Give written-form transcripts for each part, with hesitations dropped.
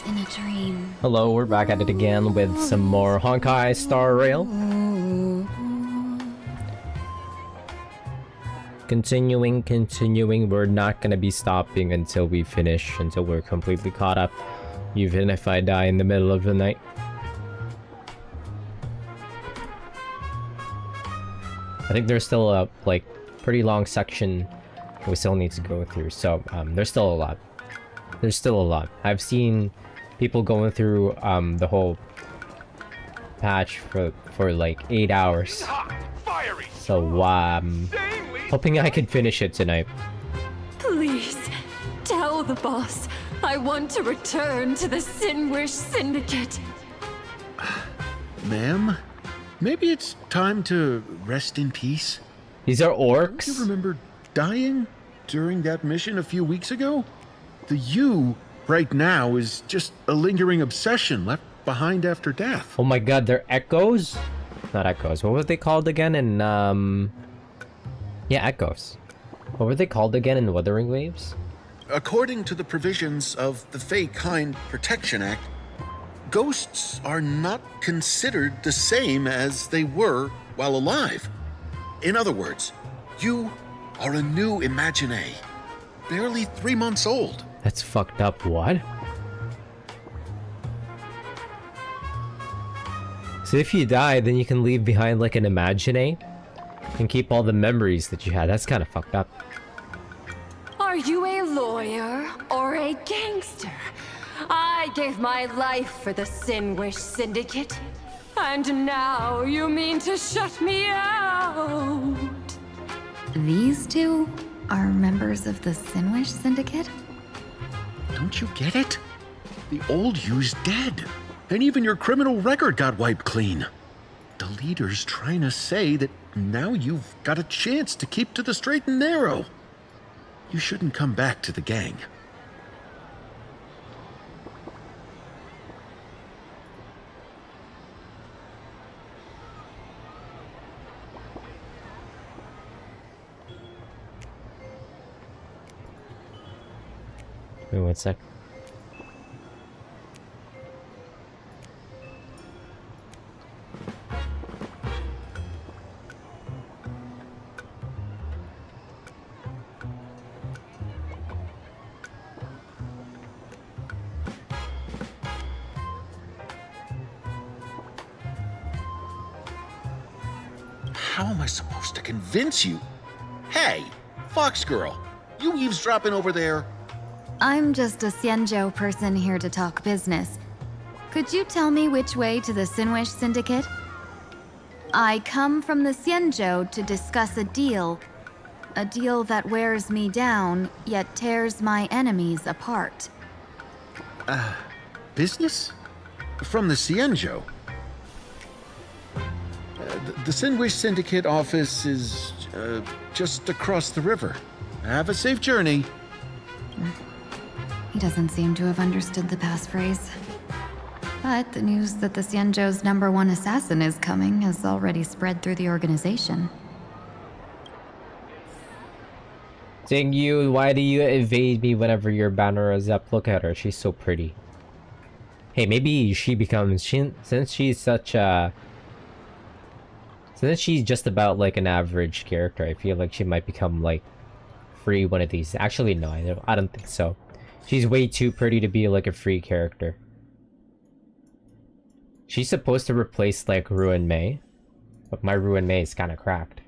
in a dream. Hello, we're back at it again with some more Honkai Star Rail. Continuing, we're not gonna be stopping until we finish, until we're completely caught up, even if I die in the middle of the night. I think there's still a, like, pretty long section we still need to go through, so, there's still a lot. There's still a lot. I've seen people going through, the whole patch for like 8 hours. So, hoping I could finish it tonight. Please, tell the boss I want to return to the Sinwish Syndicate. Ma'am, maybe it's time to rest in peace. These are orcs? Do you remember dying during that mission a few weeks ago? The you right now is just a lingering obsession left behind after death. Oh my god, they're echoes? Not echoes. What were they called again in, yeah, echoes. What were they called again in Wuthering Waves? According to the provisions of the Fey Kind Protection Act, ghosts are not considered the same as they were while alive. In other words, you are a new imagine, barely 3 months old. That's fucked up. What? So if you die, then you can leave behind like an imagine and keep all the memories that you had. That's kind of fucked up. Are you a lawyer or a gangster? I gave my life for the Sinwish Syndicate, and now you mean to shut me out? These two are members of the Sinwish Syndicate? Don't you get it? The old you's dead, and even your criminal record got wiped clean. The leader's trying to say that now you've got a chance to keep to the straight and narrow. You shouldn't come back to the gang. Wait 1 sec. How am I supposed to convince you? Hey, Fox Girl, you eavesdropping over there? I'm just a Xianzhou person here to talk business. Could you tell me which way to the Sinwish Syndicate? I come from the Xianzhou to discuss a deal. A deal that wears me down, yet tears my enemies apart. Business? From the Xianzhou? The Sinwish Syndicate office is just across the river. Have a safe journey. He doesn't seem to have understood the passphrase. But the news that the Xianzhou's #1 assassin is coming has already spread through the organization. Ding you, why do you evade me whenever your banner is up? Look at her, she's so pretty. Hey, maybe she becomes, since she's such a... Since she's just about like an average character, I feel like she might become like free one of these. Actually, no, I don't think so. She's way too pretty to be like a free character. She's supposed to replace like Ruin Mei, but my Ruin Mei is kind of cracked.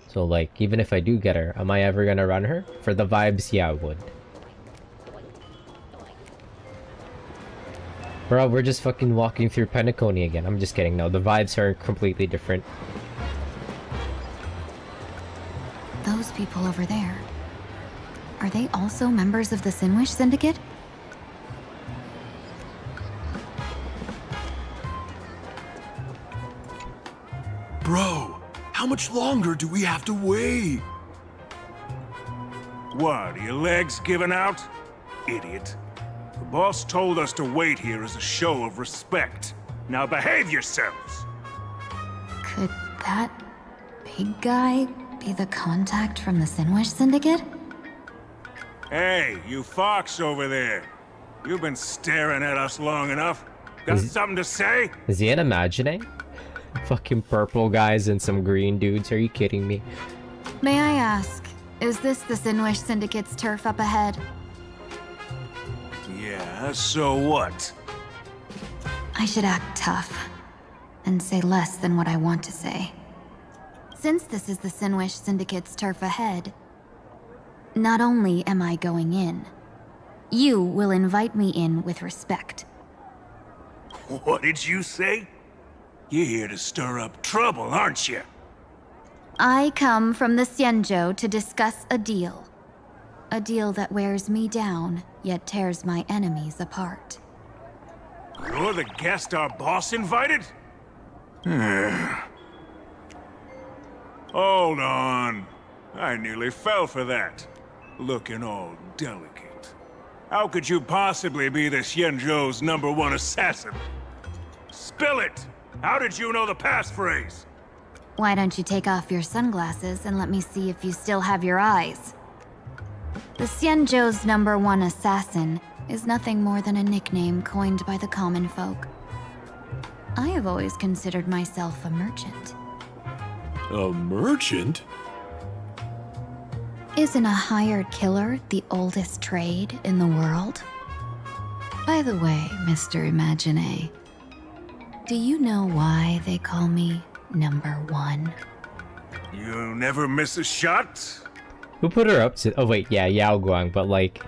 So like, even if I do get her, am I ever gonna run her? For the vibes, yeah, I would. Bro, we're just fucking walking through Penacony again. I'm just kidding. No, the vibes are completely different. Those people over there, are they also members of the Sinwish Syndicate? Bro, how much longer do we have to wait? What, are your legs giving out? Idiot. The boss told us to wait here as a show of respect. Now behave yourselves! Could that big guy be the contact from the Sinwish Syndicate? Hey, you fox over there. You've been staring at us long enough. Got something to say? Is he an imagining? Fucking purple guys and some green dudes. Are you kidding me? May I ask, is this the Sinwish Syndicate's turf up ahead? Yeah, so what? I should act tough and say less than what I want to say. Since this is the Sinwish Syndicate's turf ahead, not only am I going in, you will invite me in with respect. What did you say? You're here to stir up trouble, aren't you? I come from the Xianzhou to discuss a deal. A deal that wears me down, yet tears my enemies apart. You're the guest our boss invited? Hold on. I nearly fell for that. Looking all delicate. How could you possibly be the Xianzhou's #1 assassin? Spill it! How did you know the passphrase? Why don't you take off your sunglasses and let me see if you still have your eyes? The Xianzhou's #1 assassin is nothing more than a nickname coined by the common folk. I have always considered myself a merchant. A merchant? Isn't a hired killer the oldest trade in the world? By the way, Mr. Imagine, do you know why they call me #1? You never miss a shot? Who put her up to? Oh wait, yeah, Yao Guang, but like,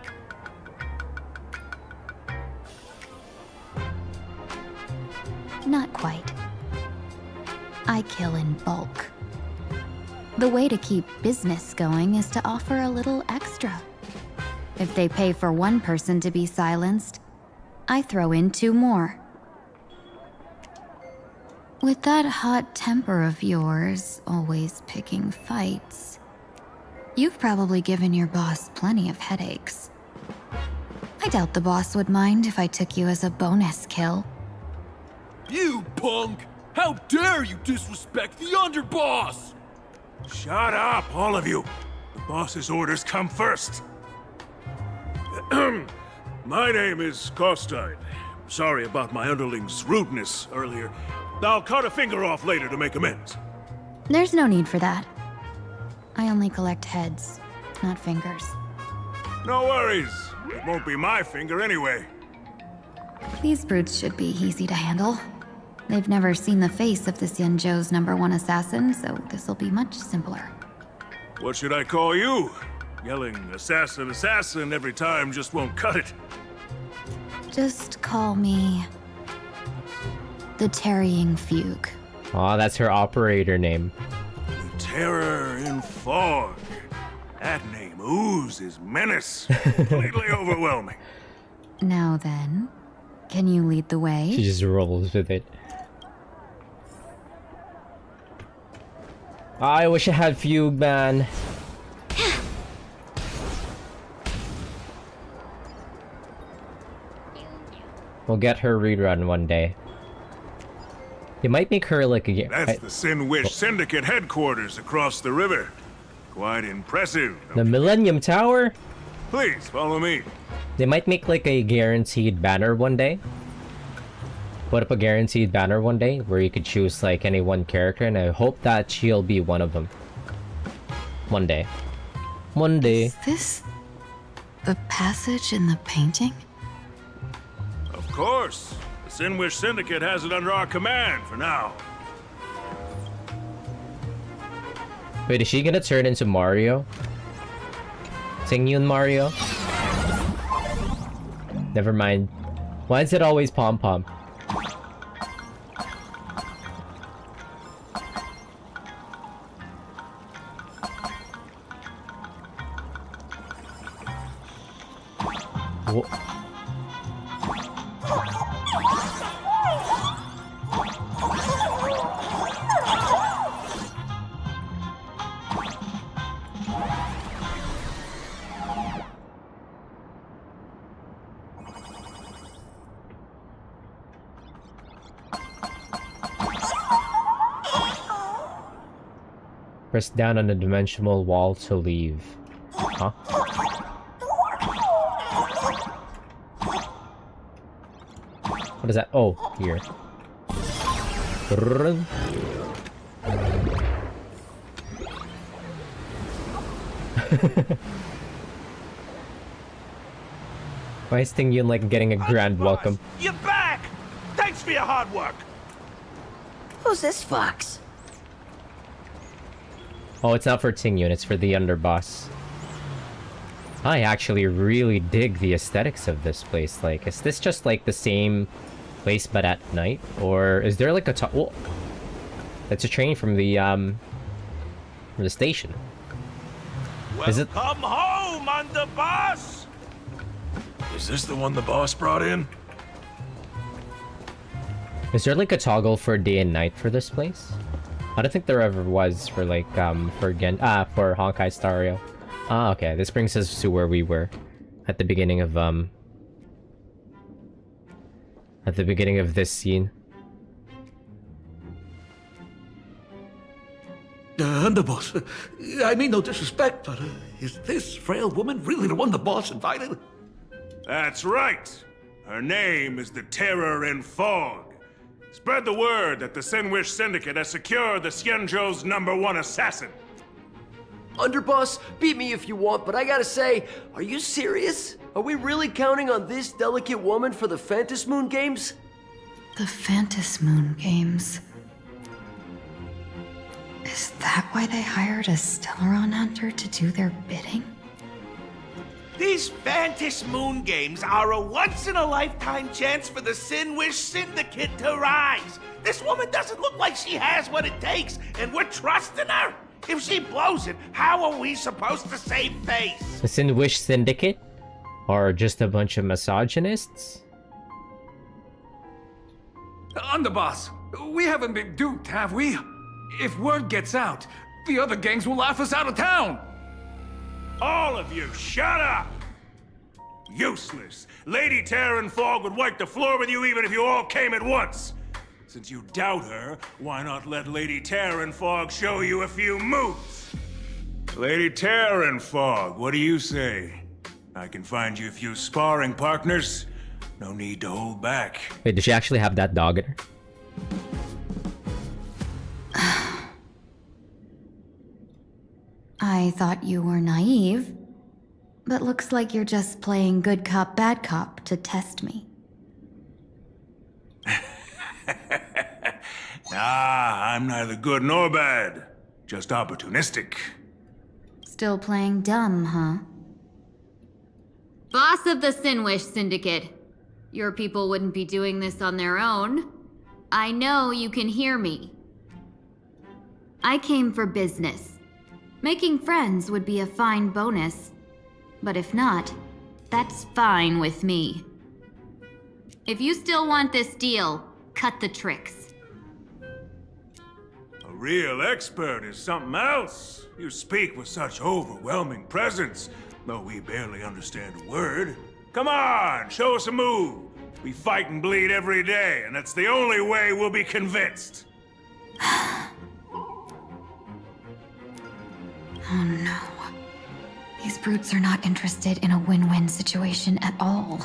Not quite. I kill in bulk. The way to keep business going is to offer a little extra. If they pay for one person to be silenced, I throw in 2 more. With that hot temper of yours, always picking fights, you've probably given your boss plenty of headaches. I doubt the boss would mind if I took you as a bonus kill. You punk! How dare you disrespect the underboss! Shut up, all of you. The boss's orders come first. My name is Kostine. Sorry about my underling's rudeness earlier. I'll cut a finger off later to make amends. There's no need for that. I only collect heads, not fingers. No worries. It won't be my finger anyway. These brutes should be easy to handle. They've never seen the face of the Xianzhou's #1 assassin, so this'll be much simpler. What should I call you? Yelling assassin, assassin every time just won't cut it. Just call me the Tarrying Fugue. oh, that's her operator name. The terror in fog. That name oozes menace. Completely overwhelming. Now then, can you lead the She way? just rolls with it. I wish I had Fugue, man. We'll get her rerun one day. They might make her like a. That's the Sinwish Syndicate headquarters across the river. Quite impressive. The Millennium Tower? Please, follow me. They might make like a guaranteed banner one day. Put up a guaranteed banner one day where you could choose like any one character, and I hope that she'll be one of them. One day. One day. Is this the passage in the painting? Of course. The Sinwish Syndicate has it under our command for now. Wait, is she gonna turn into Mario? Tingyun Mario? Never mind. Why is it always Pom Pom? Press down on the dimensional wall to leave. Huh? What is that? Oh, here. Why is Ting Yun like getting a grand welcome? You're back! Thanks for your hard work! Who's this fox? Oh, it's not for Ting Yun, it's for the underboss. I actually really dig the aesthetics of this place. Like, is this just like the same place but at night? Or is there like a oh, that's a train from the station. Is it? Welcome home, underboss! Is this the one the boss brought in? Is there like a toggle for day and night for this place? I don't think there ever was for like for Honkai Star Rail. Ah, okay. This brings us to where we were at the beginning of this scene. Underboss, I mean no disrespect, but is this frail woman really the one the boss invited? That's right. Her name is the Terror in Fog. Spread the word that the Sinwish Syndicate has secured the Xianzhou's #1 assassin. Underboss, beat me if you want, but I gotta say, are you serious? Are we really counting on this delicate woman for the Phantasmoon Moon Games? The Phantasmoon Games. Is that why they hired a Stellaron hunter to do their bidding? These Phantasmoon Moon Games are a once-in-a-lifetime chance for the Sinwish Syndicate to rise. This woman doesn't look like she has what it takes, and we're trusting her. If she blows it, how are we supposed to save face? The Sinwish Syndicate? Or just a bunch of misogynists? Underboss, we haven't been duped, have we? If word gets out, the other gangs will laugh us out of town! All of you, shut up! Useless. Lady Terran Fog would wipe the floor with you even if you all came at once. Since you doubt her, why not let Lady Terran Fog show you a few moves? Lady Terran Fog, what do you say? I can find you a few sparring partners. No need to hold back. Wait, does she actually have that dog in her? I thought you were naive, but looks like you're just playing good cop, bad cop to test me. Nah, I'm neither good nor bad. Just opportunistic. Still playing dumb, huh? Boss of the Sinwish Syndicate. Your people wouldn't be doing this on their own. I know you can hear me. I came for business. Making friends would be a fine bonus. But if not, that's fine with me. If you still want this deal, cut the tricks. A real expert is something else. You speak with such overwhelming presence, though we barely understand a word. Come on, show us a move. We fight and bleed every day, and that's the only way we'll be convinced. Oh no. These brutes are not interested in a win-win situation at all.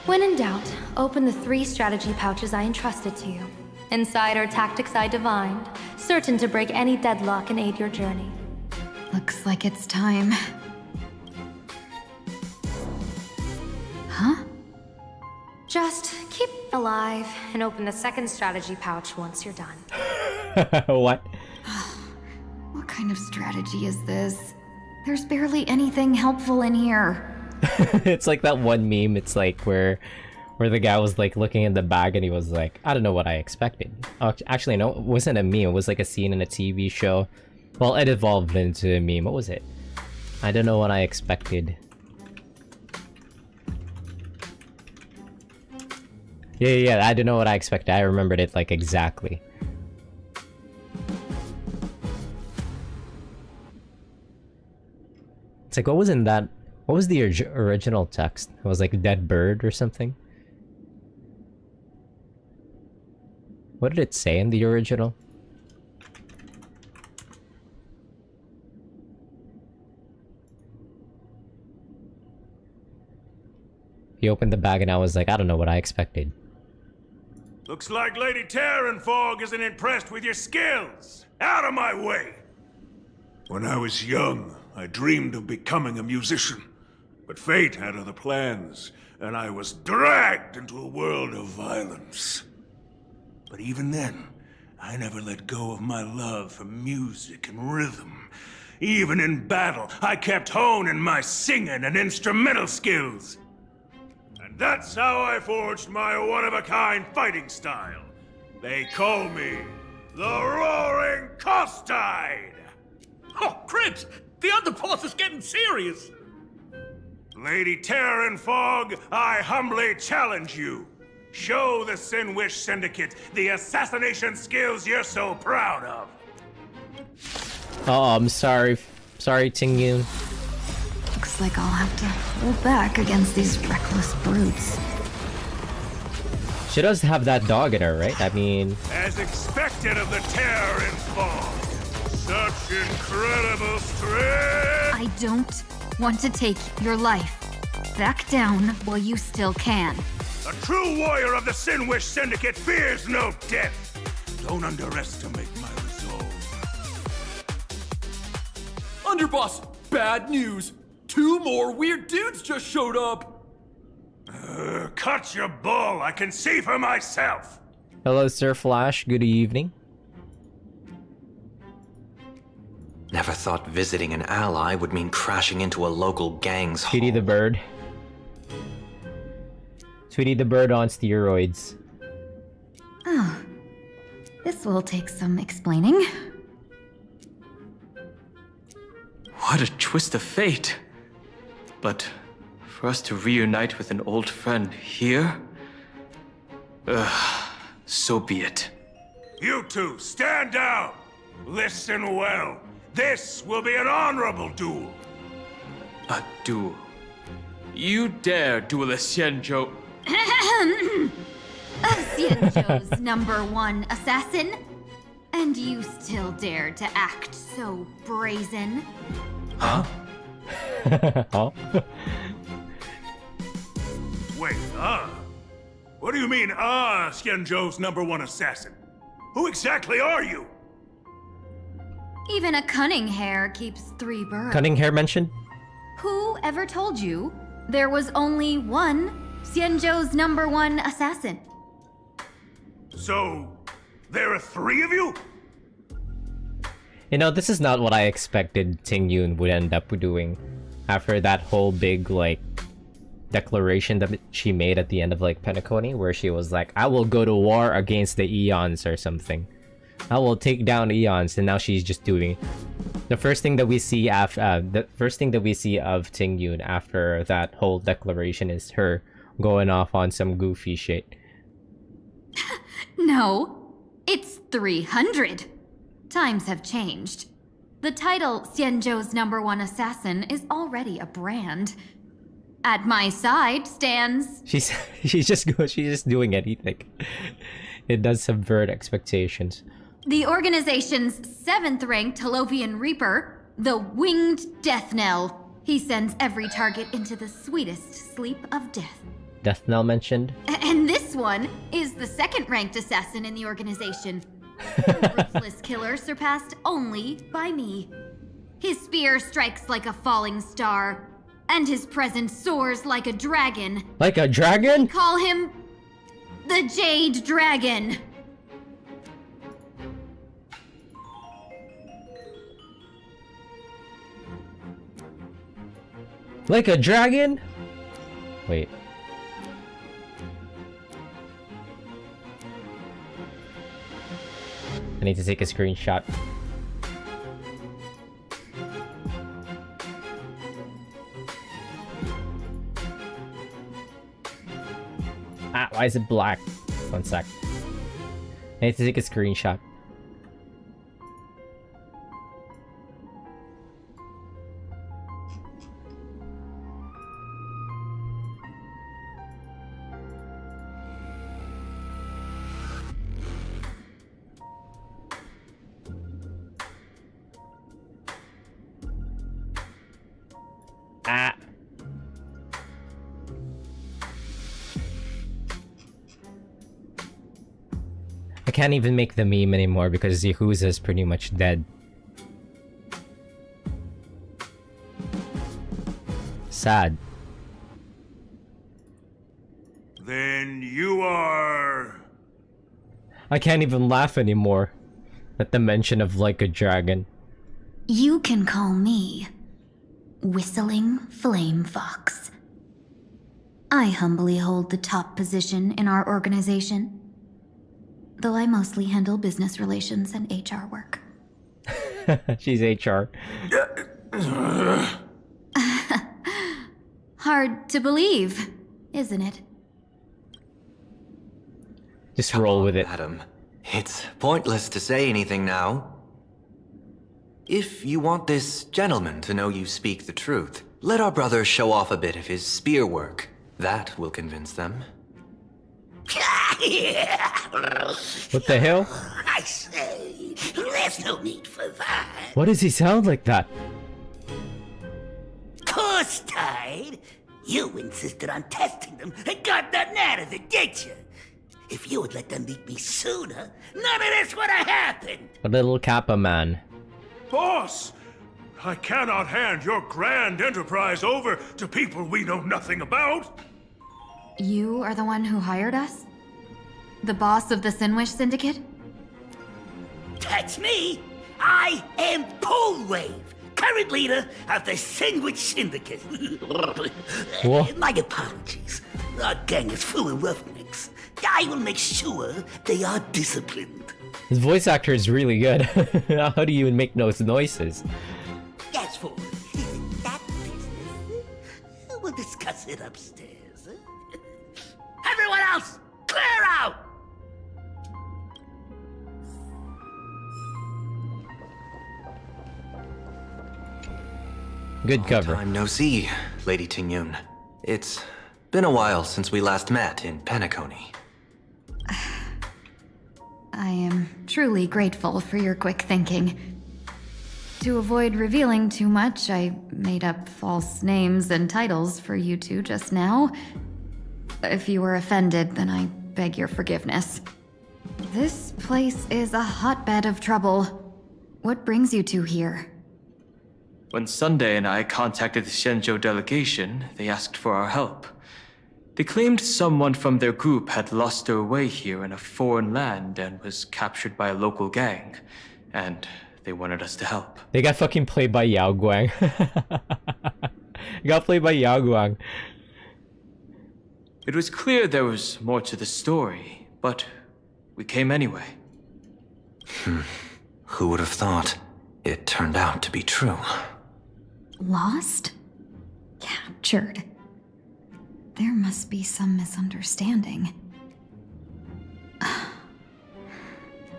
When in doubt, open the 3 strategy pouches I entrusted to you. Inside are tactics I divined, certain to break any deadlock and aid your journey. Looks like it's time. Huh? Just keep alive and open the 2nd strategy pouch once you're done. What? What kind of strategy is this? There's barely anything helpful in here. It's like that one meme. It's like where the guy was like looking in the bag and he was like, I don't know what I expected. Oh, actually, no, it wasn't a meme. It was like a scene in a TV show. Well, it evolved into a meme. What was it? I don't know what I expected. Yeah, I don't know what I expected. I remembered it like exactly. It's like, what was in that? What was the original text? It was like dead bird or something. What did it say in the original? He opened the bag and I was like, I don't know what I expected. Looks like Lady Terranfog isn't impressed with your skills. Out of my way! When I was young, I dreamed of becoming a musician. But fate had other plans, and I was dragged into a world of violence. But even then, I never let go of my love for music and rhythm. Even in battle, I kept honing my singing and instrumental skills. And that's how I forged my one-of-a-kind fighting style. They call me the Roaring Costide! Oh, Cribs! The underboss is getting serious! Lady Terranfog, I humbly challenge you. Show the Sinwish Syndicate the assassination skills you're so proud of. Oh, I'm sorry. Sorry, Tingyun. Looks like I'll have to hold back against these reckless brutes. She does have that dog in her, right? I mean... As expected of the Terranfog. Such incredible strength! I don't want to take your life. Back down while you still can. A true warrior of the Sinwish Syndicate fears no death. Don't underestimate my resolve. Underboss, bad news. 2 more weird dudes just showed up. Cut your bull. I can see for myself. Hello, Sir Flash. Good evening. Never thought visiting an ally would mean crashing into a local gang's hall. Sweetie the Bird. Sweetie the Bird on steroids. Oh, this will take some explaining. What a twist of fate. But for us to reunite with an old friend here? So be it. You two, stand down. Listen well. This will be an honorable duel. A duel? You dare duel a Xianzhou? Xianzhou's #1 assassin? And you still dare to act so brazen? Huh? Huh? Wait, What do you mean, Xianzhou's #1 assassin? Who exactly are you? Even a cunning hair keeps 3 birds. Cunning hair mentioned? Who ever told you there was only one Xianzhou's #1 assassin? So, there are 3 of you? You know, this is not what I expected Tingyun would end up doing after that whole big, like, declaration that she made at the end of, like, Penacony, where she was like, I will go to war against the Eons or something. I will take down Eons, and now she's just doing the first thing that we see after the first thing that we see of Tingyun after that whole declaration is her going off on some goofy shit. No, it's 300. Times have changed. The title Xianzhou's #1 assassin is already a brand. At my side stands... She's just doing anything. It does subvert expectations. the organization's 7th-ranked Holovian Reaper, the Winged Death Knell. He sends every target into the sweetest sleep of death. Death Knell mentioned? And this one is the 2nd-ranked assassin in the organization. A ruthless killer surpassed only by me. His spear strikes like a falling star, and his presence soars like a dragon. Like a dragon? Call him the Jade Dragon. Like a dragon? Wait. I need to take a screenshot. Ah, why is it black? 1 sec. I need to take a screenshot. I can't even make the meme anymore because Yakuza's pretty much dead. Sad. Then you are... I can't even laugh anymore at the mention of like a dragon. You can call me Whistling Flame Fox. I humbly hold the top position in our organization, though I mostly handle business relations and HR work. She's HR. Hard to believe, isn't it? Just roll with it. Madam, it's pointless to say anything now. If you want this gentleman to know you speak the truth, let our brother show off a bit of his spear work. That will convince them. What the hell? I say, there's no need for that. Why does he sound like that? Course, Tide. You insisted on testing them and got nothing out of it, did you? If you had let them meet me sooner, none of this would have happened. A little Kappa man. Boss! I cannot hand your grand enterprise over to people we know nothing about! You are the one who hired us? The boss of the Sinwish Syndicate? That's me! I am Polewave, current leader of the Sinwish Syndicate. What? My apologies. Our gang is full of roughnecks. I will make sure they are disciplined. His voice actor is really good. How do you even make those noises? As for that business, we'll discuss it upstairs. Everyone else, clear out! Good cover. Long time no see, Lady Tingyun. It's been a while since we last met in Penacony. I am truly grateful for your quick thinking. To avoid revealing too much, I made up false names and titles for you two just now. If you were offended, then I beg your forgiveness. This place is a hotbed of trouble. What brings you two here? When Sunday and I contacted the Shenzhou delegation, they asked for our help. They claimed someone from their group had lost their way here in a foreign land and was captured by a local gang, and they wanted us to help. They got fucking played by Yao Guang. Got played by Yao Guang. It was clear there was more to the story, but we came anyway. Who would have thought? It turned out to be true. Lost? Captured. There must be some misunderstanding.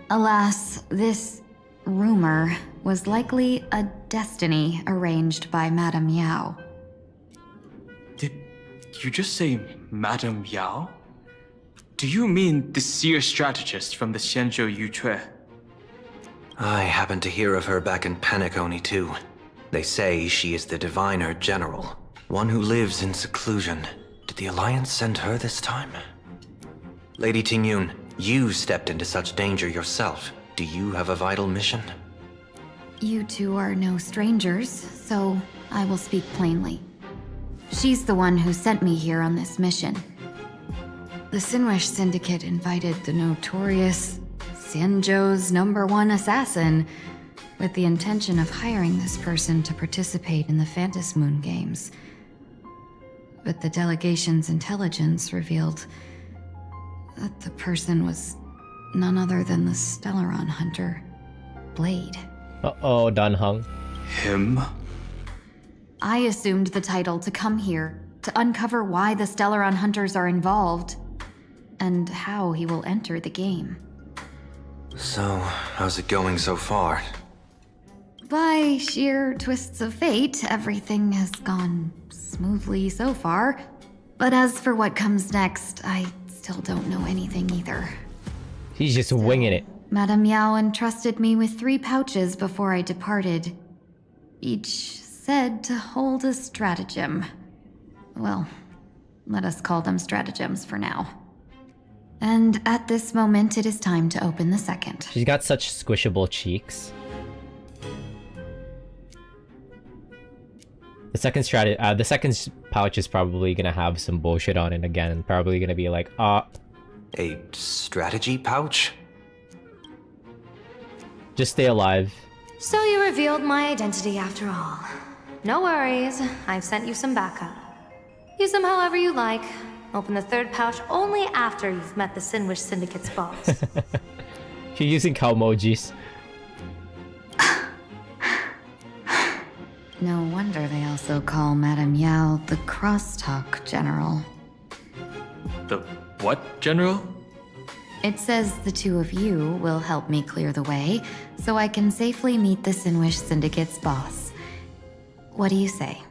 Alas, this rumor was likely a destiny arranged by Madame Yao. Did you just say Madame Yao? Do you mean the seer strategist from the Shenzhou Yutue? I happened to hear of her back in Penacony too. They say she is the diviner general, one who lives in seclusion. Did the Alliance send her this time? Lady Tingyun, you stepped into such danger yourself. Do you have a vital mission? You two are no strangers, so I will speak plainly. She's the one who sent me here on this mission. The Sinwish Syndicate invited the notorious Xianzhou's #1 assassin with the intention of hiring this person to participate in the Phantom Moon Games. But the delegation's intelligence revealed that the person was none other than the Stellaron hunter, Blade. Uh-oh, Dan Heng. Him? I assumed the title to come here to uncover why the Stellaron hunters are involved and how he will enter the game. So, how's it going so far? By sheer twists of fate, everything has gone smoothly so far. But as for what comes next, I still don't know anything either. He's just winging it. Madame Yao entrusted me with 3 pouches before I departed. Each said to hold a stratagem. Well, let us call them stratagems for now. And at this moment, it is time to open the second. She's got such squishable cheeks. The second pouch is probably gonna have some bullshit on it again. Probably gonna be like, a strategy pouch? Just stay alive. So you revealed my identity after all. No worries, I've sent you some backup. Use them however you like. Open the third pouch only after you've met the Sinwish Syndicate's boss. She's using cow emojis. No wonder they also call Madame Yao the Crosstalk General. The what, General? It says the two of you will help me clear the way, so I can safely meet the Sinwish Syndicate's boss. What do you say?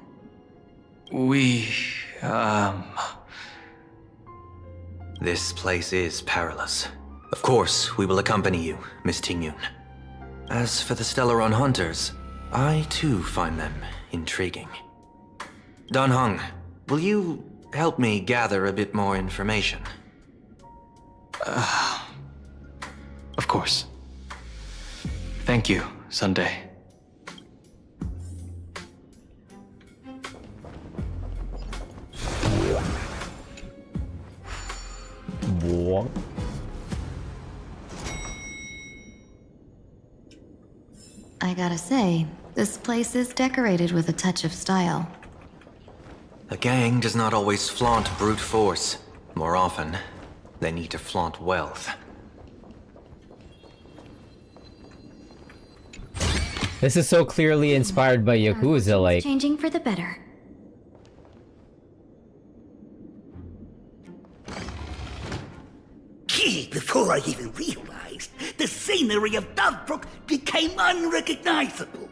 This place is perilous. Of course, we will accompany you, Miss Tingyun. As for the Stellaron Hunters, I too find them intriguing. Dan Heng, will you help me gather a bit more information? Of course. Thank you, Sunday. What? I gotta say, this place is decorated with a touch of style. A gang does not always flaunt brute force. More often, they need to flaunt wealth. This is so clearly inspired by Yakuza, like... Changing for the better. Before I even realized, the scenery of Dovebrook became unrecognizable.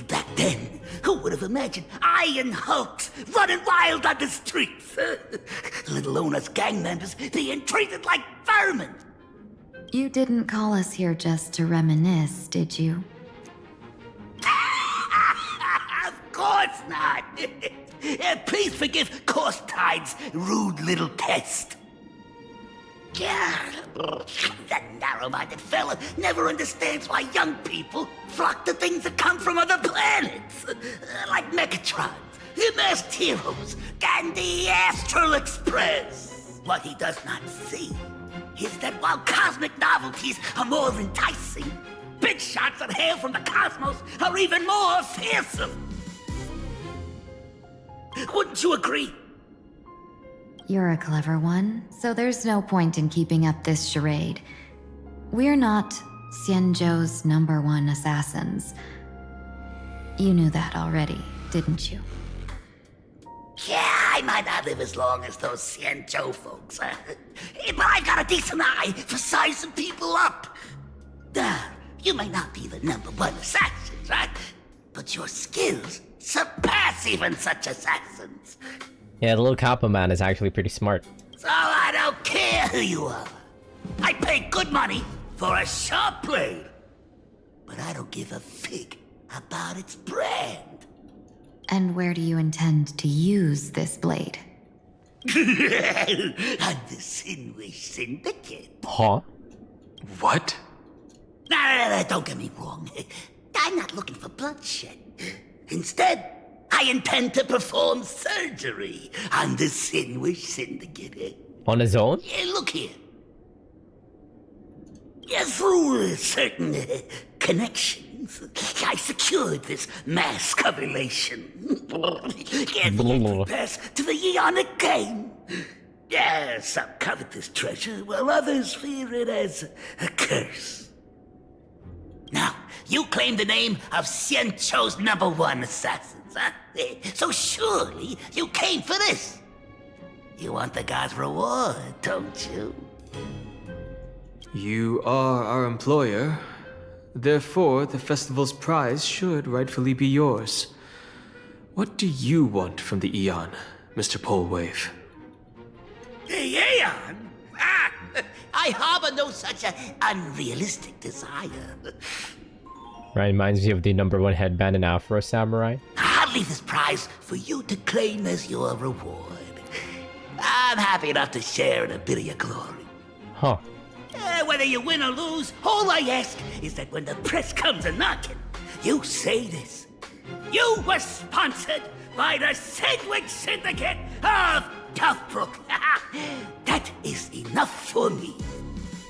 Back then, who would have imagined Iron Hulks running wild on the streets? Let alone us gang members being treated like vermin. You didn't call us here just to reminisce, did you? Of course not. Please forgive Corstide's rude little test. Yeah, that narrow-minded fella never understands why young people flock to things that come from other planets. Like Mechatrons, the Masked Heroes, and the Astral Express. What he does not see is that while cosmic novelties are more enticing, big shots that hail from the cosmos are even more fearsome. Wouldn't you agree? You're a clever one, so there's no point in keeping up this charade. We're not Xianzhou's #1 assassins. You knew that already, didn't you? Yeah, I might not live as long as those Xianzhou folks, but I've got a decent eye for sizing people up. You may not be the #1 assassin, right? But your skills surpass even such assassins. Yeah, the little Kappa man is actually pretty smart. So I don't care who you are. I pay good money for a sharp blade. But I don't give a fig about its brand. And where do you intend to use this blade? On the Sinwish Syndicate. Huh? What? No, don't get me wrong. I'm not looking for bloodshed. Instead, I intend to perform surgery on the Sinwish Syndicate. On his own? Yeah, look here. Yeah, through certain connections, I secured this mass correlation. Pass to the Eonic game. Yeah, some covet this treasure, while others fear it as a curse. Now, you claim the name of Xianzhou's #1 assassins, huh? So surely you came for this. You want the god's reward, don't you? You are our employer. Therefore, the festival's prize should rightfully be yours. What do you want from the Eon, Mr. Polewave? The Aeon? I harbor no such unrealistic desire. Reminds me of the #1 headband in Afro Samurai. I'll leave this prize for you to claim as your reward. I'm happy enough to share in a bit of your glory. Huh. Whether you win or lose, all I ask is that when the press comes a-knocking, you say this. You were sponsored by the Sandwich Syndicate of Toughbrook. That is enough for me.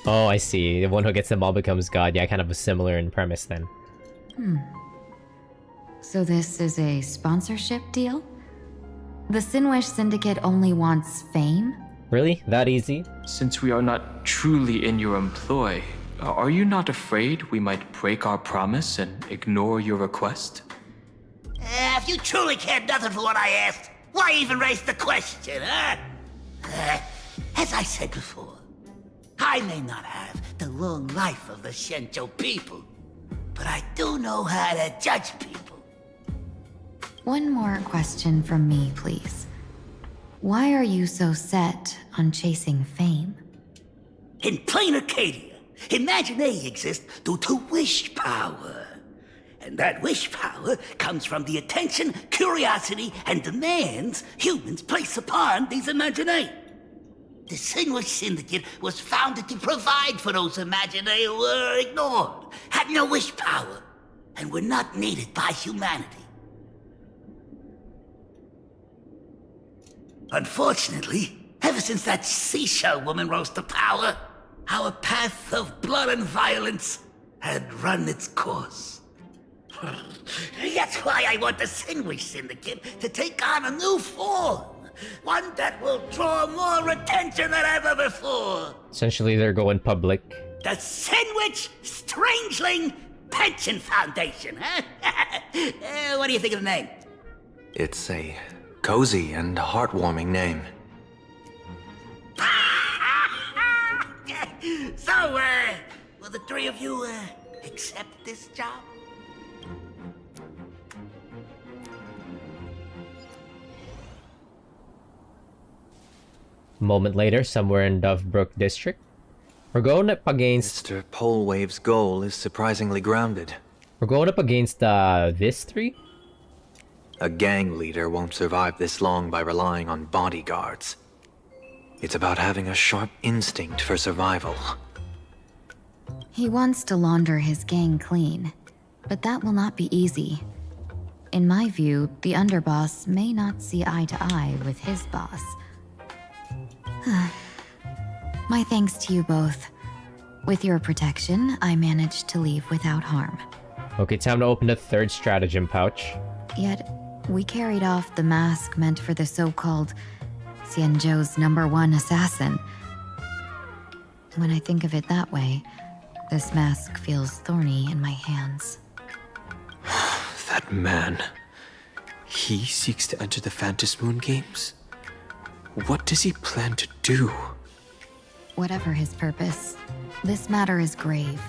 Oh, I see. The one who gets them all becomes god. Yeah, kind of a similar in premise then. So this is a sponsorship deal? The Sinwish Syndicate only wants fame? Really? That easy? Since we are not truly in your employ, are you not afraid we might break our promise and ignore your request? If you truly cared nothing for what I asked, why even raise the question, huh? As I said before, I may not have the long life of the Shenzhou people, but I do know how to judge people. One more question from me, please. Why are you so set on chasing fame? In plain Arcadia, Imagination exists due to wish power. And that wish power comes from the attention, curiosity, and demands humans place upon these imaginae. The Sinwish Syndicate was founded to provide for those imaginae who were ignored, had no wish power, and were not needed by humanity. Unfortunately, ever since that seashell woman rose to power, our path of blood and violence had run its course. That's why I want the Sinwish Syndicate to take on a new form. One that will draw more attention than ever before. Essentially, they're going public. The Sinwich Strangeling Pension Foundation, huh? What do you think of the name? It's a cozy and heartwarming name. So, will the three of you, accept this job? A moment later, somewhere in Dovebrook District, we're going up against... Mr. Polewave's goal is surprisingly grounded. We're going up against, this three? A gang leader won't survive this long by relying on bodyguards. It's about having a sharp instinct for survival. He wants to launder his gang clean, but that will not be easy. In my view, the underboss may not see eye to eye with his boss. My thanks to you both. With your protection, I managed to leave without harm. Okay, time to open the third stratagem pouch. Yet, we carried off the mask meant for the so-called Xianzhou's #1 assassin. When I think of it that way, this mask feels thorny in my hands. That man. He seeks to enter the Phantom Moon Games? What does he plan to do? Whatever his purpose, this matter is grave.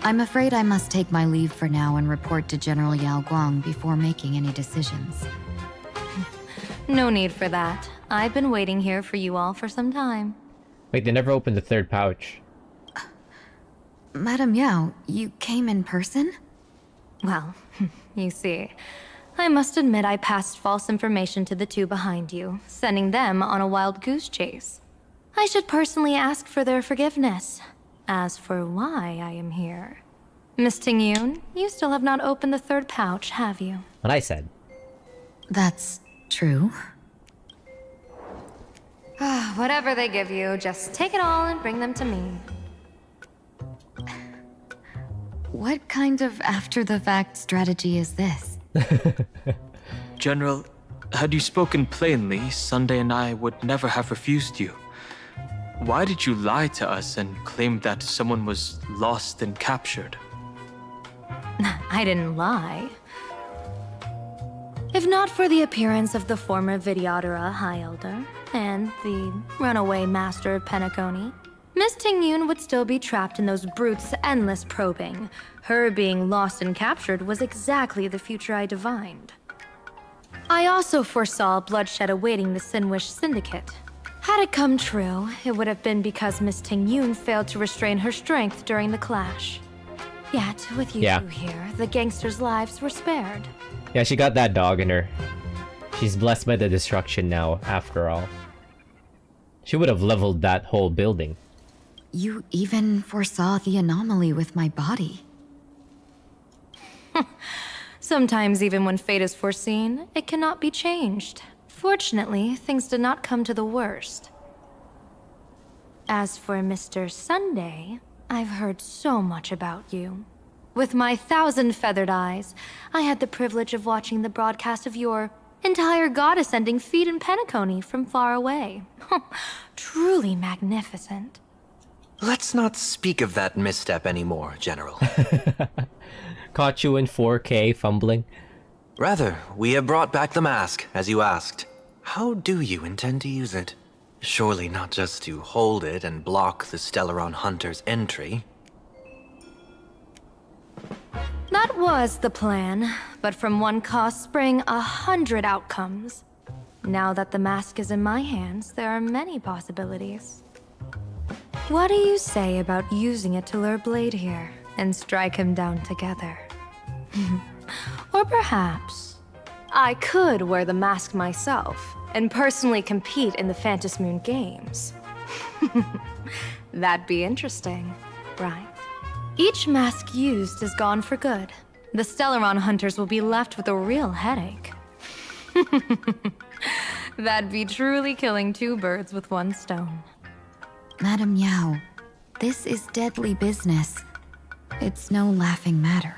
I'm afraid I must take my leave for now and report to General Yao Guang before making any decisions. No need for that. I've been waiting here for you all for some time. Wait, they never opened the third pouch. Madam Yao, you came in person? Well, you see, I must admit I passed false information to the two behind you, sending them on a wild goose chase. I should personally ask for their forgiveness. As for why I am here, Miss Tingyun, you still have not opened the third pouch, have you? What I said. That's true. Whatever they give you, just take it all and bring them to me. What kind of after-the-fact strategy is this? General, had you spoken plainly, Sunday and I would never have refused you. Why did you lie to us and claim that someone was lost and captured? I didn't lie. If not for the appearance of the former Vidyadhara High Elder and the runaway Master of Penacony, Miss Tingyun would still be trapped in those brutes' endless probing. Her being lost and captured was exactly the future I divined. I also foresaw bloodshed awaiting the Sinwish Syndicate. Had it come true, it would have been because Miss Tingyun failed to restrain her strength during the clash. Yet, with you two here, the gangsters' lives were spared. Yeah, she got that dog in her. She's blessed by the destruction now, after all. She would have leveled that whole building. You even foresaw the anomaly with my body. Sometimes even when fate is foreseen, it cannot be changed. Fortunately, things did not come to the worst. As for Mr. Sunday, I've heard so much about you. With my 1,000 feathered eyes, I had the privilege of watching the broadcast of your entire god-ascending feat in Penacony from far away. Truly magnificent. Let's not speak of that misstep anymore, General. Caught you in 4K fumbling. Rather, we have brought back the mask, as you asked. How do you intend to use it? Surely not just to hold it and block the Stellaron Hunter's entry. That was the plan, but from one cost spring 100 outcomes. Now that the mask is in my hands, there are many possibilities. What do you say about using it to lure Blade here and strike him down together? Or perhaps I could wear the mask myself and personally compete in the Phantom Moon Games. That'd be interesting, right? Each mask used is gone for good. The Stellaron hunters will be left with a real headache. That'd be truly killing two birds with one stone. Madam Yao, this is deadly business. It's no laughing matter.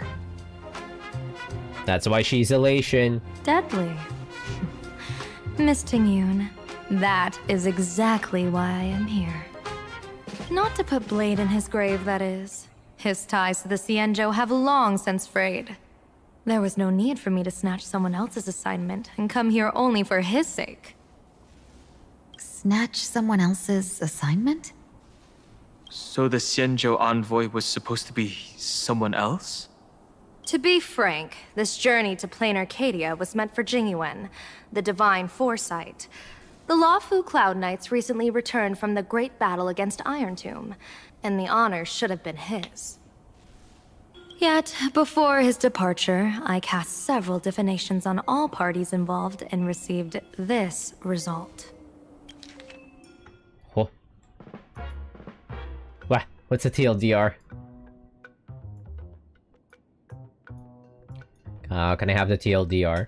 That's why she's elation. Deadly. Miss Tingyun, that is exactly why I am here. Not to put Blade in his grave, that is. His ties to the Xianzhou have long since frayed. There was no need for me to snatch someone else's assignment and come here only for his sake. Snatch someone else's assignment? So the Xianzhou envoy was supposed to be someone else? To be frank, this journey to plain Arcadia was meant for Jingyuan, the divine foresight. The Luofu Cloud Knights recently returned from the great battle against Iron Tomb, and the honor should have been his. Yet, before his departure, I cast several divinations on all parties involved and received this result. Oh. What's a TLDR? Can I have the TLDR?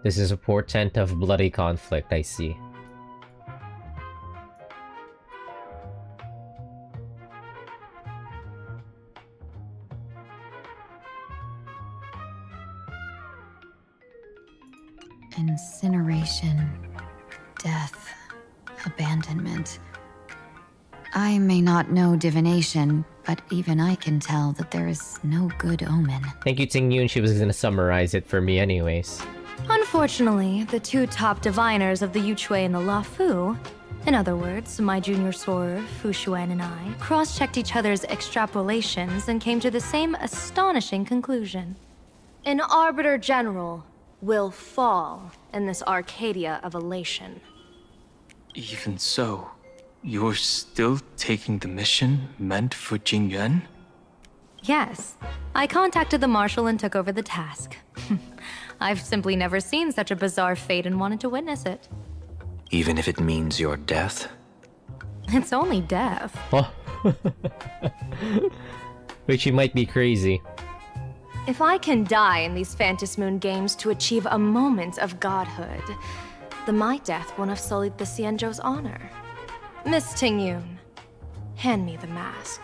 This is a portent of bloody conflict, I see. Incineration, death, abandonment. I may not know divination, but even I can tell that there is no good omen. Thank you, Ting Yun. She was gonna summarize it for me anyways. Unfortunately, the two top diviners of the Yuchui and the Luofu, in other words, my junior soror, Fu Xuan, and I, cross-checked each other's extrapolations and came to the same astonishing conclusion. An Arbiter General will fall in this Arcadia of elation. Even so, you're still taking the mission meant for Jingyuan? Yes. I contacted the Marshal and took over the task. I've simply never seen such a bizarre fate and wanted to witness it. Even if it means your death? It's only death. Oh. Wait, she might be crazy. If I can die in these Phantom Moon Games to achieve a moment of godhood, then my death won't have sullied the Xianzhou's honor. Miss Tingyun, hand me the mask.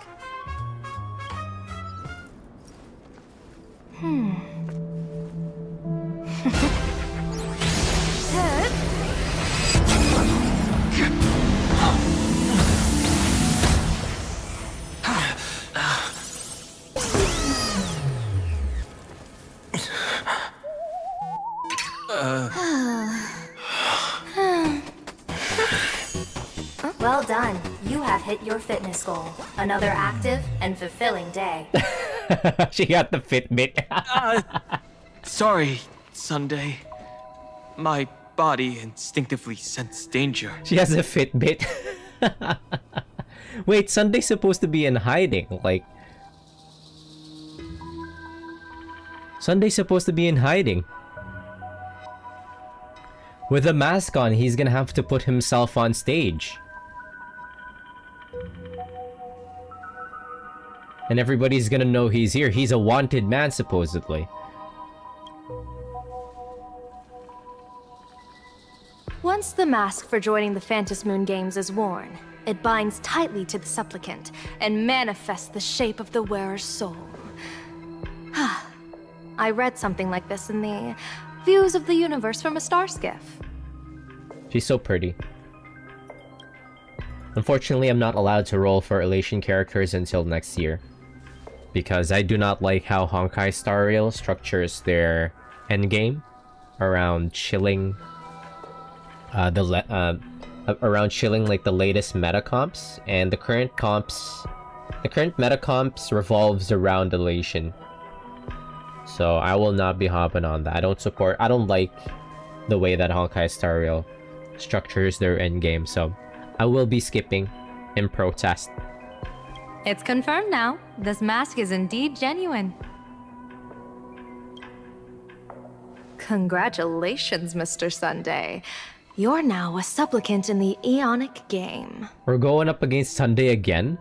Well done. You have hit your fitness goal. Another active and fulfilling day. She got the Fitbit. Sorry, Sunday. My body instinctively sensed danger. She has a Fitbit. Wait, Sunday's supposed to be in hiding, like... Sunday's supposed to be in hiding. With a mask on, he's gonna have to put himself on stage. And everybody's gonna know he's here. He's a wanted man, supposedly. Once the mask for joining the Phantom Moon Games is worn, it binds tightly to the supplicant and manifests the shape of the wearer's soul. I read something like this in the Views of the Universe from a Star Skiff. She's so pretty. Unfortunately, I'm not allowed to roll for Elation characters until next year, because I do not like how Honkai Star Rail structures their endgame around chilling around chilling like the latest meta comps, and the current meta comps revolves around Elation. So I will not be hopping on that. I don't like the way that Honkai Star Rail structures their endgame, so I will be skipping in protest. It's confirmed now. This mask is indeed genuine. Congratulations, Mr. Sunday. You're now a supplicant in the Aeonic game. We're going up against Sunday again?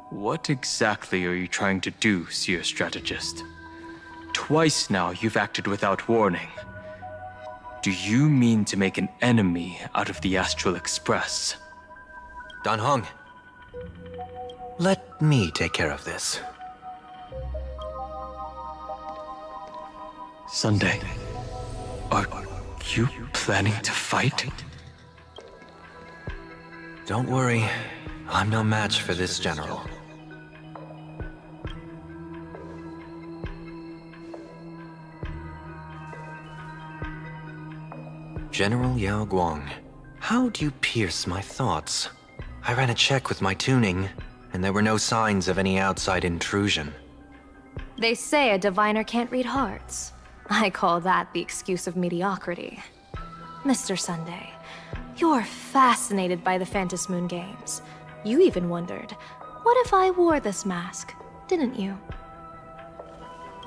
What exactly are you trying to do, Seer Strategist? Twice now you've acted without warning. Do you mean to make an enemy out of the Astral Express? Dan Heng, let me take care of this. Sunday, are you planning to fight? Don't worry, I'm no match for this general. General Yao Guang, how do you pierce my thoughts? I ran a check with my tuning, and there were no signs of any outside intrusion. They say a diviner can't read hearts. I call that the excuse of mediocrity. Mr. Sunday, you're fascinated by the Phantom Moon Games. You even wondered, what if I wore this mask, didn't you?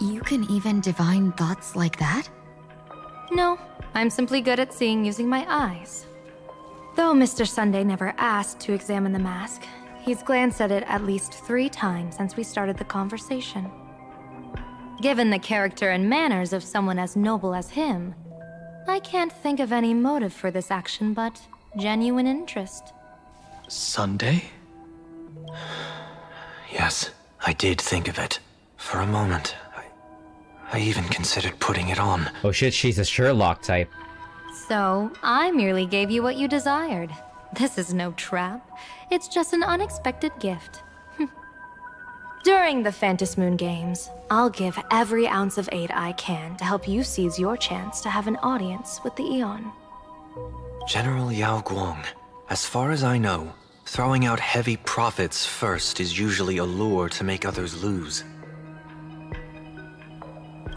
You can even divine thoughts like that? No, I'm simply good at seeing using my eyes. Though Mr. Sunday never asked to examine the mask, he's glanced at it at least 3 times since we started the conversation. Given the character and manners of someone as noble as him, I can't think of any motive for this action but genuine interest. Sunday? Yes, I did think of it. For a moment, I even considered putting it on. Oh shit, she's a Sherlock type. So, I merely gave you what you desired. This is no trap. It's just an unexpected gift. During the Phantom Moon Games, I'll give every ounce of aid I can to help you seize your chance to have an audience with the Aeon. General Yao Guang, as far as I know, throwing out heavy profits first is usually a lure to make others lose.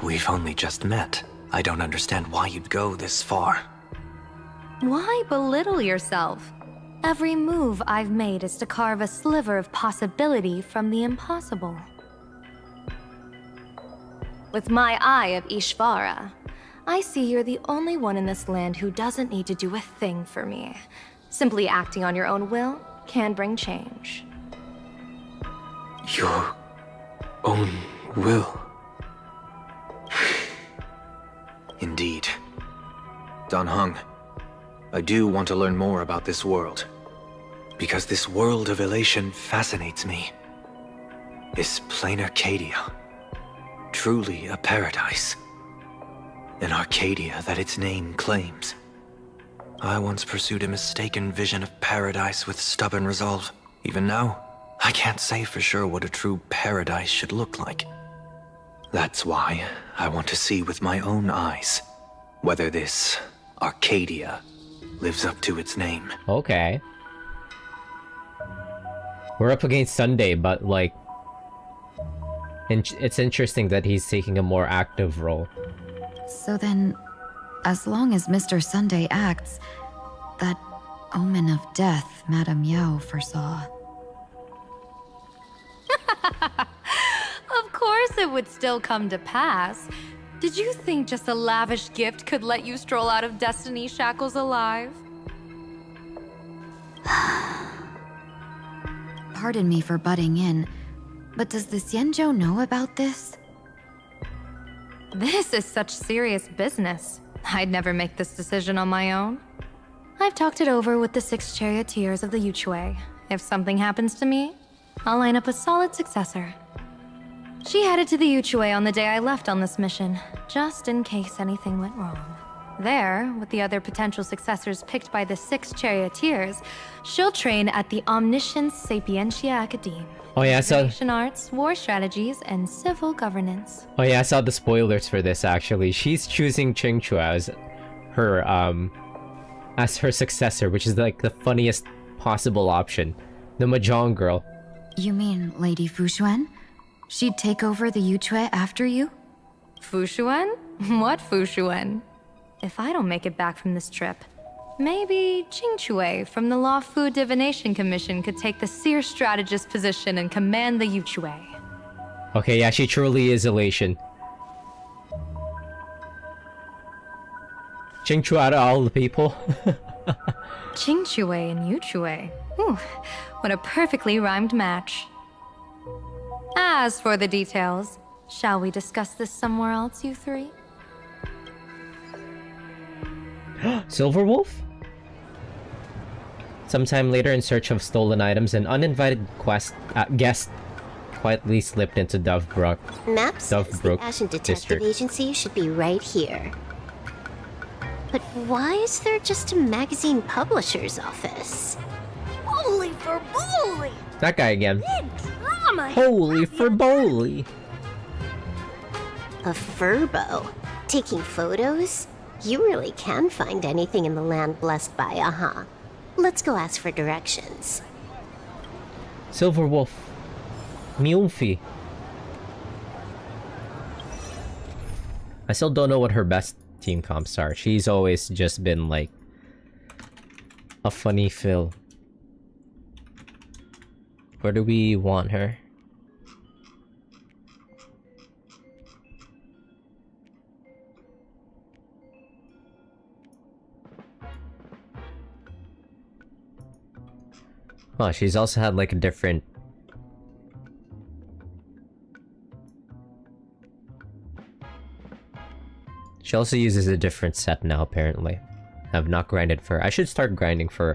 We've only just met. I don't understand why you'd go this far. Why belittle yourself? Every move I've made is to carve a sliver of possibility from the impossible. With my eye of Ishvara, I see you're the only one in this land who doesn't need to do a thing for me. Simply acting on your own will can bring change. Your own will? Indeed. Dan Heng, I do want to learn more about this world. Because this world of elation fascinates me. This plain Arcadia. Truly a paradise. An Arcadia that its name claims. I once pursued a mistaken vision of paradise with stubborn resolve. Even now, I can't say for sure what a true paradise should look like. That's why I want to see with my own eyes whether this Arcadia lives up to its name. Okay. We're up against Sunday, but like... it's interesting that he's taking a more active role. So then, as long as Mr. Sunday acts, that omen of death Madame Yao foresaw. course it would still come to pass. Did you think just a lavish gift could let you stroll out of Destiny shackles alive? Pardon me for butting in, but does the Xianzhou know about this? This is such serious business. I'd never make this decision on my own. I've talked it over with the 6 charioteers of the Yuchue. If something happens to me, I'll line up a solid successor. She headed to the Yuchue on the day I left on this mission, just in case anything went wrong. There, with the other potential successors picked by the 6 charioteers, she'll train at the Omniscience Sapientia Academe. Oh yeah, I saw. Information arts, war strategies, and civil governance. Oh yeah, I saw the spoilers for this actually. She's choosing Qingchu as her successor, which is like the funniest possible option. The Mahjong girl. You mean Lady Fushuan? She'd take over the Yuchue after you? Fushuan? What Fushuan? If I don't make it back from this trip, maybe Qingchue from the Law Fu Divination Commission could take the seer strategist position and command the Yuchue. Okay, yeah, she truly is elation. Qingchu out of all the people. Qingchue and Yuchue. Ooh, what a perfectly rhymed match. As for the details, shall we discuss this somewhere else, you three? Silverwolf? Sometime later, in search of stolen items, an uninvited guest quietly slipped into Dovebrook. Map says the Dovebrook Ashen Detective District. Agency should be right here. But why is there just a magazine publisher's office? Holy for bully! That guy again. Big drama! Holy for Bowley! A furbo? Taking photos? You really can find anything in the land blessed by Aha. Let's go ask for directions. Silverwolf. Myunfi. I still don't know what her best team comps are. She's always just been like a funny fill. Where do we want her? Oh, she's also had like a different... She also uses a different set now, apparently. I've not grinded for... I should start grinding for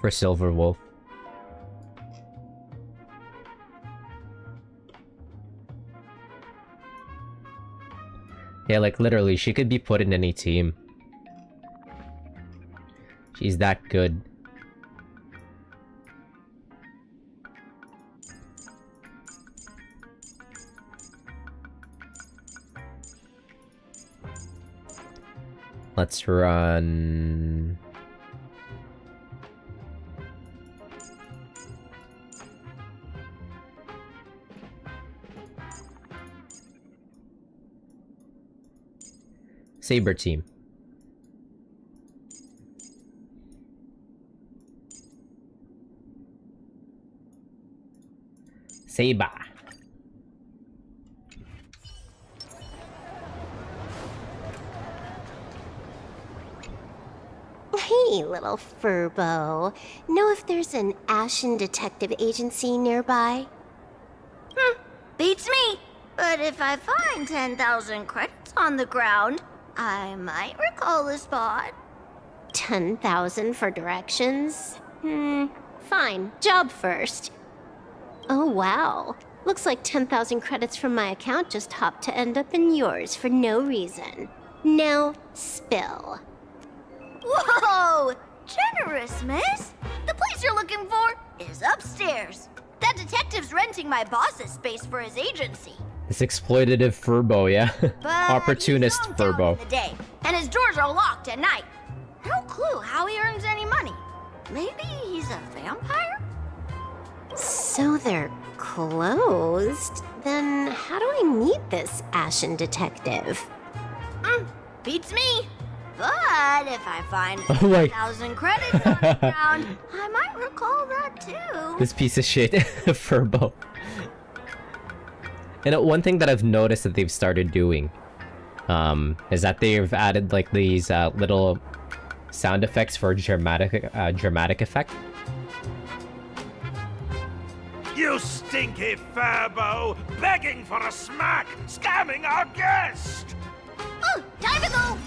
Silverwolf. Yeah, like literally, she could be put in any team. She's that good. Let's run... Saber team. Saber. Hey, little furbo. Know if there's an Ashen Detective Agency nearby? Beats me! But if I find 10,000 credits on the ground, I might recall the spot. 10,000 for directions? Fine. Job first. Oh, wow. Looks like 10,000 credits from my account just hopped to end up in yours for no reason. Now, spill. Whoa! Generous, miss! The place you're looking for is upstairs. That detective's renting my boss's space for his agency. This exploitative furbo, yeah? But Opportunist he's home down furbo. in the day, and his doors are locked at night. No clue how he earns any money. Maybe he's a vampire? So they're closed? Then how do I meet this Ashen Detective? Beats me. But if I find Oh my- 1,000 credits on the ground, I might recall that too. This piece of shit, Furbo. And one thing that I've noticed that they've started doing, is that they've added like these little sound effects for dramatic effect. You stinky furbo! Begging for a smack! Scamming our guest! Oh, time to go!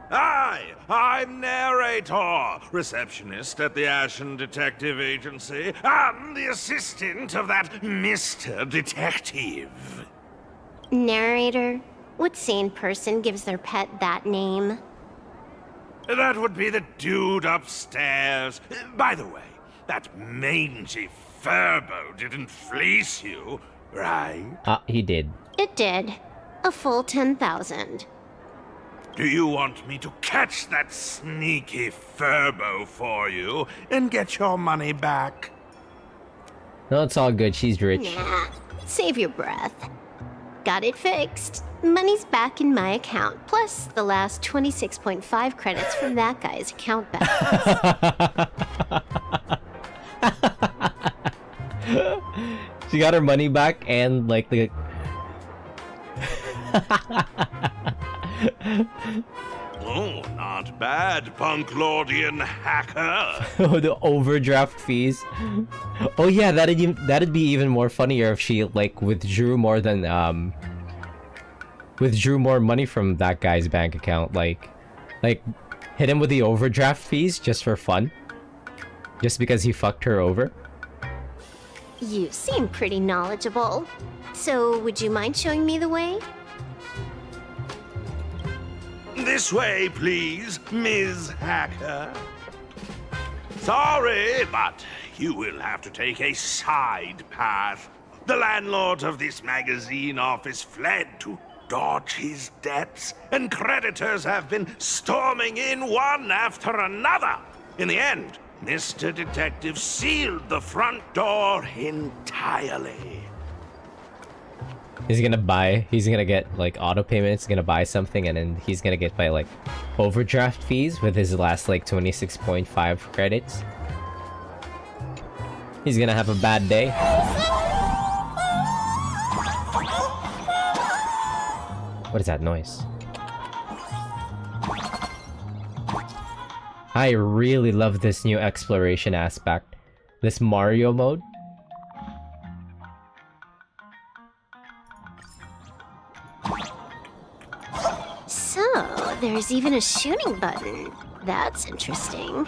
Hi, I'm narrator, receptionist at the Ashen Detective Agency. I'm the assistant of that Mr. Detective. Narrator? What sane person gives their pet that name? That would be the dude upstairs. By the way, that mangy furbo didn't fleece you, right? He did. It did. A full 10,000. Do you want me to catch that sneaky furbo for you and get your money back? No, it's all good. She's rich. Nah, save your breath. Got it fixed. Money's back in my account, plus the last 26.5 credits from that guy's account balance. She got her money back and like the Oh, not bad, Punk Lordian hacker. oh, the overdraft fees. Oh yeah, that'd be even more funnier if she like withdrew more money from that guy's bank account, like hit him with the overdraft fees just for fun, just because he fucked her over. You seem pretty knowledgeable. So, would you mind showing me the way? This way, please, Ms. Hacker. Sorry, but you will have to take a side path. The landlord of this magazine office fled to dodge his debts, and creditors have been storming in one after another. In the end, Mr. Detective sealed the front door entirely. He's gonna get like auto payments, gonna buy something, and then he's gonna get by like overdraft fees with his last like 26.5 credits. He's gonna have a bad day. What is that noise? I really love this new exploration aspect. This Mario mode. So, there's even a shooting button. That's interesting.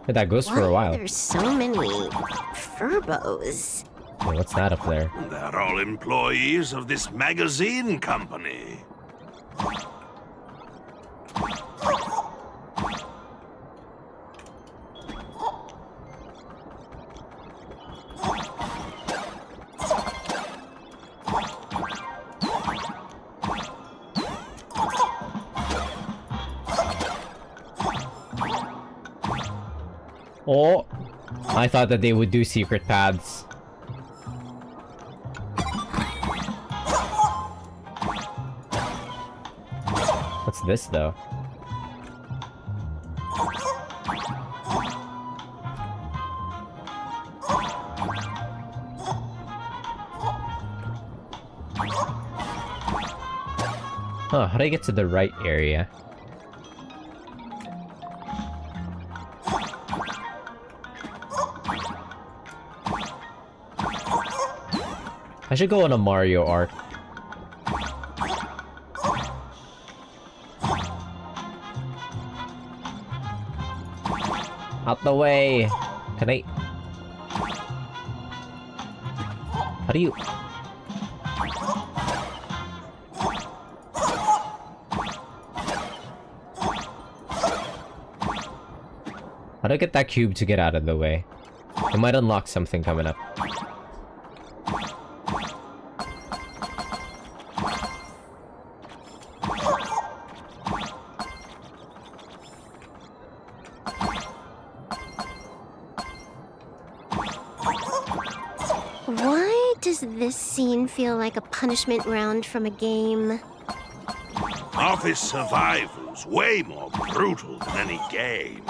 But that goes for a while. There's so many furbos. Yeah, what's that up there? They're all employees of this magazine company. Oh, I thought that they would do secret paths. What's this though? Huh, how do I get to the right area? I should go on a Mario arc. Out the way! Can I... How do you... How do I get that cube to get out of the way? I might unlock something coming up. Why does this scene feel like a punishment round from a game? Office survival's way more brutal than any game.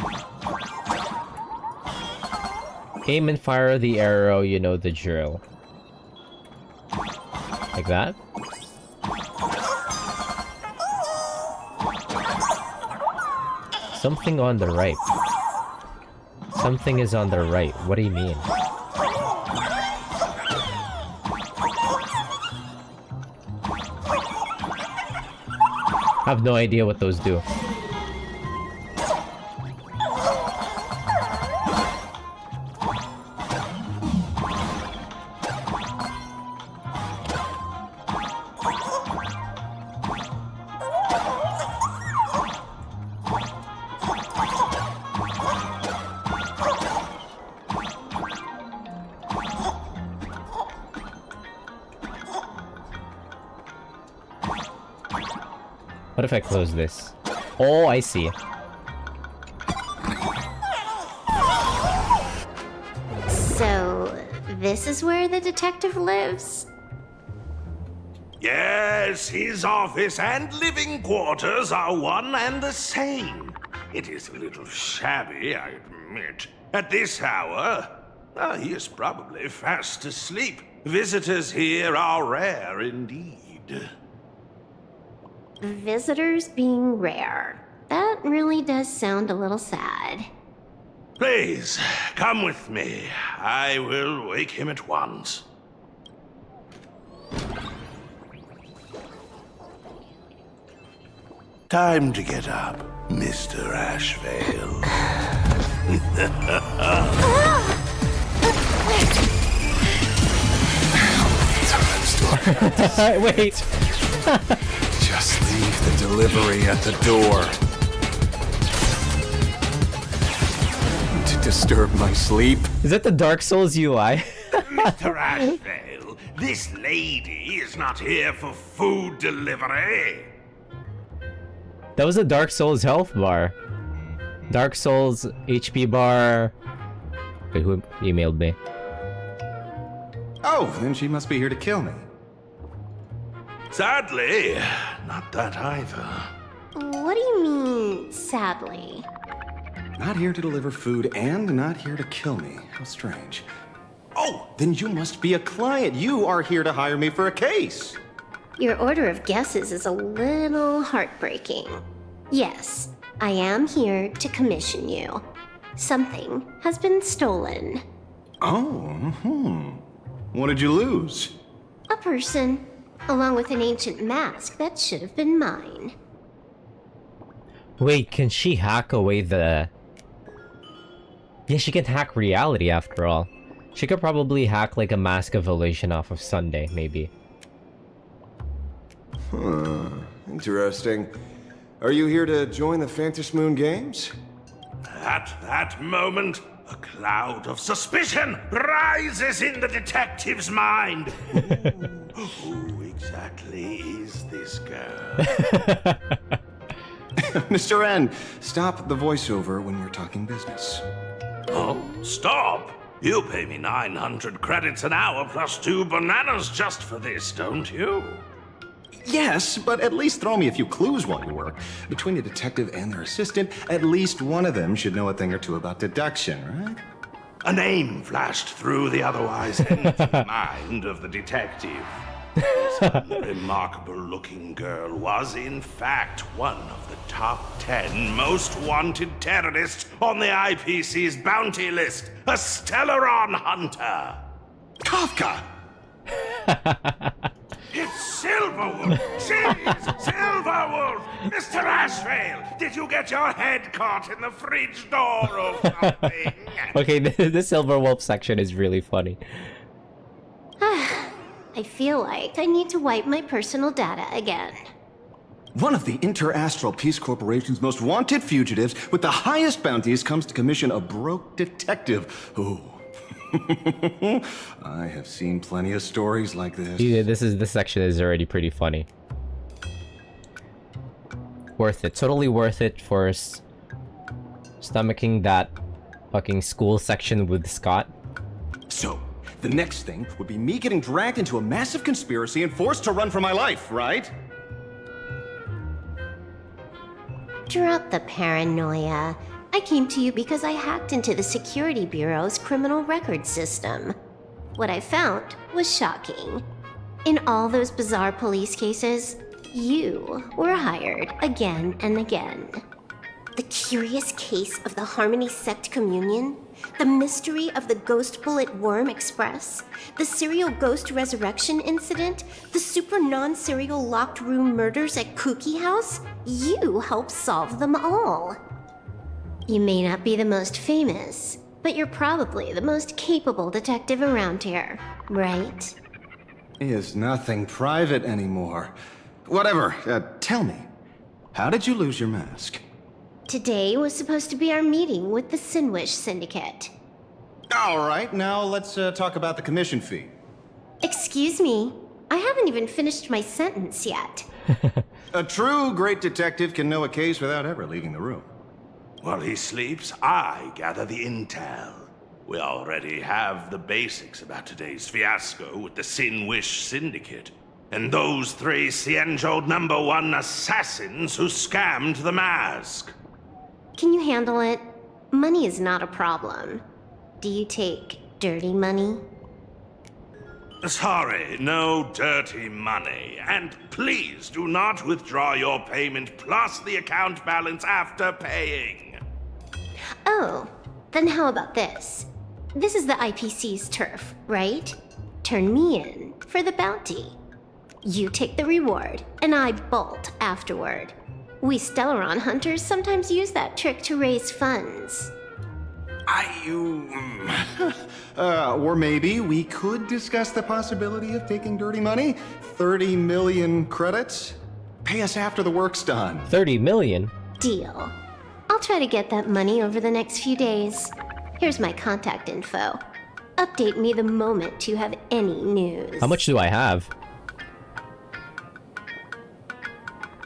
Aim and fire the arrow, you know the drill. Like that? Something on the right. Something is on the right. What do you mean? I have no idea what those do. What if I close this? Oh, I see. So, this is where the detective lives? Yes, his office and living quarters are one and the same. It is a little shabby, I admit. At this hour, he is probably fast asleep. Visitors here are rare indeed. Visitors being rare. That really does sound a little sad. Please, come with me. I will wake him at once. Time to get up, Mr. Ashvale. Wait. Just leave the delivery at the door. To disturb my sleep. Is that the Dark Souls UI? Mr. Ashvale, this lady is not here for food delivery. That was a Dark Souls health bar. Dark Souls HP bar. Wait, who emailed me? Oh, then she must be here to kill me. Sadly, not that either. What do you mean, sadly? Not here to deliver food and not here to kill me. How strange. Oh, then you must be a client. You are here to hire me for a case. Your order of guesses is a little heartbreaking. Yes, I am here to commission you. Something has been stolen. Oh, What did you lose? A person, along with an ancient mask that should have been mine. Wait, can she hack away the... Yeah, she can hack reality after all. She could probably hack like a Mask of Elation off of Sunday, maybe. Interesting. Are you here to join the Phantom Moon Games? At that moment, a cloud of suspicion rises in the detective's mind. Who exactly is this girl? Mr. N, stop the voiceover when we're talking business. Oh, stop! You pay me 900 credits an hour plus 2 bananas just for this, don't you? Yes, but at least throw me a few clues while you work. Between the detective and their assistant, at least one of them should know a thing or two about deduction, right? A name flashed through the otherwise empty mind of the detective. This remarkable-looking girl was, in fact, one of the top 10 most wanted terrorists on the IPC's bounty list, a Stellaron hunter. Kafka! It's Silverwolf! Jeez, Silverwolf! Mr. Ashvale, did you get your head caught in the fridge door or something? Okay, the Silver Wolf section is really funny. I feel like I need to wipe my personal data again. One of the Interastral Peace Corporation's most wanted fugitives with the highest bounties comes to commission a broke detective. Ooh. I have seen plenty of stories like this. Yeah, this section is already pretty funny. Worth it. Totally worth it for stomaching that fucking school section with Scott. So, the next thing would be me getting dragged into a massive conspiracy and forced to run for my life, right? Drop the paranoia. I came to you because I hacked into the Security Bureau's criminal record system. What I found was shocking. In all those bizarre police cases, you were hired again and again. The curious case of the Harmony Sect Communion, the mystery of the Ghost Bullet Worm Express, the serial ghost resurrection incident, the super non-serial locked room murders at Kooky House, you helped solve them all. You may not be the most famous, but you're probably the most capable detective around here, right? Is nothing private anymore. Whatever, tell me, how did you lose your mask? Today was supposed to be our meeting with the Sinwish Syndicate. All right, now let's talk about the commission fee. Excuse me, I haven't even finished my sentence yet. A true great detective can know a case without ever leaving the room. While he sleeps, I gather the intel. We already have the basics about today's fiasco with the Sinwish Syndicate, and those 3 Xianzhou #1 assassins who scammed the mask. Can you handle it? Money is not a problem. Do you take dirty money? Sorry, no dirty money. And please do not withdraw your payment plus the account balance after paying. Oh, then how about this? This is the IPC's turf, right? Turn me in for the bounty. You take the reward, and I bolt afterward. We Stellaron hunters sometimes use that trick to raise funds. Or maybe we could discuss the possibility of taking dirty money? 30 million credits? Pay us after the work's done. 30 million? Deal. I'll try to get that money over the next few days. Here's my contact info. Update me the moment you have any news. How much do I have?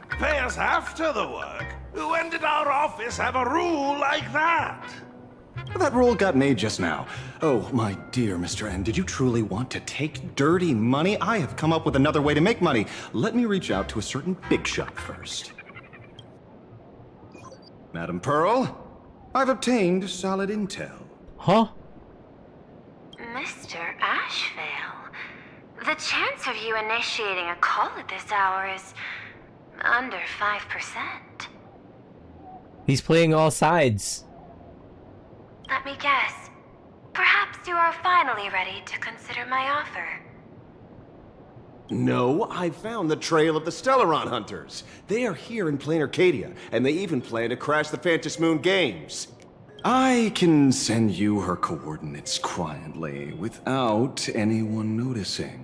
Pay us after the work? When did our office have a rule like that? That rule got made just now. Oh, my dear Mr. N, did you truly want to take dirty money? I have come up with another way to make money. Let me reach out to a certain big shot first. Madam Pearl, I've obtained solid intel. Huh? Mr. Ashvale, the chance of you initiating a call at this hour is under 5%. He's playing all sides. Let me guess. Perhaps you are finally ready to consider my offer. No, I found the trail of the Stellaron hunters. They are here in plain Arcadia, and they even plan to crash the Phantom Moon Games. I can send you her coordinates quietly, without anyone noticing.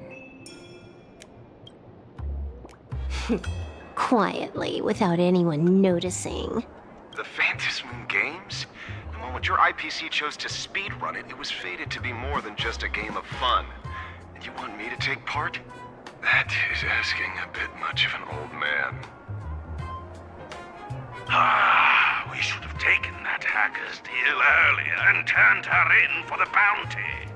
Quietly, without anyone noticing. The Phantom Moon Games? The moment your IPC chose to speedrun it, it was fated to be more than just a game of fun. And you want me to take part? That is asking a bit much of an old man. We should have taken that hacker's deal earlier and turned her in for the bounty.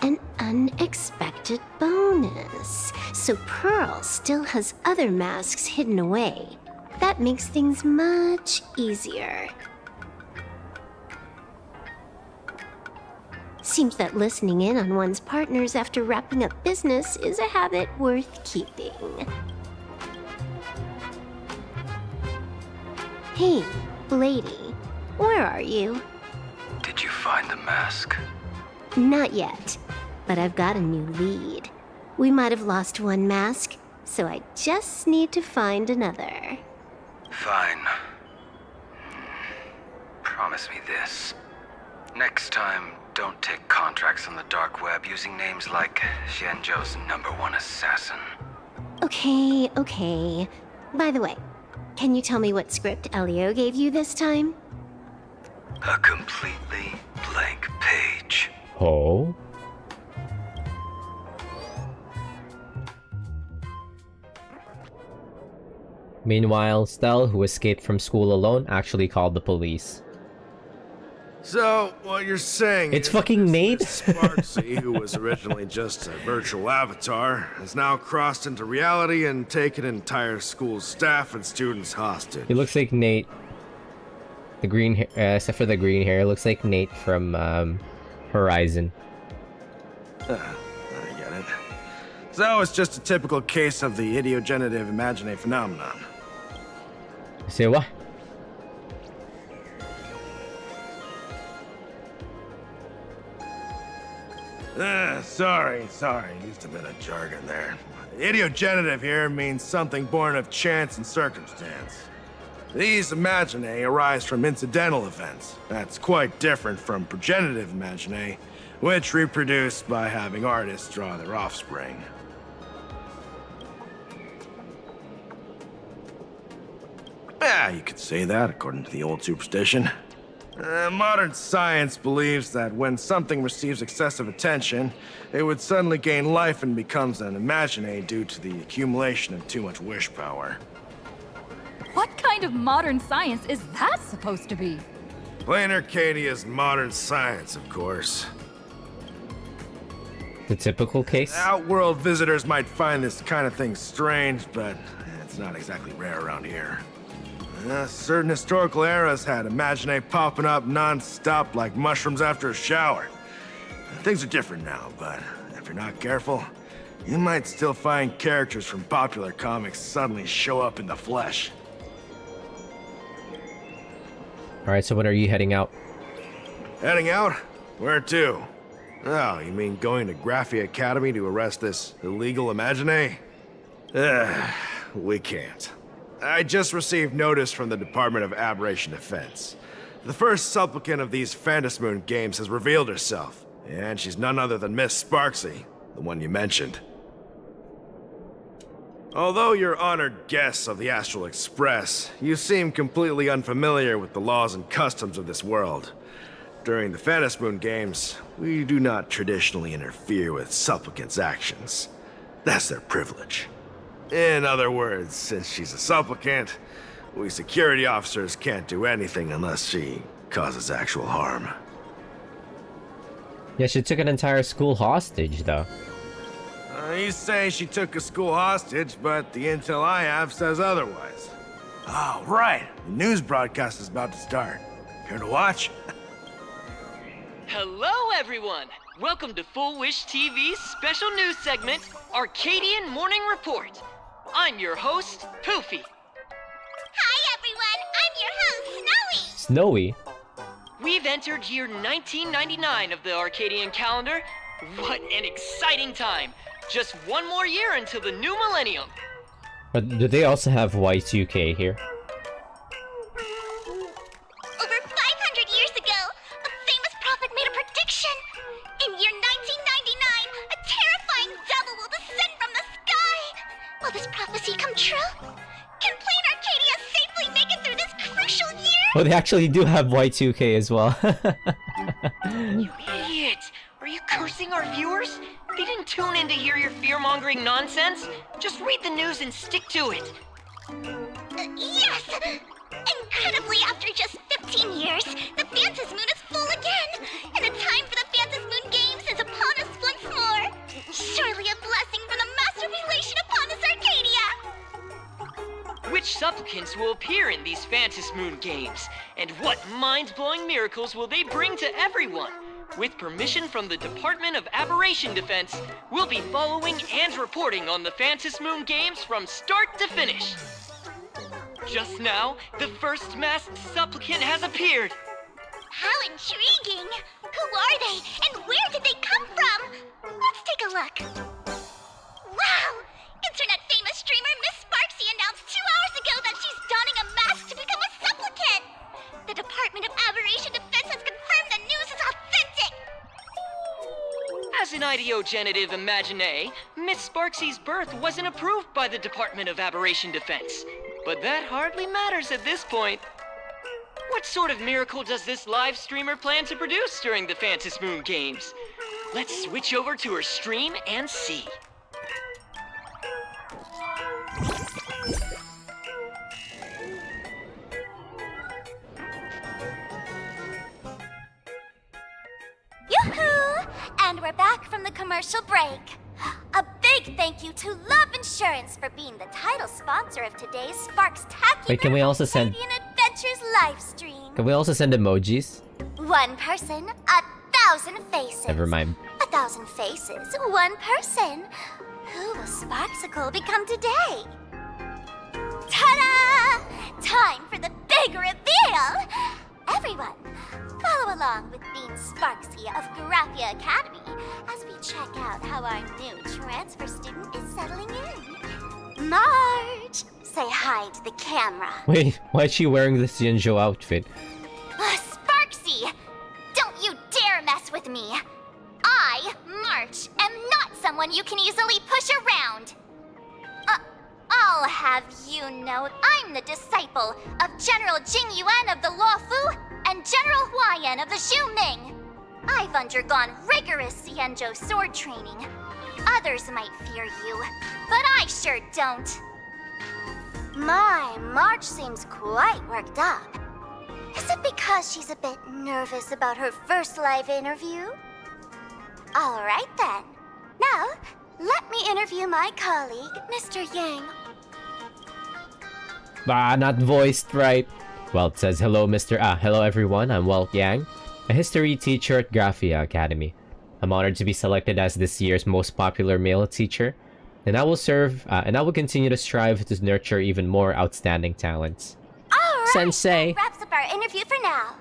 An unexpected bonus. So Pearl still has other masks hidden away. That makes things much easier. Seems that listening in on one's partners after wrapping up business is a habit worth keeping. Hey, lady, where are you? Did you find the mask? Not yet, but I've got a new lead. We might have lost one mask, so I just need to find another. Fine. Promise me this. Next time, don't take contracts on the dark web using names like Xianzhou's #1 assassin. Okay. By the way, Can you tell me what script Elio gave you this time? A completely blank page. Oh? Meanwhile, Stell, who escaped from school alone, actually called the police. So, what you're saying It's is fucking Nate? Sparksy, who was originally just a virtual avatar, has now crossed into reality and taken an entire school's staff and students hostage. He looks like Nate. The green hair, except for the green hair, looks like Nate from Horizon. I get it. So it's just a typical case of the idiogenerative imagine phenomenon. Say what? Sorry, used a bit of jargon there. Idiogenerative here means something born of chance and circumstance. These imaginae arise from incidental events. That's quite different from progenitive imaginae, which reproduce by having artists draw their offspring. Yeah, you could say that according to the old superstition. Modern science believes that when something receives excessive attention, it would suddenly gain life and becomes an imaginae due to the accumulation of too much wish power. What kind of modern science is that supposed to be? Plain Arcadia's modern science, of course. The typical case? Outworld visitors might find this kind of thing strange, but it's not exactly rare around here. Certain historical eras had imaginae popping up non-stop like mushrooms after a shower. Things are different now, but if you're not careful, you might still find characters from popular comics suddenly show up in the flesh. Alright, so when are you heading out? Heading out? Where to? Oh, you mean going to Graphi Academy to arrest this illegal imaginae? We can't. I just received notice from the Department of Aberration Defense. The first supplicant of these Phantasmoon games has revealed herself, and she's none other than Miss Sparksy, the one you mentioned. Although you're honored guests of the Astral Express, you seem completely unfamiliar with the laws and customs of this world. During the Phantasmoon games, we do not traditionally interfere with supplicants' actions. That's their privilege. In other words, since she's a supplicant, we security officers can't do anything unless she causes actual harm. Yeah, she took an entire school hostage, though. You say she took a school hostage, but the intel I have says otherwise. Oh, right. The news broadcast is about to start. Care to watch? Hello, everyone! Welcome to Full Wish TV's special news segment, Arcadian Morning Report. I'm your host, Poofy. Hi, everyone! I'm your host, Snowy? Snowy! We've entered year 1999 of the Arcadian calendar. What an exciting time! Just one more year until the new millennium. But do they also have Y2K here? Over 500 years ago, a famous prophet made a prediction. In year 1999, a terrifying devil will descend from the sky. Will this prophecy come true? Can Plain Arcadia safely make it through this crucial year? Oh, they actually do have Y2K as well. You idiot! Are you cursing our viewers? They didn't tune in to hear your fear-mongering nonsense. Just read the news and stick to it. Yes! Incredibly, after just 15 years, the Phantasmoon is full again, and the time for the Phantasmoon Games is upon us once more. Surely a blessing from the master relation upon this Arcadia! Which supplicants will appear in these Phantasmoon games? And what mind-blowing miracles will they bring to everyone? With permission from the Department of Aberration Defense, we'll be following and reporting on the Phantasmoon games from start to finish. Just now, the first masked supplicant has appeared. How intriguing! Who are they, and where did they come from? Let's take a look. Wow! Internet-famous streamer Miss Sparksy announced 2 hours ago that she's donning a mask to become a supplicant! The Department of Aberration Defense has confirmed the news is authentic! As an ideogenitive imaginae, Miss Sparksy's birth wasn't approved by the Department of Aberration Defense. but that hardly matters at this point. What sort of miracle does this live streamer plan to produce during the Phantom Moon Games? Let's switch over to her stream and see. Yoo-hoo! And we're back from the commercial break. A big thank you to Love Insurance for being the title sponsor of today's Sparks-tacular Wait, can we also send... Canadian Adventures live stream. Can we also send emojis? One person, 1,000 faces. Never mind. 1,000 faces, one person. Who will Sparksicle become today? Ta-da! Time for the big reveal! Everyone, follow along with Bean Sparksy of Graphia Academy as we check out how our new transfer student is settling in. Marge, say hi to the camera. Wait, why is she wearing the Xianzhou outfit? Sparksy, don't you dare mess with me. I, March, am not someone you can easily push around. I'll have you know I'm the disciple of General Jing Yuan of the Luofu and General Huayan of the Xu Ming. I've undergone rigorous Xianzhou sword training. Others might fear you, but I sure don't. My, March seems quite worked up. Is it because she's a bit nervous about her first live interview? All right then. Now, let me interview my colleague, Mr. Yang. Ah, not voiced right. Well, it says hello, hello everyone. I'm Walt Yang, a history teacher at Graphia Academy. I'm honored to be selected as this year's most popular male teacher, and I will continue to strive to nurture even more outstanding talents. All right, Sensei. that wraps up our interview for now.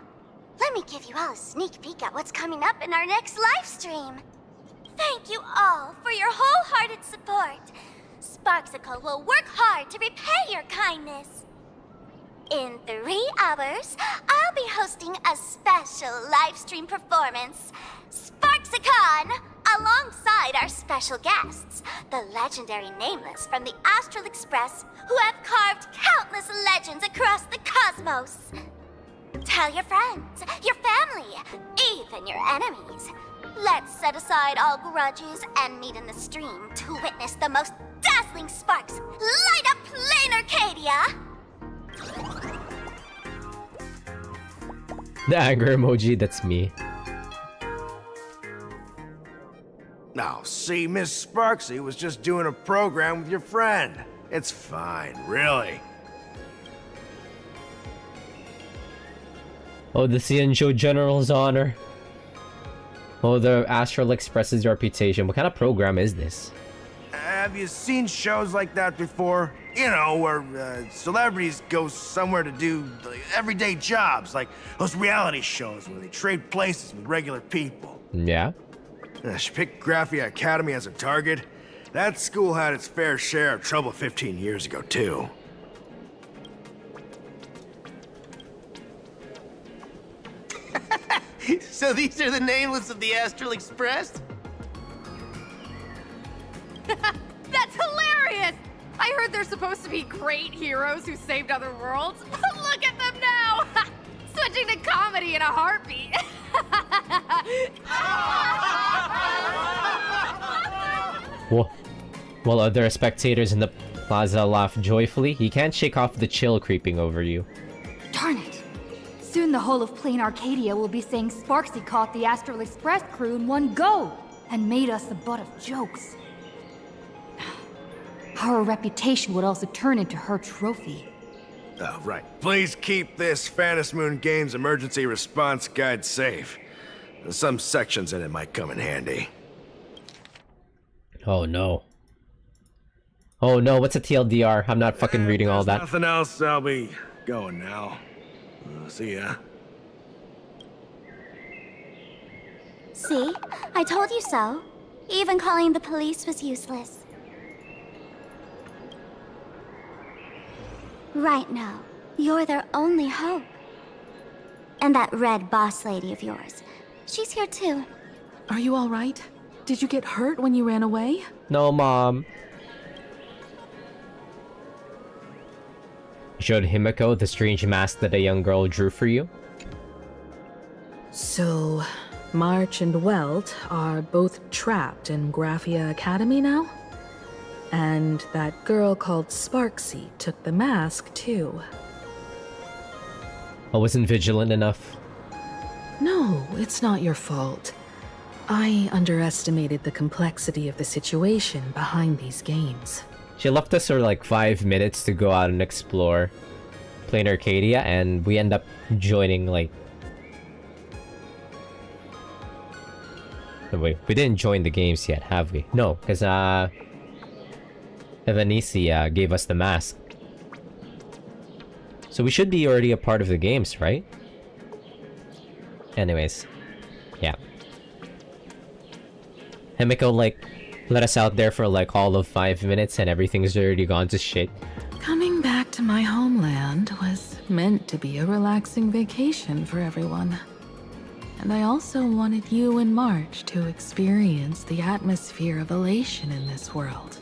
Let me give you all a sneak peek at what's coming up in our next live stream. Thank you all for your wholehearted support. Sparksicle will work hard to repay your kindness. In 3 hours, I'll be hosting a special live stream performance, Sparksicon, alongside our special guests, the legendary Nameless from the Astral Express, who have carved countless legends across the cosmos. Tell your friends, your family, even your enemies. Let's set aside all grudges and meet in the stream to witness the most dazzling sparks light up Plain Arcadia! The anger emoji, that's me. Now, see, Miss Sparksy was just doing a program with your friend. It's fine, really. Oh, the Xianzhou General's honor. Oh, the Astral Express's reputation. What kind of program is this? Have you seen shows like that before? You know, where celebrities go somewhere to do everyday jobs, like those reality shows where they trade places with regular people. Yeah? She picked Graphia Academy as a target. That school had its fair share of trouble 15 years ago, too. So these are the nameless of the Astral Express? That's hilarious! I heard they're supposed to be great heroes who saved other worlds. Look at them now! Switching to comedy in a heartbeat. While other spectators in the plaza laugh joyfully, you can't shake off the chill creeping over you. Darn it. Soon the whole of Plain Arcadia will be saying Sparksy caught the Astral Express crew in one go and made us the butt of jokes. Our reputation would also turn into her trophy. Oh, right. Please keep this Phantom Moon Games emergency response guide safe. Some sections in it might come in handy. Oh no. Oh no, what's a TLDR? I'm not fucking reading all that. Nothing else, I'll be going now. See ya. See? I told you so. Even calling the police was useless. Right now, you're their only hope. And that red boss lady of yours. She's here too. Are you all right? Did you get hurt when you ran away? No, Mom. showed Himiko the strange mask that a young girl drew for you. So, March and Welt are both trapped in Graphia Academy now? And that girl called Sparksy took the mask too. I wasn't vigilant enough. No, it's not your fault. I underestimated the complexity of the situation behind these games. She left us for like 5 minutes to go out and explore Plain Arcadia, and we end up joining like... No, wait, we didn't join the games yet, have we? No, because Evanisi gave us the mask. So we should be already a part of the games, right? Anyways, yeah. Himiko like let us out there for like all of 5 minutes and everything's already gone to shit. Coming back to my homeland was meant to be a relaxing vacation for everyone. And I also wanted you and March to experience the atmosphere of elation in this world.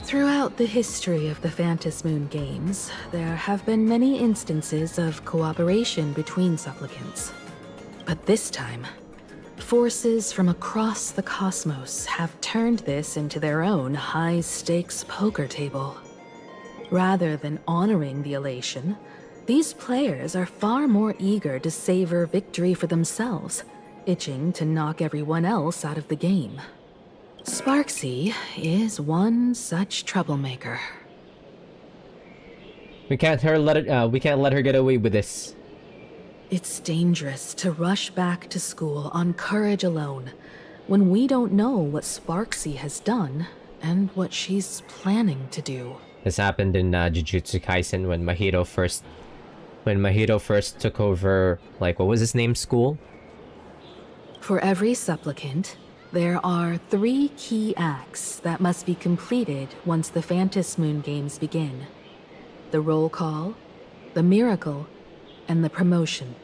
Throughout the history of the Phantom Moon games, there have been many instances of cooperation between supplicants. But this time, forces from across the cosmos have turned this into their own high-stakes poker table. Rather than honoring the elation, these players are far more eager to savor victory for themselves, itching to knock everyone else out of the game. Sparksy is one such troublemaker. We can't let her get away with this. It's dangerous to rush back to school on courage alone when we don't know what Sparksy has done and what she's planning to do. This happened in Jujutsu Kaisen when Mahito first took over, like, what was his name, school? For every supplicant, there are 3 key acts that must be completed once the Phantom Moon games begin. The roll call, the miracle, and the promotion.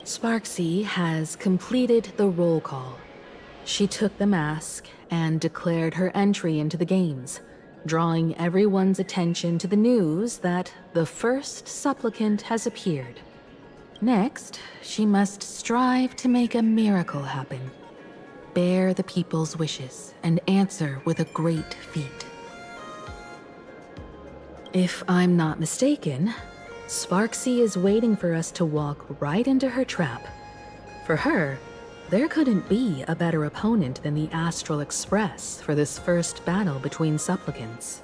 Sparksy has completed the roll call. She took the mask and declared her entry into the games, drawing everyone's attention to the news that the first supplicant has appeared. Next, she must strive to make a miracle happen, bear the people's wishes, and answer with a great feat. If I'm not mistaken, Sparksy is waiting for us to walk right into her trap. For her, there couldn't be a better opponent than the Astral Express for this first battle between supplicants.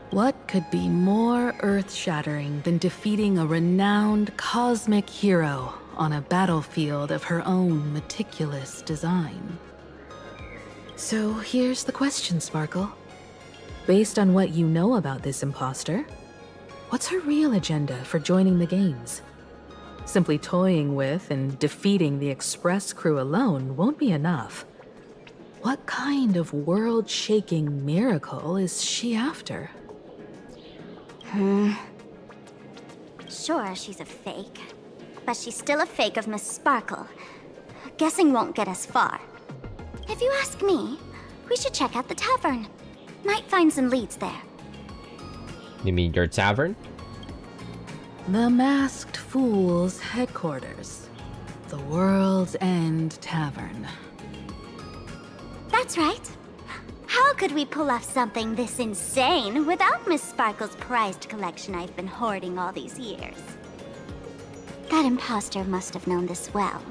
What could be more earth-shattering than defeating a renowned cosmic hero on a battlefield of her own meticulous design? So here's the question, Sparkle. Based on what you know about this imposter, what's her real agenda for joining the games? Simply toying with and defeating the Express crew alone won't be enough. What kind of world-shaking miracle is she after? Sure, she's a fake. But she's still a fake of Miss Sparkle. Guessing won't get us far. If you ask me, we should check out the tavern. Might find some leads there. You mean your tavern? The Masked Fool's headquarters. The World's End Tavern. That's right. How could we pull off something this insane without Miss Sparkle's prized collection I've been hoarding all these years? That imposter must have known this well.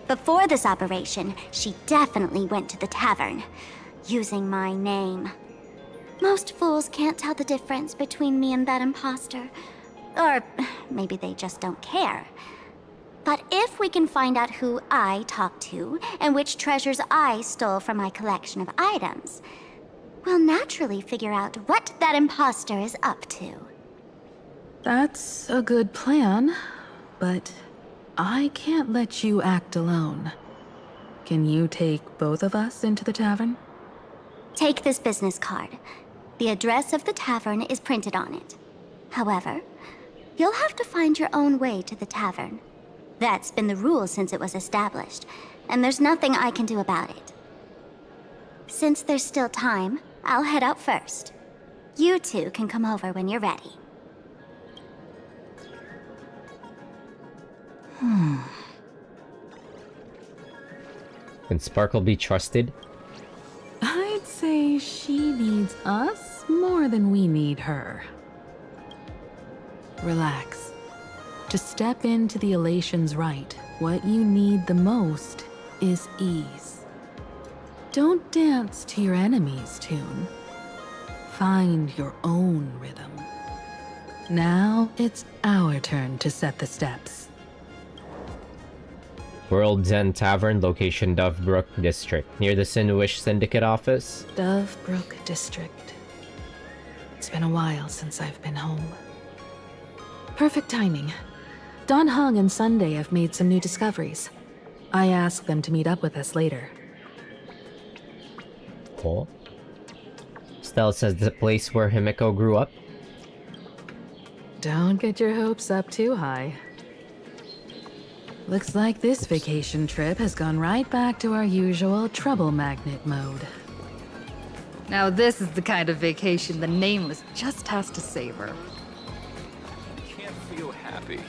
Before this operation, she definitely went to the tavern, using my name. Most fools can't tell the difference between me and that imposter. Or maybe they just don't care. But if we can find out who I talked to and which treasures I stole from my collection of items, we'll naturally figure out what that imposter is up to. That's a good plan, but I can't let you act alone. Can you take both of us into the tavern? Take this business card. The address of the tavern is printed on it. However, you'll have to find your own way to the tavern. That's been the rule since it was established, and there's nothing I can do about it. Since there's still time, I'll head out first. You two can come over when you're ready. Can Sparkle be trusted? I'd say she needs us more than we need her. Relax. To step into the Elation's right, what you need the most is ease. Don't dance to your enemy's tune. Find your own rhythm. Now it's our turn to set the steps. World's End Tavern, location Dovebrook District, near the Sinwish Syndicate office. Dovebrook District. It's been a while since I've been home. Perfect timing. Don Hung and Sunday have made some new discoveries. I asked them to meet up with us later. Cool. Stell says the place where Himiko grew up. Don't get your hopes up too high. Looks like this vacation trip has gone right back to our usual trouble magnet mode. Now this is the kind of vacation the Nameless just has to savor. Can't feel happy.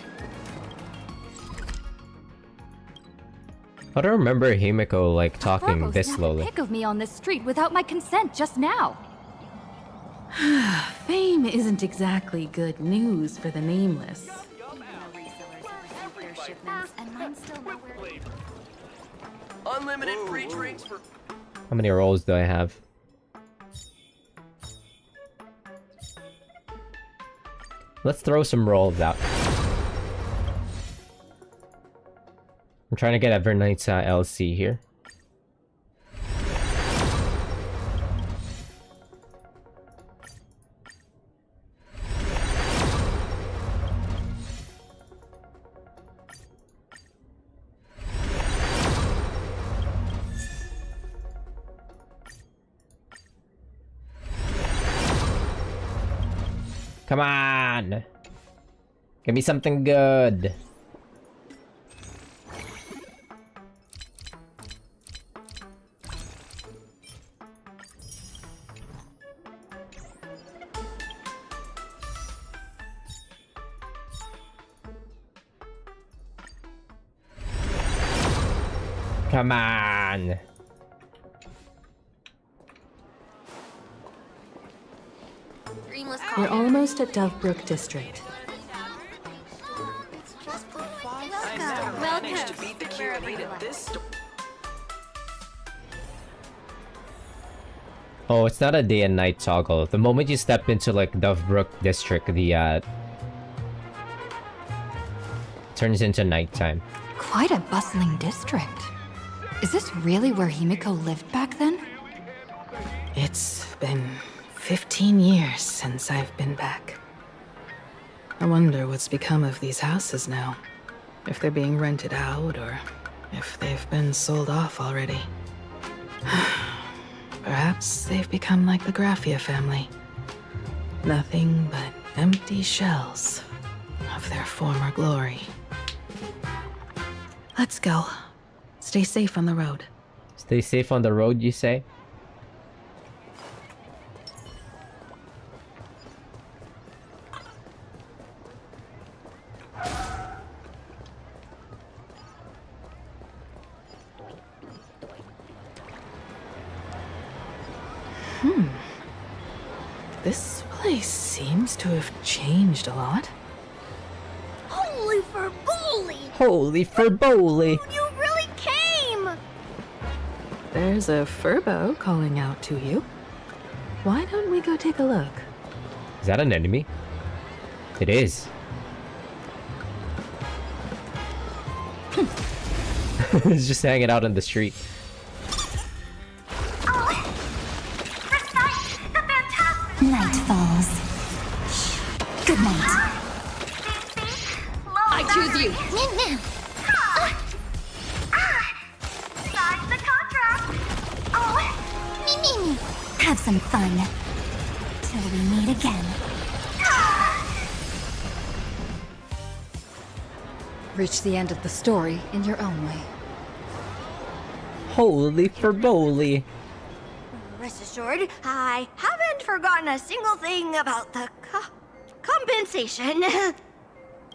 I don't remember Himiko like talking Fargo this snapped slowly. a pic of me on this street without my consent just now. Fame isn't exactly good news for the Nameless. Unlimited free drinks for... How many rolls do I have? Let's throw some rolls out. I'm trying to get Evernight's LC here. Come on! Give me something good. Come on! We're almost at Dovebrook District. Managed to beat the curator at this Oh, it's not a day and night toggle. The moment you step into like Dovebrook District, the turns into nighttime. Quite a bustling district. Is this really where Himiko lived back then? It's been 15 years since I've been back. I wonder what's become of these houses now. If they're being rented out, or if they've been sold off already. Perhaps they've become like the Graffia family. Nothing but empty shells of their former glory. Let's go. Stay safe on the road. Stay safe on the road, you say? This place seems to have changed a lot. Holy for bully! Holy for bowly! You really came! There's a furbo calling out to you. Why don't we go take a look? Is that an enemy? It is. It's just hanging out on the street. Night falls. Good night. I choose you. Sign the contract. Oh, me. Have some fun. Till we meet again. Reach the end of the story in your own way. Holy for bowly! Rest assured, I haven't forgotten a single thing about the compensation.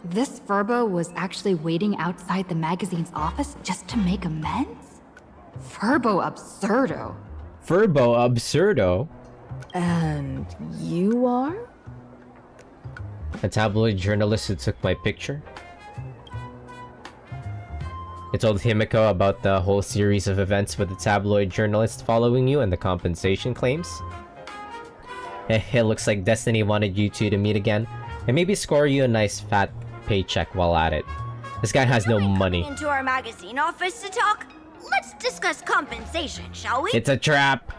This Furbo was actually waiting outside the magazine's office just to make amends? Furbo absurdo. Furbo absurdo? And you are? A tabloid journalist who took my picture. I told Himiko about the whole series of events with the tabloid journalist following you and the compensation claims. It looks like Destiny wanted you two to meet again, and maybe score you a nice fat paycheck while at it. This guy has no money. Into our magazine office to talk? Let's discuss compensation, shall we? It's a trap!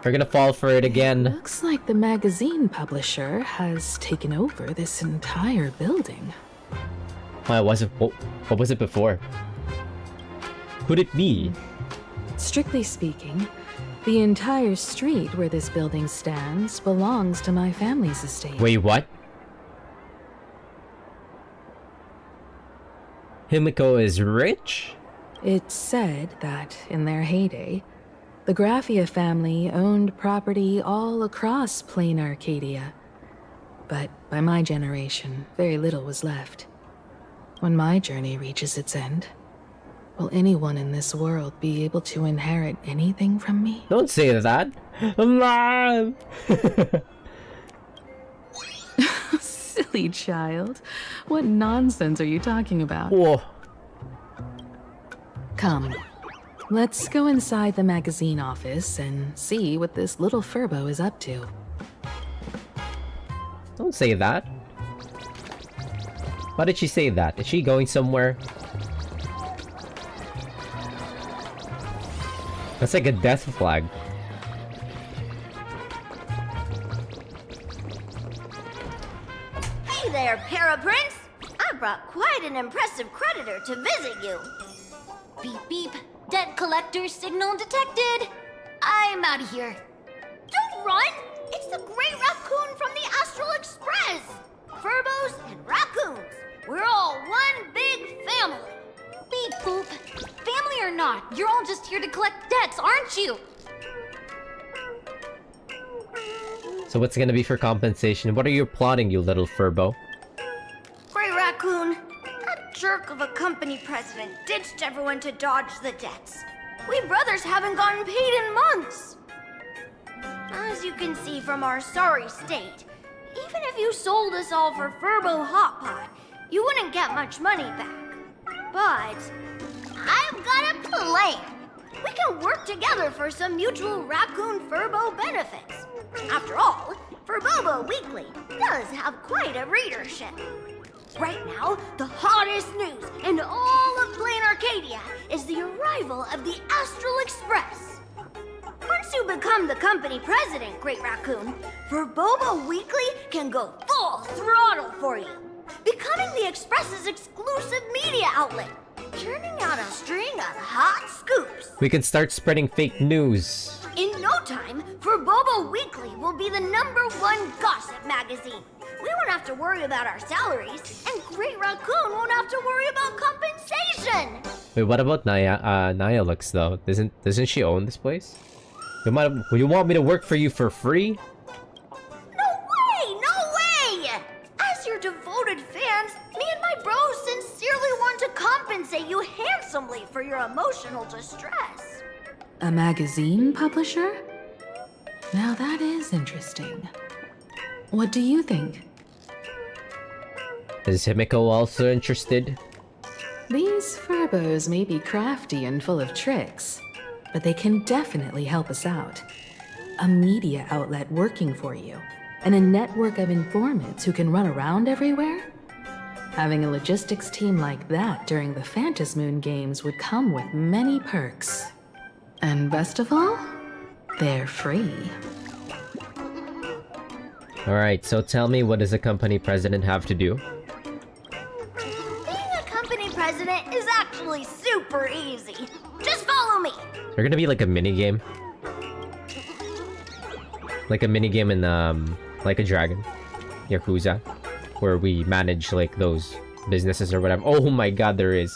We're gonna fall for it again. Looks like the magazine publisher has taken over this entire building. Why was it? What was it before? Who'd it be? Strictly speaking, the entire street where this building stands belongs to my family's estate. Wait, what? Himiko is rich? It's said that, in their heyday, the Graphia family owned property all across plain Arcadia. But by my generation, very little was left. When my journey reaches its end, will anyone in this world be able to inherit anything from me? Don't say that! Mom! Silly child. What nonsense are you talking about? Whoa. Come. Let's go inside the magazine office and see what this little Furbo is up to. Don't say that. Why did she say that? Is she going somewhere? That's like a death flag. Hey there, Paraprince! I brought quite an impressive creditor to visit you. Beep beep. Debt collector signal detected. I'm out of here. Don't run! It's the Great Raccoon from the Astral Express! Furbos and raccoons. We're all one big family. Beep poop. Family or not, you're all just here to collect debts, aren't you? So what's gonna be for compensation? What are you plotting, you little Furbo? Great Raccoon, that jerk of a company president ditched everyone to dodge the debts. We brothers haven't gotten paid in months. As you can see from our sorry state, even if you sold us all for Furbo Hot Pot, you wouldn't get much money back. But I've got a plan. We can work together for some mutual Raccoon Furbo benefits. After all, Furbobo Weekly does have quite a readership. Right now, the hottest news in all of Plain Arcadia is the arrival of the Astral Express. Once you become the company president, Great Raccoon, Furbobo Weekly can go full throttle for you, becoming the Express's exclusive media outlet, churning out a string of hot scoops. We can start spreading fake news. In no time, Furbobo Weekly will be the #1 gossip magazine. We won't have to worry about our salaries, and Great Raccoon won't have to worry about compensation. Wait, what about Naya? Naya looks though. Doesn't she own this place? Would you want me to work for you for free? No way! No way! As your devoted fans, me and my bros sincerely want to compensate you handsomely for your emotional distress. A magazine publisher? Now that is interesting. What do you think? Is Himiko also interested? These Furbos may be crafty and full of tricks, but they can definitely help us out. A media outlet working for you, and a network of informants who can run around everywhere? Having a logistics team like that during the Phantasmoon Games would come with many perks. And best of all, they're free. Alright, so tell me, what does a company president have to do? Being a company president is actually super easy. Just follow me. Is there gonna be like a mini game? Like a mini game in like a Dragon, Yakuza, where we manage like those businesses or whatever. Oh my god, there is.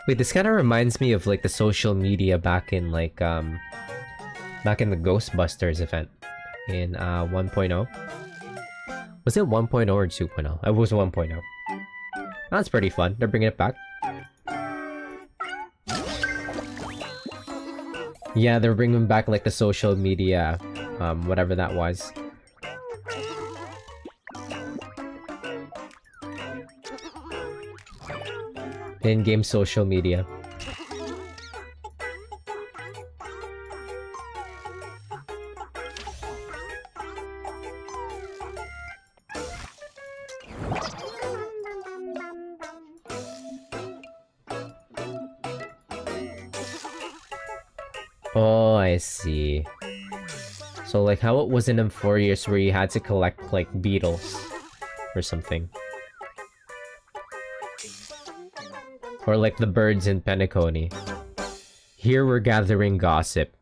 Wait, this kind of reminds me of like the social media back in like back in the Ghostbusters event in 1.0. Was it 1.0 or 2.0? It was 1.0. That's pretty fun. They're bringing it back. Yeah, they're bringing back like the social media, whatever that was. In-game social media. Oh, I see. So like how it was in amphoreus where you had to collect like beetles or something. Or like the birds in Penacony. Here we're gathering gossip.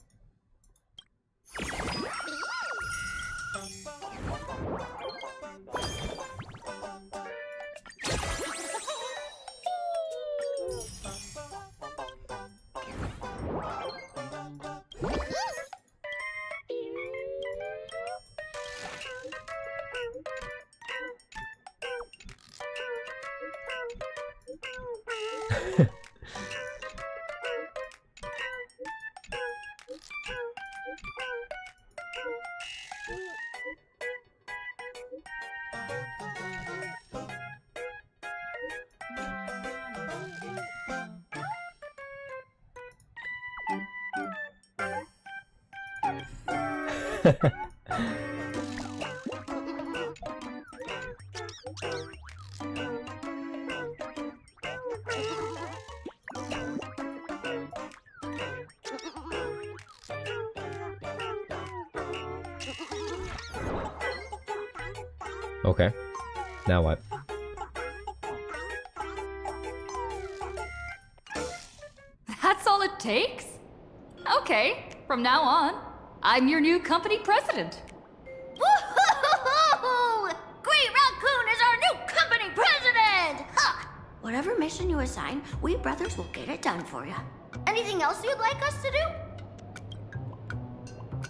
Okay. Now what? That's all it takes? Okay, from now on, I'm your new company president. Woohoo! Great Raccoon is our new company president! Ha! Whatever mission you assign, we brothers will get it done for you. Anything else you'd like us to do?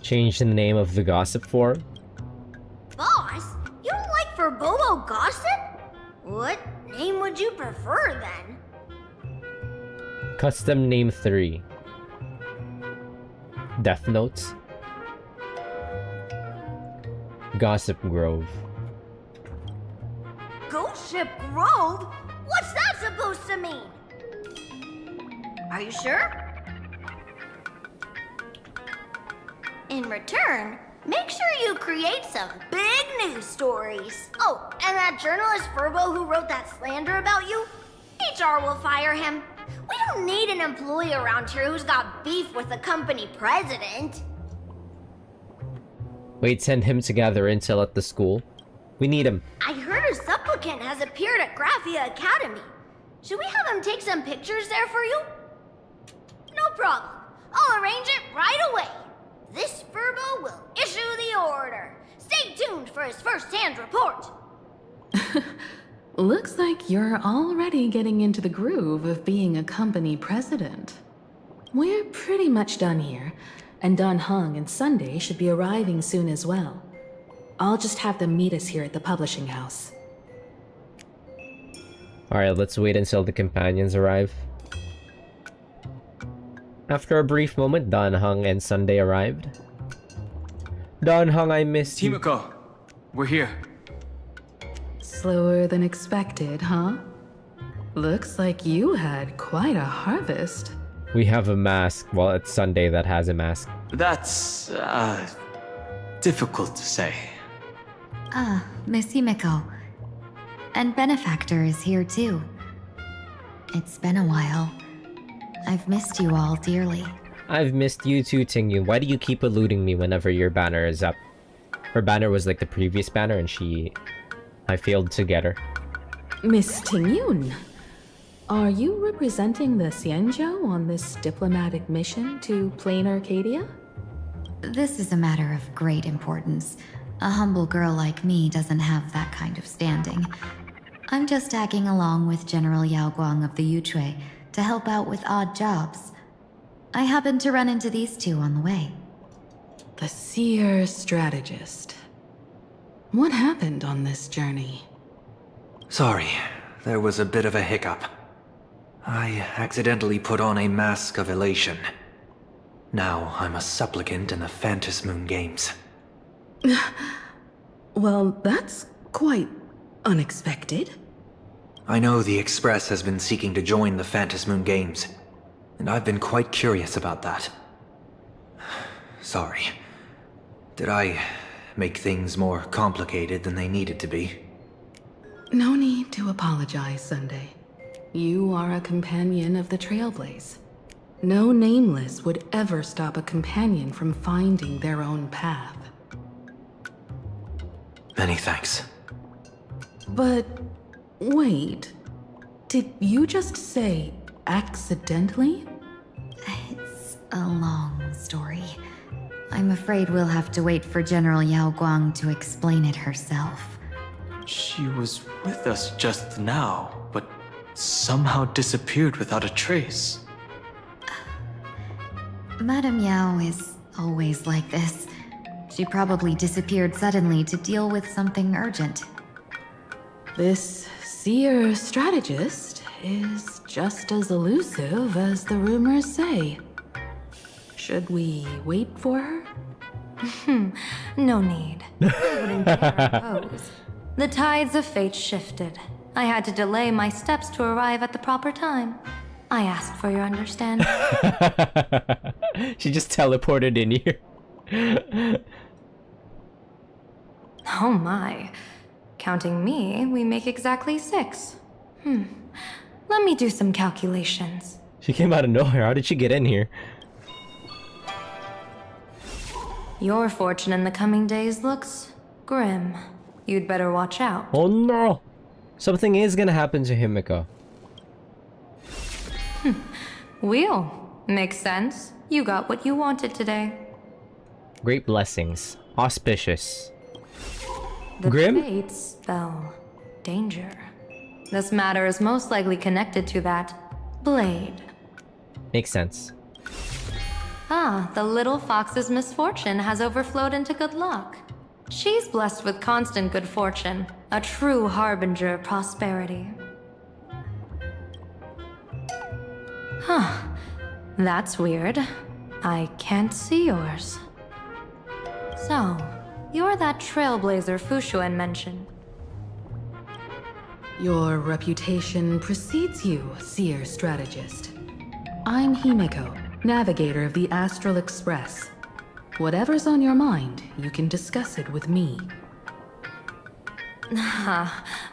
Change the name of the gossip forum? Boss, you don't like Furbobo gossip? What name would you prefer then? Custom name 3. Death Notes. Gossip Grove. Ghost Ship Grove? What's that supposed to mean? Are you sure? In return, make sure you create some big news stories. Oh, and that journalist Furbo who wrote that slander about you? HR will fire him. We don't need an employee around here who's got beef with the company president. Wait, send him to gather intel at the school? We need him. I heard a supplicant has appeared at Graphia Academy. Should we have him take some pictures there for you? No problem. I'll arrange it right away. This Furbo will issue the order. Stay tuned for his first-hand report. Looks like you're already getting into the groove of being a company president. We're pretty much done here, and Dan Heng and Sunday should be arriving soon as well. I'll just have them meet us here at the publishing house. Alright, let's wait until the companions arrive. After a brief moment, Dan Heng and Sunday arrived. Dan Heng, I missed you. Himiko, we're here. Slower than expected, huh? Looks like you had quite a harvest. We have a mask. Well, it's Sunday that has a mask. That's, difficult to say. Ah, Miss Himiko. And Benefactor is here too. It's been a while. I've missed you all dearly. I've missed you too, Tingyun. Why do you keep eluding me whenever your banner is up? Her banner was like the previous banner and I failed to get her. Miss Tingyun, are you representing the Xianzhou on this diplomatic mission to Plain Arcadia? This is a matter of great importance. A humble girl like me doesn't have that kind of standing. I'm just tagging along with General Yao Guang of the Yuchui to help out with odd jobs. I happened to run into these two on the way. The seer strategist. What happened on this journey? Sorry, there was a bit of a hiccup. I accidentally put on a mask of elation. Now I'm a supplicant in the Phantasmoon Games. Well, that's quite unexpected. I know the Express has been seeking to join the Phantasmoon Games, and I've been quite curious about that. Sorry. Did I make things more complicated than they needed to be? No need to apologize, Sunday. You are a companion of the Trailblaze. No Nameless would ever stop a companion from finding their own path. Many thanks. But wait, did you just say accidentally? It's a long story. I'm afraid we'll have to wait for General Yao Guang to explain it herself. She was with us just now, but somehow disappeared without a trace. Madame Yao is always like this. She probably disappeared suddenly to deal with something urgent. This seer strategist is just as elusive as the rumors say. Should we wait for her? No need. I wouldn't dare oppose. The tides of fate shifted. I had to delay my steps to arrive at the proper time. I asked for your understanding. She just teleported in here. Oh my. Counting me, we make exactly 6. Let me do some calculations. She came out of nowhere. How did she get in here? Your fortune in the coming days looks grim. You'd better watch out. Oh no! Something is gonna happen to Himiko. Wheel. Makes sense. You got what you wanted today. Great blessings. Auspicious. The Grim? fates spell danger. This matter is most likely connected to that blade. Makes sense. Ah, the little fox's misfortune has overflowed into good luck. She's blessed with constant good fortune, a true harbinger of prosperity. Huh. That's weird. I can't see yours. So, you're that trailblazer Fushuan mentioned. Your reputation precedes you, seer strategist. I'm Himiko, navigator of the Astral Express. Whatever's on your mind, you can discuss it with me.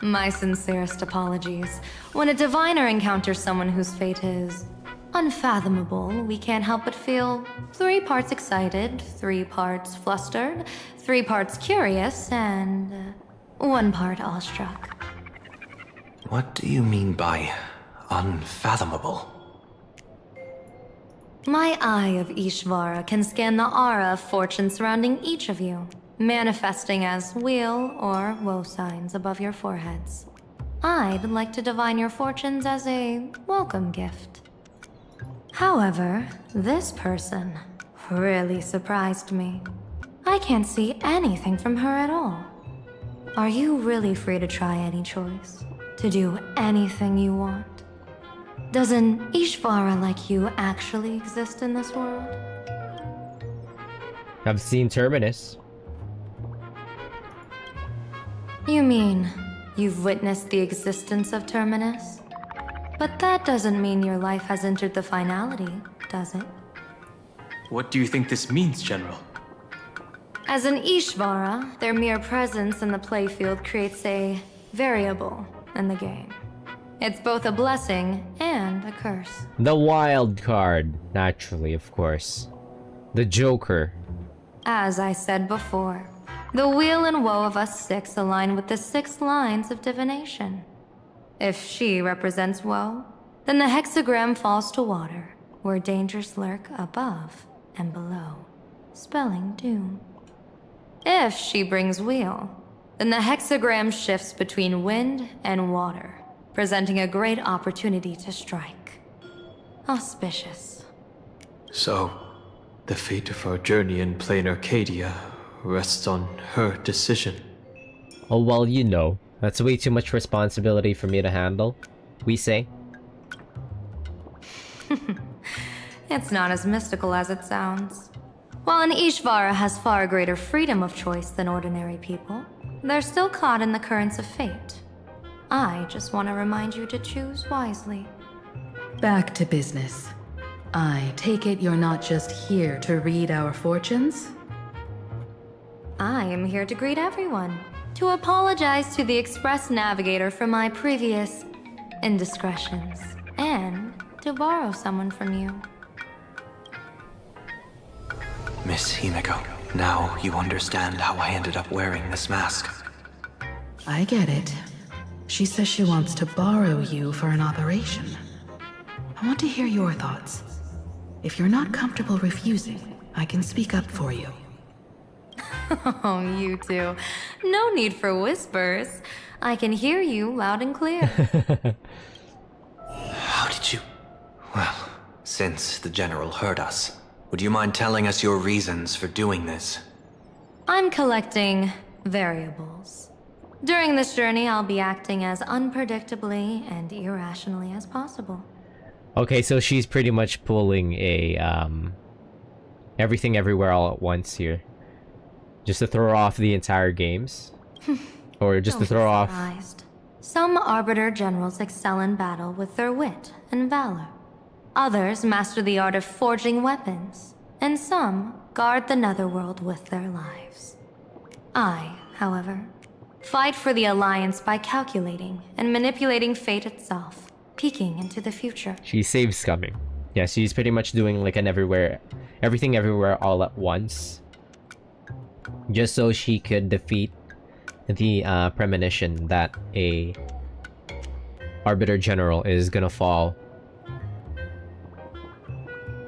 My sincerest apologies. When a diviner encounters someone whose fate is unfathomable, we can't help but feel 3 parts excited, 3 parts flustered, 3 parts curious, and 1 part awestruck. What do you mean by unfathomable? My eye of Ishvara can scan the aura of fortune surrounding each of you, manifesting as weal or woe signs above your foreheads. I'd like to divine your fortunes as a welcome gift. However, this person really surprised me. I can't see anything from her at all. Are you really free to try any choice? To do anything you want? Does an Ishvara like you actually exist in this world? I've seen Terminus. You mean you've witnessed the existence of Terminus? But that doesn't mean your life has entered the finality, does it? What do you think this means, General? As an Ishvara, their mere presence in the playfield creates a variable in the game. It's both a blessing and a curse. The wild card, naturally, of course. The Joker. As I said before, the weal and woe of us 6 align with the 6 lines of divination. If she represents woe, then the hexagram falls to water, where dangers lurk above and below, spelling doom. If she brings weal, then the hexagram shifts between wind and water, presenting a great opportunity to strike. Auspicious. So, the fate of our journey in plain Arcadia rests on her decision. Oh, well, you know. That's way too much responsibility for me to handle. We say. It's not as mystical as it sounds. While an Ishvara has far greater freedom of choice than ordinary people, they're still caught in the currents of fate. I just want to remind you to choose wisely. Back to business. I take it you're not just here to read our fortunes? I am here to greet everyone. To apologize to the Express Navigator for my previous indiscretions. And to borrow someone from you. Miss Himeko, now you understand how I ended up wearing this mask. I get it. She says she wants to borrow you for an operation. I want to hear your thoughts. If you're not comfortable refusing, I can speak up for you. Oh, you two. No need for whispers. I can hear you loud and clear. How did you... Well, since the General heard us, would you mind telling us your reasons for doing this? I'm collecting variables. During this journey, I'll be acting as unpredictably and irrationally as possible. Okay, so she's pretty much pulling a, everything everywhere all at once here. Just to throw off the entire games? Or just to throw off... Surprised. Some Arbiter Generals excel in battle with their wit and valor. Others master the art of forging weapons. And some guard the Netherworld with their lives. I, however, fight for the Alliance by calculating and manipulating fate itself, peeking into the future. She saves scumming. Yeah, she's pretty much doing like an everything everywhere all at once. Just so she could defeat the premonition that a Arbiter General is gonna fall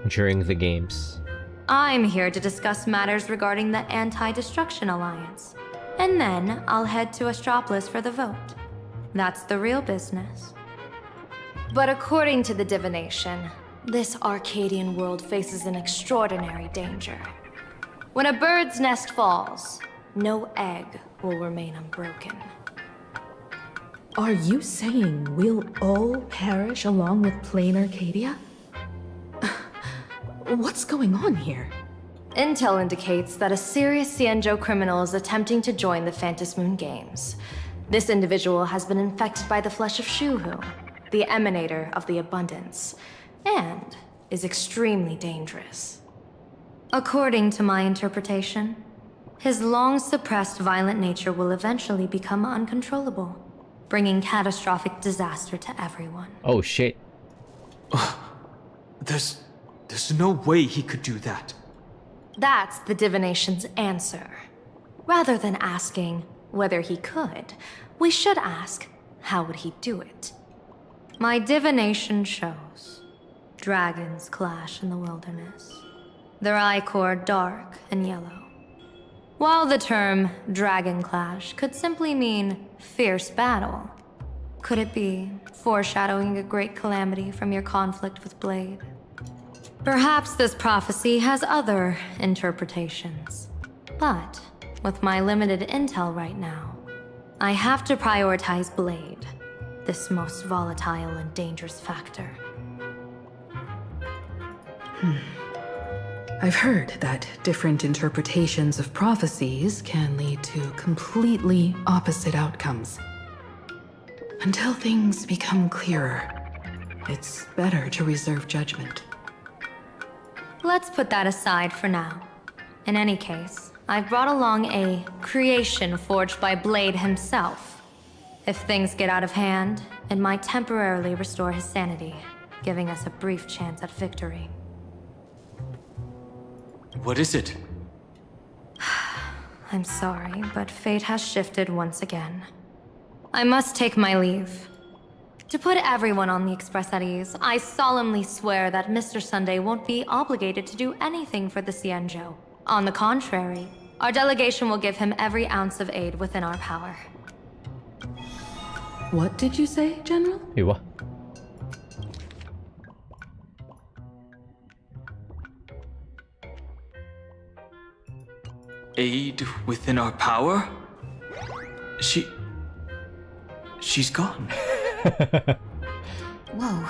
during the games. I'm here to discuss matters regarding the Anti-Destruction Alliance. And then I'll head to Astropolis for the vote. That's the real business. But according to the divination, this Arcadian world faces an extraordinary danger. When a bird's nest falls, no egg will remain unbroken. Are you saying we'll all perish along with plain Arcadia? What's going on here? Intel indicates that a serious Xianzhou criminal is attempting to join the Phantom Moon Games. This individual has been infected by the flesh of Shuhu, the emanator of the abundance, and is extremely dangerous. According to my interpretation, his long-suppressed violent nature will eventually become uncontrollable, bringing catastrophic disaster to everyone. Oh shit. There's no way he could do that. That's the divination's answer. Rather than asking whether he could, we should ask, how would he do it? My divination shows dragons clash in the wilderness. Their ichor dark and yellow. While the term dragon clash could simply mean fierce battle, could it be foreshadowing a great calamity from your conflict with Blade? Perhaps this prophecy has other interpretations. But with my limited intel right now, I have to prioritize Blade, this most volatile and dangerous factor. I've heard that different interpretations of prophecies can lead to completely opposite outcomes. Until things become clearer, it's better to reserve judgment. Let's put that aside for now. In any case, I've brought along a creation forged by Blade himself. If things get out of hand, it might temporarily restore his sanity, giving us a brief chance at victory. What is it? I'm sorry, but fate has shifted once again. I must take my leave. To put everyone on the Express at ease, I solemnly swear that Mr. Sunday won't be obligated to do anything for the Xianzhou. On the contrary, our delegation will give him every ounce of aid within our power. What did you say, General? Hey, what? aid within our power? She's gone. Whoa,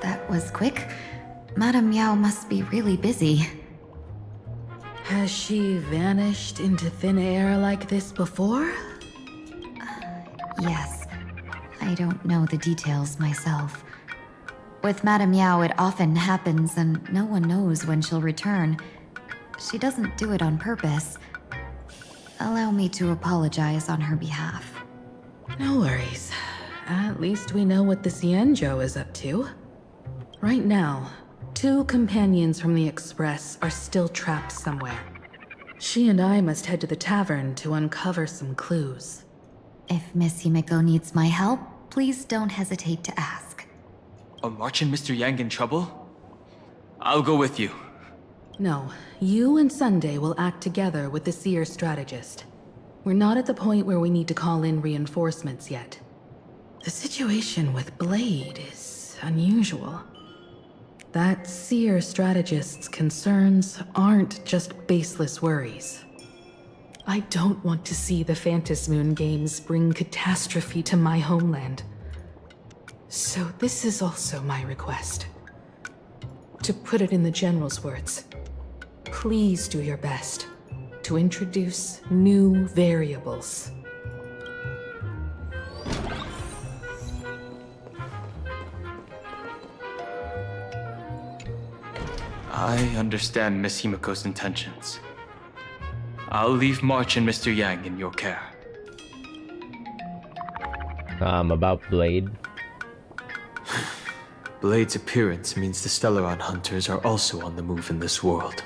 that was quick. Madame Yao must be really busy. Has she vanished into thin air like this before? Yes. I don't know the details myself. With Madame Yao, it often happens and no one knows when she'll return. She doesn't do it on purpose. Allow me to apologize on her behalf. No worries. At least we know what the Xianzhou is up to. Right now, 2 companions from the Express are still trapped somewhere. She and I must head to the tavern to uncover some clues. If Miss Himeko needs my help, please don't hesitate to ask. Are March and Mr. Yang in trouble? I'll go with you. No, you and Sunday will act together with the Seer strategist. We're not at the point where we need to call in reinforcements yet. The situation with Blade is unusual. That Seer strategist's concerns aren't just baseless worries. I don't want to see the Phantasmoon games bring catastrophe to my homeland. So this is also my request. To put it in the General's words, please do your best to introduce new variables. I understand Miss Himeko's intentions. I'll leave March and Mr. Yang in your care. About Blade. Blade's appearance means the Stellaron hunters are also on the move in this world.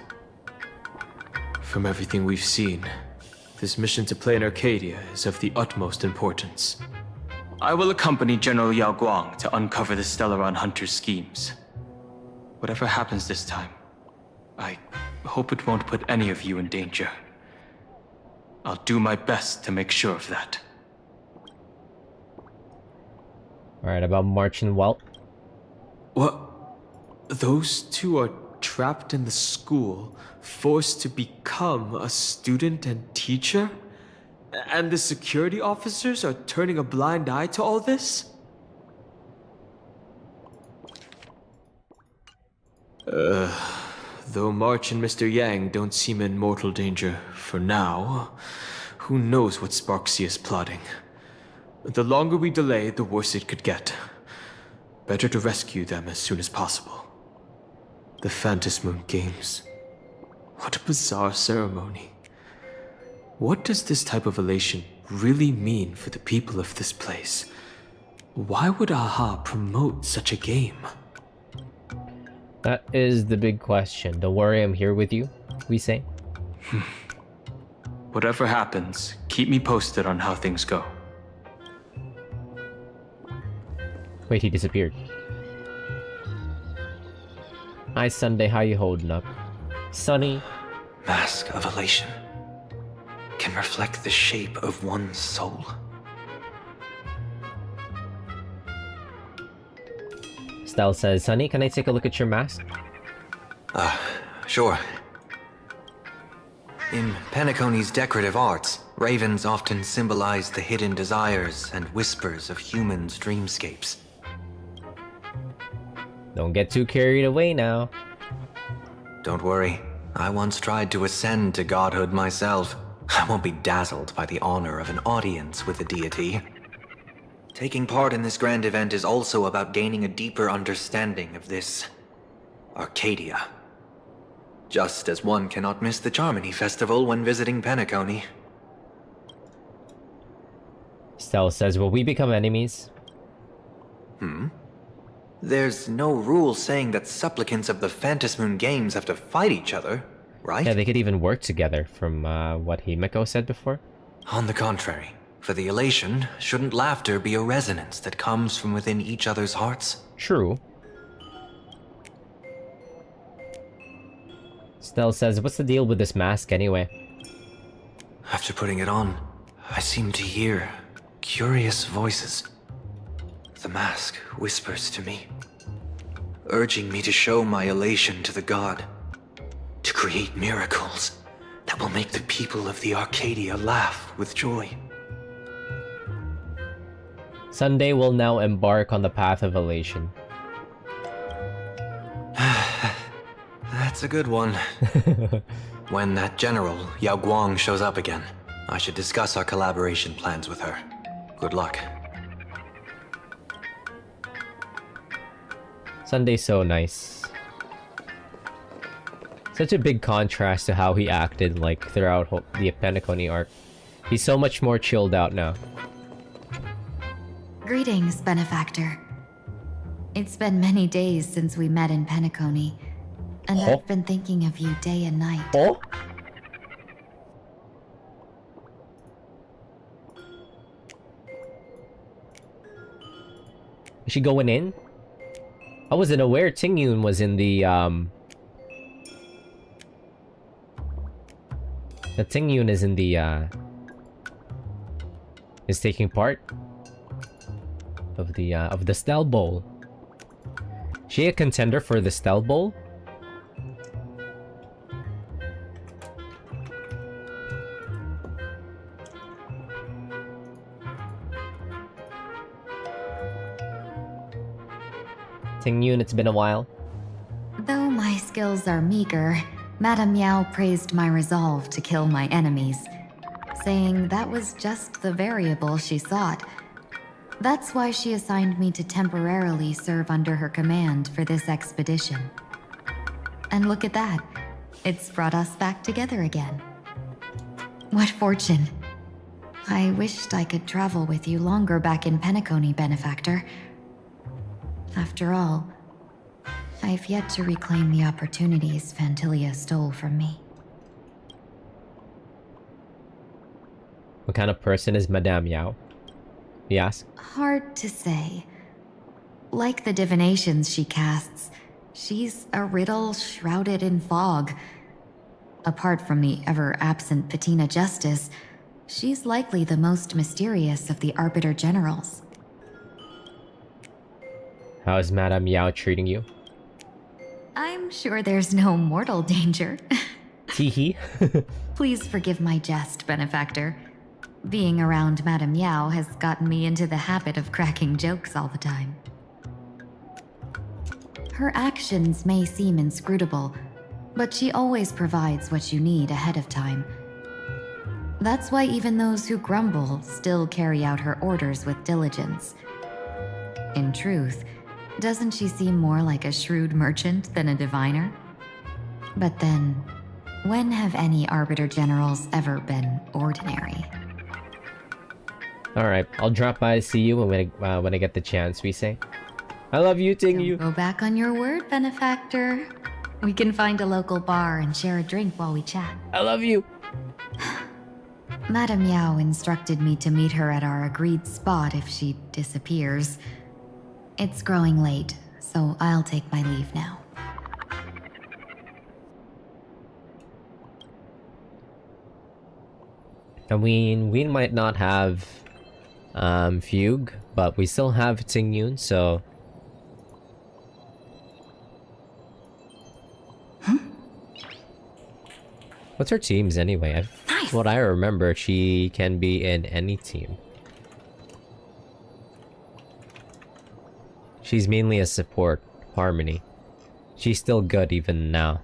From everything we've seen, this mission to play in Arcadia is of the utmost importance. I will accompany General Yao Guang to uncover the Stellaron hunters' schemes. Whatever happens this time, I hope it won't put any of you in danger. I'll do my best to make sure of that. Alright, about March and Walt. What? Those 2 are trapped in the school, forced to become a student and teacher? And the security officers are turning a blind eye to all this? Though March and Mr. Yang don't seem in mortal danger for now, who knows what Sparksea is plotting. The longer we delay, the worse it could get. Better to rescue them as soon as possible. The Phantasmoon Games. What a bizarre ceremony. What does this type of elation really mean for the people of this place? Why would Aha promote such a game? That is the big question. Don't worry, I'm here with you, we say. Whatever happens, keep me posted on how things go. Wait, he disappeared. Hi, Sunday, how you holding up? Sunny? Mask of elation can reflect the shape of one's soul. Stell says, Sunny, can I take a look at your mask? Sure. In Penacony's decorative arts, ravens often symbolize the hidden desires and whispers of humans' dreamscapes. Don't get too carried away now. Don't worry. I once tried to ascend to godhood myself. I won't be dazzled by the honor of an audience with a deity. Taking part in this grand event is also about gaining a deeper understanding of this Arcadia. Just as one cannot miss the Charmony Festival when visiting Penacony. Stell says, will we become enemies? There's no rule saying that supplicants of the Phantasmoon Games have to fight each other, right? Yeah, they could even work together, from what Himeko said before. On the contrary, for the elation, shouldn't laughter be a resonance that comes from within each other's hearts? True. Stell says, what's the deal with this mask anyway? After putting it on, I seem to hear curious voices. The mask whispers to me, urging me to show my elation to the god, to create miracles that will make the people of the Arcadia laugh with joy. Sunday will now embark on the path of elation. That's a good one. When that general, Yao Guang, shows up again, I should discuss our collaboration plans with her. Good luck. Sunday's so nice. Such a big contrast to how he acted like throughout the Penacony arc. He's so much more chilled out now. Greetings, Benefactor. It's been many days since we met in Penacony, and I've been thinking of you day and night. Is she going in? I wasn't aware Tingyun was in the Tingyun is in the is taking part of the Stell Bowl. She a contender for the Stell Bowl? Tingyun, it's been a while. Though my skills are meager, Madame Yao praised my resolve to kill my enemies, saying that was just the variable she sought. That's why she assigned me to temporarily serve under her command for this expedition. And look at that. It's brought us back together again. What fortune. I wished I could travel with you longer back in Penacony, Benefactor. After all, I've yet to reclaim the opportunities Phantilia stole from me. What kind of person is Madame Yao? He asked. Hard to say. Like the divinations she casts, she's a riddle shrouded in fog. Apart from the ever-absent Patina Justice, she's likely the most mysterious of the Arbiter Generals. How is Madame Yao treating you? I'm sure there's no mortal danger. Teehee. Please forgive my jest, Benefactor. Being around Madame Yao has gotten me into the habit of cracking jokes all the time. Her actions may seem inscrutable, but she always provides what you need ahead of time. That's why even those who grumble still carry out her orders with diligence. In truth, doesn't she seem more like a shrewd merchant than a diviner? But then, when have any Arbiter Generals ever been ordinary? Alright, I'll drop by to see you when I get the chance, we say. I love you, Tingyu. Go back on your word, Benefactor. We can find a local bar and share a drink while we chat. I love you. Madame Yao instructed me to meet her at our agreed spot if she disappears. It's growing late, so I'll take my leave now. I mean, we might not have Fugue, but we still have Tingyun, so... What's her teams anyway? What I remember, she can be in any team. She's mainly a support, Harmony. She's still good even now.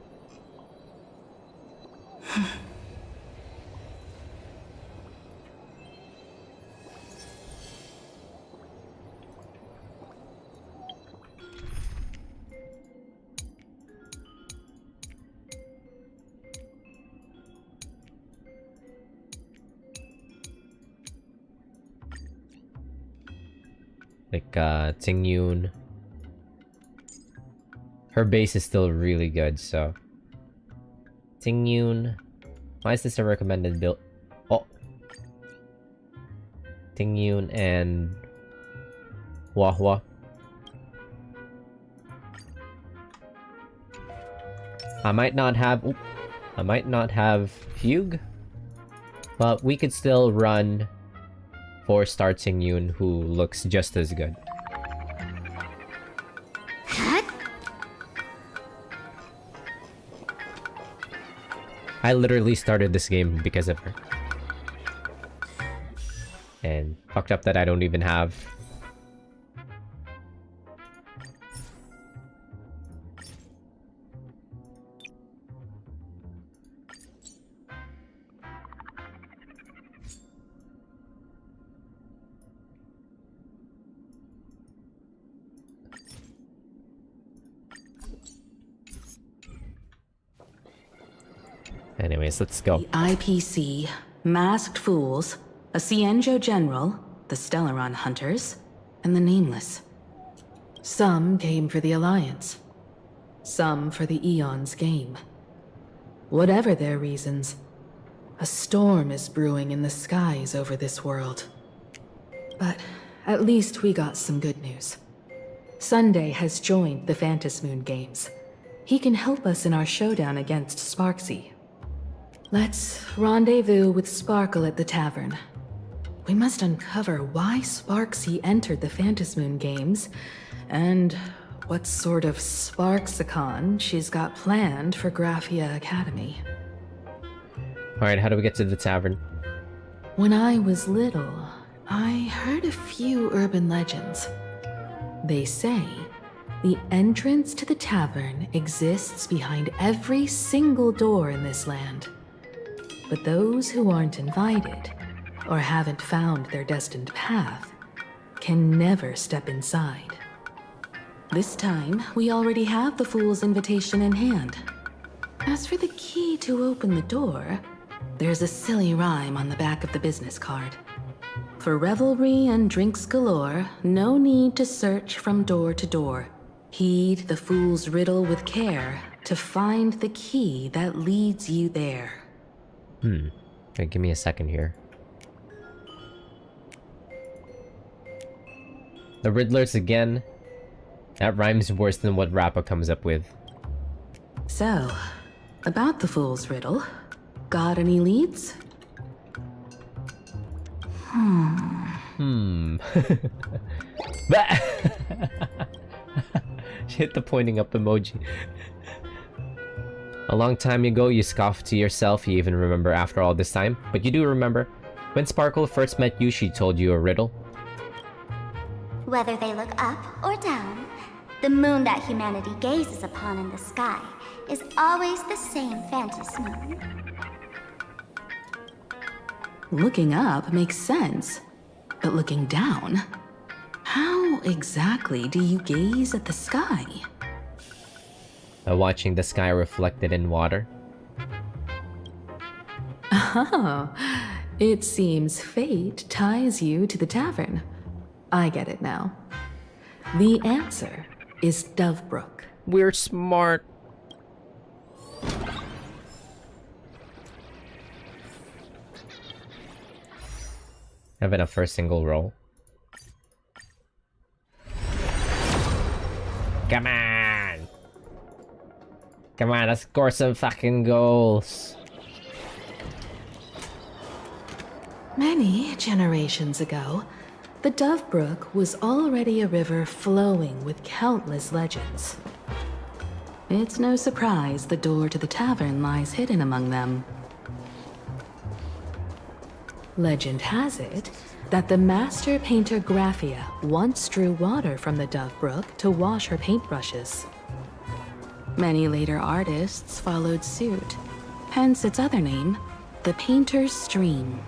Like, Tingyun. Her base is still really good, so... Tingyun... Why is this a recommended build? Oh! Tingyun and... Wahwa. I might not have Fugue, but we could still run 4-star Tingyun who looks just as good. I literally started this game because of her. And fucked up that I don't even have... Anyways, let's go. The IPC, Masked Fools, a Cienjo General, the Stellaron Hunters, and the Nameless. Some came for the Alliance. Some for the Eon's game. Whatever their reasons, a storm is brewing in the skies over this world. But at least we got some good news. Sunday has joined the Phantasmoon Games. He can help us in our showdown against Sparksy. Let's rendezvous with Sparkle at the tavern. We must uncover why Sparksy entered the Phantasmoon Games, and what sort of Sparksicon she's got planned for Graphia Academy. Alright, how do we get to the tavern? When I was little, I heard a few urban legends. They say the entrance to the tavern exists behind every single door in this land. But those who aren't invited, or haven't found their destined path, can never step inside. This time, we already have the Fool's invitation in hand. As for the key to open the door, there's a silly rhyme on the back of the business card. For revelry and drinks galore, no need to search from door to door. Heed the Fool's riddle with care to find the key that leads you there. Okay, give me a second here. The Riddlers again? That rhymes worse than what Rappa comes up with. So, about the Fool's riddle, got any leads? She hit the pointing up emoji. A long time ago, you scoffed to yourself, you even remember after all this time. But you do remember, when Sparkle first met you, she told you a riddle. Whether they look up or down, the moon that humanity gazes upon in the sky is always the same Phantasmoon. Looking up makes sense, but looking down? How exactly do you gaze at the sky? By watching the sky reflected in water. Oh, it seems fate ties you to the tavern. I get it now. The answer is Dovebrook. We're smart. Have enough for a single roll. Come on! Come on, let's score some fucking goals. Many generations ago, the Dovebrook was already a river flowing with countless legends. It's no surprise the door to the tavern lies hidden among them. Legend has it that the master painter Graphia once drew water from the Dovebrook to wash her paintbrushes. Many later artists followed suit, hence its other name, the Painter's Stream.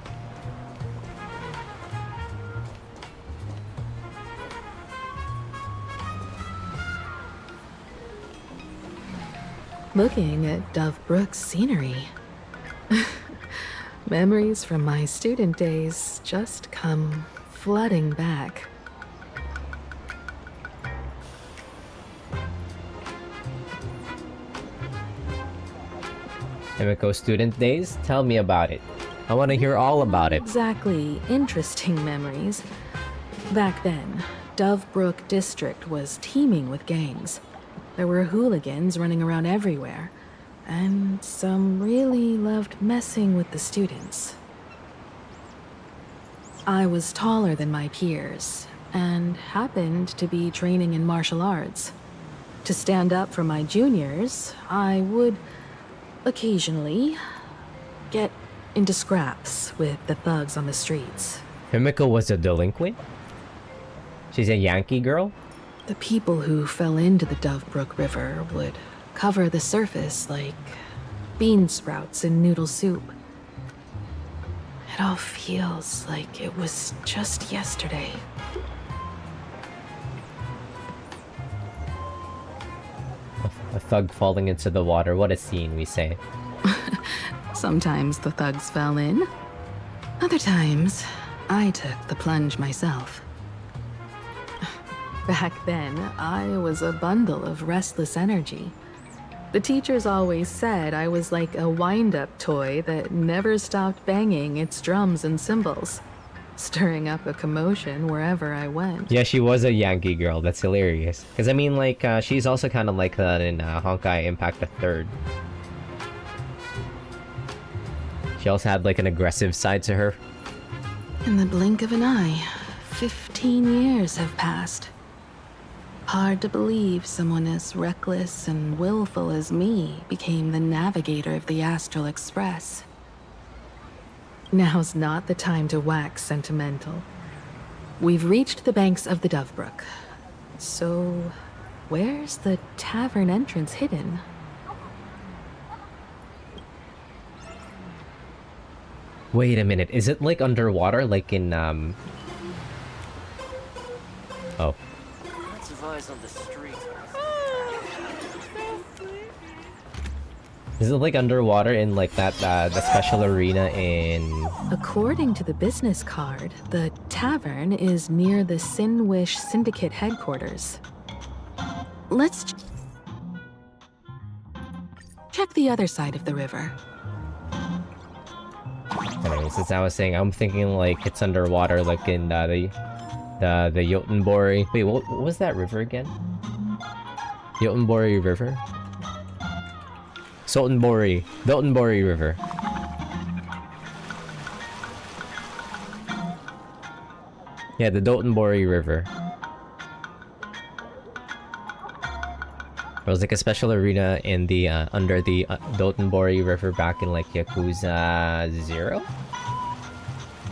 Looking at Dovebrook's scenery, memories from my student days just come flooding back. Emiko student days? Tell me about it. I want to hear all about it. Exactly interesting memories. Back then, Dovebrook District was teeming with gangs. There were hooligans running around everywhere, and some really loved messing with the students. I was taller than my peers, and happened to be training in martial arts. To stand up for my juniors, I would occasionally get into scraps with the thugs on the streets. Himiko was a delinquent? She's a Yankee girl? The people who fell into the Dovebrook River would cover the surface like bean sprouts in noodle soup. It all feels like it was just yesterday. A thug falling into the water. What a scene, we say. Sometimes the thugs fell in. Other times, I took the plunge myself. Back then, I was a bundle of restless energy. The teachers always said I was like a wind-up toy that never stopped banging its drums and cymbals, stirring up a commotion wherever I went. Yeah, she was a Yankee girl. That's hilarious. Because, I mean, like, she's also kind of like that in Honkai Impact the Third. She also had, like, an aggressive side to her. In the blink of an eye, 15 years have passed. Hard to believe someone as reckless and willful as me became the navigator of the Astral Express. Now's not the time to wax sentimental. We've reached the banks of the Dovebrook. So, where's the tavern entrance hidden? Wait a minute, is it like underwater, like in Oh. Lots of eyes on the street. Is it like underwater in like that the special arena in... According to the business card, the tavern is near the Sinwish Syndicate headquarters. Let's check the other side of the river. Anyways, as I was saying, I'm thinking like it's underwater, like in the Jotunbori. Wait, what was that river again? Jotunbori River? Jotunbori River. Yeah, the Jotunbori River. There was like a special arena in the under the Jotunbori River back in like Yakuza 0?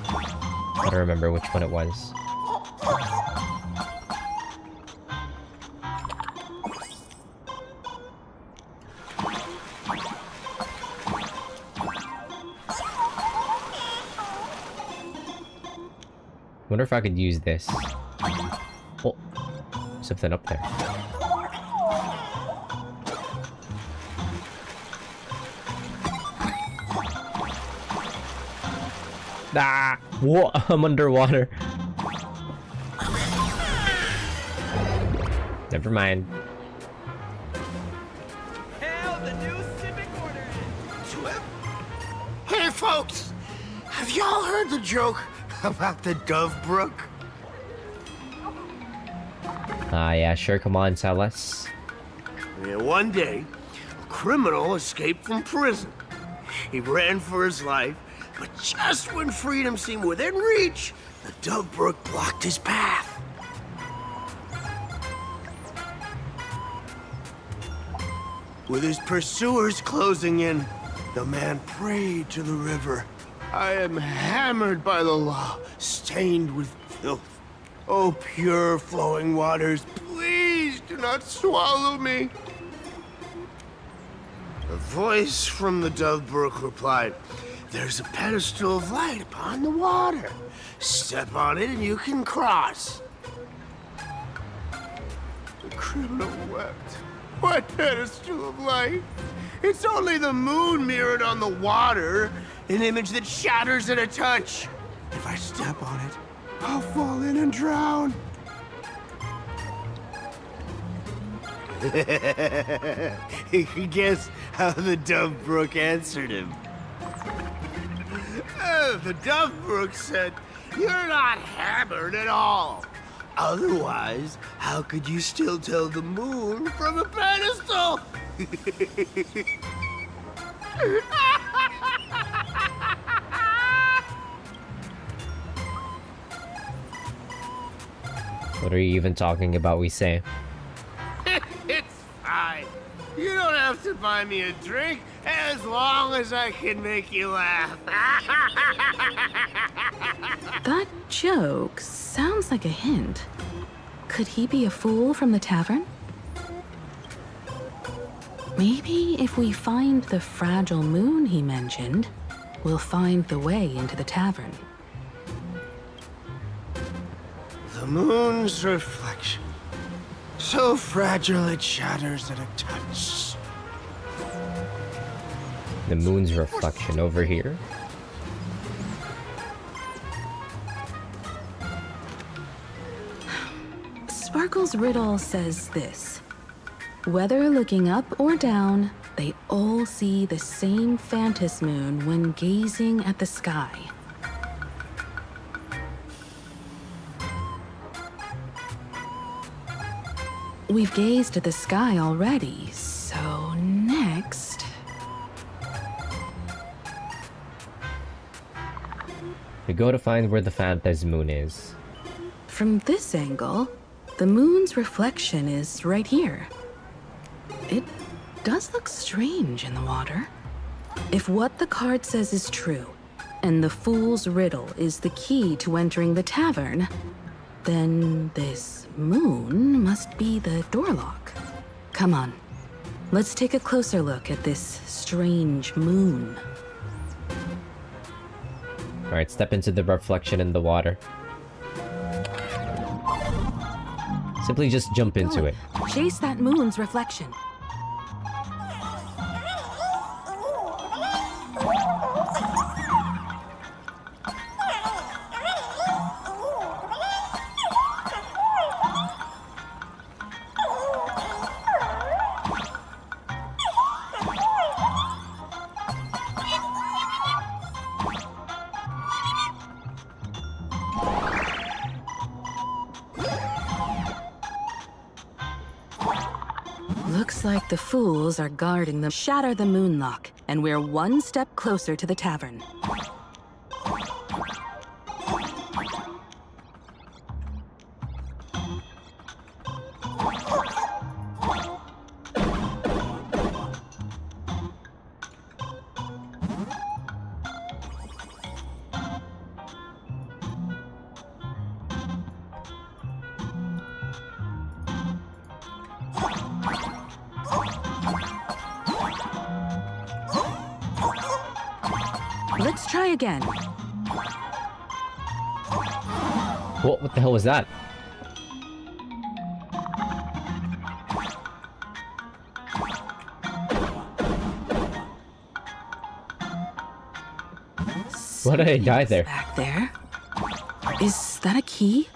I don't remember which one it was. Wonder if I could use this. Oh, something up there. Ah! What? I'm underwater. Never mind. Hey, folks! Have y'all heard the joke about the Dovebrook? Yeah, sure. Come on, tell us. Yeah, one day, a criminal escaped from prison. He ran for his life, but just when freedom seemed within reach, the Dovebrook blocked his path. With his pursuers closing in, the man prayed to the river. I am hammered by the law, stained with filth. Oh, pure flowing waters, please do not swallow me. A voice from the Dovebrook replied, "There's a pedestal of light upon the water. Step on it and you can cross." The criminal wept. What pedestal of light? It's only the moon mirrored on the water, an image that shatters at a touch. If I step on it, I'll fall in and drown. Guess how the Dovebrook answered him. The Dovebrook said, "You're not hammered at all. Otherwise, how could you still tell the moon from a pedestal?" What are you even talking about, we say? It's fine. You don't have to buy me a drink As long as I can make you laugh. That joke sounds like a hint. Could he be a fool from the tavern? Maybe if we find the fragile moon he mentioned, we'll find the way into the tavern. The moon's reflection. So fragile it shatters at a touch. The moon's reflection over here. Sparkle's riddle says this. Whether looking up or down, they all see the same phantom moon when gazing at the sky. We've gazed at the sky already, so next... We go to find where the phantom moon is. From this angle, the moon's reflection is right here. It does look strange in the water. If what the card says is true, and the fool's riddle is the key to entering the tavern, then this moon must be the door lock. Come on, let's take a closer look at this strange moon. Alright, step into the reflection in the water. Simply just jump into it. Chase that moon's reflection. Looks like the fools are guarding the shatter the moonlock, and we're one step closer to the tavern. Let's try again. What the hell was that? Why did I die there? Back there. Is that a key?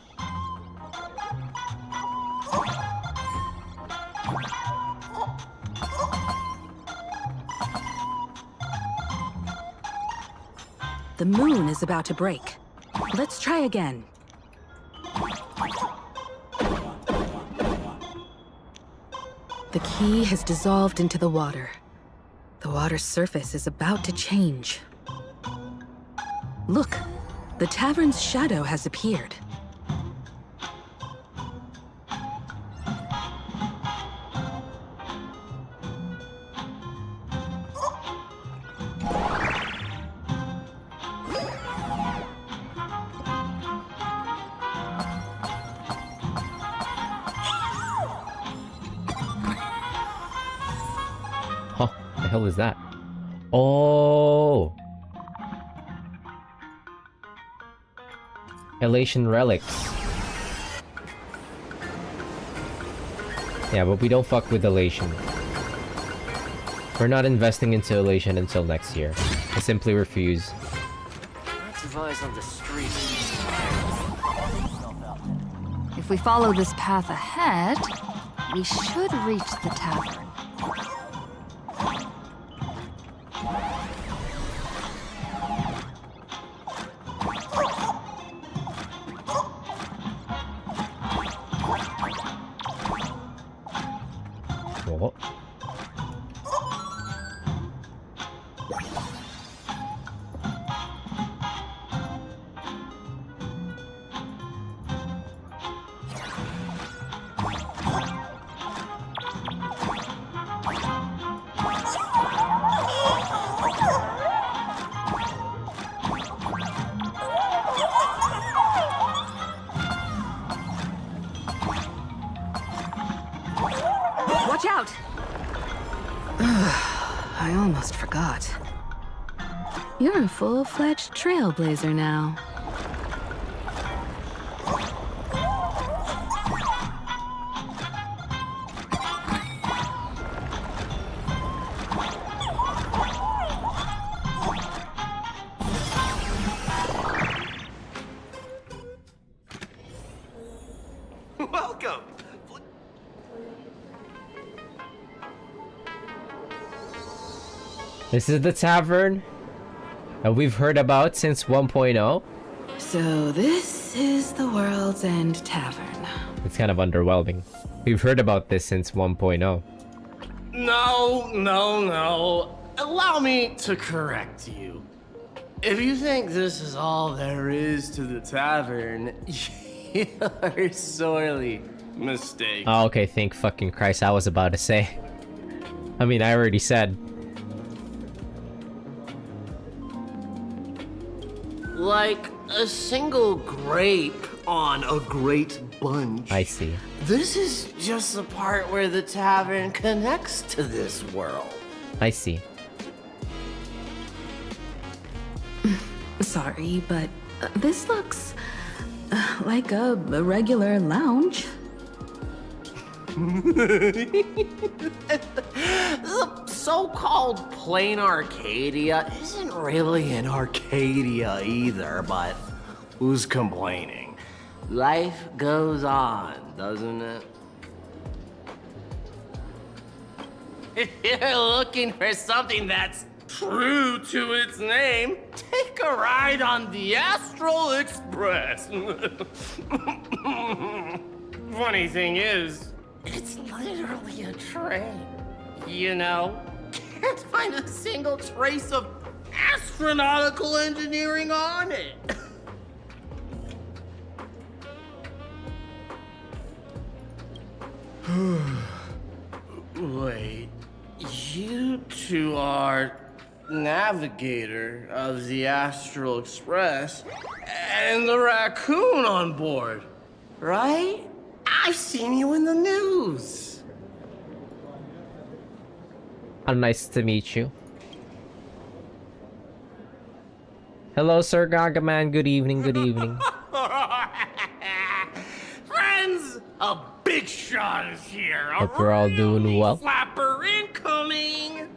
The moon is about to break. Let's try again. The key has dissolved into the water. The water's surface is about to change. Look, the tavern's shadow has appeared. The hell is that? Oh, elation relics. Yeah, but we don't fuck with elation. We're not investing into elation until next year. I simply refuse. Lots of eyes on the street. If we follow this path ahead, we should reach the tavern. What? I almost forgot. You're a full-fledged trailblazer now. Welcome. This is the tavern that we've heard about since 1.0. So this is the World's End Tavern. It's kind of underwhelming. We've heard about this since 1.0. No. Allow me to correct you. If you think this is all there is to the tavern, you're sorely mistaken. Oh, okay, thank fucking Christ, I was about to say. I mean, I already said. Like a single grape on a great bunch. I see. This is just the part where the tavern connects to this world. I see. Sorry, but this looks like a regular lounge. The so-called plain Arcadia isn't really an Arcadia either, but who's complaining? Life goes on, doesn't it? If you're looking for something that's true to its name, take a ride on the Astral Express. Funny thing is, it's literally a train. You know, can't find a single trace of astronautical engineering on it. Wait, you two are navigator of the Astral Express and the raccoon on board, right? I've seen you in the news. Nice to meet you. Hello, Sir Gargaman. Good evening, good evening. Friends, a big shot is here. Hope we're all doing well. Flapper incoming.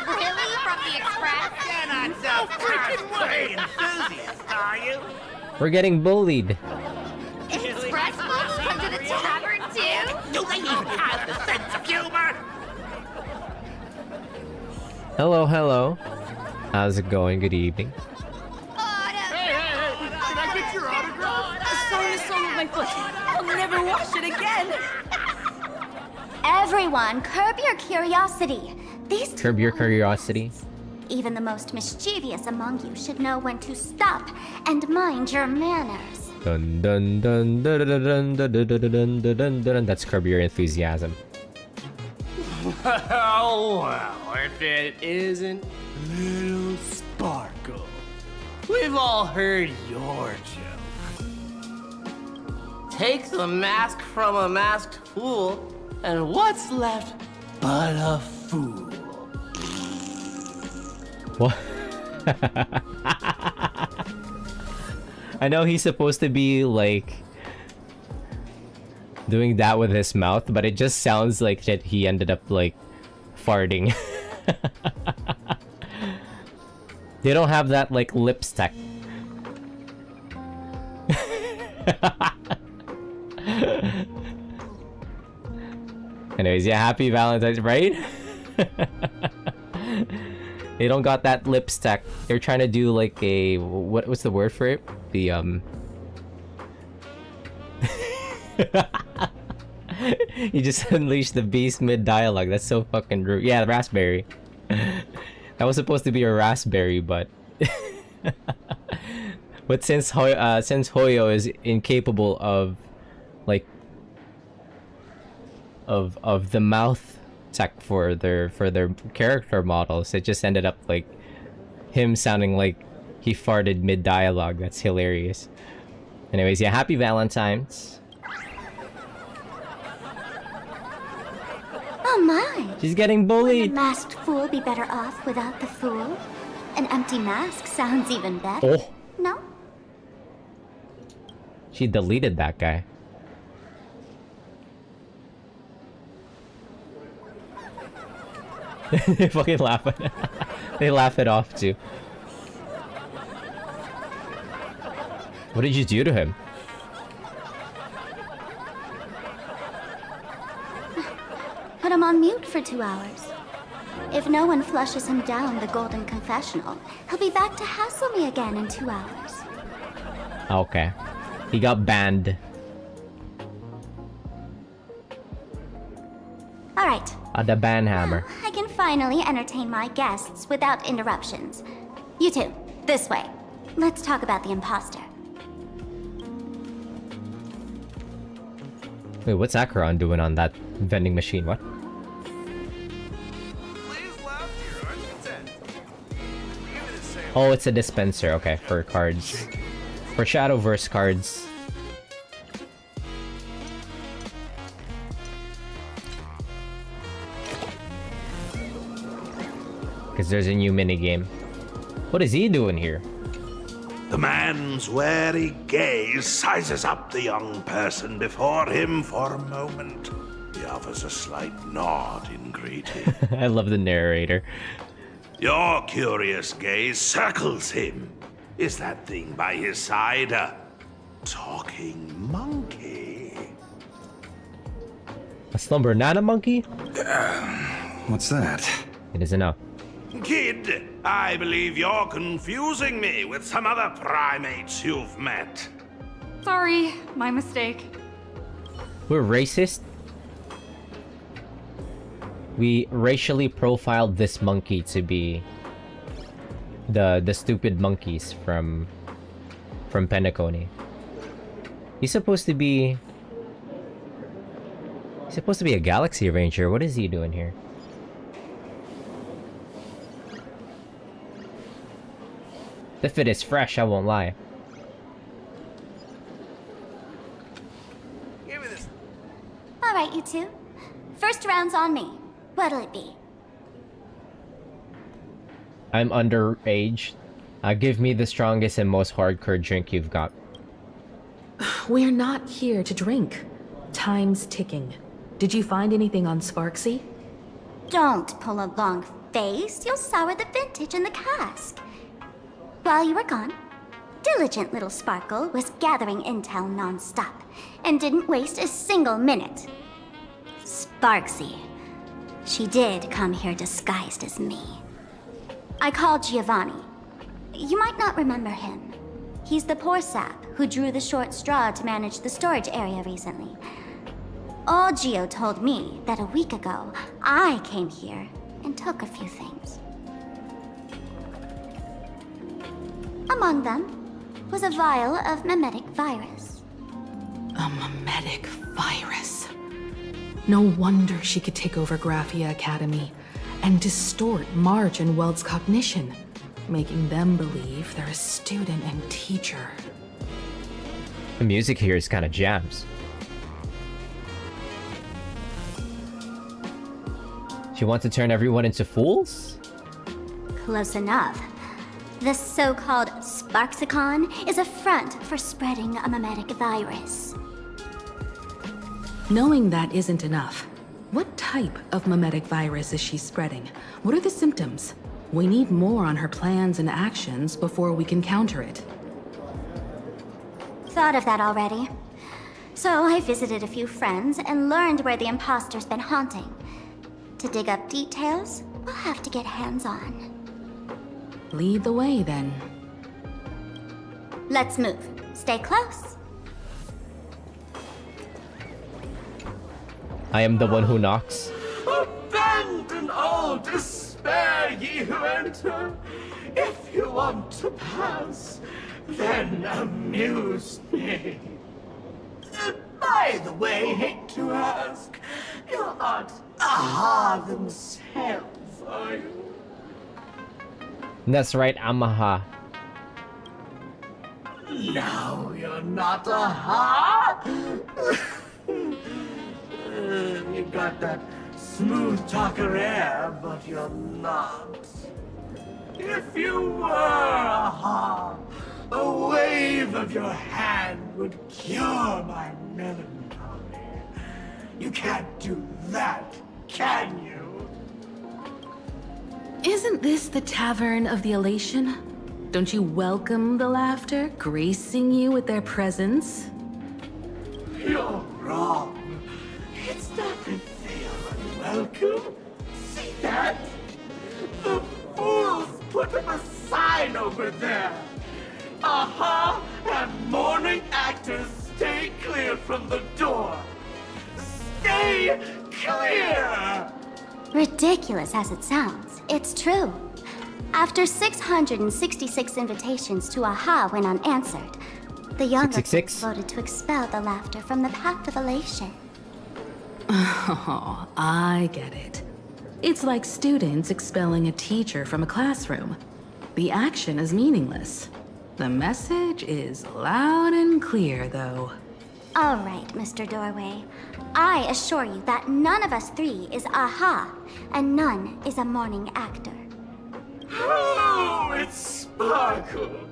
Really? From the Express? You're not so freaking enthusiast, are you? We're getting bullied. Express folks come to the tavern too? Do they even have the sense of humor? Hello, hello. How's it going? Good evening. Hey, can I get your autograph? Sign the sole of my foot. I'll never wash it again. Everyone, curb your curiosity. These Curb your curiosity. Even the most mischievous among you should know when to stop and mind your manners. Dun dun dun dun dun dun dun dun dun dun dun dun. That's Curb Your Enthusiasm. Well, if it isn't Little Sparkle. We've all heard your joke. Take the mask from a masked fool, and what's left but a fool? What? I know he's supposed to be like doing that with his mouth, but it just sounds like that he ended up like farting. They don't have that like lipstick. Anyways, yeah, happy Valentine's, right? They don't got that lipstick. They're trying to do like a what's the word for it? The You just unleashed the beast mid dialogue. That's so fucking rude. Yeah, the raspberry. That was supposed to be a raspberry, but but since Hoyo is incapable of like of the mouth tech for their character models, it just ended up like him sounding like he farted mid dialogue. That's hilarious. Anyways, yeah, happy Valentine's. Oh my! She's getting bullied. Would the masked fool be better off without the fool? An empty mask sounds even better. Oh. No? She deleted that guy. They fucking laugh at it. They laugh it off too. What did you do to him? Put him on mute for 2 hours. If no one flushes him down the golden confessional, he'll be back to hassle me again in 2 hours. Okay. He got banned. All right. The ban hammer. I can finally entertain my guests without interruptions. You two, this way. Let's talk about the imposter. Wait, what's Acheron doing on that vending machine? What? Oh, it's a dispenser. Okay, for cards. For Shadowverse cards. Because there's a new minigame. What is he doing here? The man's wary gaze sizes up the young person before him for a moment. He offers a slight nod in greeting. I love the narrator. Your curious gaze circles him. Is that thing by his side a talking monkey? A slumber nana monkey? What's that? It isn't up. Kid, I believe you're confusing me with some other primates you've met. Sorry, my mistake. We're racist? We racially profiled this monkey to be the stupid monkeys from Penacony. He's supposed to be a Galaxy Ranger. What is he doing here? The fit is fresh, I won't lie. All right, you two. First round's on me. What'll it be? I'm underage. Give me the strongest and most hardcore drink you've got. We're not here to drink. Time's ticking. Did you find anything on Sparksy? Don't pull a long face. You'll sour the vintage in the cask. While you were gone, diligent little Sparkle was gathering intel non-stop and didn't waste a single minute. Sparksy. She did come here disguised as me. I called Giovanni. You might not remember him. He's the poor sap who drew the short straw to manage the storage area recently. Old Gio told me that a week ago, I came here and took a few things. Among them was a vial of mimetic virus. A mimetic virus. No wonder she could take over Graphia Academy and distort March and Weld's cognition, making them believe they're a student and teacher. The music here is kind of jams. She wants to turn everyone into fools? Close enough. The so-called Sparksicon is a front for spreading a mimetic virus. Knowing that isn't enough. What type of mimetic virus is she spreading? What are the symptoms? We need more on her plans and actions before we can counter it. Thought of that already. So I visited a few friends and learned where the imposter's been haunting. To dig up details, we'll have to get hands-on. Lead the way, then. Let's move. Stay close. I am the one who knocks. Abandon all despair, ye who enter. If you want to pass, then amuse me. By the way, hate to ask, you're not Aha themselves, are you? That's right, Amaha. No, you're not Aha. You got that smooth talker air, but you're not. If you were, aha, a wave of your hand would cure my melancholy. You can't do that, can you? Isn't this the Tavern of the Elation? Don't you welcome the laughter, gracing you with their presence? You're wrong. It's not that they are unwelcome. See that? The fools put up a sign over there. Aha! And mourning actors stay clear from the door. Stay clear! Ridiculous as it sounds, it's true. After 666 invitations to AHA went unanswered, the younger 666? voted to expel the laughter from the Pact of Elation. Oh, I get it. It's like students expelling a teacher from a classroom. The action is meaningless. The message is loud and clear, though. All right, Mr. Doorway. I assure you that none of us three is AHA, and none is a mourning actor. Oh, it's Sparkle.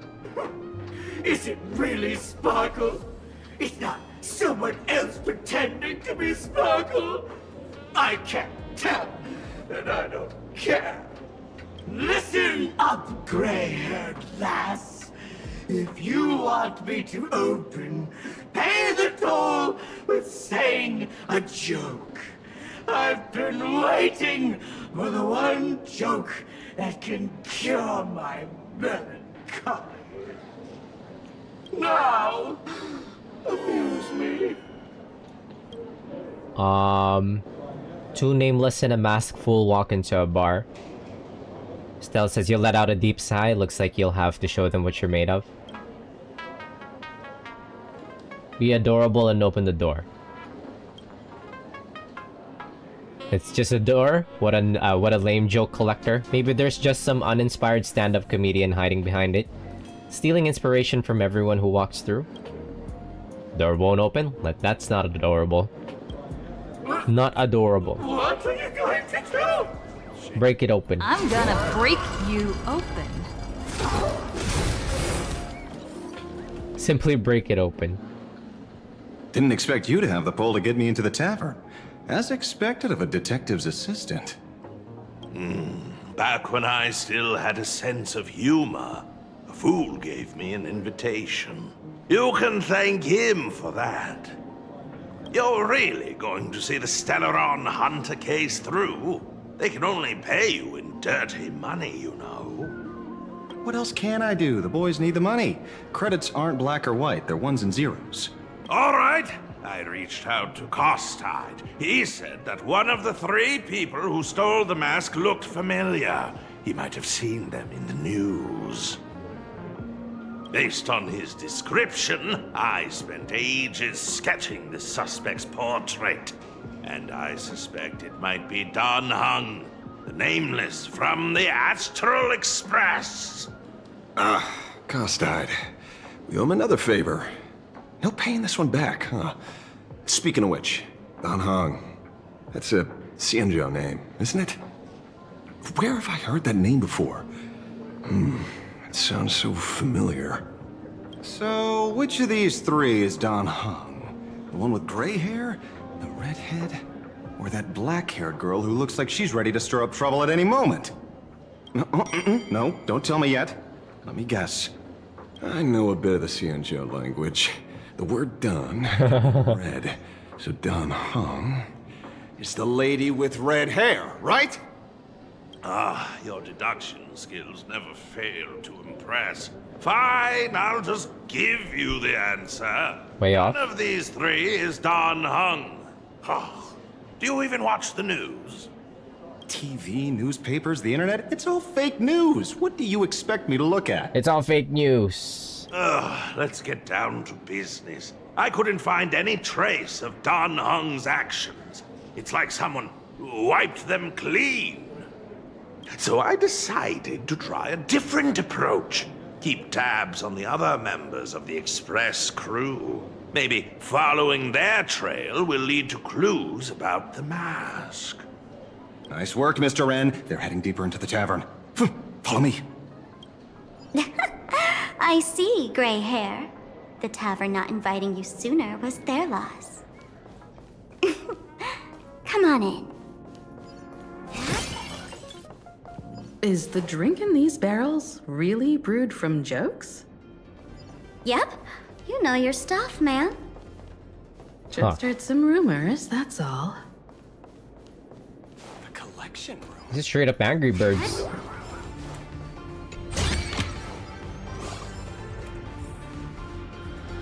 Is it really Sparkle? It's not someone else pretending to be Sparkle. I can't tell, and I don't care. Listen up, gray-haired lass. If you want me to open, pay the toll with saying a joke. I've been waiting for the one joke that can cure my melancholy. Now, amuse me. Two nameless and a masked fool walk into a bar. Stell says you'll let out a deep sigh. Looks like you'll have to show them what you're made of. Be adorable and open the door. It's just a door? What a lame joke collector. Maybe there's just some uninspired stand-up comedian hiding behind it, stealing inspiration from everyone who walks through. Door won't open? That's not adorable. Not adorable. What are you going to do? Break it open. I'm gonna break you open. Simply break it open. Didn't expect you to have the pull to get me into the tavern. As expected of a detective's assistant. Back when I still had a sense of humor, a fool gave me an invitation. You can thank him for that. You're really going to see the Stellaron Hunter case through? They can only pay you in dirty money, you know. What else can I do? The boys need the money. Credits aren't black or white, they're ones and zeros. All right. I reached out to Costide. He said that one of the three people who stole the mask looked familiar. He might have seen them in the news. Based on his description, I spent ages sketching the suspect's portrait. And I suspect it might be Don Hung, the nameless from the Astral Express. Costide. We owe him another favor. No paying this one back, huh? Speaking of which, Don Hong. That's a Xianzhou name, isn't it? Where have I heard that name before? It sounds so familiar. So, which of these three is Don Hong? The one with gray hair? The redhead? Or that black-haired girl who looks like she's ready to stir up trouble at any moment? No, don't tell me yet. Let me guess. I know a bit of the Xianzhou language. The word Don, red. So Don Hong is the lady with red hair, right? Your deduction skills never fail to impress. Fine, I'll just give you the answer. Way off. One of these three is Don Hung. Oh, do you even watch the news? TV, newspapers, the internet, it's all fake news. What do you expect me to look at? It's all fake news. Let's get down to business. I couldn't find any trace of Don Hung's actions. It's like someone wiped them clean. So I decided to try a different approach. Keep tabs on the other members of the Express crew. Maybe following their trail will lead to clues about the mask. Nice work, Mr. Wren. They're heading deeper into the tavern. Follow me. I see, gray hair. The tavern not inviting you sooner was their loss. Come on in. Is the drink in these barrels really brewed from jokes? Yep, you know your stuff, man. Just heard some rumors, that's all. The collection room. This is straight up Angry Birds.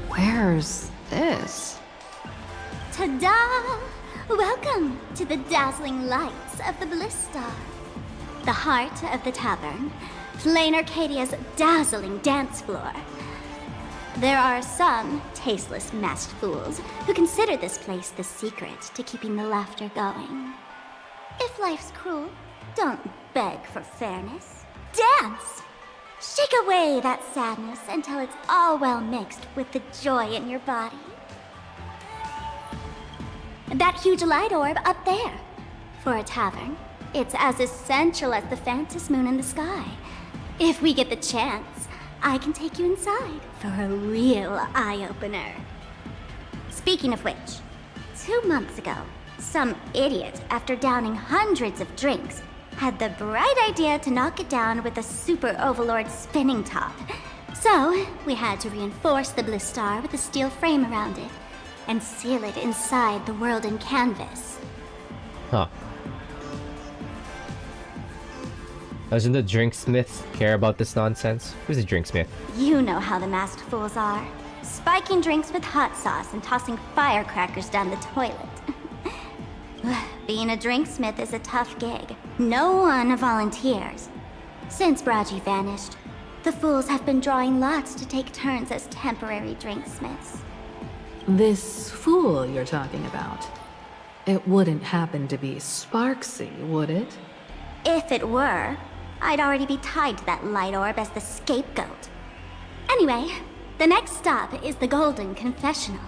Where's this? Ta-da! Welcome to the dazzling lights of the Bliss Star. The heart of the tavern, Plain Arcadia's dazzling dance floor. There are some tasteless masked fools who consider this place the secret to keeping the laughter going. If life's cruel, don't beg for fairness. Dance! Shake away that sadness until it's all well mixed with the joy in your body. That huge light orb up there. For a tavern, it's as essential as the phantom moon in the sky. If we get the chance, I can take you inside for a real eye-opener. Speaking of which, 2 months ago, some idiot, after downing hundreds of drinks, had the bright idea to knock it down with a super overlord spinning top. So, we had to reinforce the Bliss Star with a steel frame around it and seal it inside the world in canvas. Huh. Doesn't the drinksmith care about this nonsense? Who's the drinksmith? You know how the masked fools are. Spiking drinks with hot sauce and tossing firecrackers down the toilet. Being a drinksmith is a tough gig. No one volunteers. Since Braji vanished, the fools have been drawing lots to take turns as temporary drinksmiths. This fool you're talking about. It wouldn't happen to be Sparksy, would it? If it were, I'd already be tied to that light orb as the scapegoat. Anyway, the next stop is the Golden Confessional.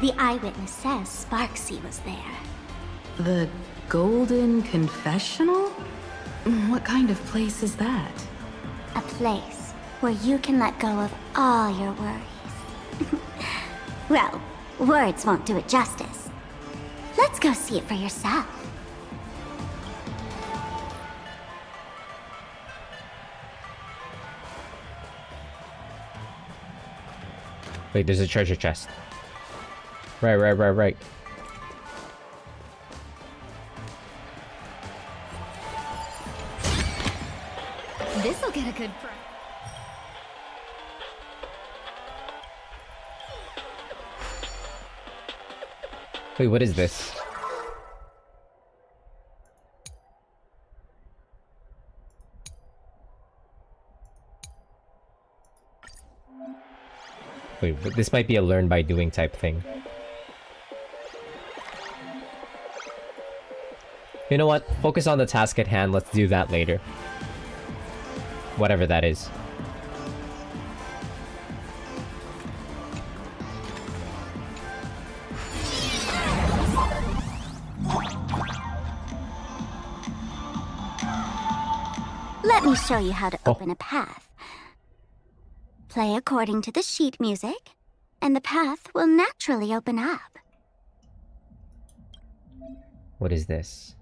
The eyewitness says Sparksy was there. The Golden Confessional? What kind of place is that? A place where you can let go of all your worries. Well, words won't do it justice. Let's go see it for yourself. Wait, there's a treasure chest. Right. This'll get a good price. Wait, what is this? Wait, but this might be a learn by doing type thing. You know what? Focus on the task at hand. Let's do that later. Whatever that is. Let me show you how to open a path. Play according to the sheet music, and the path will naturally open up. What is this?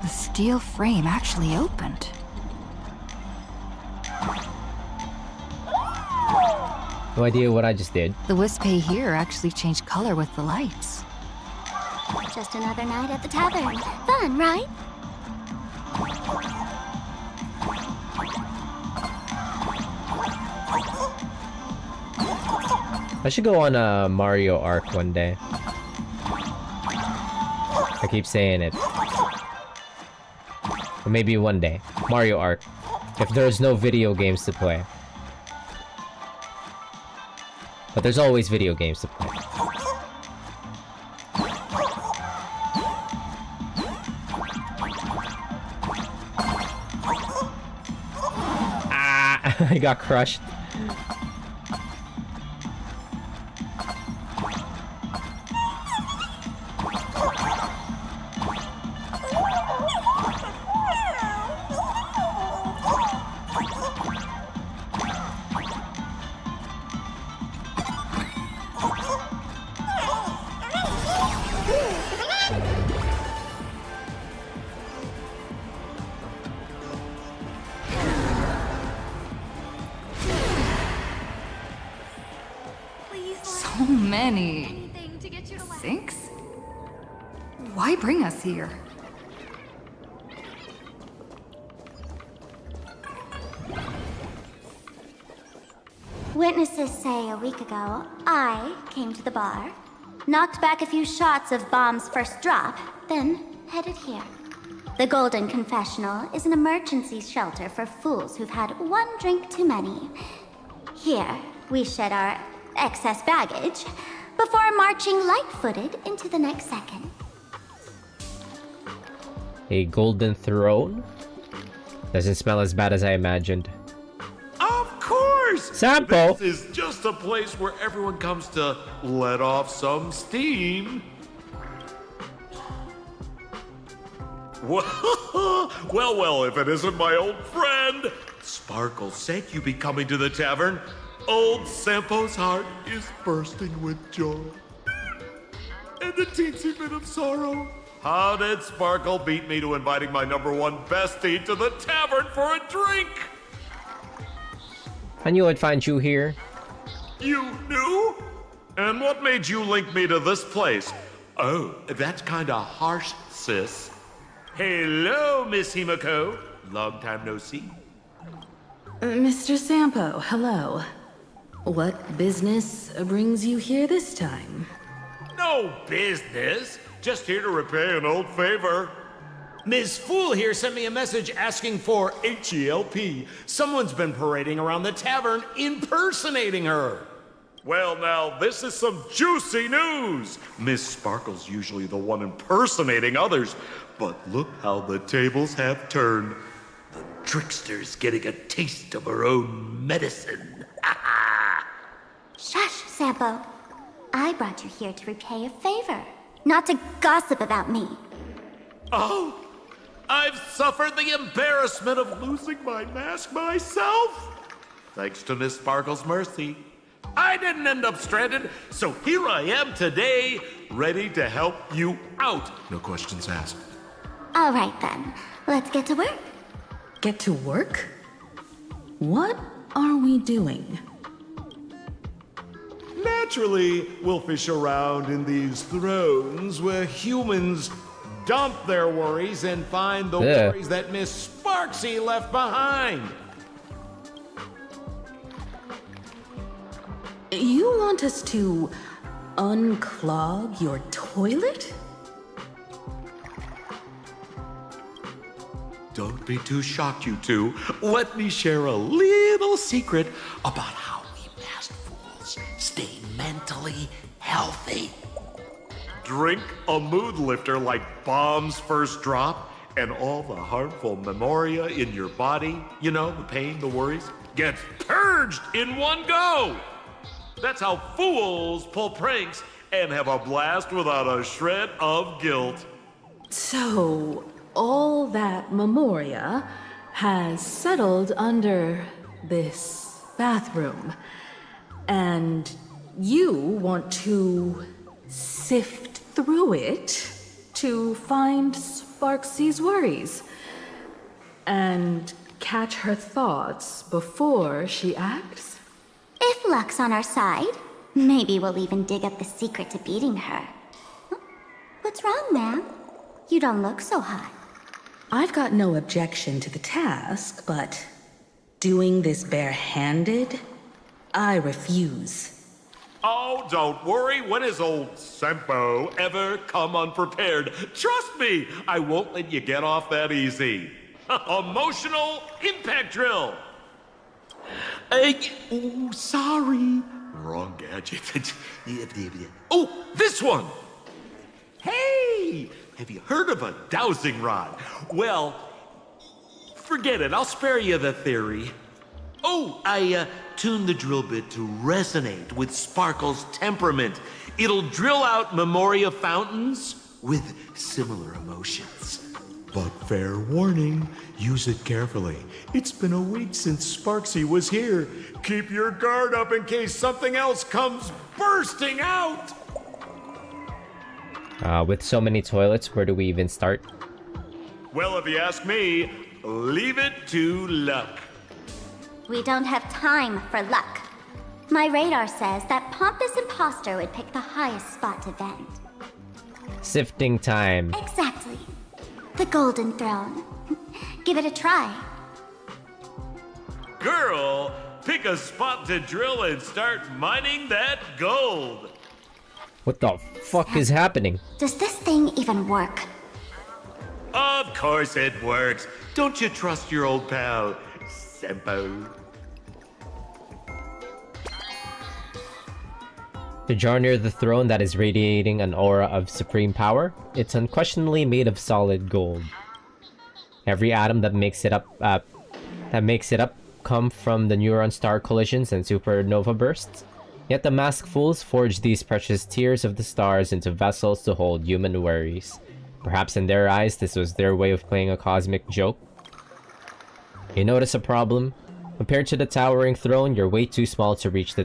The steel frame actually opened. No idea what I just did. The Wispay here actually changed color with the lights. Just another night at the tavern. Fun, right? I should go on a Mario Arc one day. I keep saying it. Or maybe one day. Mario Arc. If there's no video games to play. But there's always video games to play. Ah! I got crushed. get you to laugh. Sinks? Why bring us here? Witnesses say a week ago, I came to the bar, knocked back a few shots of Bomb's first drop, then headed here. The Golden Confessional is an emergency shelter for fools who've had one drink too many. Here, we shed our excess baggage before marching light-footed into the next second. A golden throne? Doesn't smell as bad as I imagined. Of course! Sample! This is just a place where everyone comes to let off some steam. Well, if it isn't my old friend! Sparkle said you'd be coming to the tavern. Old Sampo's heart is bursting with joy. And a teensy bit of sorrow. How did Sparkle beat me to inviting my #1 bestie to the tavern for a drink? I knew I'd find you here. You knew? And what made you link me to this place? Oh, that's kinda harsh, sis. Hello, Miss Himiko. Long time no see. Mr. Sampo, hello. What business brings you here this time? No business. Just here to repay an old favor. Ms. Fool here sent me a message asking for HELP. Someone's been parading around the tavern impersonating her. Well, now, this is some juicy news. Miss Sparkle's usually the one impersonating others, but look how the tables have turned. The trickster's getting a taste of her own medicine. Shush, Sampo. I brought you here to repay a favor, not to gossip about me. Oh, I've suffered the embarrassment of losing my mask myself. Thanks to Miss Sparkle's mercy, I didn't end up stranded, so here I am today, ready to help you out. No questions asked. All right then, let's get to work. Get to work? What are we doing? Naturally, we'll fish around in these thrones where humans dump their worries and find the worries that Miss Sparksy left behind. You want us to unclog your toilet? Don't be too shocked, you two. Let me share a little secret about how we masked fools stay mentally healthy. Drink a mood lifter like Bomb's first drop, and all the harmful memoria in your body, you know, the pain, the worries, gets purged in one go. That's how fools pull pranks and have a blast without a shred of guilt. So, all that memoria has settled under this bathroom. And you want to sift through it to find Sparksy's worries and catch her thoughts before she acts? If luck's on our side, maybe we'll even dig up the secret to beating her. What's wrong, ma'am? You don't look so hot. I've got no objection to the task, but doing this barehanded, I refuse. Oh, don't worry. When has old Sampo ever come unprepared? Trust me, I won't let you get off that easy. Emotional impact drill. Oh, sorry. Wrong gadget. Oh, this one. Hey, have you heard of a dowsing rod? Well, forget it. I'll spare you the theory. Oh, I tuned the drill bit to resonate with Sparkle's temperament. It'll drill out memoria fountains with similar emotions. But fair warning, use it carefully. It's been a week since Sparksy was here. Keep your guard up in case something else comes bursting out. With so many toilets, where do we even start? Well, if you ask me, leave it to luck. We don't have time for luck. My radar says that pompous imposter would pick the highest spot to vent. Sifting time. Exactly. The Golden Throne. Give it a try. Girl, pick a spot to drill and start mining that gold. What the fuck is happening? Does this thing even work? Of course it works. Don't you trust your old pal, Sempo? To draw near the throne that is radiating an aura of supreme power, it's unquestionably made of solid gold. Every atom that makes it up come from the neuron star collisions and supernova bursts. Yet the masked fools forged these precious tears of the stars into vessels to hold human worries. Perhaps in their eyes, this was their way of playing a cosmic joke. You notice a problem? Compared to the towering throne, you're way too small to reach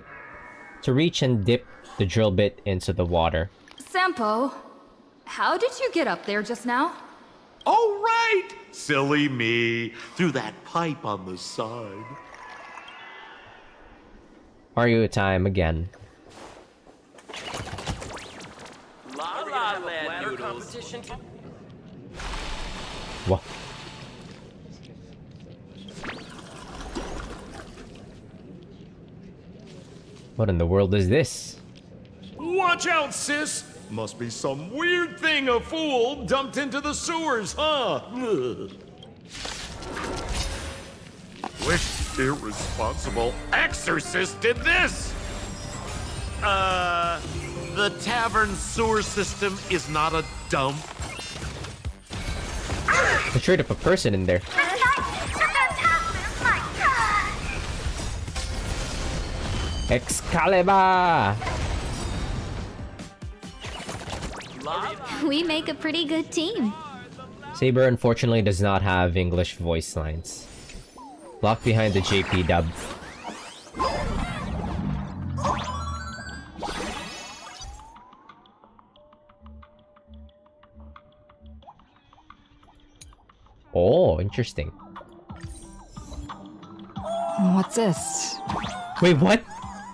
and dip the drill bit into the water. Sampo, how did you get up there just now? Oh, right! Silly me. Through that pipe on the side. Mario time again. La La Land noodles. What? What in the world is this? Watch out, sis! Must be some weird thing a fool dumped into the sewers, huh? Ugh. Which irresponsible exorcist did this? The tavern sewer system is not a dump. I straight up a person in there. Excalibur! We make a pretty good team. Saber unfortunately does not have English voice lines. Locked behind the JP dub. Oh, interesting. What's this? Wait, what?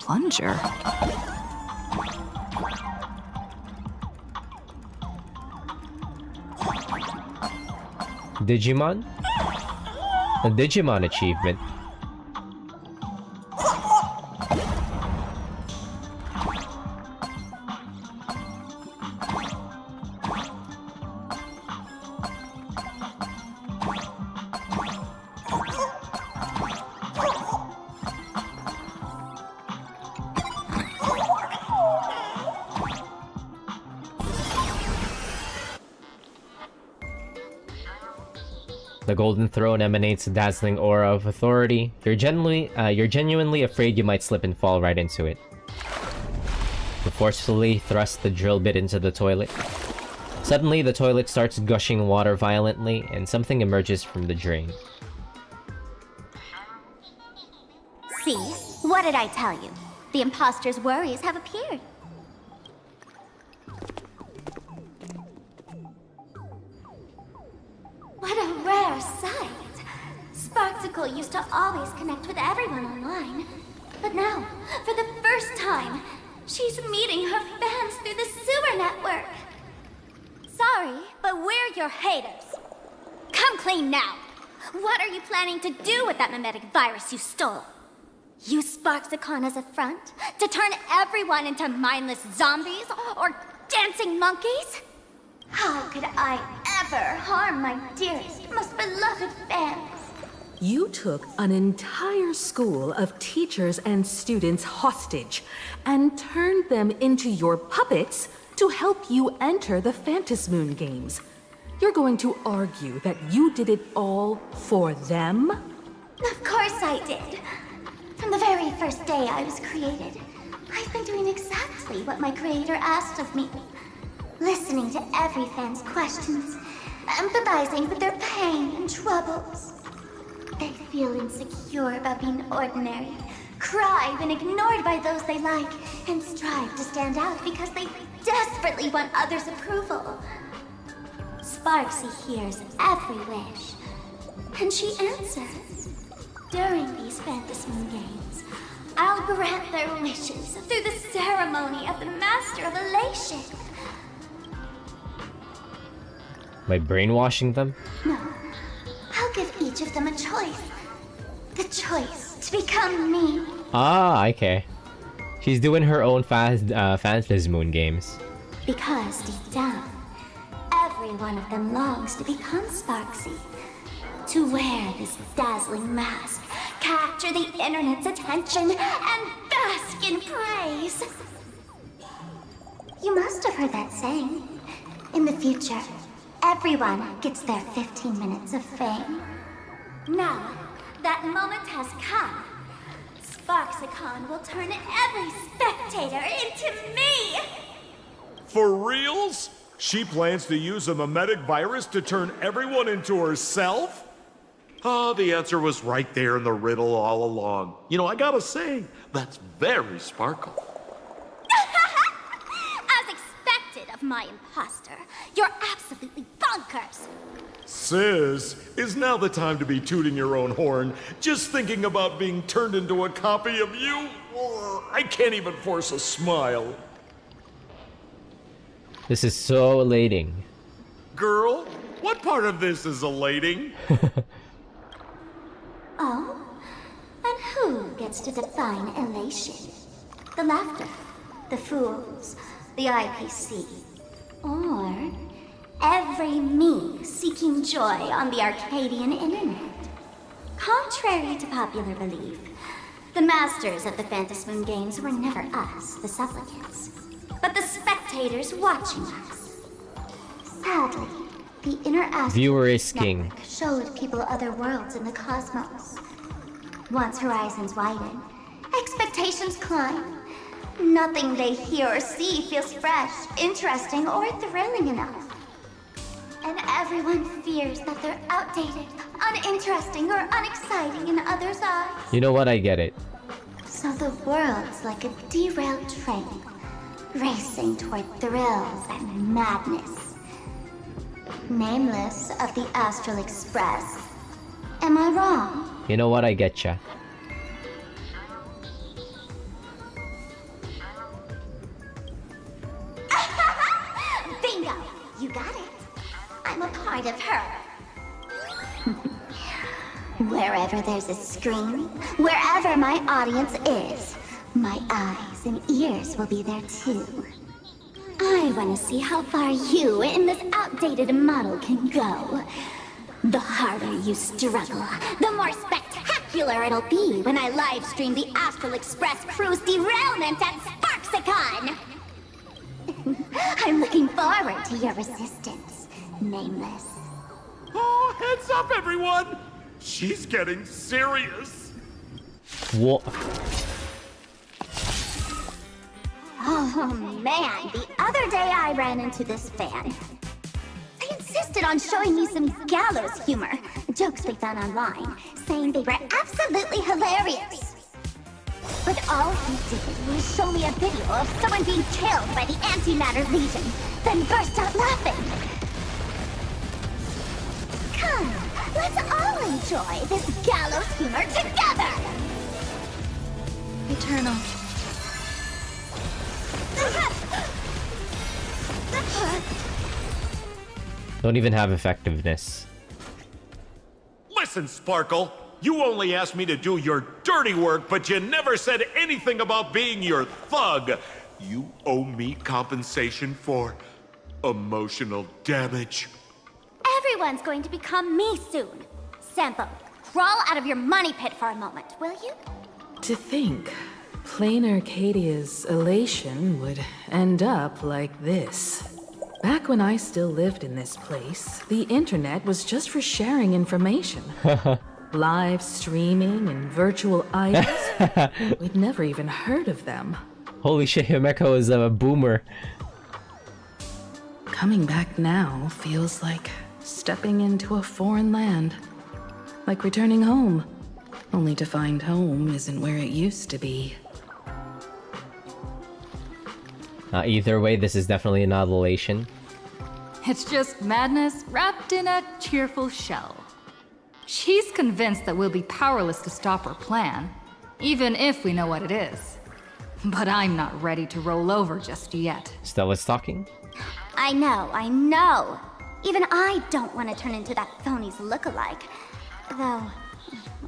Plunger. Digimon? A Digimon achievement. The Golden Throne emanates a dazzling aura of authority. You're genuinely afraid you might slip and fall right into it. You forcefully thrust the drill bit into the toilet. Suddenly, the toilet starts gushing water violently, and something emerges from the drain. See? What did I tell you? The imposter's worries have appeared. What a rare sight! Sparksicle used to always connect with everyone online. But now, for the first time, she's meeting her fans through the sewer network. Sorry, but we're your haters. Come clean now! What are you planning to do with that mimetic virus you stole? Use Sparksicon as a front? To turn everyone into mindless zombies? Or dancing monkeys? How could I ever harm my dearest, most beloved fans? You took an entire school of teachers and students hostage and turned them into your puppets to help you enter the Phantasmoon games. You're going to argue that you did it all for them? Of course I did. From the very first day I was created, I've been doing exactly what my creator asked of me. Listening to every fan's questions, empathizing with their pain and troubles. They feel insecure about being ordinary, cry when ignored by those they like, and strive to stand out because they desperately want others' approval. Sparksy hears every wish, and she answers. During these Phantasmoon games, I'll grant their wishes through the ceremony of the Master of Elation. By brainwashing them? No, I'll give each of them a choice. The choice to become me. Ah, okay. She's doing her own Phantasmoon games. Because deep down, every one of them longs to become Sparksy. To wear this dazzling mask, capture the internet's attention, and bask in praise. You must have heard that saying. In the future, everyone gets their 15 minutes of fame. Now, that moment has come. Sparksicon will turn every spectator into me! For reals? She plans to use a mimetic virus to turn everyone into herself? Ah, the answer was right there in the riddle all along. You know, I gotta say, that's very Sparkle. As expected of my imposter, you're absolutely bonkers! Sis, is now the time to be tooting your own horn, just thinking about being turned into a copy of you? I can't even force a smile. This is so elating. Girl, what part of this is elating? Oh? And who gets to define elation? The laughter, the fools, the IPC, or every me seeking joy on the Arcadian internet? Contrary to popular belief, the masters of the Phantasmoon games were never us, the supplicants, but the spectators watching us. Sadly, the inner aspect Viewer is king. showed people other worlds in the cosmos. Once horizons widen, expectations climb. Nothing they hear or see feels fresh, interesting, or thrilling enough. And everyone fears that they're outdated, uninteresting, or unexciting in others' eyes. You know what? I get it. So the world's like a derailed train, racing toward thrills and madness. Nameless of the Astral Express. Am I wrong? You know what? I get ya. Bingo! You got it. I'm a part of her. Wherever there's a screen, wherever my audience is, my eyes and ears will be there too. I want to see how far you in this outdated model can go. The harder you struggle, the more spectacular it'll be when I live stream the Astral Express cruise derailment at Sparksicon! I'm looking forward to your resistance, Nameless. Oh, heads up, everyone! She's getting serious. What? Oh man, the other day I ran into this fan. They insisted on showing me some gallows humor, jokes they found online, saying they were absolutely hilarious. But all he did was show me a video of someone being killed by the Antimatter Legion, then burst out laughing. Come, let's all enjoy this gallows humor together! Eternal. Don't even have effectiveness. Listen, Sparkle. You only asked me to do your dirty work, but you never said anything about being your thug. You owe me compensation for emotional damage. Everyone's going to become me soon. Sampo, crawl out of your money pit for a moment, will you? To think, plain Arcadia's elation would end up like this. Back when I still lived in this place, the internet was just for sharing information. Live streaming and virtual idols. We'd never even heard of them. Holy shit, Himeko is a boomer. Coming back now feels like stepping into a foreign land. Like returning home. Only to find home isn't where it used to be. Either way, this is definitely an elation. It's just madness wrapped in a cheerful shell. She's convinced that we'll be powerless to stop her plan, Even if we know what it is. But I'm not ready to roll over just yet. Stella's talking? I know. Even I don't want to turn into that phony's lookalike. Though,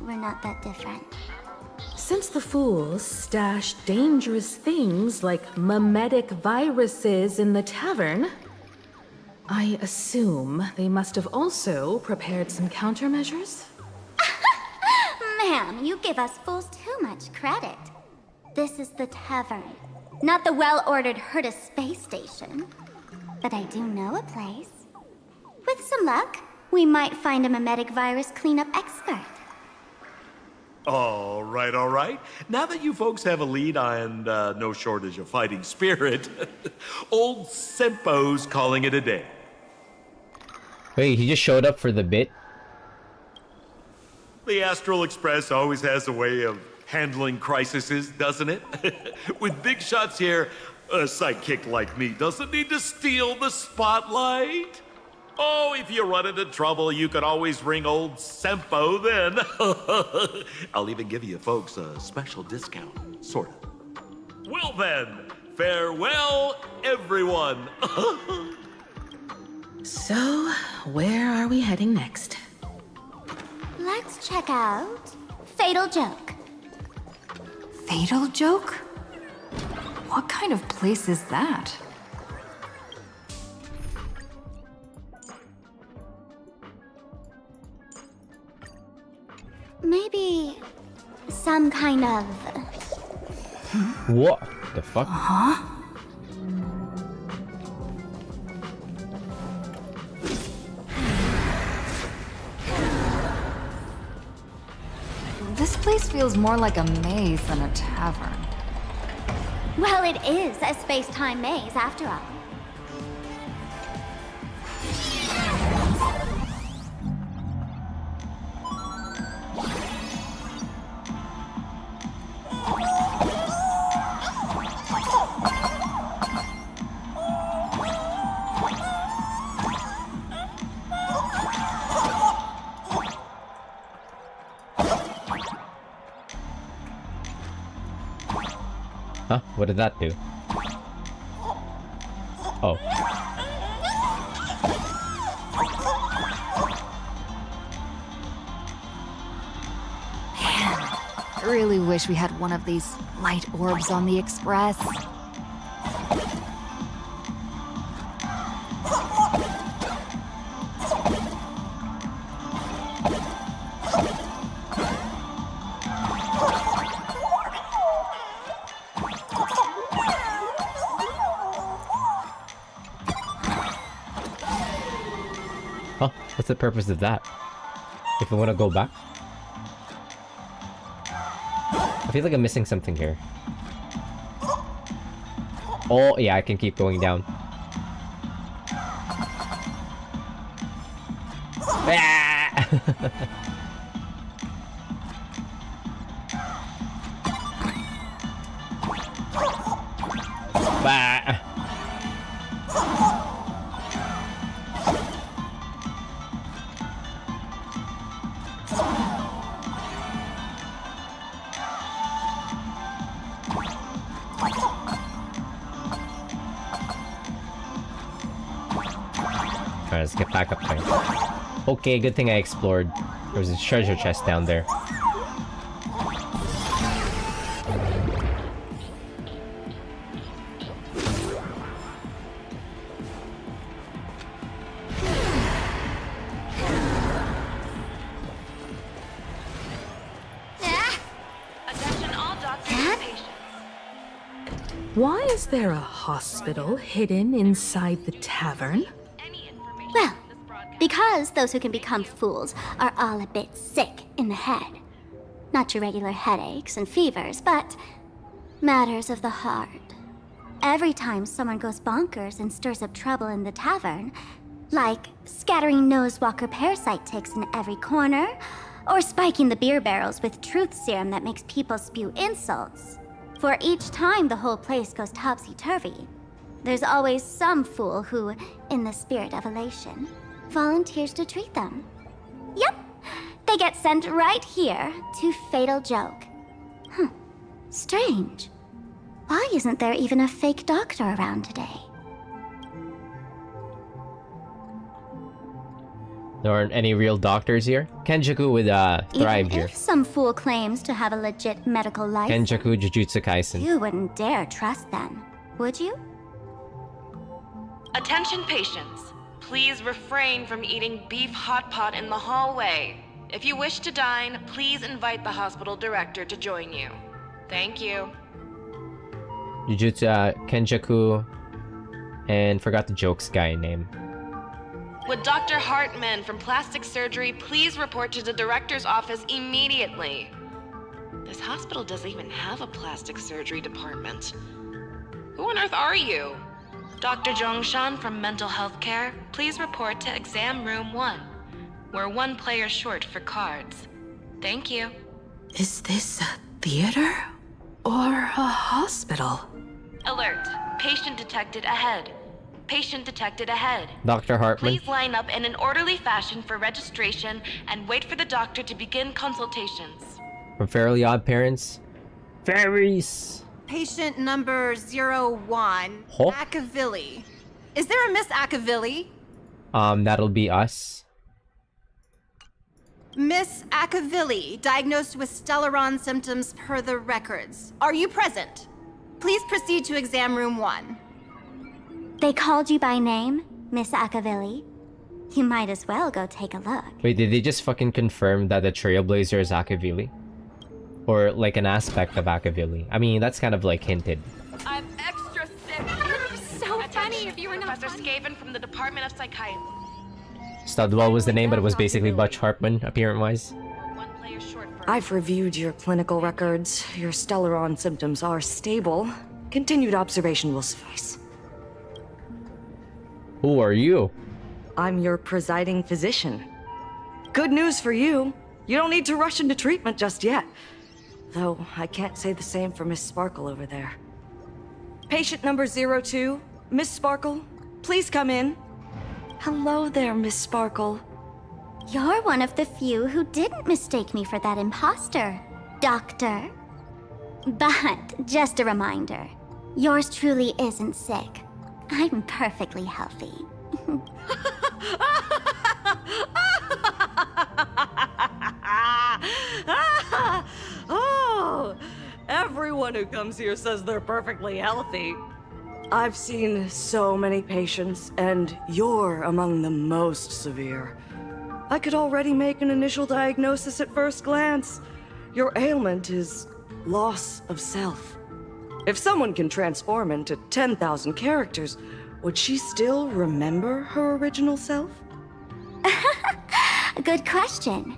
we're not that different. Since the fools stash dangerous things like mimetic viruses in the tavern, I assume they must have also prepared some countermeasures? Ma'am, you give us fools too much credit. This is the tavern, not the well-ordered Herta space station. But I do know a place. With some luck, we might find a mimetic virus cleanup expert. All right. Now that you folks have a lead and no shortage of fighting spirit, old Sempo's calling it a day. Wait, he just showed up for the bit? The Astral Express always has a way of handling crises, doesn't it? With big shots here, a sidekick like me doesn't need to steal the spotlight. Oh, if you run into trouble, you can always ring old Sempo then. I'll even give you folks a special discount, sort of. Well then, farewell, everyone. So, where are we heading next? Let's check out Fatal Joke. Fatal Joke? What kind of place is that? Maybe some kind of... What the fuck? Huh? This place feels more like a maze than a tavern. Well, it is a space-time maze, after all. Huh? What did that do? Oh. I really wish we had one of these light orbs on the Express. Huh? What's the purpose of that? If I want to go back? I feel like I'm missing something here. Oh, yeah, I can keep going down. Ah! Bah! Alright, let's get back up there. Okay, good thing I explored. There was a treasure chest down there. Why is there a hospital hidden inside the tavern? Well, because those who can become fools are all a bit sick in the head. Not your regular headaches and fevers, but matters of the heart. Every time someone goes bonkers and stirs up trouble in the tavern, like scattering nosewalker parasite ticks in every corner, or spiking the beer barrels with truth serum that makes people spew insults. For each time the whole place goes topsy-turvy, there's always some fool who, in the spirit of elation, volunteers to treat them. Yep, they get sent right here to Fatal Joke. Strange. Why isn't there even a fake doctor around today? There aren't any real doctors here. Kenjaku would thrive Even here. if some fool claims to have a legit medical license, Kenjaku Jujutsu Kaisen. you wouldn't dare trust them, would you? Attention patients. Please refrain from eating beef hot pot in the hallway. If you wish to dine, please invite the hospital director to join you. Thank you. Jujutsu Kenjaku, and forgot the jokes guy name. Would Dr. Hartman from plastic surgery please report to the director's office immediately? This hospital doesn't even have a plastic surgery department. Who on earth are you? Dr. Zhongshan from mental health care, please report to exam room 1. We're 1 player short for cards. Thank you. Is this a theater or a hospital? Alert. Patient detected ahead. Patient detected ahead. Dr. Hartman. Please line up in an orderly fashion for registration and wait for the doctor to begin consultations. From Fairly Odd Parents. Fairies! Patient number 01, Huh? Akavilli. Is there a Miss Akavilli? That'll be us. Miss Akavilli, diagnosed with Stellaron symptoms per the records. Are you present? Please proceed to exam room 1. They called you by name, Miss Akavilli. You might as well go take a look. Wait, did they just fucking confirm that the Trailblazer is Akavili? Or like an aspect of Akavili? I mean, that's kind of like hinted. I'm extra sick. It'd be so funny if you were not Professor Skaven from the Department of Psychiatry. Studwell was the name, but it was basically Butch Hartman, appearance-wise. I've reviewed your clinical records. Your Stellaron symptoms are stable. Continued observation will suffice. Who are you? I'm your presiding physician. Good news for you. You don't need to rush into treatment just yet. Though, I can't say the same for Miss Sparkle over there. Patient number 02, Miss Sparkle, please come in. Hello there, Miss Sparkle. You're one of the few who didn't mistake me for that imposter, Doctor. But, just a reminder, yours truly isn't sick. I'm perfectly healthy. Oh, everyone who comes here says they're perfectly healthy. I've seen so many patients, and you're among the most severe. I could already make an initial diagnosis at first glance. Your ailment is loss of self. If someone can transform into 10,000 characters, would she still remember her original self? Good question.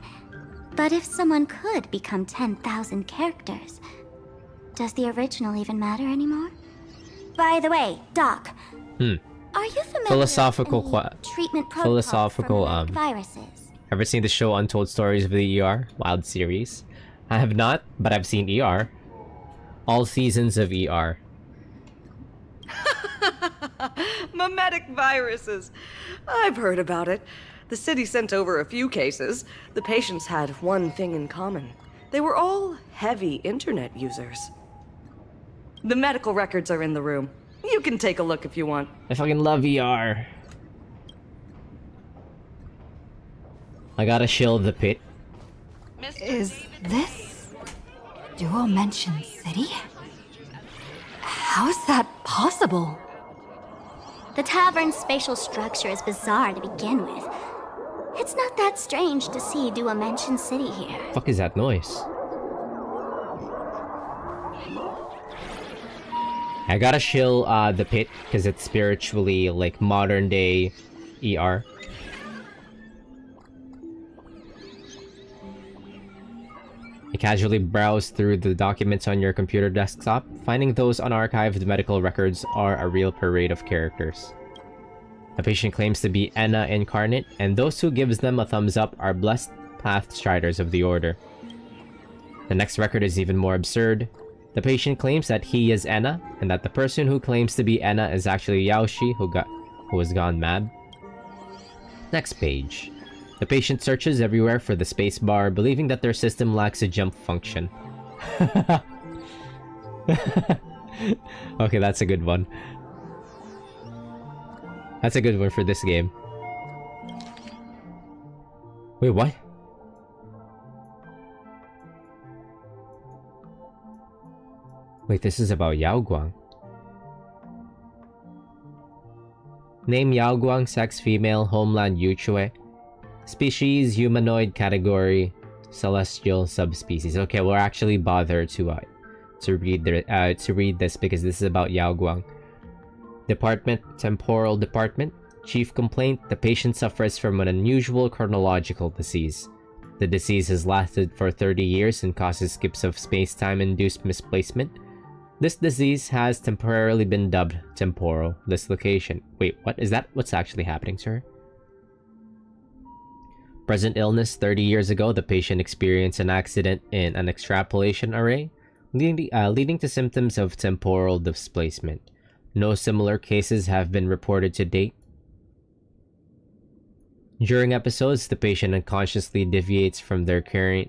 But if someone could become 10,000 characters, does the original even matter anymore? By the way, Doc, are you familiar Philosophical with any treatment protocols philosophical for viruses? Ever seen the show Untold Stories of the ER? Wild series. I have not, but I've seen ER. All seasons of ER. Mimetic viruses. I've heard about it. The city sent over a few cases. The patients had one thing in common. They were all heavy internet users. The medical records are in the room. You can take a look if you want. I fucking love ER. I gotta shield the pit. Is this Dual Mention City? How is that possible? The tavern's spatial structure is bizarre to begin with. It's not that strange to see Dual Mention City here. Fuck is that noise? I gotta shill the pit because it's spiritually like modern day ER. You casually browse through the documents on your computer desktop. Finding those unarchived medical records are a real parade of characters. A patient claims to be Enna incarnate, and those who gives them a thumbs up are blessed pathstriders of the order. The next record is even more absurd. The patient claims that he is Enna, and that the person who claims to be Enna is actually Yaoshi, who has gone mad. Next page. The patient searches everywhere for the spacebar, believing that their system lacks a jump function. Okay, that's a good one. That's a good one for this game. Wait, what? Wait, this is about Yaoguang. Name Yaoguang, sex female, homeland Yuchue. Species humanoid, category celestial, subspecies. Okay, we'll actually bother to read this because this is about Yaoguang. Department, temporal department. Chief complaint: the patient suffers from an unusual chronological disease. The disease has lasted for 30 years and causes skips of space-time induced misplacement. This disease has temporarily been dubbed temporal dislocation. Wait, what is that? What's actually happening, sir? Present illness: 30 years ago, the patient experienced an accident in an extrapolation array, leading to symptoms of temporal displacement. No similar cases have been reported to date. During episodes, the patient unconsciously deviates from their current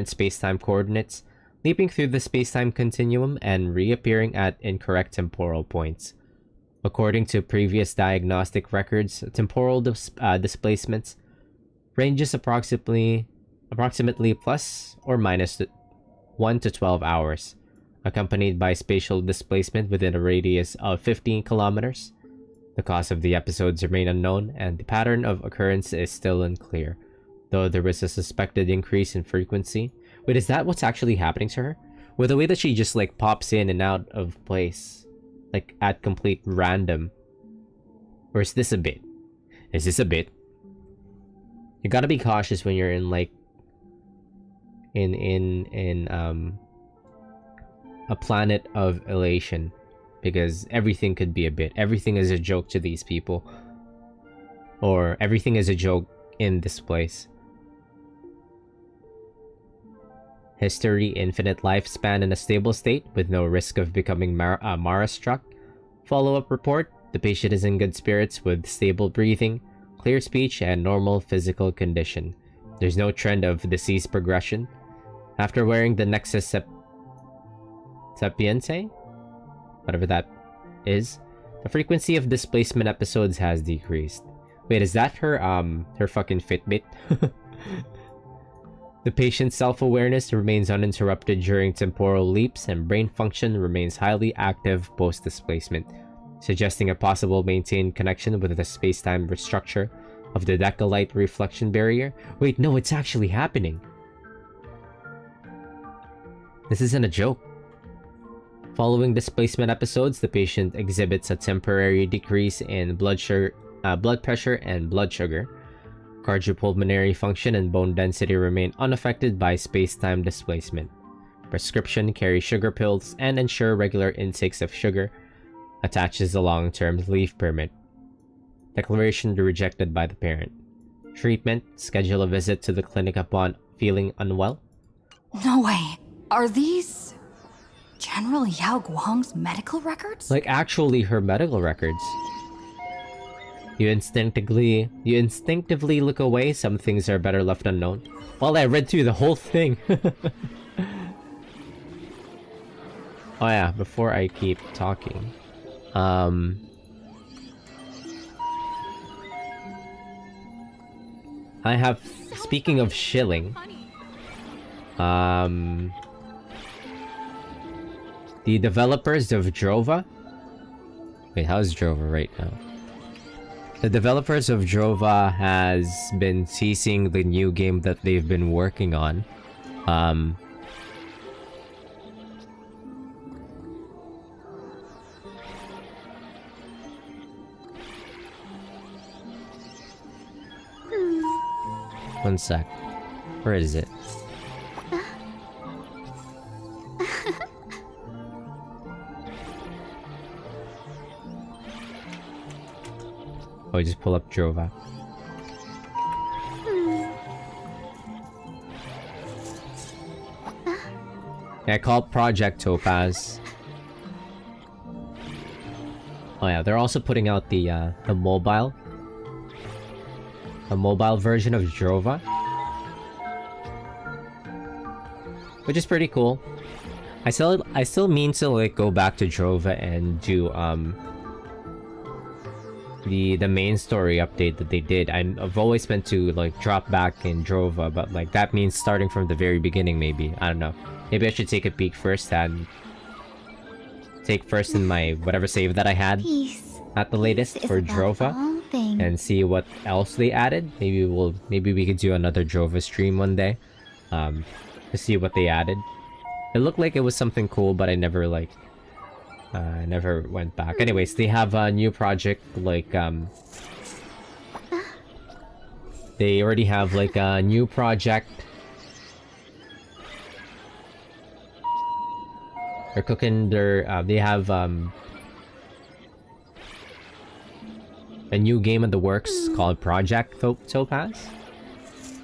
space-time coordinates, leaping through the space-time continuum and reappearing at incorrect temporal points. According to previous diagnostic records, temporal displacements ranges approximately plus or minus 1 to 12 hours, accompanied by spatial displacement within a radius of 15 kilometers. The cause of the episodes remain unknown, and the pattern of occurrence is still unclear, though there was a suspected increase in frequency. Wait, is that what's actually happening to her? With the way that she just like pops in and out of place, like at complete random? Or is this a bit? Is this a bit? You gotta be cautious when you're in like a planet of elation, because everything could be a bit. Everything is a joke to these people, or everything is a joke in this place. History: infinite lifespan in a stable state with no risk of becoming Mara-struck. Follow-up report: the patient is in good spirits with stable breathing, clear speech, and normal physical condition. There's no trend of disease progression. After wearing the Nexus Sapiente, whatever that is, the frequency of displacement episodes has decreased. Wait, is that her fucking Fitbit? The patient's self-awareness remains uninterrupted during temporal leaps, and brain function remains highly active post-displacement, suggesting a possible maintained connection with the space-time structure of the Decalite reflection barrier. Wait, no, it's actually happening. This isn't a joke. Following displacement episodes, the patient exhibits a temporary decrease in blood pressure and blood sugar. Cardiopulmonary function and bone density remain unaffected by space-time displacement. Prescription: carry sugar pills and ensure regular intakes of sugar. Attaches a long-term leave permit. Declaration rejected by the parent. Treatment: schedule a visit to the clinic upon feeling unwell. No way. Are these General Yao Guang's medical records? Like actually her medical records. You instinctively look away. Some things are better left unknown. Well, I read through the whole thing. Oh yeah, before I keep talking. I have, speaking of shilling, the developers of Drova. Wait, how's Drova right now? The developers of Drova has been teasing the new game that they've been working on. One sec. Where is it? Oh, just pull up Drova. Yeah, called Project Topaz. Oh yeah, they're also putting out the mobile version of Drova. which is pretty cool. I still mean to like go back to Drova and do the main story update that they did. I've always meant to like drop back in Drova, but like that means starting from the very beginning maybe. I don't know. Maybe I should take a peek first and take first in my whatever save that I had at the latest for Drova and see what else they added. Maybe we could do another Drova stream one day to see what they added. It looked like it was something cool, but I never like never went back. Anyways, they have a new project like they already have like a new project. They're cooking their they have a new game in the works called Project Topaz.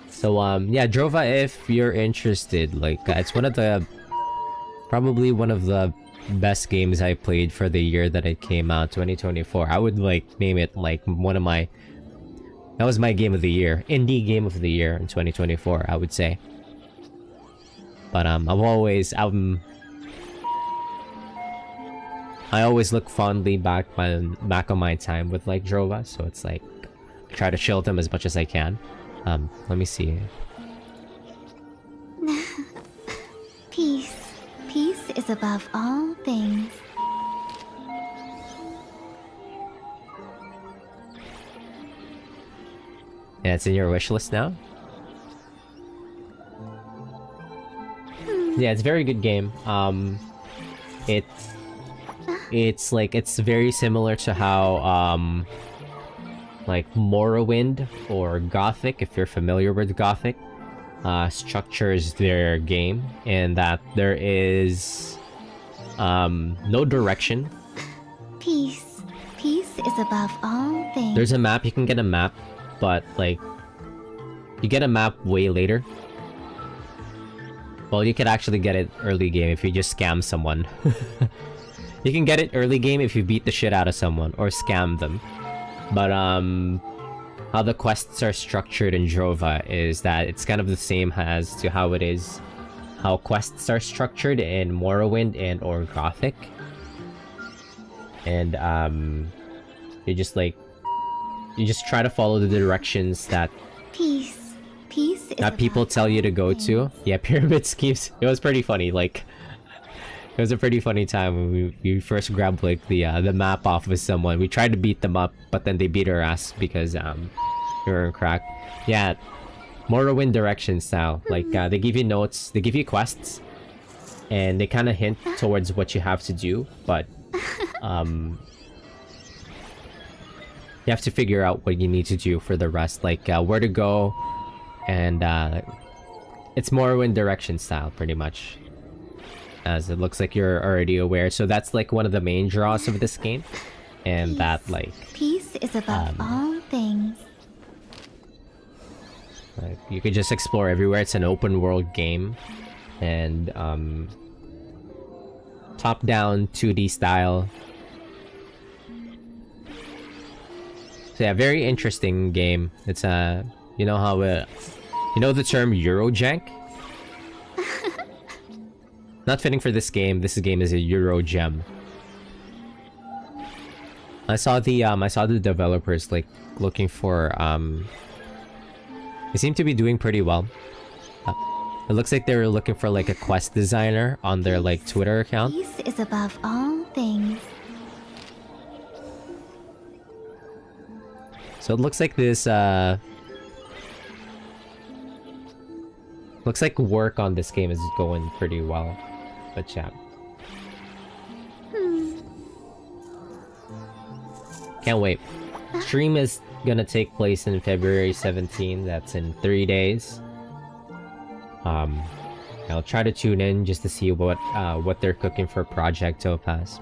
So yeah, Drova, if you're interested, like it's probably one of the best games I played for the year that it came out, 2024. I would like name it like that was my game of the year, indie game of the year in 2024, I would say. But I always look fondly back on my time with like Drova, so it's like I try to chill them as much as I can. Let me see. Peace. Peace is above all things. Yeah, it's in your wish list now. Yeah, it's a very good game. It's like it's very similar to how like Morrowind or Gothic, if you're familiar with Gothic, structures their game, and that there is no direction. Peace is above all things. There's a map, you can get a map, but like you get a map way later. Well, you could actually get it early game if you just scam someone. You can get it early game if you beat the shit out of someone or scam them. But how the quests are structured in Drova is that it's kind of the same as to how it is, how quests are structured in Morrowind and or Gothic. And you just try to follow the directions that Peace is that people tell you to go to. Yeah, pyramid schemes. It was pretty funny. Like, it was a pretty funny time when we first grabbed like the map off of someone. We tried to beat them up, but then they beat our ass because we were in crack. Yeah, Morrowind direction style. Like they give you notes, they give you quests, and they kind of hint towards what you have to do, but you have to figure out what you need to do for the rest, like where to go, and it's Morrowind direction style pretty much. As it looks like you're already aware, so that's like one of the main draws of this game, and that like peace is above all things. Like, you could just explore everywhere. It's an open world game, and top down 2D style. So yeah, very interesting game. It's you know how you know the term Eurojank? Not fitting for this game. This game is a Euro gem. I saw the developers like looking for they seem to be doing pretty well. It looks like they were looking for like a quest designer on their like Twitter account. Peace is above all things. So it looks like this looks like work on this game is going pretty well. But yeah. Can't wait. Stream is gonna take place in February 17. That's in 3 days. I'll try to tune in just to see what they're cooking for Project Topaz.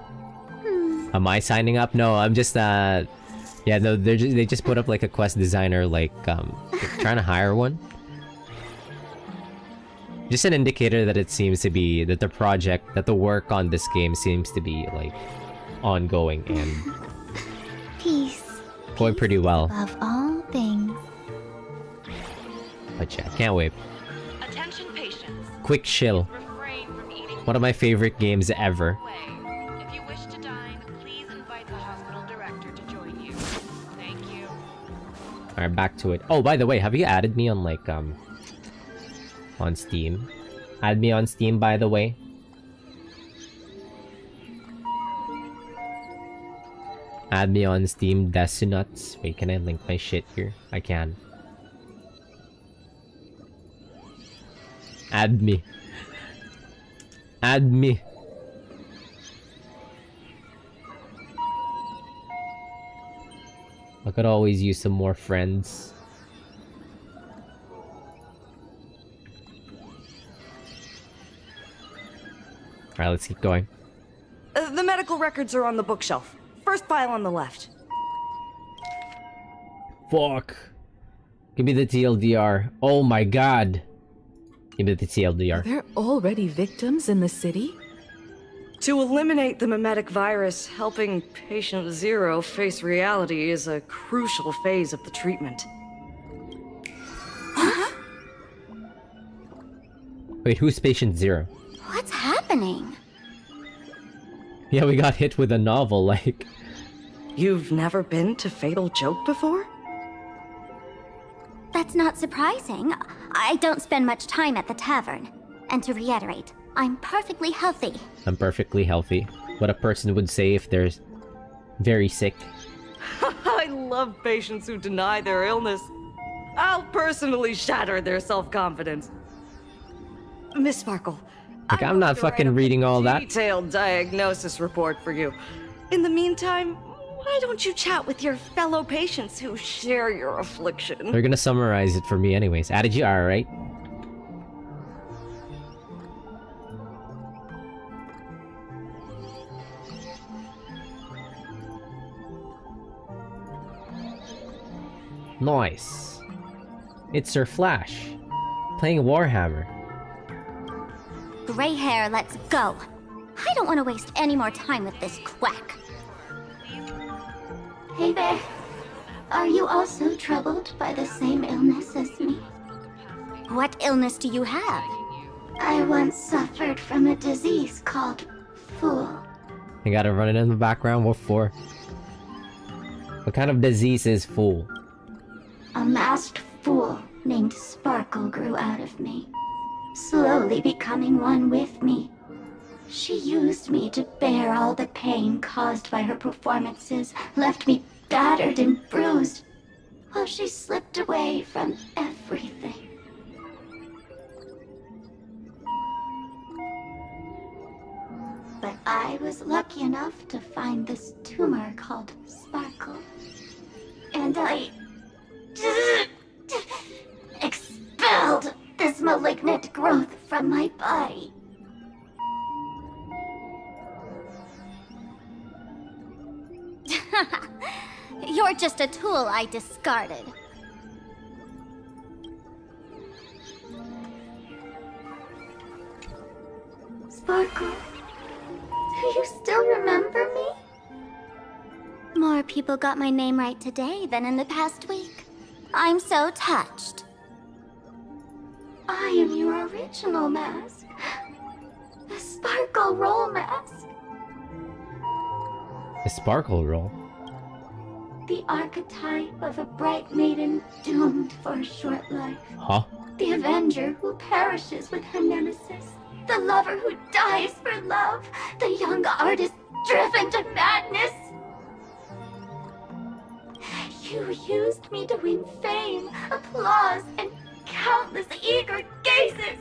Am I signing up? No, I'm just yeah, no, they just put up like a quest designer, like trying to hire one. Just an indicator that it seems to be that the work on this game seems to be like ongoing and going pretty well. Above all things. But yeah, can't wait. Attention patients. Quick chill. One of my favorite games ever. If you wish to dine, please invite the hospital director to join you. Thank you. Alright, back to it. Oh, by the way, have you added me on, like, on Steam? Add me on Steam, by the way. Add me on Steam, Desinuts. Wait, can I link my shit here? I can. Add me. Add me. I could always use some more friends. Alright, let's keep going. The medical records are on the bookshelf. First file on the left. Fuck. Give me the TLDR. Oh my god. Give me the TLDR. Are there already victims in the city? To eliminate the mimetic virus, helping patient 0 face reality is a crucial phase of the treatment. Wait, who's patient 0? What's happening? Yeah, we got hit with a novel, like... You've never been to Fatal Joke before? That's not surprising. I don't spend much time at the tavern. And to reiterate, I'm perfectly healthy. I'm perfectly healthy. What a person would say if they're very sick. I love patients who deny their illness. I'll personally shatter their self-confidence. Miss Sparkle, Like, I'm not fucking reading all that. detailed diagnosis report for you. In the meantime, why don't you chat with your fellow patients who share your affliction? They're gonna summarize it for me anyways. Added you are, right? Nice. It's Sir Flash. Playing Warhammer. Gray hair, let's go. I don't want to waste any more time with this quack. Hey there. Are you also troubled by the same illness as me? What illness do you have? I once suffered from a disease called Fool. I gotta run it in the background. What for? What kind of disease is Fool? A masked fool named Sparkle grew out of me, slowly becoming one with me. She used me to bear all the pain caused by her performances, left me battered and bruised, while she slipped away from everything. But I was lucky enough to find this tumor called Sparkle. And I expelled this malignant growth from my body. You're just a tool I discarded. Sparkle, do you still remember me? More people got my name right today than in the past week. I'm so touched. I am your original mask. The Sparkle Roll mask. The Sparkle Roll? The archetype of a bright maiden doomed for a short life. Huh? The avenger who perishes with her nemesis. The lover who dies for love. The young artist driven to madness. You used me to win fame, applause, and countless eager gazes.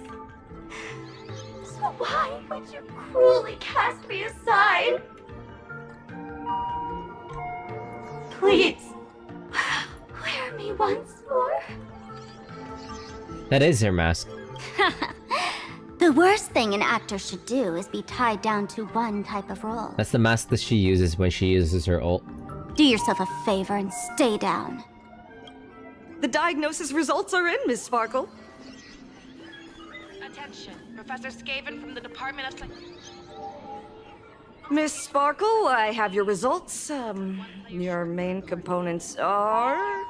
So why would you cruelly cast me aside? Please, wear me once more. That is her mask. The worst thing an actor should do is be tied down to one type of role. That's the mask that she uses when she uses her ult. Do yourself a favor and stay down. The diagnosis results are in, Miss Sparkle. Attention, Professor Skaven from the Department of Miss Sparkle, I have your results. Your main components are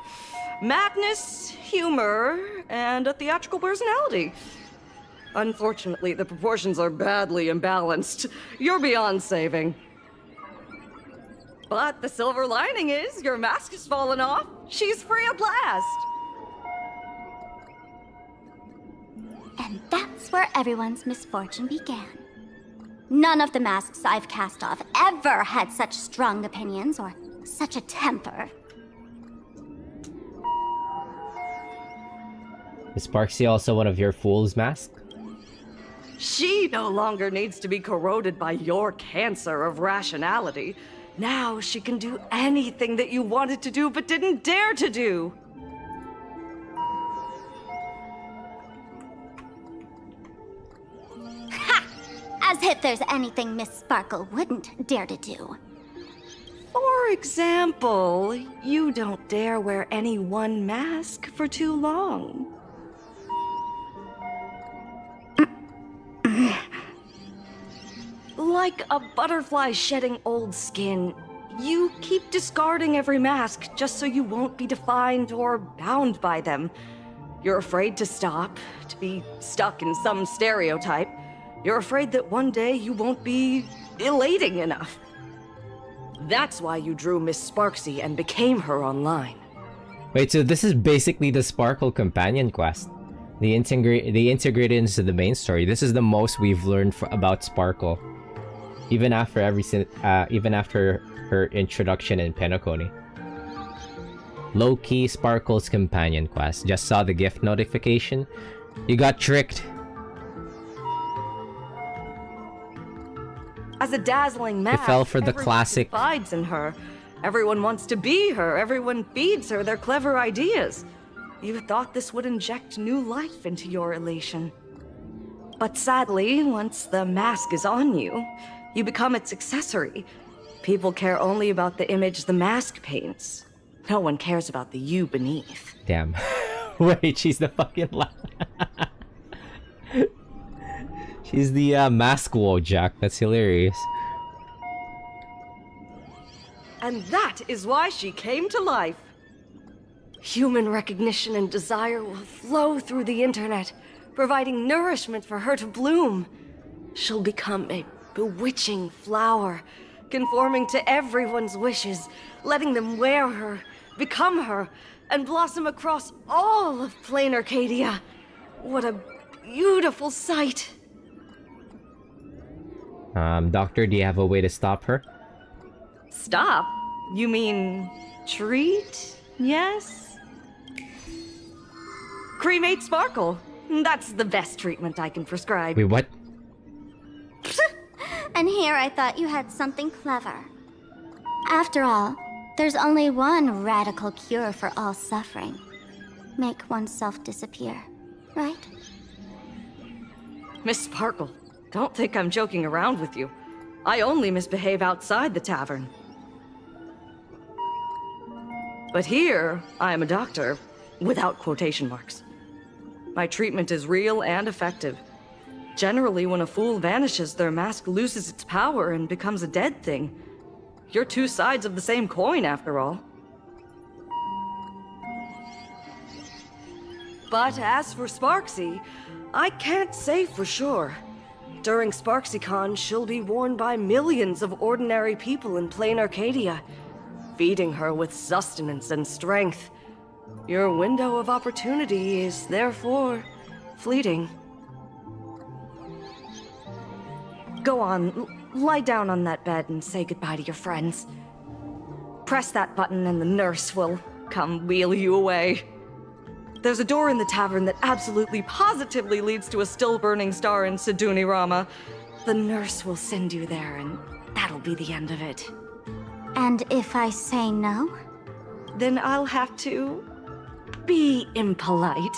madness, humor, and a theatrical personality. Unfortunately, the proportions are badly imbalanced. You're beyond saving. But the silver lining is your mask has fallen off. She's free at last. And that's where everyone's misfortune began. None of the masks I've cast off ever had such strong opinions or such a temper. Is Sparksy also one of your fool's masks? She no longer needs to be corroded by your cancer of rationality. Now she can do anything that you wanted to do but didn't dare to do. Ha! As if there's anything Miss Sparkle wouldn't dare to do. For example, you don't dare wear any one mask for too long. Like a butterfly shedding old skin, you keep discarding every mask just so you won't be defined or bound by them. You're afraid to stop, to be stuck in some stereotype. You're afraid that one day you won't be elating enough. That's why you drew Miss Sparksy and became her online. Wait, so this is basically the Sparkle companion quest. They integrate it into the main story. This is the most we've learned about Sparkle. Even after her introduction in Penacony. Low-key Sparkle's companion quest. Just saw the gift notification. You got tricked. As a dazzling mask, It fell for the everyone classic. confides in her. Everyone wants to be her. Everyone feeds her their clever ideas. You thought this would inject new life into your elation. But sadly, once the mask is on you, you become its accessory. People care only about the image the mask paints. No one cares about the you beneath. Damn. Wait, she's the fucking she's the mask Wojak. That's hilarious. And that is why she came to life. Human recognition and desire will flow through the internet, providing nourishment for her to bloom. She'll become a bewitching flower, conforming to everyone's wishes, letting them wear her, become her, and blossom across all of plain Arcadia. What a beautiful sight. Doctor, do you have a way to stop her? Stop? You mean treat? Yes? Cremate Sparkle. That's the best treatment I can prescribe. Wait, what? And here I thought you had something clever. After all, there's only one radical cure for all suffering. Make oneself disappear, right? Miss Sparkle, don't think I'm joking around with you. I only misbehave outside the tavern. But here, I am a doctor, without quotation marks. My treatment is real and effective. Generally, when a fool vanishes, their mask loses its power and becomes a dead thing. You're two sides of the same coin, after all. But as for Sparksy, I can't say for sure. During SparksyCon, she'll be worn by millions of ordinary people in plain Arcadia, feeding her with sustenance and strength. Your window of opportunity is therefore fleeting. Go on, lie down on that bed and say goodbye to your friends. Press that button and the nurse will come wheel you away. There's a door in the tavern that absolutely positively leads to a still-burning star in Siduni Rama. The nurse will send you there, and that'll be the end of it. And if I say no? Then I'll have to be impolite.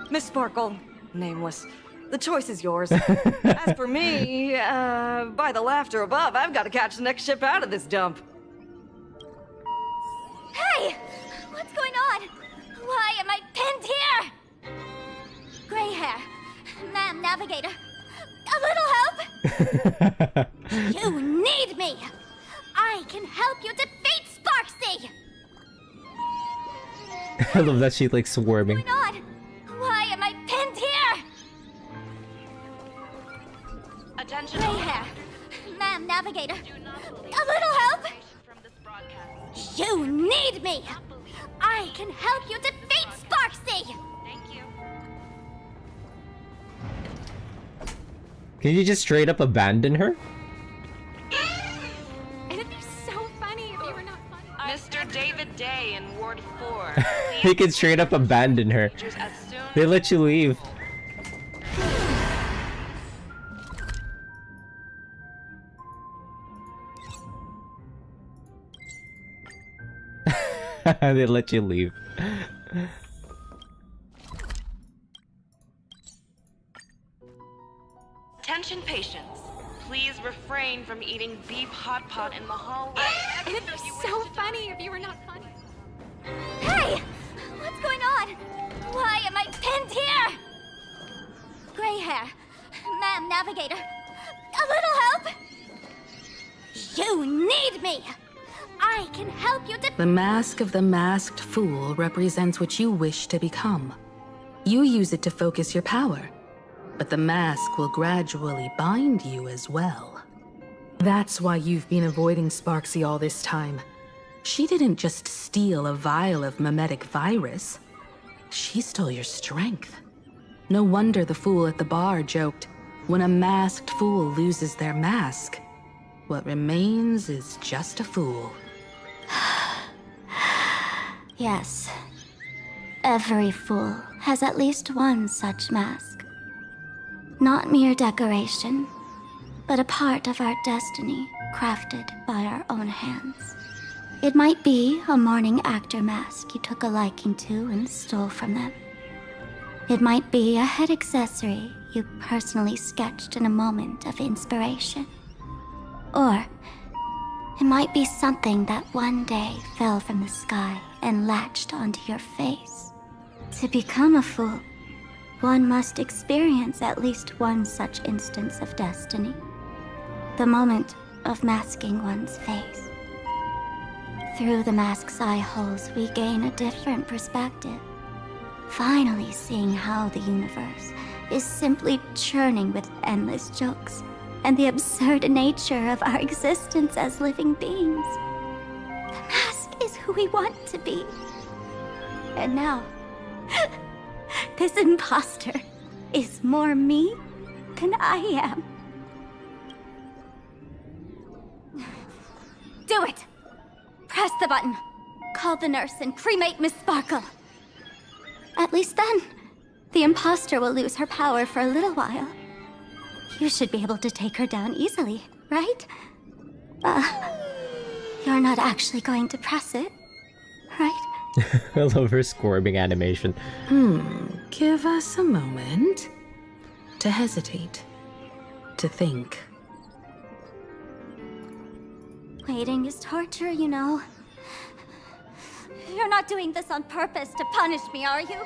Miss Sparkle, nameless. The choice is yours. As for me, by the laughter above, I've got to catch the next ship out of this dump. Hey! What's going on? Why am I pinned here? Gray hair. Ma'am, navigator. A little help? You need me! I can help you defeat Sparksy! I love that she's like swarming. What's going on? Why am I pinned here? Attention. Gray hair. Ma'am, navigator. A little help? You need me! I can help you defeat Sparksy! Thank you. Can you just straight up abandon her? It'd be so funny if you were not funny. Mr. David Day in Ward 4. You can straight up abandon her. They let you leave. They let you leave. Attention patients. Please refrain from eating beef hot pot in the hallway. It'd be so funny if you were not funny. Hey! What's going on? Why am I pinned here? Gray hair. Ma'am, navigator. A little help? You need me! I can help you The mask of the masked fool represents what you wish to become. You use it to focus your power, but the mask will gradually bind you as well. That's why you've been avoiding Sparksy all this time. She didn't just steal a vial of mimetic virus. She stole your strength. No wonder the fool at the bar joked, when a masked fool loses their mask, what remains is just a fool. Yes. Every fool has at least one such mask. Not mere decoration, but a part of our destiny crafted by our own hands. It might be a morning actor mask you took a liking to and stole from them. It might be a head accessory you personally sketched in a moment of inspiration. Or it might be something that one day fell from the sky and latched onto your face. To become a fool, one must experience at least one such instance of destiny. The moment of masking one's face. Through the mask's eye holes, we gain a different perspective. Finally seeing how the universe is simply churning with endless jokes and the absurd nature of our existence as living beings. The mask is who we want to be. And now, this imposter is more me than I am. Do it! Press the button. Call the nurse and cremate Miss Sparkle. At least then, the imposter will lose her power for a little while. You should be able to take her down easily, right? You're not actually going to press it, right? I love her squirming animation. Give us a moment to hesitate, to think. Waiting is torture, you know. You're not doing this on purpose to punish me, are you?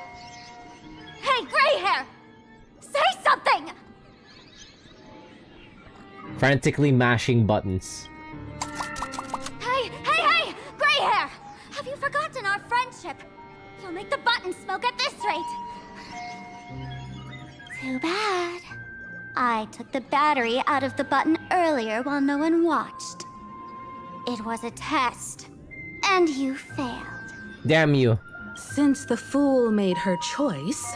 Hey, gray hair! Say something! Frantically mashing buttons. Hey, gray hair! Have you forgotten our friendship? You'll make the button smoke at this rate. Too bad. I took the battery out of the button earlier while no one watched. It was a test, and you failed. Damn you. Since the fool made her choice,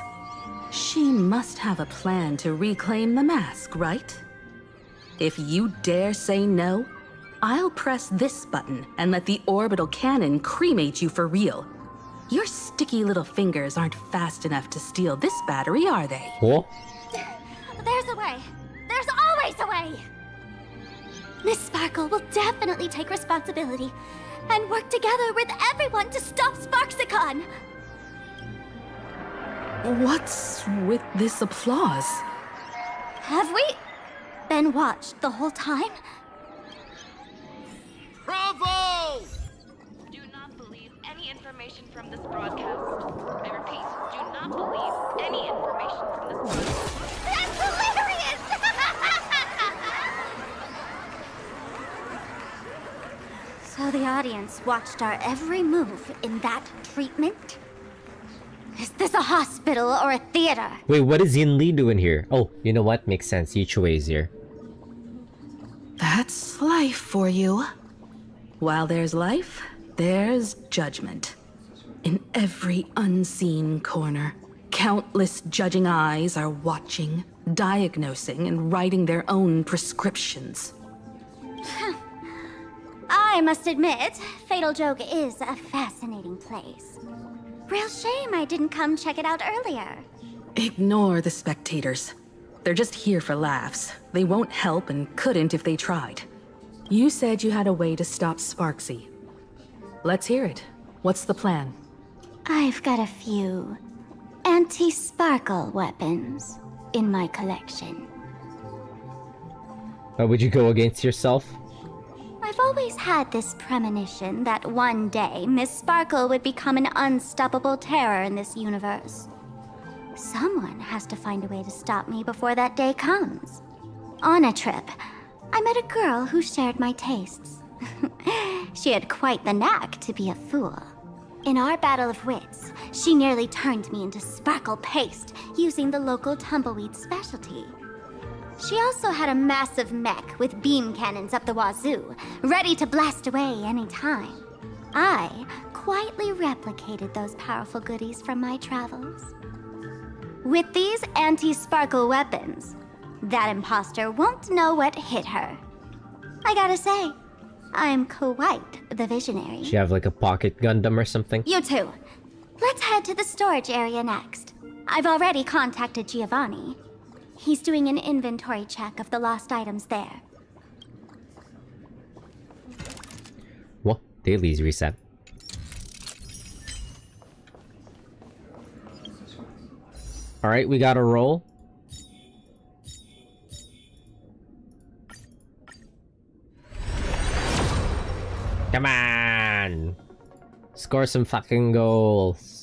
she must have a plan to reclaim the mask, right? If you dare say no, I'll press this button and let the orbital cannon cremate you for real. Your sticky little fingers aren't fast enough to steal this battery, are they? What? There's a way. There's always a way. Miss Sparkle will definitely take responsibility and work together with everyone to stop Sparksicon. What's with this applause? Have we been watched the whole time? Bravo! Do not believe any information from this broadcast. I repeat, do not believe any information from this broadcast. That's hilarious! So the audience watched our every move in that treatment? Is this a hospital or a theater? Wait, what is Yin Li doing here? Oh, you know what? Makes sense. Yichue is here. That's life for you. While there's life, there's judgment. In every unseen corner, countless judging eyes are watching, diagnosing, and writing their own prescriptions. I must admit, Fatal Joke is a fascinating place. Real shame I didn't come check it out earlier. Ignore the spectators. They're just here for laughs. They won't help and couldn't if they tried. You said you had a way to stop Sparksy. Let's hear it. What's the plan? I've got a few anti-sparkle weapons in my collection. Would you go against yourself? I've always had this premonition that one day Miss Sparkle would become an unstoppable terror in this universe. Someone has to find a way to stop me before that day comes. On a trip, I met a girl who shared my tastes. She had quite the knack to be a fool. In our battle of wits, she nearly turned me into sparkle paste using the local tumbleweed specialty. She also had a massive mech with beam cannons up the wazoo, ready to blast away any time. I quietly replicated those powerful goodies from my travels. With these anti-sparkle weapons, that imposter won't know what hit her. I gotta say, I'm quite the visionary. She have like a pocket Gundam or something? You two, let's head to the storage area next. I've already contacted Giovanni. He's doing an inventory check of the lost items there. What? Dailies reset. Alright, we got a roll. Come on! Score some fucking goals.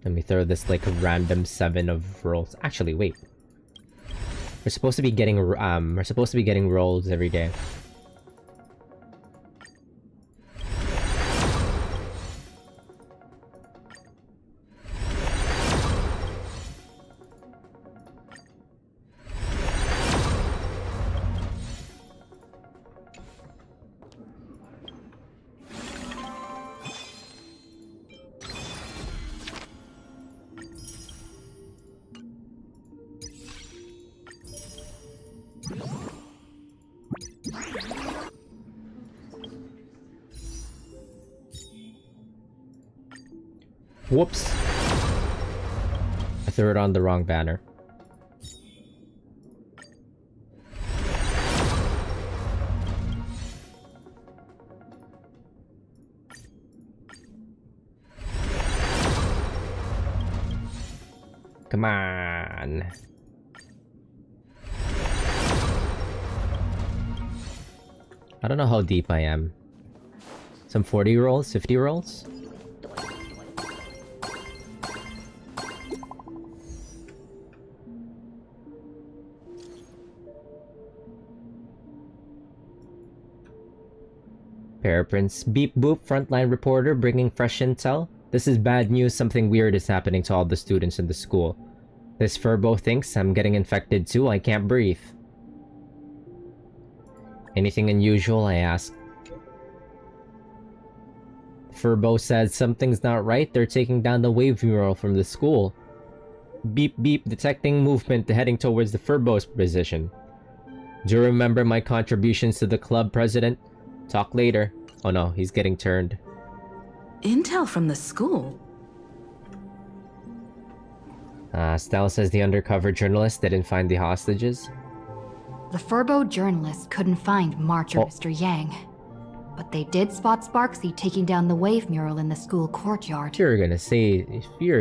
Let me throw this like a random 7 of rolls. Actually, wait. We're supposed to be getting rolls every day. Whoops. I threw it on the wrong banner. Come on. I don't know how deep I am. Some 40 rolls? 50 rolls? Paraprints. Beep boop, frontline reporter bringing fresh intel. This is bad news, something weird is happening to all the students in the school. This Furbo thinks I'm getting infected too, I can't breathe. Anything unusual, I ask. Furbo says something's not right, they're taking down the wave mural from the school. Beep beep, detecting movement heading towards the Furbo's position. Do you remember my contributions to the club, President? Talk later. Oh no, he's getting turned. Intel from the school? Stella says the undercover journalist didn't find the hostages. The Furbo journalists couldn't find March or Mr. Yang. But they did spot Sparksy taking down the wave mural in the school courtyard. If you're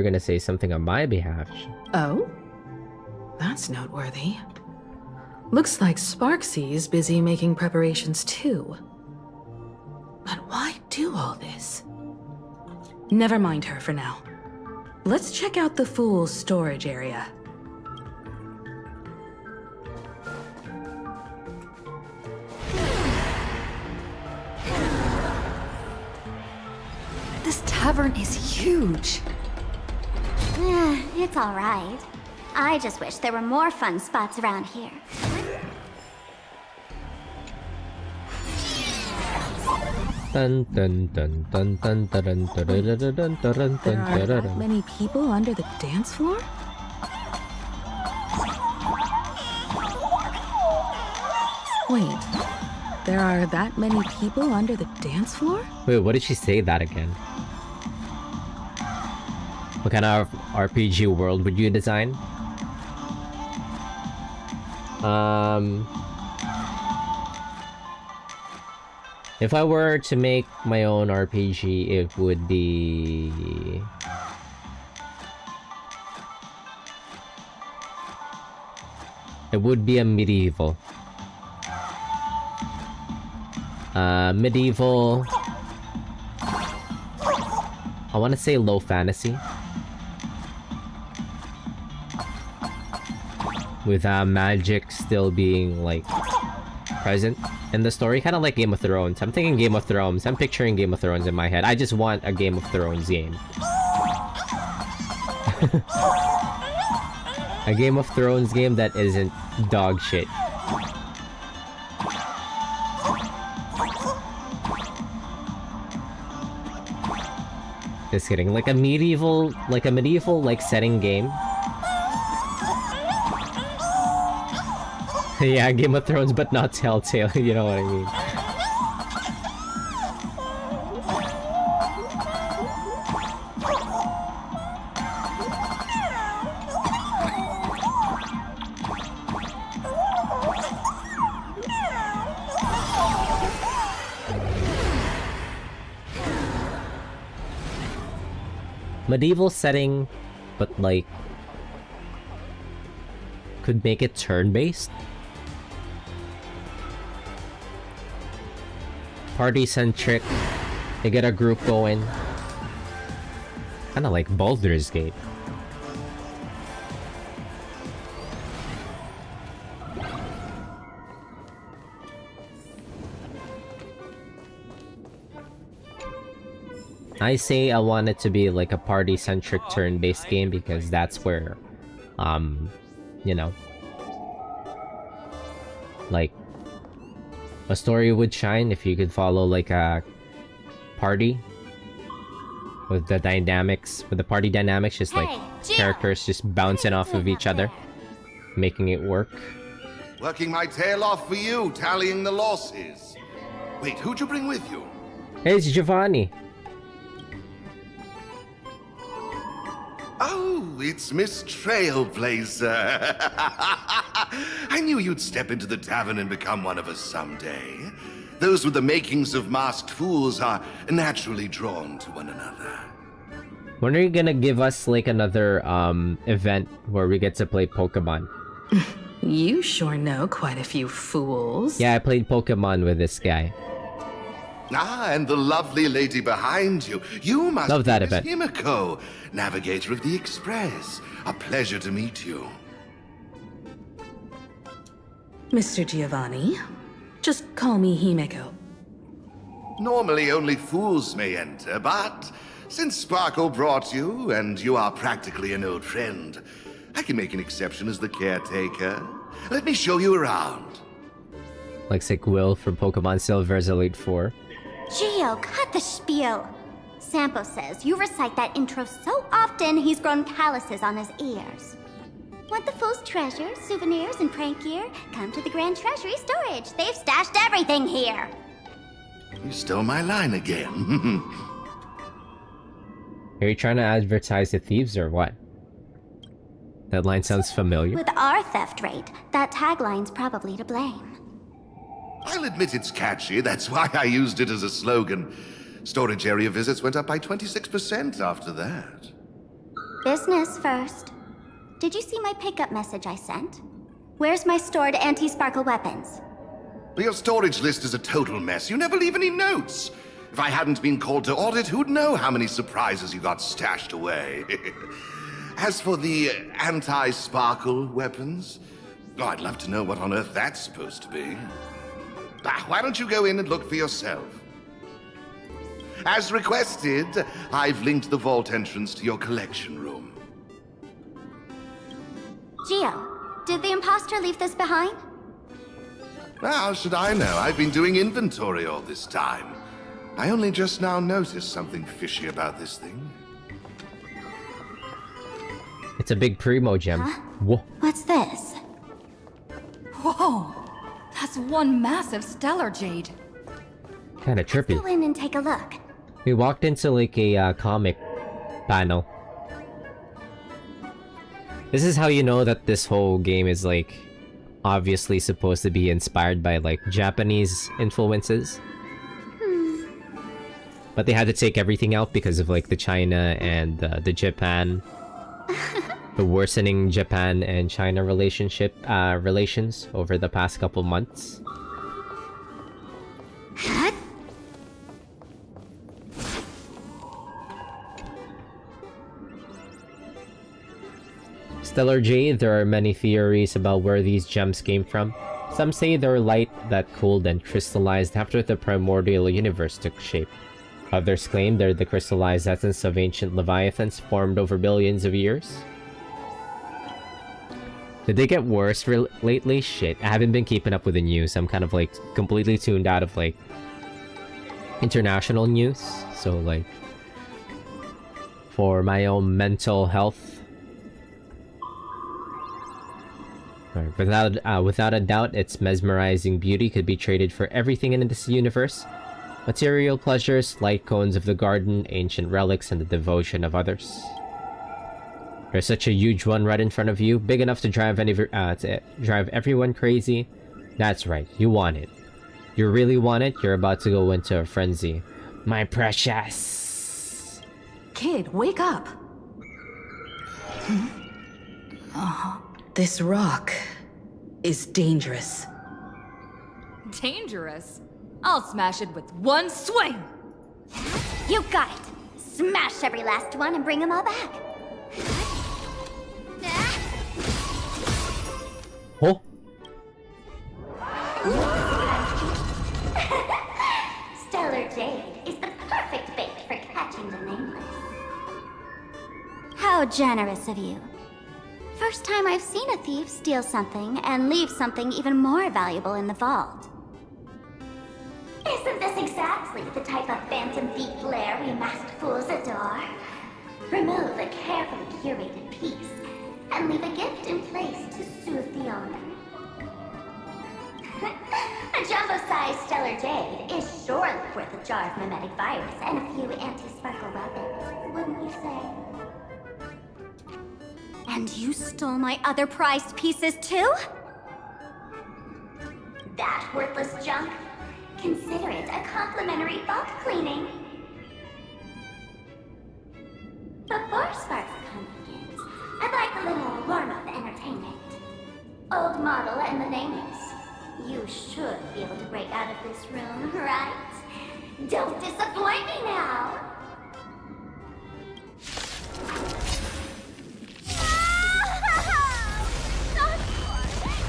gonna say something on my behalf. Oh? That's noteworthy. Looks like Sparksy's busy making preparations too. But why do all this? Never mind her for now. Let's check out the Fool's storage area. tavern is huge. It's alright. I just wish there were more fun spots around here. Dun dun dun dun dun dun dun dun dun dun dun There are that dun. many people under the dance floor? Wait, there are that many people under the dance floor? Wait, what did she say that again? What kind of RPG world would you design? If I were to make my own RPG, it would be... It would be a medieval. Medieval... I want to say low fantasy. With magic still being, like, present in the story. Kind of like Game of Thrones. I'm thinking Game of Thrones. I'm picturing Game of Thrones in my head. I just want a Game of Thrones game. A Game of Thrones game that isn't dog shit. Just kidding. Like a medieval setting game. Yeah, Game of Thrones, but not Telltale. You know what I mean. Medieval setting, but like could make it turn-based. Party-centric. They get a group going. Kinda like Baldur's Gate. I say I want it to be like a party-centric turn-based game because that's where, you know, like, a story would shine if you could follow like a party with the dynamics, with the party dynamics, just like characters just bouncing off of each other, making it work. Working my tail off for you, tallying the losses. Wait, who'd you bring with you? Hey, it's Giovanni. Oh, it's Miss Trailblazer. I knew you'd step into the tavern and become one of us someday. Those with the makings of masked fools are naturally drawn to one another. When are you gonna give us like another event where we get to play Pokemon? You sure know quite a few fools. Yeah, I played Pokemon with this guy. Ah, and the lovely lady behind you. You must Love that be Miss event. Himiko, navigator of the Express. A pleasure to meet you. Mr. Giovanni, just call me Himeko. Normally only fools may enter, but since Sparkle brought you, and you are practically an old friend, I can make an exception as the caretaker. Let me show you around. Like Sick Will from Pokemon Silver's Elite Four. Gio, cut the spiel. Sampo says you recite that intro so often he's grown calluses on his ears. Want the fool's treasures, souvenirs, and prank gear? Come to the Grand Treasury Storage. They've stashed everything here. You stole my line again. Are you trying to advertise the thieves or what? That line sounds familiar. With our theft rate, that tagline's probably to blame. I'll admit it's catchy, that's why I used it as a slogan. Storage area visits went up by 26% after that. Business first. Did you see my pickup message I sent? Where's my stored anti-sparkle weapons? But your storage list is a total mess. You never leave any notes. If I hadn't been called to audit, who'd know how many surprises you got stashed away? As for the anti-sparkle weapons, oh, I'd love to know what on earth that's supposed to be. Why don't you go in and look for yourself? As requested, I've linked the vault entrance to your collection room. Geo, did the imposter leave this behind? How should I know? I've been doing inventory all this time. I only just now noticed something fishy about this thing. It's a big primo gem. Huh? Whoa. What's this? Whoa! That's one massive stellar jade. Kinda trippy. Go in and take a look. We walked into like a comic panel. This is how you know that this whole game is like obviously supposed to be inspired by like Japanese influences. But they had to take everything out because of like the China and the Japan, the worsening Japan and China relations over the past couple months. Stellar Jade, there are many theories about where these gems came from. Some say they're light that cooled and crystallized after the primordial universe took shape. Others claim they're the crystallized essence of ancient leviathans formed over billions of years. Did they get worse lately? Shit, I haven't been keeping up with the news. I'm kind of like completely tuned out of like international news. So like for my own mental health. Right, without a doubt, its mesmerizing beauty could be traded for everything in this universe. Material pleasures, light cones of the garden, ancient relics, and the devotion of others. There's such a huge one right in front of you, big enough to drive everyone crazy. That's right, you want it. You really want it, you're about to go into a frenzy. My precious! Kid, wake up! This rock is dangerous. Dangerous? I'll smash it with one swing! You got it! Smash every last one and bring them all back. Oh? Stellar Jade is the perfect bait for catching the nameless. How generous of you. First time I've seen a thief steal something and leave something even more valuable in the vault. Isn't this exactly the type of phantom thief flair we masked fools adore? Remove a carefully curated piece and leave a gift in place to soothe the owner. A jumbo-sized Stellar Jade is surely worth a jar of mimetic virus and a few anti-sparkle weapons, wouldn't you say? And you stole my other prized pieces too? That worthless junk? Consider it a complimentary vault cleaning. Before Sparks begins, I'd like a little warm-up entertainment. Old model and the nameless. You should be able to break out of this room, right? Don't disappoint me now!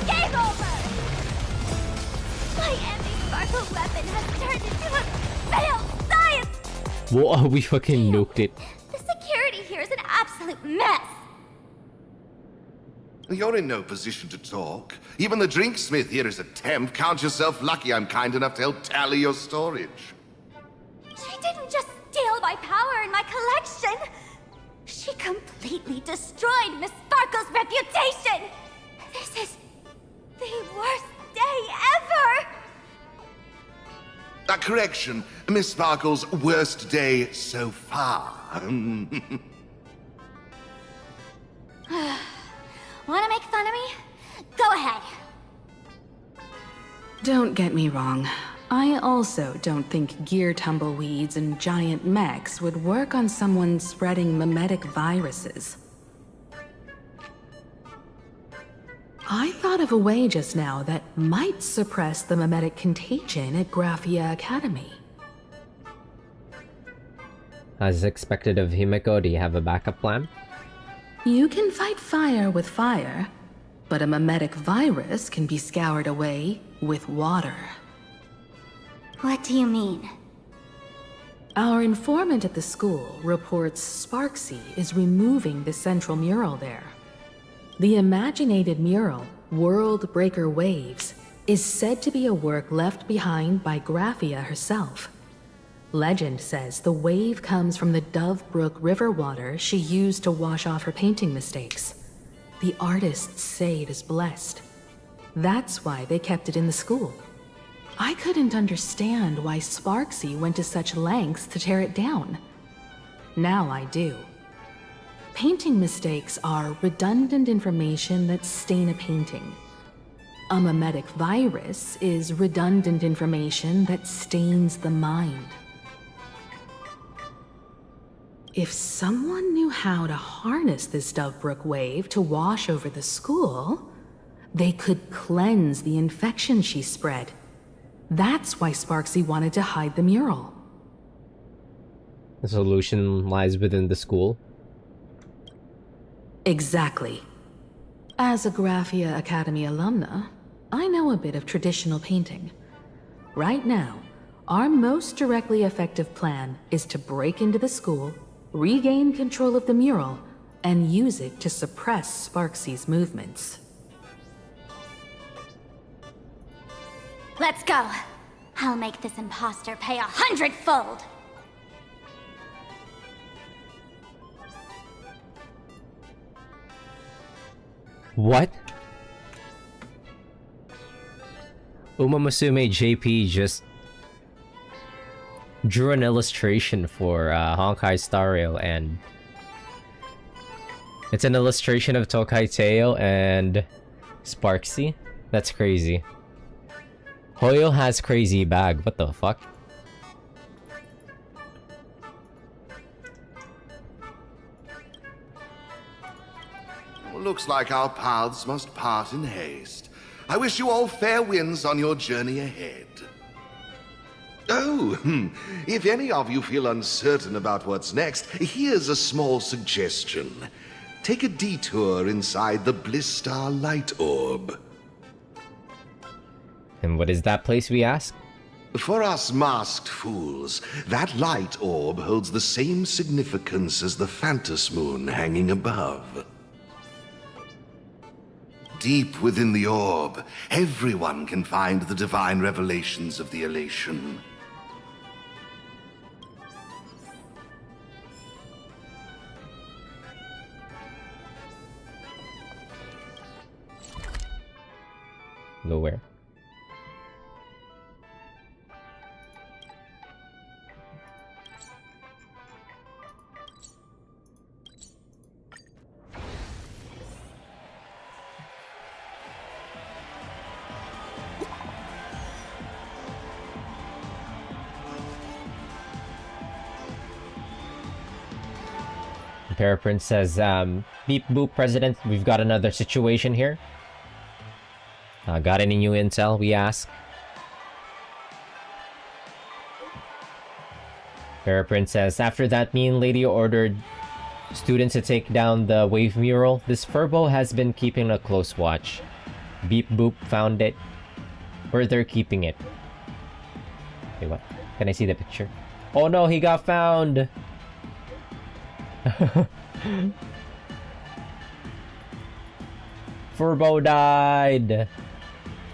Game over! My anti-sparkle weapon has turned into a failed science! Whoa, we fucking nuked it. The security here is an absolute mess! You're in no position to talk. Even the drinksmith here is a temp. Count yourself lucky I'm kind enough to help tally your storage. She didn't just steal my power and my collection! She completely destroyed Miss Sparkle's reputation! This is the worst day ever! A correction, Miss Sparkle's worst day so far. Wanna make fun of me? Go ahead. Don't get me wrong. I also don't think gear tumbleweeds and giant mechs would work on someone spreading mimetic viruses. I thought of a way just now that might suppress the mimetic contagion at Graphia Academy. As expected of Himeko, do you have a backup plan? You can fight fire with fire, but a mimetic virus can be scoured away with water. What do you mean? Our informant at the school reports Sparksy is removing the central mural there. The imaginated mural, World Breaker Waves, is said to be a work left behind by Graphia herself. Legend says the wave comes from the Dove Brook river water she used to wash off her painting mistakes. The artists say it is blessed. That's why they kept it in the school. I couldn't understand why Sparksy went to such lengths to tear it down. Now I do. Painting mistakes are redundant information that stain a painting. A mimetic virus is redundant information that stains the mind. If someone knew how to harness this Dovebrook wave to wash over the school, they could cleanse the infection she spread. That's why Sparksy wanted to hide the mural. The solution lies within the school. Exactly. As a Graphia Academy alumna, I know a bit of traditional painting. Right now, our most directly effective plan is to break into the school, regain control of the mural, and use it to suppress Sparksy's movements. Let's go. I'll make this imposter pay 100-fold. What? Umamusume JP just drew an illustration for Honkai Star Rail, and it's an illustration of Tokai Teo and Sparksy. That's crazy. Hoyo has crazy bag. What the fuck? Looks like our paths must part in haste. I wish you all fair winds on your journey ahead. Oh, if any of you feel uncertain about what's next, here's a small suggestion. Take a detour inside the Bliss Star Light Orb. And what is that place, we ask? For us masked fools, that light orb holds the same significance as the Phantos Moon hanging above. Deep within the orb, everyone can find the divine revelations of the elation. Go where? Paraprince says, beep boop, President, we've got another situation here. Got any new intel, we ask? Paraprince says, after that mean lady ordered students to take down the wave mural, this Furbo has been keeping a close watch. Beep boop found it. Where they're keeping it. Wait, what? Can I see the picture? Oh no, he got found! Furbo died!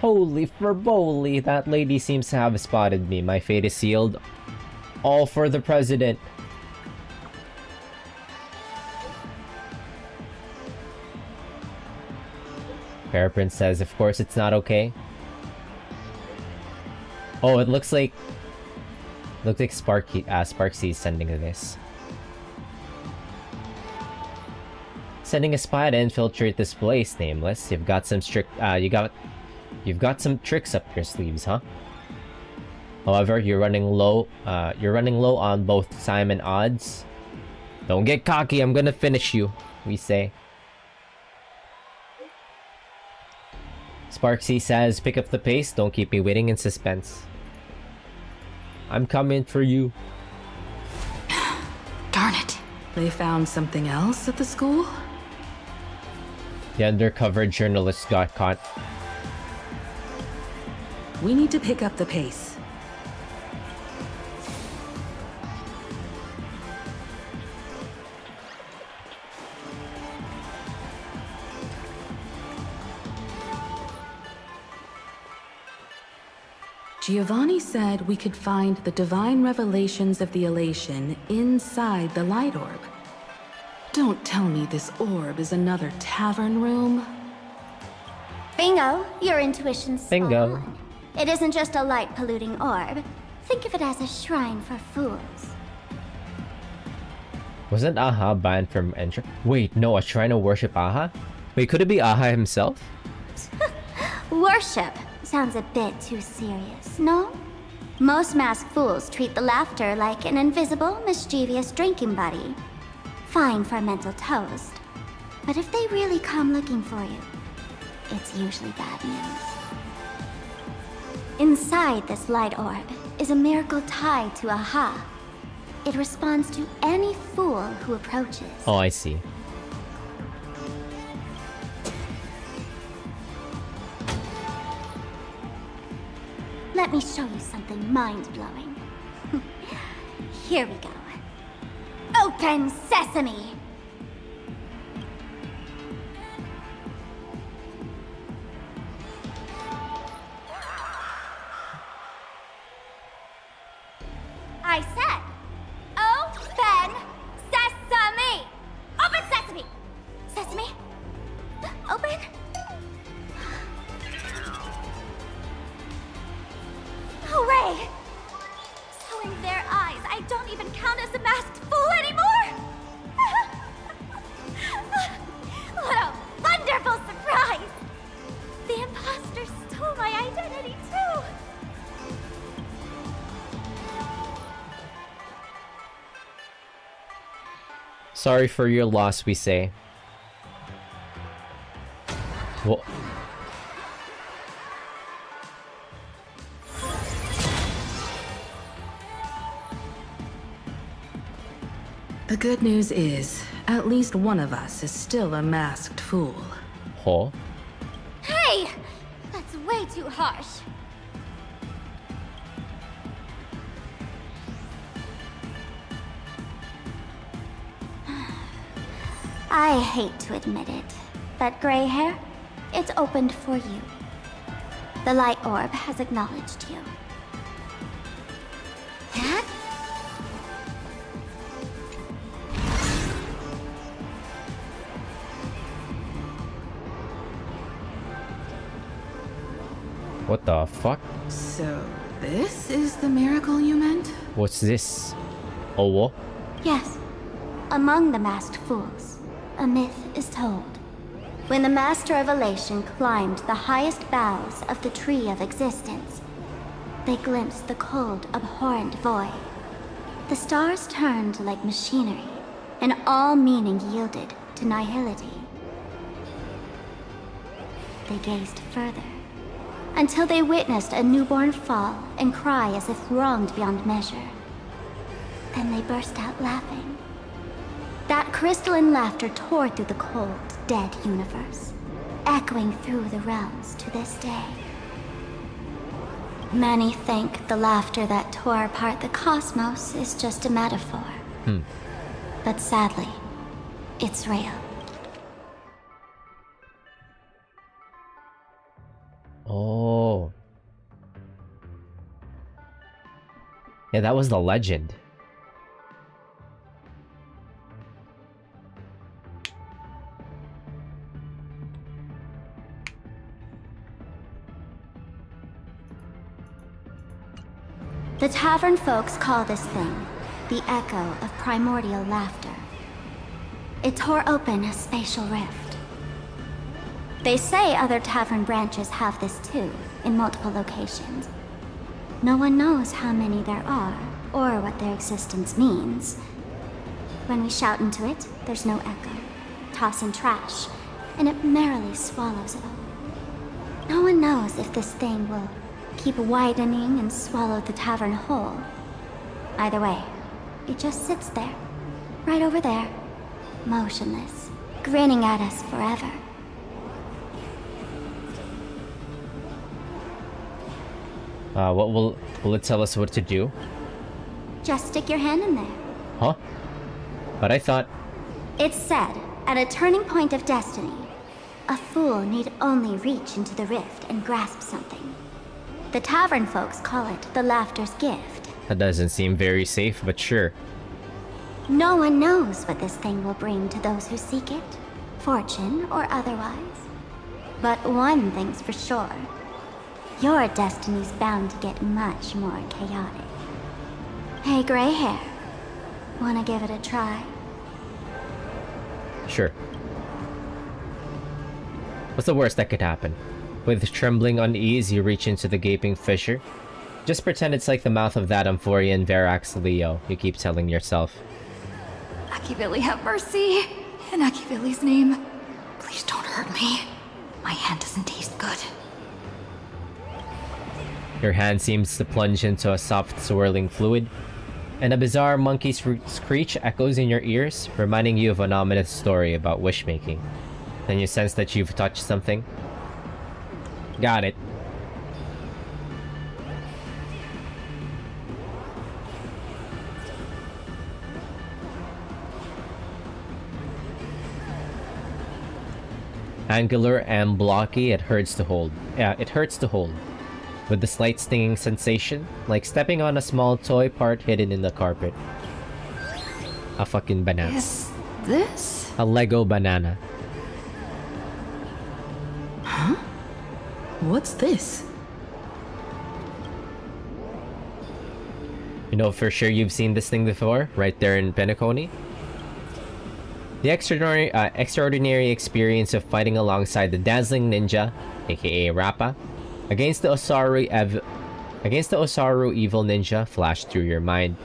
Holy Furboli, that lady seems to have spotted me. My fate is sealed. All for the president. Paraprince says, of course it's not okay. Oh, it looks like Sparksy is sending this. Sending a spy to infiltrate this place, Nameless. You've got some you've got some tricks up your sleeves, huh? However, you're running low on both time and odds. Don't get cocky, I'm gonna finish you, we say. Sparksy says, pick up the pace, don't keep me waiting in suspense. I'm coming for you. Darn it. They found something else at the school? The undercover journalist got caught. We need to pick up the pace. Giovanni said we could find the divine revelations of the elation inside the light orb. Don't tell me this orb is another tavern room. Bingo, your intuition's spot Bingo. on. It isn't just a light-polluting orb. Think of it as a shrine for fools. Wasn't Aha banned from entry? Wait, no, a shrine to worship Aha? Wait, could it be Aha himself? Worship sounds a bit too serious, no? Most masked fools treat the laughter like an invisible, mischievous drinking buddy. Fine for a mental toast. But if they really come looking for you, it's usually bad news. Inside this light orb is a miracle tied to Aha. It responds to any fool who approaches. Oh, I see. Let me show you something mind-blowing. Here we go. Open sesame! I said, open sesame! Open sesame! Sesame? Open? Hooray! So in their eyes, I don't even count as a masked fool anymore? What a wonderful surprise! The imposter stole my identity too! Sorry for your loss, we say. Well, The good news is, at least one of us is still a masked fool. huh? Hey! That's way too harsh. I hate to admit it, but gray hair, it's opened for you. The light orb has acknowledged you. Huh? What the fuck? So, this is the miracle you meant? What's this? Oh, what? Yes. Among the masked fools, a myth is told. When the Master of Elation climbed the highest boughs of the Tree of Existence, they glimpsed the cold, abhorrent void. The stars turned like machinery, and all meaning yielded to nihility. They gazed further, until they witnessed a newborn fall and cry as if wronged beyond measure. Then they burst out laughing. That crystalline laughter tore through the cold, dead universe, echoing through the realms to this day. Many think the laughter that tore apart the cosmos is just a metaphor. But sadly, it's real. Oh. Yeah, that was the legend. The tavern folks call this thing the echo of primordial laughter. It tore open a spatial rift. They say other tavern branches have this too, in multiple locations. No one knows how many there are, or what their existence means. When we shout into it, there's no echo. Toss in trash, and it merrily swallows it all. No one knows if this thing will keep widening and swallow the tavern whole. Either way, it just sits there, right over there, motionless, grinning at us forever. What will it tell us what to do? Just stick your hand in there. Huh? But I thought... It's said, at a turning point of destiny, a fool need only reach into the rift and grasp something. The tavern folks call it the Laughter's Gift. That doesn't seem very safe, but sure. No one knows what this thing will bring to those who seek it, fortune or otherwise. But one thing's for sure. Your destiny's bound to get much more chaotic. Hey, gray hair. Wanna give it a try? Sure. What's the worst that could happen? With trembling unease, you reach into the gaping fissure. Just pretend it's like the mouth of that Amphorean Verax Leo, you keep telling yourself. Akivilli, have mercy. In Akivilli's name, please don't hurt me. My hand doesn't taste good. Your hand seems to plunge into a soft swirling fluid, and a bizarre monkey screech echoes in your ears, reminding you of an ominous story about wish-making. Then you sense that you've touched something. Got it. Angular and blocky, it hurts to hold. Yeah, it hurts to hold. With the slight stinging sensation, like stepping on a small toy part hidden in the carpet. A fucking banana. Is this? A Lego banana. Huh? What's this? You know for sure you've seen this thing before, right there in Penacony? The extraordinary experience of fighting alongside the dazzling ninja, aka Rappa, against the Osaru evil ninja flashed through your mind.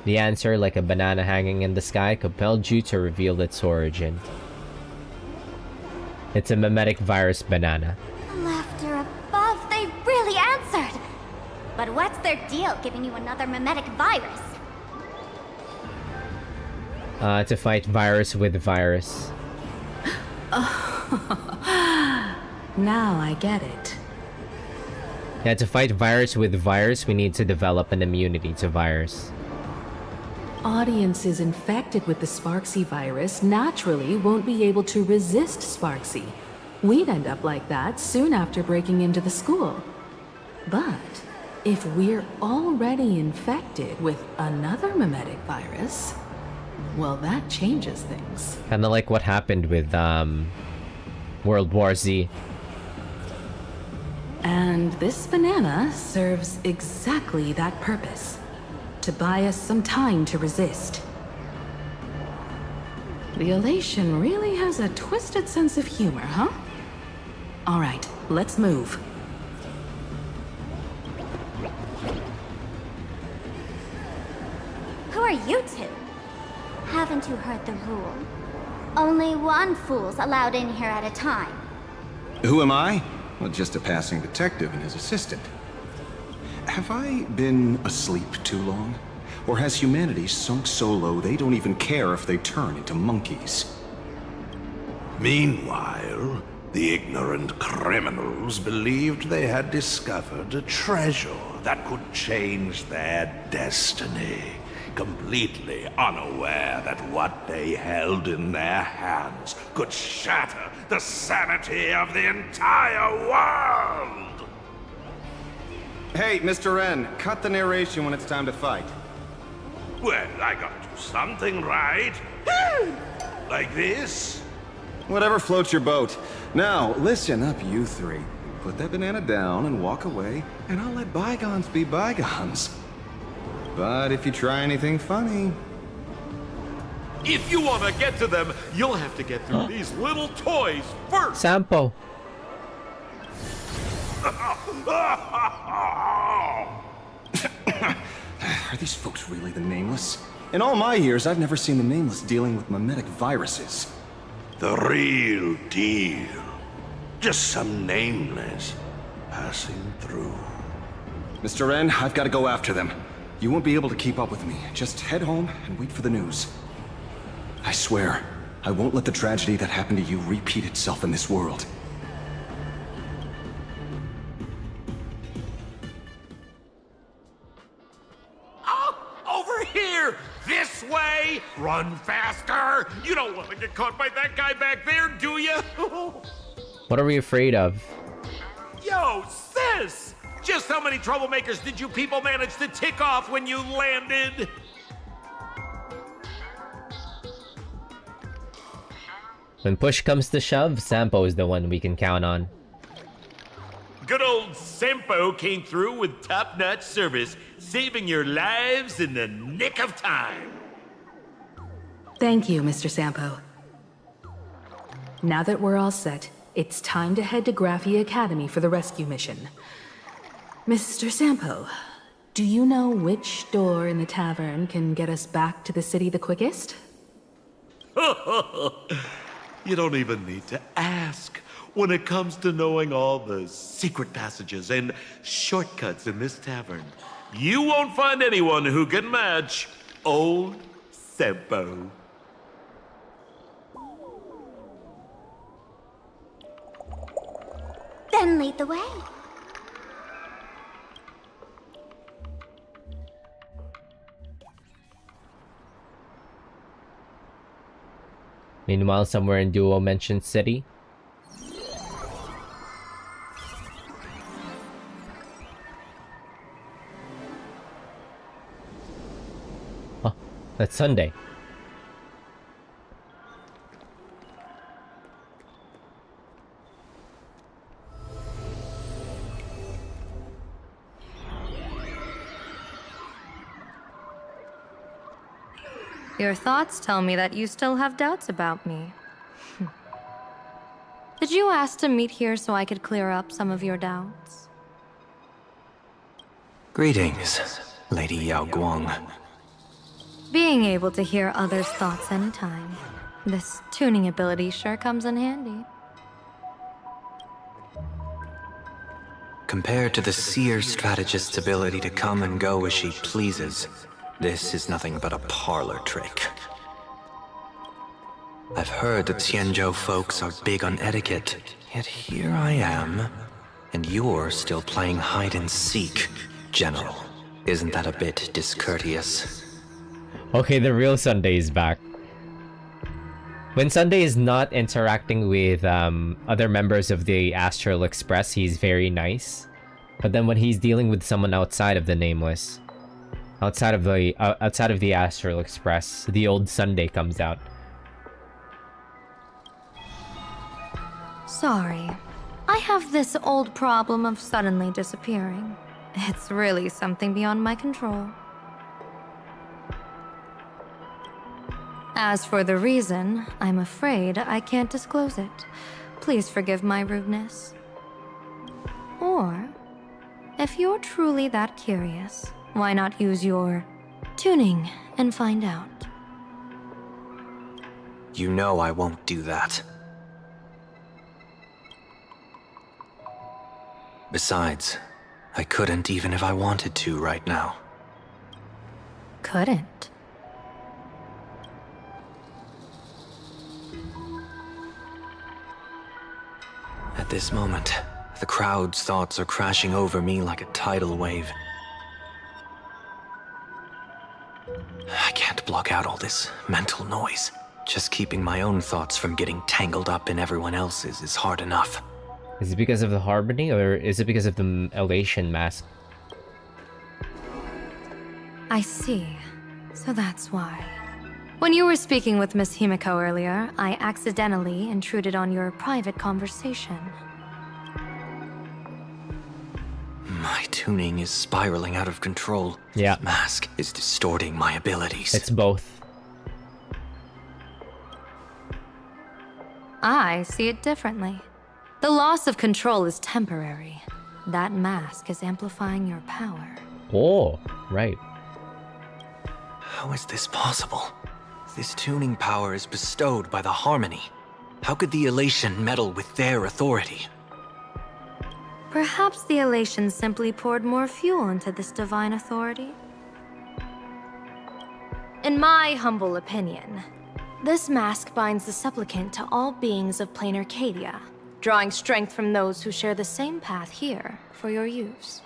The answer, like a banana hanging in the sky, compelled you to reveal its origin. It's a mimetic virus banana. Laughter above, they really answered! But what's their deal giving you another mimetic virus? To fight virus with virus. Now I get it. Yeah, to fight virus with virus, we need to develop an immunity to virus. Audiences infected with the Sparksy virus naturally won't be able to resist Sparksy. We'd end up like that soon after breaking into the school. But if we're already infected with another mimetic virus, well, that changes things. Kinda like what happened with, World War Z. And this banana serves exactly that purpose. To buy us some time to resist. The elation really has a twisted sense of humor, huh? All right, let's move. Who are you two? Haven't you heard the rule? Only one fool's allowed in here at a time. Who am I? Well, just a passing detective and his assistant. Have I been asleep too long? Or has humanity sunk so low they don't even care if they turn into monkeys? Meanwhile, the ignorant criminals believed they had discovered a treasure that could change their destiny, completely unaware that what they held in their hands could shatter the sanity of the entire world! Hey, Mr. N, cut the narration when it's time to fight. Well, I gotta do something, right? Like this? Whatever floats your boat. Now, listen up, you three. Put that banana down and walk away, and I'll let bygones be bygones. But if you try anything funny... If you want to get to them, you'll have to get through these little toys first! Sampo! Are these folks really the Nameless? In all my years, I've never seen the Nameless dealing with mimetic viruses. The real deal. Just some Nameless passing through. Mr. N, I've got to go after them. You won't be able to keep up with me. Just head home and wait for the news. I swear, I won't let the tragedy that happened to you repeat itself in this world. Over here! This way! Run faster! You don't want to get caught by that guy back there, do you? What are we afraid of? Yo, sis! Just how many troublemakers did you people manage to tick off when you landed? When push comes to shove, Sampo is the one we can count on. Good old Sampo came through with top-notch service, saving your lives in the nick of time. Thank you, Mr. Sampo. Now that we're all set, it's time to head to Graphia Academy for the rescue mission. Mr. Sampo, do you know which door in the tavern can get us back to the city the quickest? You don't even need to ask. When it comes to knowing all the secret passages and shortcuts in this tavern, you won't find anyone who can match old Sampo. Then lead the way. Meanwhile, somewhere in Duo mentioned city. Oh, that's Sunday. Your thoughts tell me that you still have doubts about me. Did you ask to meet here so I could clear up some of your doubts? Greetings, Lady Yao Guang. Being able to hear others' thoughts anytime. This tuning ability sure comes in handy. Compared to the seer strategist's ability to come and go as she pleases, this is nothing but a parlor trick. I've heard that Xianzhou folks are big on etiquette, yet here I am, and you're still playing hide and seek, General. Isn't that a bit discourteous? Okay, the real Sunday is back. When Sunday is not interacting with other members of the Astral Express, he's very nice. But then when he's dealing with someone outside of the Nameless, outside of the Astral Express, the old Sunday comes out. Sorry. I have this old problem of suddenly disappearing. It's really something beyond my control. As for the reason, I'm afraid I can't disclose it. Please forgive my rudeness. Or, if you're truly that curious, why not use your tuning and find out? You know I won't do that. Besides, I couldn't even if I wanted to right now. Couldn't? At this moment, the crowd's thoughts are crashing over me like a tidal wave. I can't block out all this mental noise. Just keeping my own thoughts from getting tangled up in everyone else's is hard enough. Is it because of the Harmony, or is it because of the Elation mask? I see. So that's why. When you were speaking with Miss Himiko earlier, I accidentally intruded on your private conversation. My tuning is spiraling out of control. Yeah. This mask is distorting my abilities. It's both. I see it differently. The loss of control is temporary. That mask is amplifying your power. Oh, right. How is this possible? This tuning power is bestowed by the Harmony. How could the Elation meddle with their authority? Perhaps the Elation simply poured more fuel into this divine authority? In my humble opinion, this mask binds the supplicant to all beings of plain Arcadia, drawing strength from those who share the same path here for your use.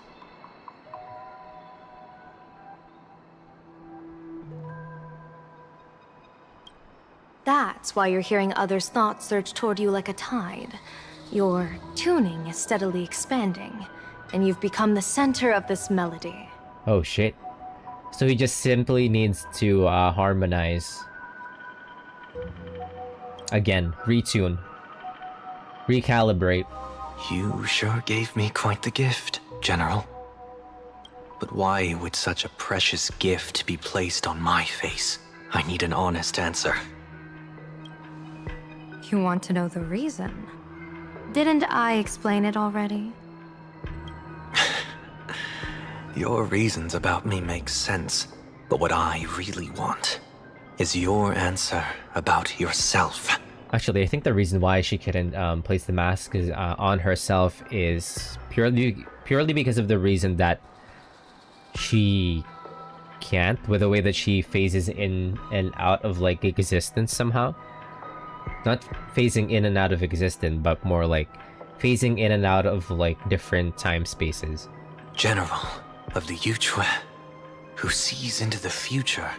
That's why you're hearing others' thoughts surge toward you like a tide. Your tuning is steadily expanding, and you've become the center of this melody. Oh shit. So he just simply needs to harmonize. Again, retune. Recalibrate. You sure gave me quite the gift, General. But why would such a precious gift be placed on my face? I need an honest answer. You want to know the reason? Didn't I explain it already? Your reasons about me make sense, but what I really want is your answer about yourself. Actually, I think the reason why she couldn't place the mask on herself is purely because of the reason that she can't, with the way that she phases in and out of like existence somehow. Not phasing in and out of existence, but more like phasing in and out of like different time spaces. General of the Yuchue, who sees into the future,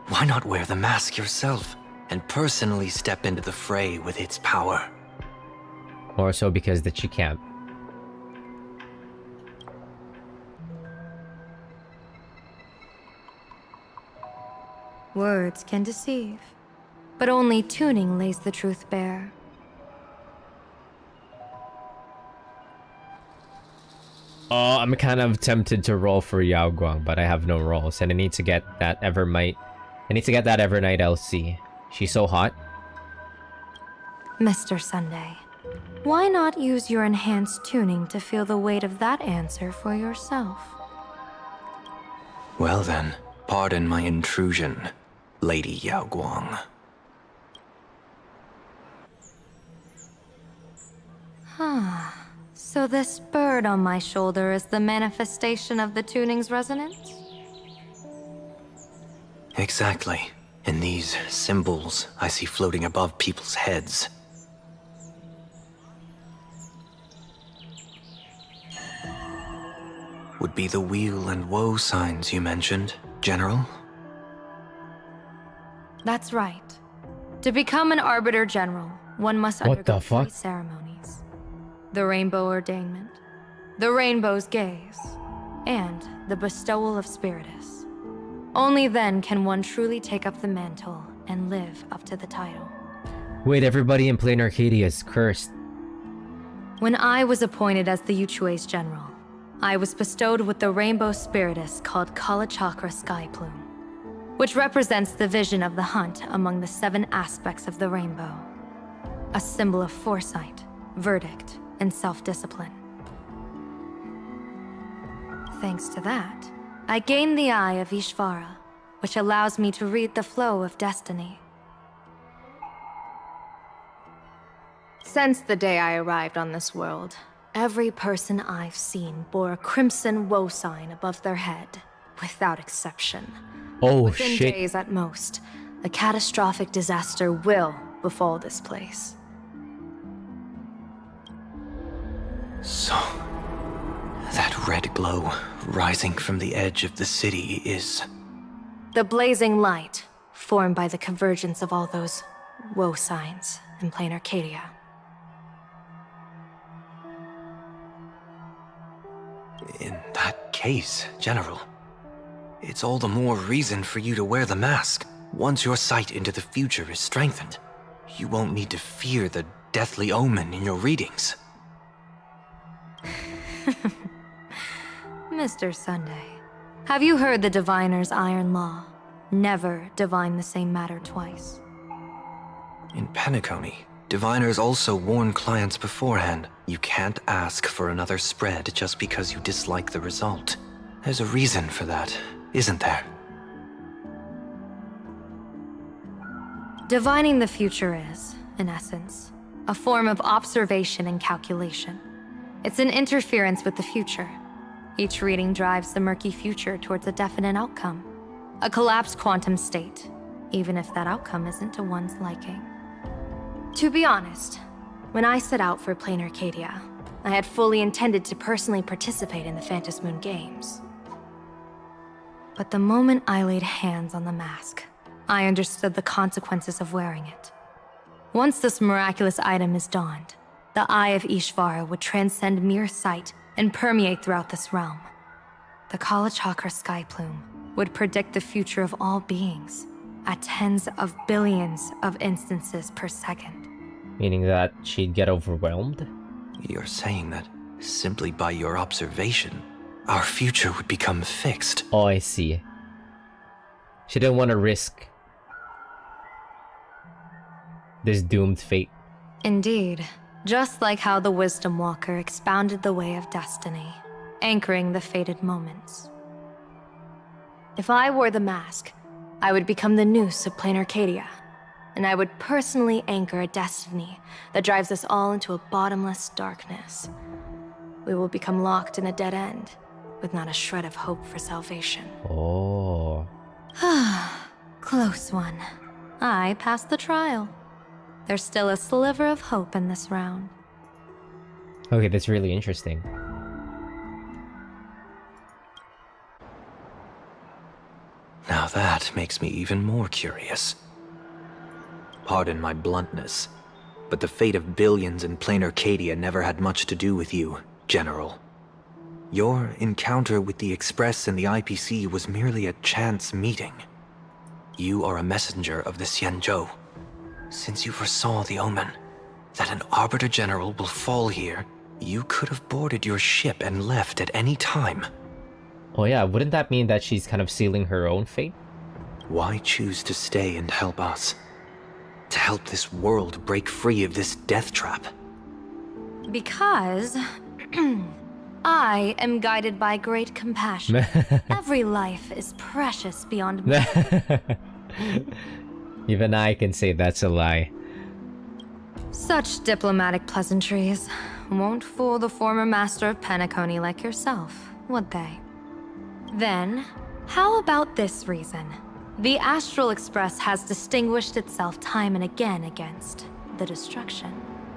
why not wear the mask yourself and personally step into the fray with its power? More so because that she can't. Words can deceive, but only tuning lays the truth bare. Oh, I'm kind of tempted to roll for Yao Guang, but I have no rolls, and I need to get that Evernight. I need to get that Evernight LC. She's so hot. Mr. Sunday, why not use your enhanced tuning to feel the weight of that answer for yourself? Well then, pardon my intrusion, Lady Yao Guang. So this bird on my shoulder is the manifestation of the tuning's resonance? Exactly. And these symbols I see floating above people's heads. Would be the wheel and woe signs you mentioned, General? That's right. To become an Arbiter General, one must undergo 3 ceremonies. The Rainbow Ordainment, the Rainbow's Gaze, and the Bestowal of Spiritus. Only then can one truly take up the mantle and live up to the title. Wait, everybody in Plain Arcadia is cursed. When I was appointed as the Yuchue's general, I was bestowed with the Rainbow Spiritus called Kalachakra Sky Plume, which represents the vision of the hunt among the 7 aspects of the rainbow. A symbol of foresight, verdict, and self-discipline. Thanks to that, I gained the Eye of Ishvara, which allows me to read the flow of destiny. Since the day I arrived on this world, every person I've seen bore a crimson woe sign above their head, without exception. Oh, Within shit. days at most, a catastrophic disaster will befall this place. So, that red glow rising from the edge of the city is... The blazing light, formed by the convergence of all those woe signs in Plain Arcadia. In that case, General, it's all the more reason for you to wear the mask. Once your sight into the future is strengthened, you won't need to fear the deathly omen in your readings. Mr. Sunday, have you heard the diviner's iron law? Never divine the same matter twice. In Penacony, diviners also warn clients beforehand. You can't ask for another spread just because you dislike the result. There's a reason for that, isn't there? Divining the future is, in essence, a form of observation and calculation. It's an interference with the future. Each reading drives the murky future towards a definite outcome. A collapsed quantum state, even if that outcome isn't to one's liking. To be honest, when I set out for Plain Arcadia, I had fully intended to personally participate in the Phantom Moon Games. But the moment I laid hands on the mask, I understood the consequences of wearing it. Once this miraculous item is donned, the Eye of Ishvara would transcend mere sight and permeate throughout this realm. The college hawker sky plume would predict the future of all beings at tens of billions of instances per second. Meaning that she'd get overwhelmed? You're saying that simply by your observation, our future would become fixed. Oh, I see. She didn't want to risk this doomed fate. Indeed, just like how the Wisdom Walker expounded the way of destiny, anchoring the fated moments. If I wore the mask, I would become the noose of Plain Arcadia, and I would personally anchor a destiny that drives us all into a bottomless darkness. We will become locked in a dead end, with not a shred of hope for salvation. Oh. Close one. I passed the trial. There's still a sliver of hope in this round. Okay, that's really interesting. Now that makes me even more curious. Pardon my bluntness, but the fate of billions in Plain Arcadia never had much to do with you, General. Your encounter with the Express and the IPC was merely a chance meeting. You are a messenger of the Xianzhou. Since you foresaw the omen, that an Arbiter General will fall here, you could have boarded your ship and left at any time. Oh yeah, wouldn't that mean that she's kind of sealing her own fate? Why choose to stay and help us? To help this world break free of this death trap? Because I am guided by great compassion. Every life is precious beyond me. Even I can say that's a lie. Such diplomatic pleasantries won't fool the former master of Penacony like yourself, would they? Then, how about this reason? The Astral Express has distinguished itself time and again against the destruction,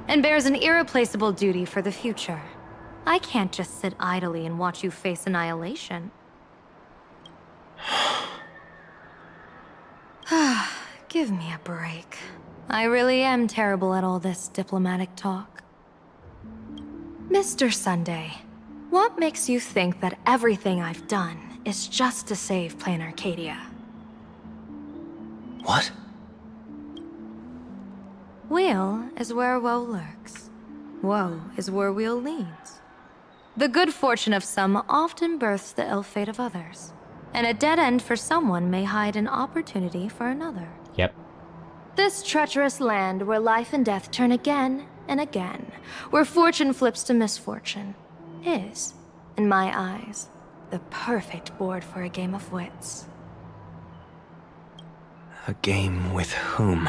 and bears an irreplaceable duty for the future. I can't just sit idly and watch you face annihilation. Give me a break. I really am terrible at all this diplomatic talk. Mr. Sunday, what makes you think that everything I've done is just to save Plain Arcadia? What? Weal is where woe lurks. Woe is where weal leads. The good fortune of some often births the ill fate of others, and a dead end for someone may hide an opportunity for another. Yep. This treacherous land where life and death turn again and again, where fortune flips to misfortune, is, in my eyes, the perfect board for a game of wits. A game with whom?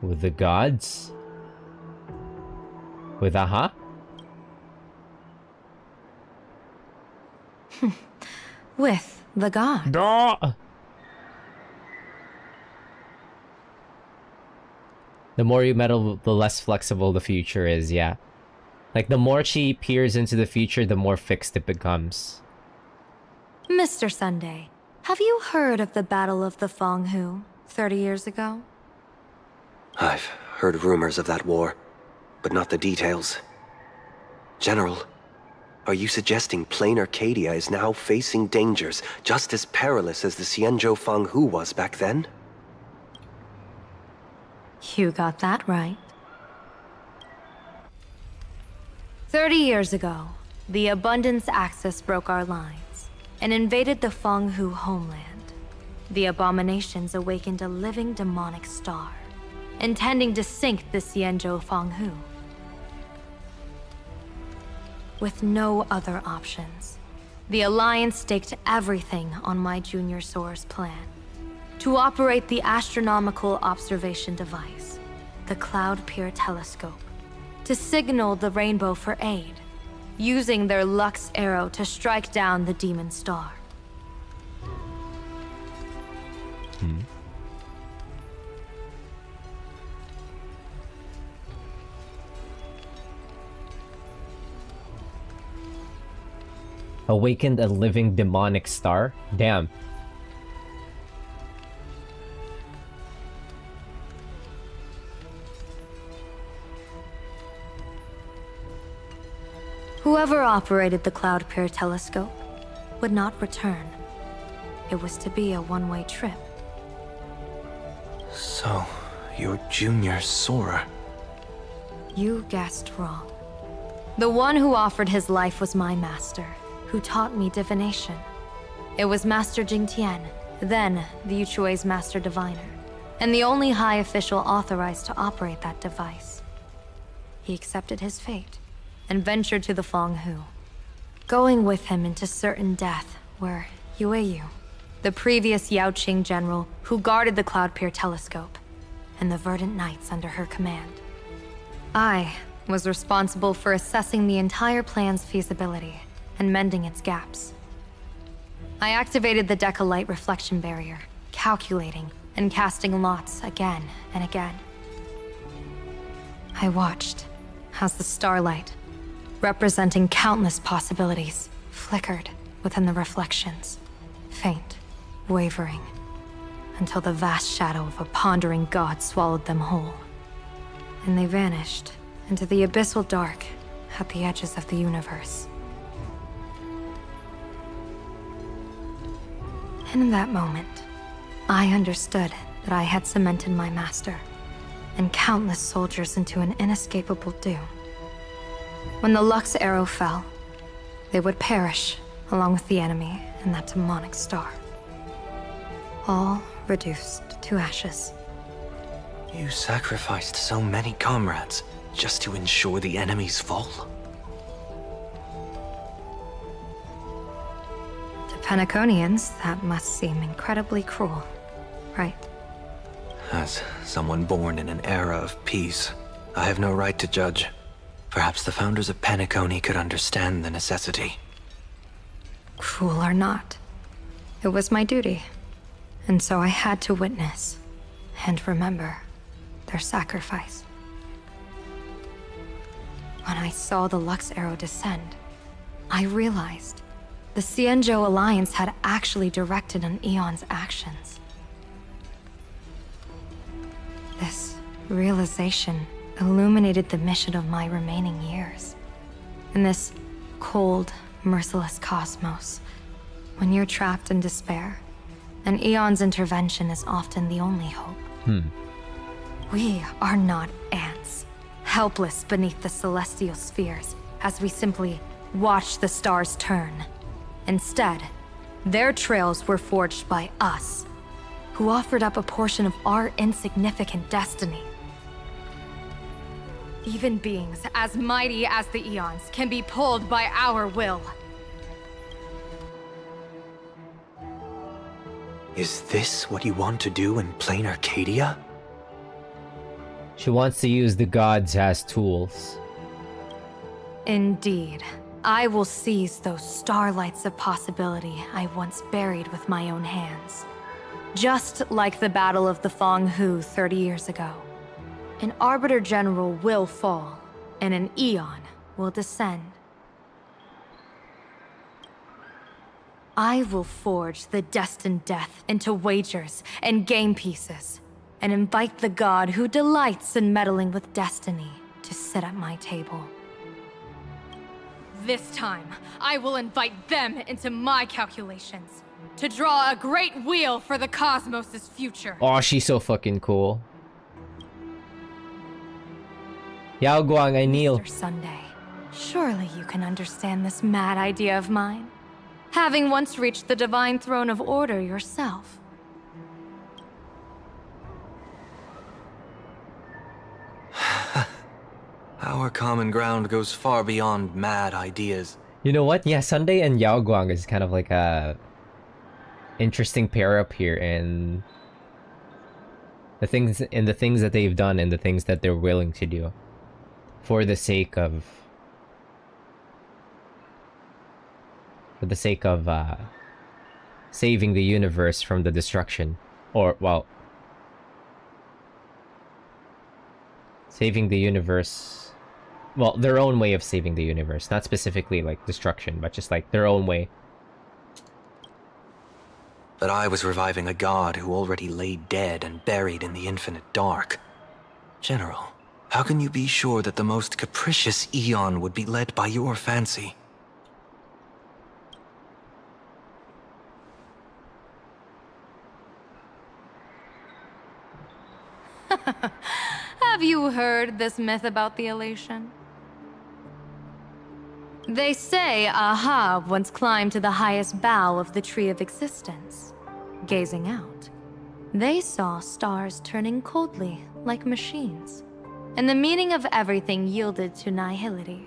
With the gods? With Aha? With the god. The more you meddle, the less flexible the future is, yeah. Like, the more she peers into the future, the more fixed it becomes. Mr. Sunday, have you heard of the Battle of the Fenghu 30 years ago? I've heard rumors of that war, but not the details. General, are you suggesting Plain Arcadia is now facing dangers just as perilous as the Xianzhou Fenghu was back then? You got that right. 30 years ago, the Abundance Axis broke our lines and invaded the Fenghu homeland. The abominations awakened a living demonic star, intending to sink the Xianzhou Fenghu. With no other options, the Alliance staked everything on my Junior Soar's plan. To operate the astronomical observation device, the Cloud Peer Telescope, to signal the rainbow for aid, using their Lux arrow to strike down the demon star. Awakened a living demonic star? Damn. Whoever operated the Cloud Peer telescope would not return. It was to be a one-way trip. So, you're Junior Sora. You guessed wrong. The one who offered his life was my master, who taught me divination. It was Master Jingtian, then the Yuchue's Master Diviner, and the only high official authorized to operate that device. He accepted his fate and ventured to the Fonghu. Going with him into certain death were Yueyu, the previous Yaoqing general who guarded the Cloud Peer telescope, and the Verdant Knights under her command. I was responsible for assessing the entire plan's feasibility and mending its gaps. I activated the Decalite reflection barrier, calculating and casting lots again and again. I watched as the starlight, representing countless possibilities, flickered within the reflections, faint, wavering, until the vast shadow of a pondering god swallowed them whole. And they vanished into the abyssal dark at the edges of the universe. And in that moment, I understood that I had cemented my master and countless soldiers into an inescapable doom. When the Lux arrow fell, they would perish along with the enemy and that demonic star. All reduced to ashes. You sacrificed so many comrades just to ensure the enemy's fall? To Penaconians, that must seem incredibly cruel, right? As someone born in an era of peace, I have no right to judge. Perhaps the founders of Penacony could understand the necessity. Cruel or not, it was my duty. And so I had to witness and remember their sacrifice. When I saw the Lux arrow descend, I realized the Xianzhou Alliance had actually directed an Eon's actions. This realization illuminated the mission of my remaining years. In this cold, merciless cosmos, when you're trapped in despair, an Eon's intervention is often the only hope. We are not ants, helpless beneath the celestial spheres as we simply watch the stars turn. Instead, their trails were forged by us, who offered up a portion of our insignificant destiny. Even beings as mighty as the Eons can be pulled by our will. Is this what you want to do in plain Arcadia? She wants to use the gods as tools. Indeed. I will seize those starlights of possibility I once buried with my own hands. Just like the Battle of the Fonghu 30 years ago. An Arbiter General will fall, and an Eon will descend. I will forge the destined death into wagers and game pieces, and invite the god who delights in meddling with destiny to sit at my table. This time, I will invite them into my calculations, to draw a great wheel for the cosmos' future. Oh, she's so fucking cool. Yao Guang, I kneel. Mr. Sunday, surely you can understand this mad idea of mine, having once reached the divine throne of order yourself. Our common ground goes far beyond mad ideas. You know what? Yeah, Sunday and Yao Guang is kind of like a interesting pair up here, and the things that they've done and the things that they're willing to do for the sake of saving the universe from the destruction, or well, saving the universe, well, their own way of saving the universe, not specifically like destruction, but just like their own way. But I was reviving a god who already lay dead and buried in the infinite dark. General, How can you be sure that the most capricious Eon would be led by your fancy? Have you heard this myth about the elation? They say Aha once climbed to the highest bough of the Tree of Existence. Gazing out, they saw stars turning coldly like machines, and the meaning of everything yielded to nihility.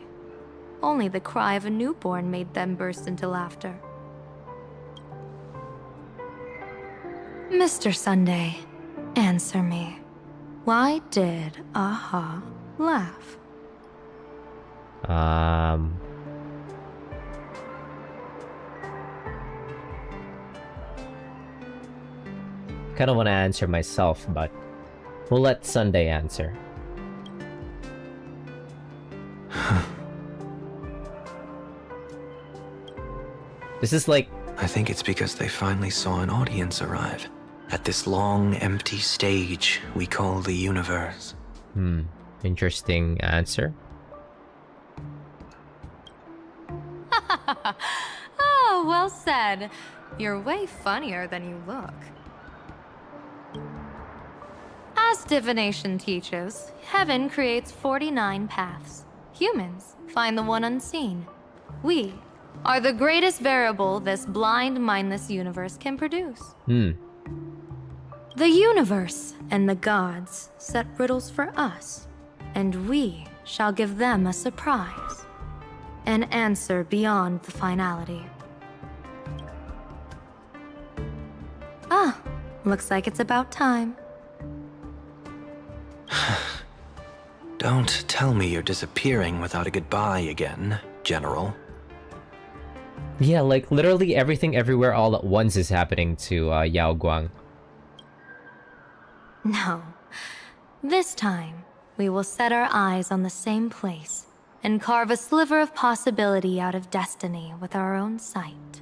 Only the cry of a newborn made them burst into laughter. Mr. Sunday, answer me. Why did Aha laugh? Kind of want to answer myself, but we'll let Sunday answer. This is like... I think it's because they finally saw an audience arrive at this long, empty stage we call the universe. Interesting answer. Oh, well said. You're way funnier than you look. As divination teaches, heaven creates 49 paths. Humans find the one unseen. We are the greatest variable this blind, mindless universe can produce. The universe and the gods set riddles for us, and we shall give them a surprise. An answer beyond the finality. Ah, looks like it's about time. Don't tell me you're disappearing without a goodbye again, General. Yeah, like literally everything everywhere all at once is happening to Yao Guang. No. This time, we will set our eyes on the same place and carve a sliver of possibility out of destiny with our own sight.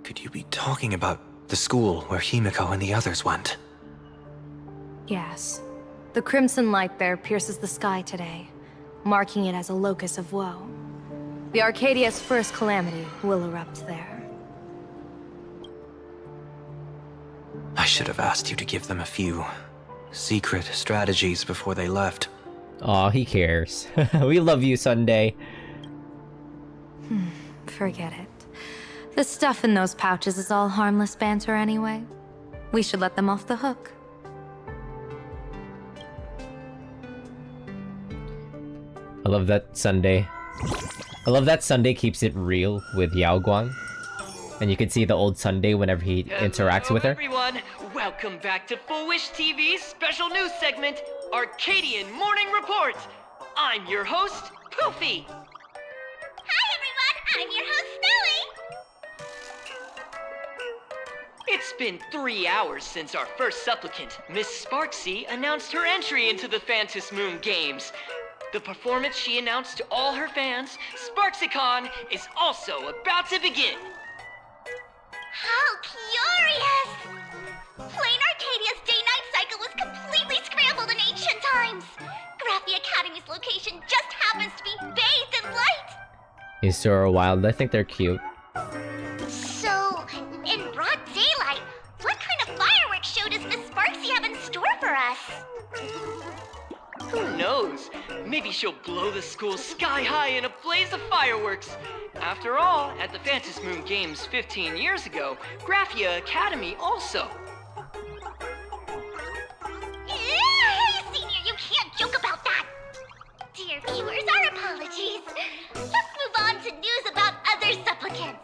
Could you be talking about the school where Himiko and the others went? Yes. The crimson light there pierces the sky today, marking it as a locus of woe. The Arcadia's first calamity will erupt there. I should have asked you to give them a few secret strategies before they left. Aw, he cares. We love you, Sunday. Forget it. The stuff in those pouches is all harmless banter anyway. We should let them off the hook. I love that Sunday. I love that Sunday keeps it real with Yao Guang. And you can see the old Sunday whenever he interacts with her. Everyone, welcome back to Full Wish TV's special news segment, Arcadian Morning Report. I'm your host, Poofy. Hi everyone, I'm your host, Snowy. It's been 3 hours since our first supplicant, Miss Sparksy, announced her entry into the Phantom Moon Games. The performance she announced to all her fans, SparksyCon, is also about to begin. How curious! Plain Arcadia's day-night cycle was completely scrambled in ancient times. Graphia Academy's location just happens to be bathed in light. These two are wild. I think they're cute. So, in broad daylight, what kind of fireworks show does Miss Sparksy have in store for us? Who knows? Maybe she'll blow the school sky high in a blaze of fireworks. After all, at the Phantom Moon Games 15 years ago, Graphia Academy also. Hey, Senior, you can't joke about that! Dear viewers, our apologies. Let's move on to news about other supplicants.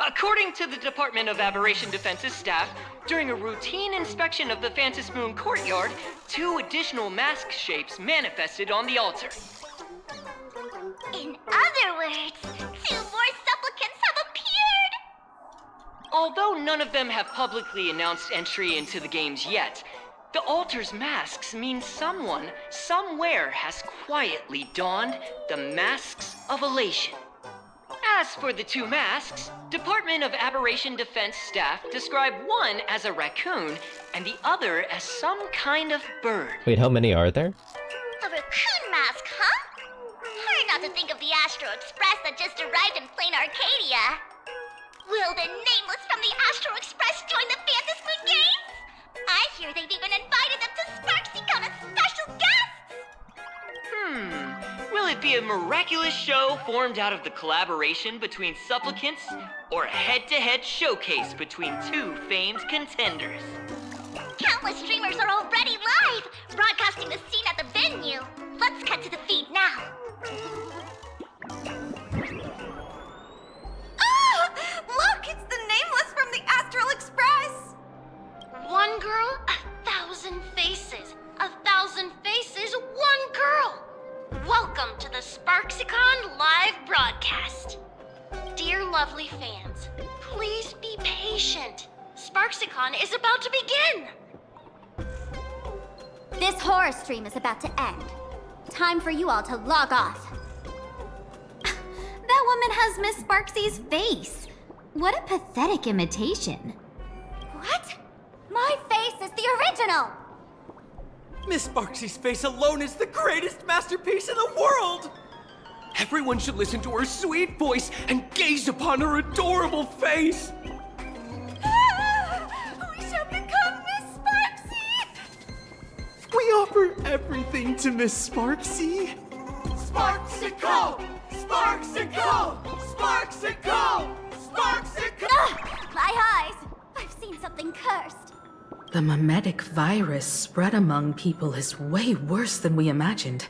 According to the Department of Aberration Defense's staff, during a routine inspection of the Phantom Moon courtyard, 2 additional mask shapes manifested on the altar. In other words, 2 more supplicants have appeared! Although none of them have publicly announced entry into the games yet, the altar's masks mean someone, somewhere has quietly donned the masks of elation. As for the two masks, Department of Aberration Defense staff describe one as a raccoon and the other as some kind of bird. Wait, how many are there? A raccoon mask, huh? Hard not to think of the Astro Express that just arrived in plain Arcadia. Will the Nameless from the Astro Express join the Phantom Moon Games? I hear they've even invited them to SparkSeek as special guests! Will it be a miraculous show formed out of the collaboration between supplicants, or a head-to-head showcase between two famed contenders? Countless streamers are already live, broadcasting the scene at the venue. Let's cut to the feed now. Ah! Look, it's the Nameless from the Astral Express! One girl, 1,000 faces. 1,000 faces, one girl. Welcome to the SparkSicon live broadcast. Dear lovely fans, please be patient. SparkSicon is about to begin. This horror stream is about to end. Time for you all to log off. That woman has Miss Sparksy's face. What a pathetic imitation. What? My face is the original! Miss Sparksy's face alone is the greatest masterpiece in the world! Everyone should listen to her sweet voice and gaze upon her adorable face! We shall become Miss Sparksy! We offer everything to Miss Sparksy! Sparksicle! Sparksicle! Sparksicle! Sparksicle! My eyes! I've seen something cursed. The mimetic virus spread among people is way worse than we imagined.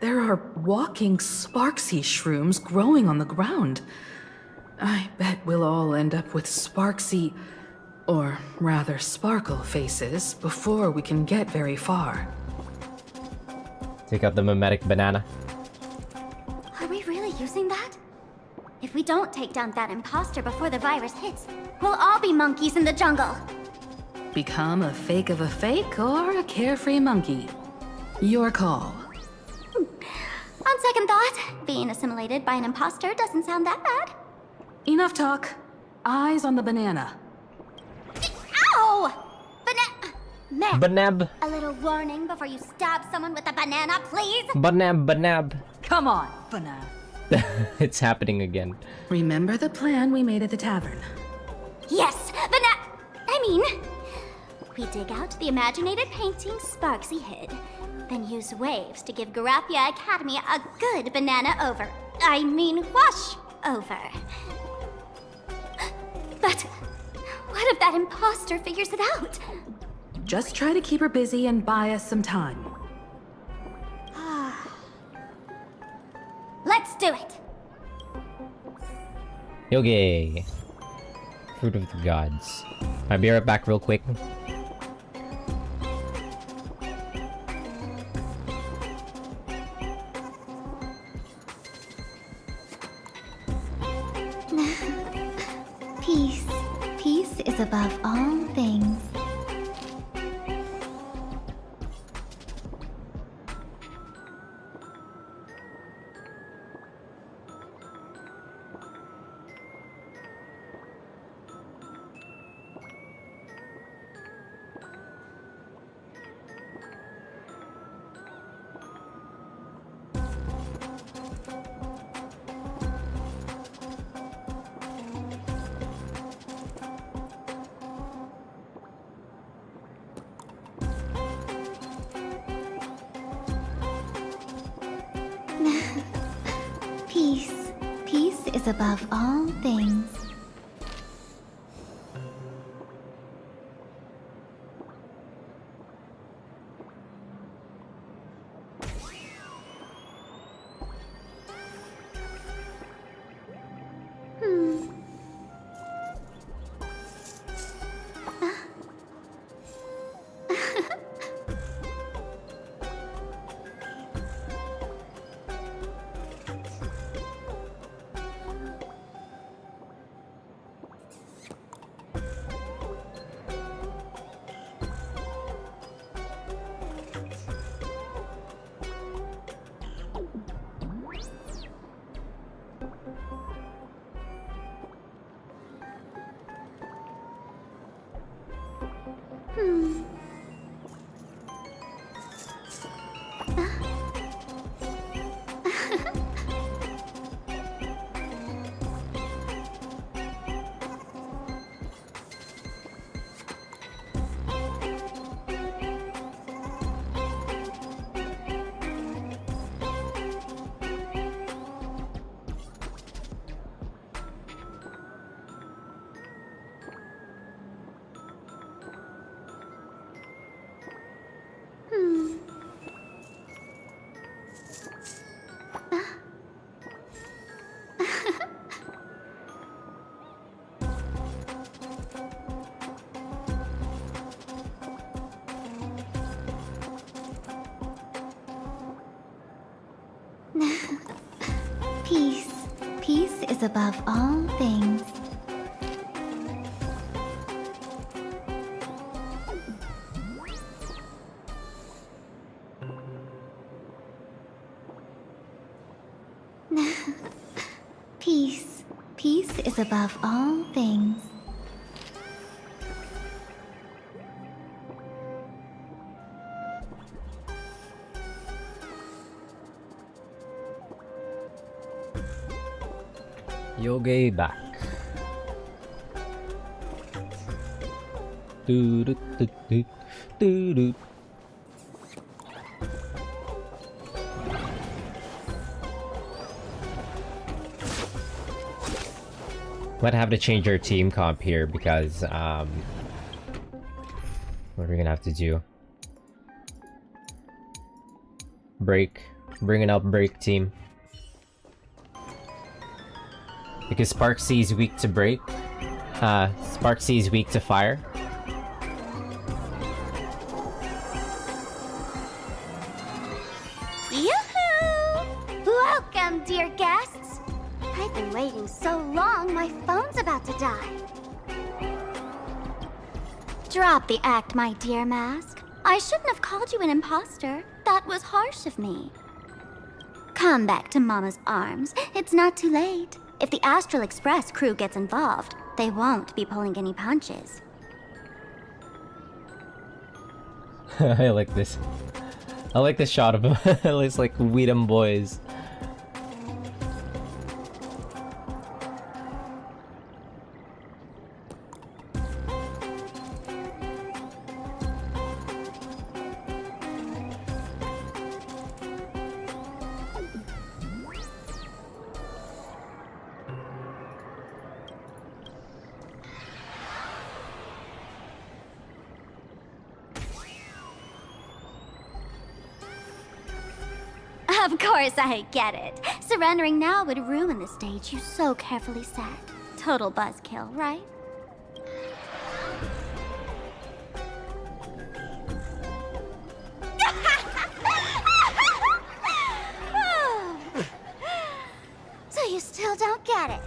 There are walking Sparksy shrooms growing on the ground. I bet we'll all end up with Sparksy, or rather Sparkle faces before we can get very far. Take out the mimetic banana. Are we really using that? If we don't take down that imposter before the virus hits, we'll all be monkeys in the jungle. Become a fake of a fake or a carefree monkey. Your call. On second thought, being assimilated by an imposter doesn't sound that bad. Enough talk. Eyes on the banana. Ow! Banab. A little warning before you stab someone with a banana, please? Banab. Come on, banana. It's happening again. Remember the plan we made at the tavern? Yes, we dig out the imaginated painting Sparksy hid, then use waves to give Garafia Academy a good banana wash over. But what if that imposter figures it out? Just try to keep her busy and buy us some time. Let's do it! Yogi. Fruit of the gods. I'll be right back real quick. Peace. Peace is above all things. Peace. Peace is above all things. Peace. Peace is above all things. Peace. Peace is above all things. Yogi back. Do do do do do do. Might have to change our team comp here because what are we gonna have to do? Break, bringing up break team. Because Sparksy is weak to break. Sparksy is weak to fire. Yoo-hoo! Welcome, dear guests. I've been waiting so long, my phone's about to die. Drop the act, my dear Mask. I shouldn't have called you an imposter. That was harsh of me. Come back to Mama's arms. It's not too late. If the Astral Express crew gets involved, they won't be pulling any punches. I like this. I like this shot of him. It looks like Weedham boys. Of course I get it. Surrendering now would ruin the stage you so carefully set. Total buzzkill, right? So you still don't get it?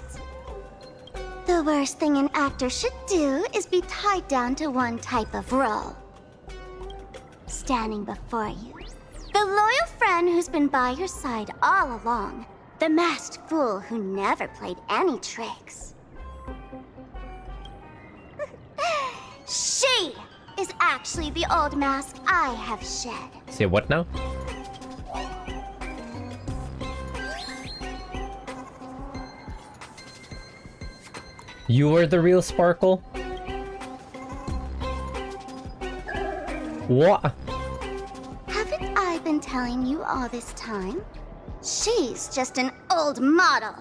The worst thing an actor should do is be tied down to one type of role. Standing before you, the loyal friend who's been by your side all along. The masked fool who never played any tricks. She is actually the old mask I have shed. Say what now? You are the real Sparkle? What? Haven't I been telling you all this time? She's just an old model.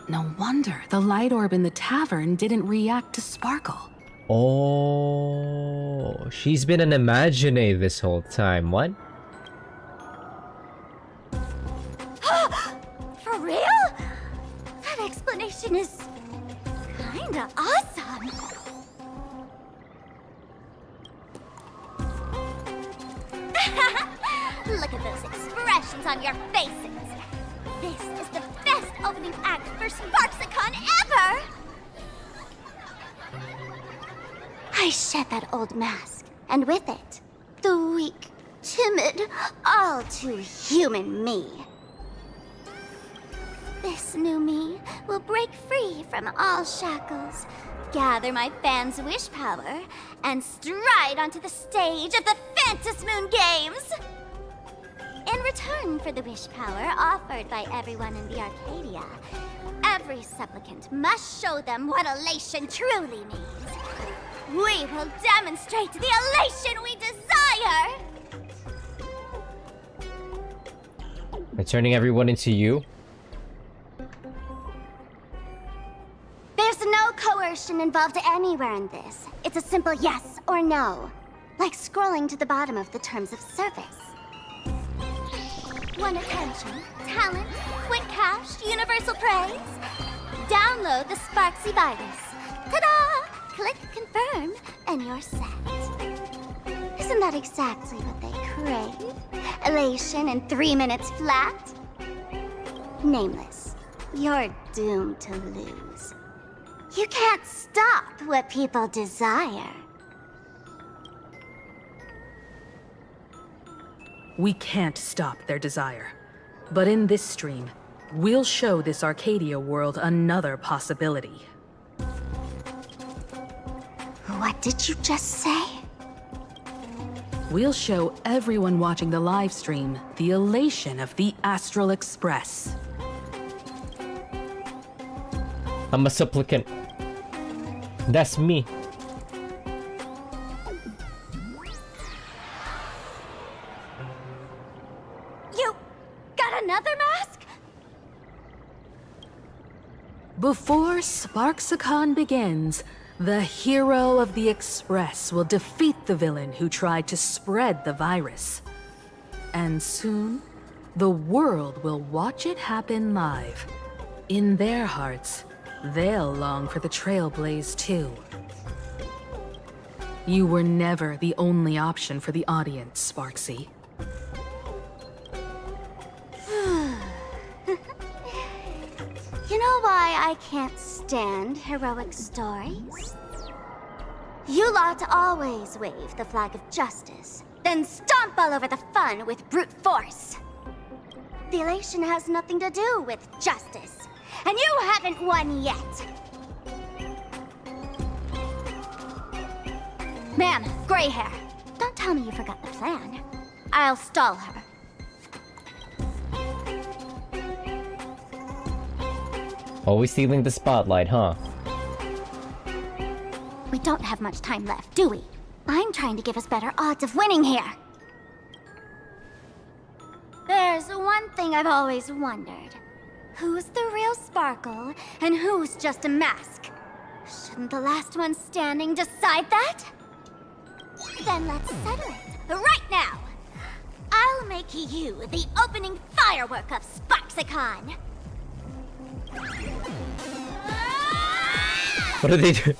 No wonder the light orb in the tavern didn't react to Sparkle. Oh, she's been an Imagine this whole time. What? For real? That explanation is kinda awesome. Look at those expressions on your faces. This is the best opening act for Sparksicon ever! I shed that old mask, and with it, the weak, timid, all too human me. This new me will break free from all shackles, gather my fans' wish power and stride onto the stage of the Phantom Moon Games. In return for the wish power offered by everyone in the Arcadia, every supplicant must show them what elation truly means. We will demonstrate the elation we desire! By turning everyone into you? There's no coercion involved anywhere in this. It's a simple yes or no. Like scrolling to the bottom of the terms of service. Want attention, talent, quick cash, universal praise? Download the Sparksy virus. Ta-da! Click confirm, and you're set. Isn't that exactly what they crave? Elation in 3 minutes flat? Nameless, you're doomed to lose. You can't stop what people desire. We can't stop their desire. But in this stream, we'll show this Arcadia world another possibility. What did you just say? We'll show everyone watching the live stream the elation of the Astral Express. I'm a supplicant. That's me. You got another mask? Before Sparksicon begins, the hero of the Express will defeat the villain who tried to spread the virus. And soon, the world will watch it happen live. In their hearts, they'll long for the Trailblaze too. You were never the only option for the audience, Sparksy. You know why I can't stand heroic stories? You lot always wave the flag of justice, then stomp all over the fun with brute force. The elation has nothing to do with justice, and you haven't won yet. Ma'am, gray hair, don't tell me you forgot the plan. I'll stall her. Always stealing the spotlight, huh? We don't have much time left, do we? I'm trying to give us better odds of winning here. There's one thing I've always wondered. Who's the real Sparkle, and who's just a mask? Shouldn't the last one standing decide that? Then let's settle it, right now! I'll make you the opening firework of Sparksicon! What do they do?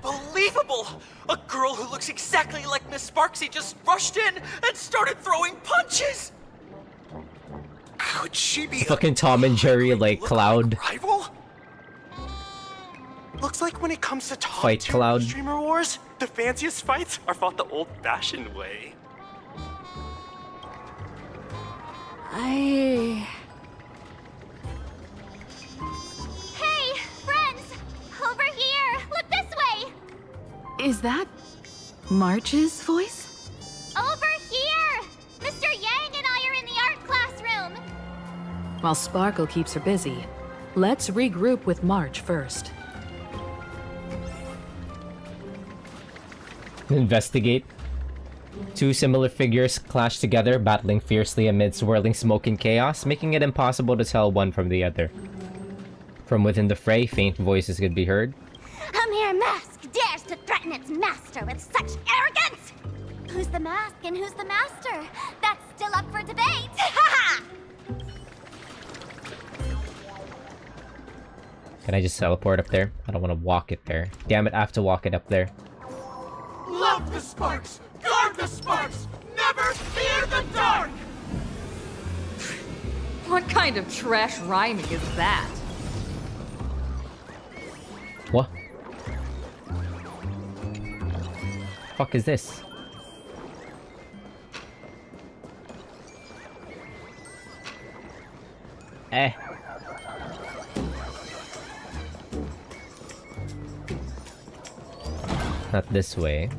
Unbelievable! A girl who looks exactly like Miss Sparksy just rushed in and started throwing punches! Could she be Fucking Tom and Jerry, like, Cloud. Rival? Looks like when it comes to top Fight tier Cloud. streamer wars, the fanciest fights are fought the old-fashioned way. Hey, friends! Over here! Look this way! Is that March's voice? Over here! Mr. Yang and I are in the art classroom! While Sparkle keeps her busy, let's regroup with March first. Investigate. Two similar figures clash together, battling fiercely amid swirling smoke and chaos, making it impossible to tell one from the other. From within the fray, faint voices could be heard. A mere mask dares to threaten its master with such arrogance! Who's the mask and who's the master? That's still up for debate! Ha! Can I just teleport up there? I don't want to walk it there. Damn it, I have to walk it up there. Love the sparks! Guard the sparks! Never fear the dark! What kind of trash rhyming is that? What? Fuck is this? Not this way.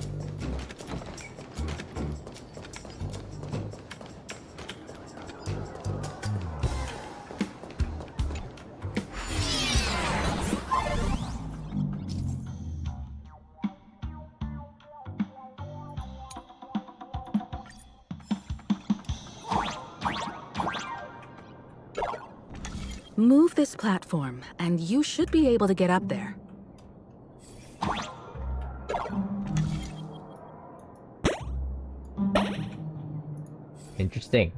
Move this platform, and you should be able to get up there. Interesting.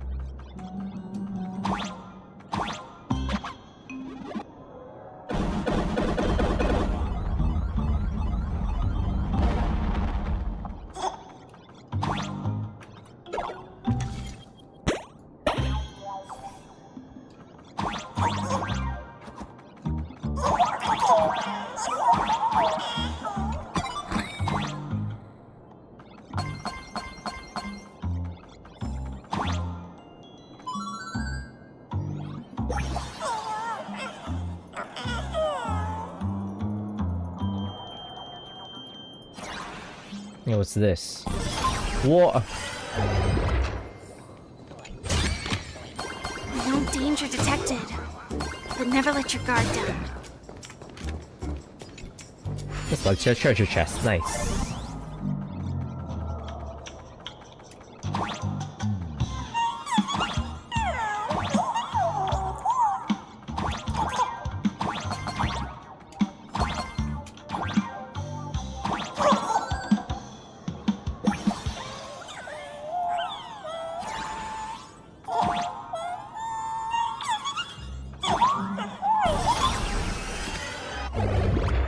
Yeah, what's this? Whoa! No danger detected. But never let your guard down. This looks like a treasure chest. Nice.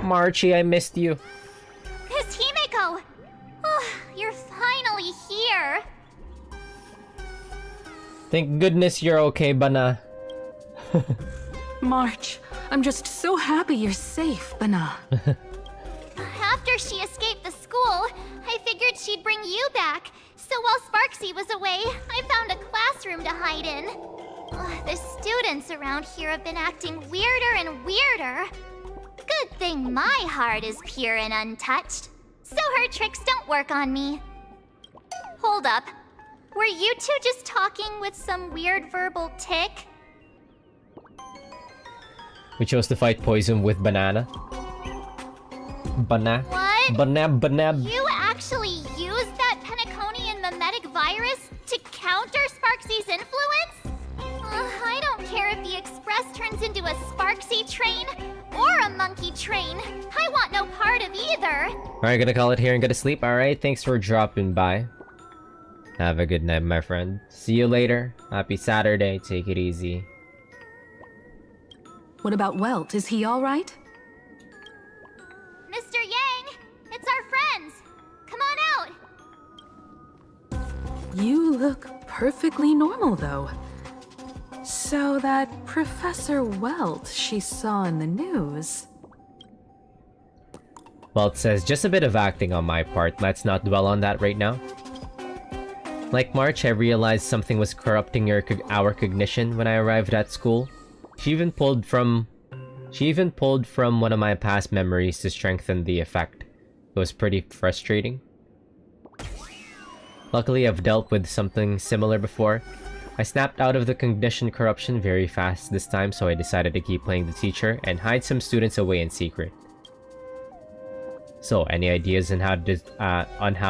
Marchie, I missed you. Miss Himeko! Oh, you're finally here! Thank goodness you're okay, Bana. March, I'm just so happy you're safe, Bana. After she escaped the school, I figured she'd bring you back. So while Sparksy was away, I found a classroom to hide in. The students around here have been acting weirder and weirder. Good thing my heart is pure and untouched, so her tricks don't work on me. Hold up. Were you two just talking with some weird verbal tick? We chose to fight poison with banana. What? Banana. You actually used that Penaconian mimetic virus to counter Sparksy's influence? I don't care if the Express turns into a Sparksy train or a monkey train. I want no part of either. Alright, gonna call it here and go to sleep. Alright, thanks for dropping by. Have a good night, my friend. See you later. Happy Saturday. Take it easy. What about Welt? Is he alright? Mr. Yang, it's our friends. Come on out. You look perfectly normal, though. So that Professor Welt she saw in the news... Well, it says just a bit of acting on my part. Let's not dwell on that right now. Like March, I realized something was corrupting our cognition when I arrived at school. She even pulled from one of my past memories to strengthen the effect. It was pretty frustrating. Luckily, I've dealt with something similar before. I snapped out of the cognition corruption very fast this time, so I decided to keep playing the teacher and hide some students away in secret. So, any ideas on how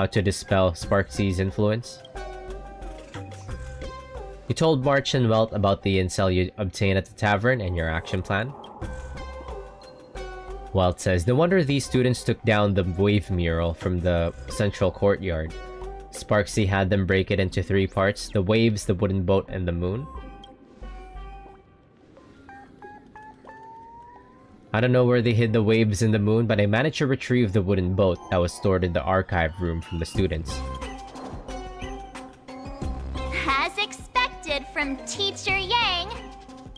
to dispel Sparksy's influence? You told March and Welt about the intel you obtained at the tavern and your action plan. Welt says, no wonder these students took down the wave mural from the central courtyard. Sparksy had them break it into 3 parts, the waves, the wooden boat, and the moon. I don't know where they hid the waves and the moon, but I managed to retrieve the wooden boat that was stored in the archive room from the students. As expected from Teacher Yang.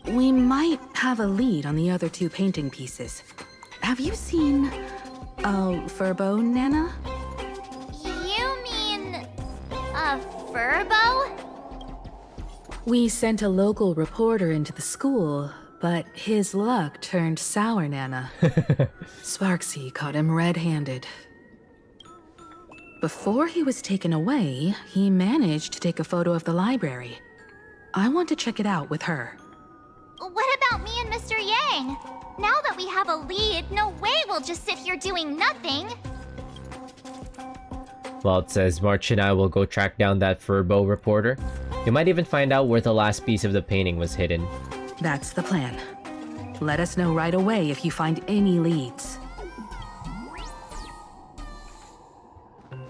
We might have a lead on the other 2 painting pieces. Have you seen... Furbo, Nana? You mean... a Furbo? We sent a local reporter into the school, but his luck turned sour, Nana. Sparksy caught him red-handed. Before he was taken away, he managed to take a photo of the library. I want to check it out with her. What about me and Mr. Yang? Now that we have a lead, no way we'll just sit here doing nothing. Well, it says March and I will go track down that Furbo reporter. You might even find out where the last piece of the painting was hidden. That's the plan. Let us know right away if you find any leads.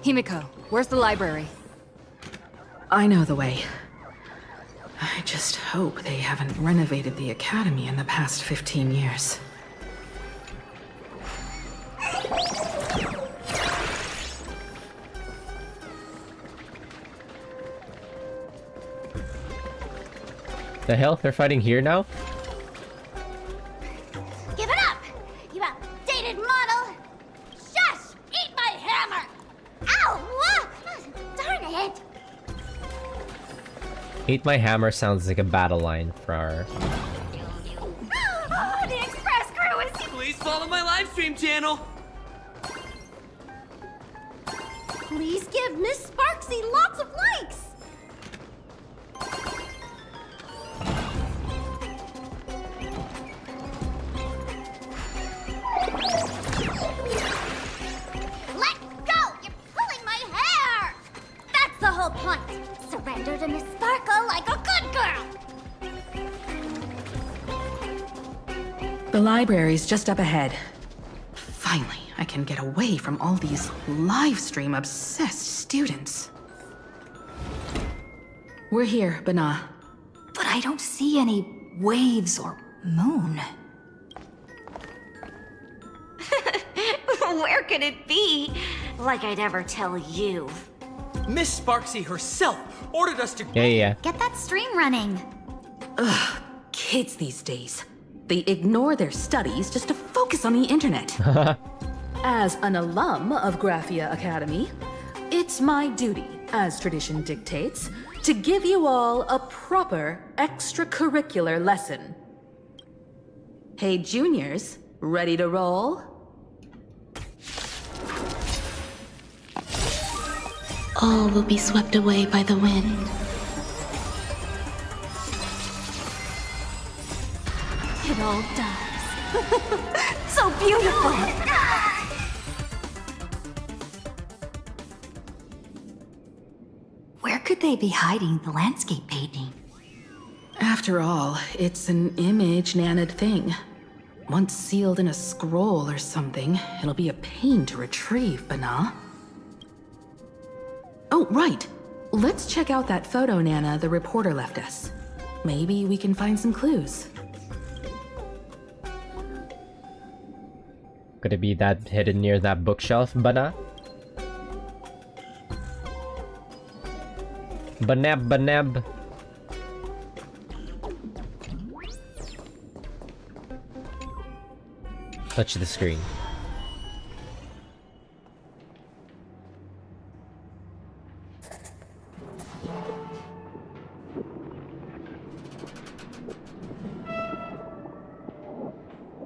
Himiko, where's the library? I know the way. I just hope they haven't renovated the academy in the past 15 years. The hell? They're fighting here now? Give it up, you outdated model! Shush! Eat my hammer! Ow! Darn it! Eat my hammer sounds like a battle line for our... Oh, the express crew is... Please follow my live stream channel! Please give Miss Sparksy lots of likes! Let go! You're pulling my hair! That's the whole point! Surrender to Miss Sparkle like a good girl! The library's just up ahead. Finally, I can get away from all these livestream obsessed students. We're here, Bana. But I don't see any waves or moon. Where could it be? Like I'd ever tell you. Miss Sparksy herself ordered us to... Yeah. Get that stream running. Ugh, kids these days. They ignore their studies just to focus on the internet. As an alum of Graphia Academy, it's my duty, as tradition dictates, to give you all a proper extracurricular lesson. Hey, juniors, ready to roll? All will be swept away by the wind. It all does. So beautiful! Where could they be hiding the landscape painting? After all, it's an image-nanted thing. Once sealed in a scroll or something, it'll be a pain to retrieve, Bana. Oh, right. Let's check out that photo Nana the reporter left us. Maybe we can find some clues. Could it be that hidden near that bookshelf, Bana? Banab. Touch the screen.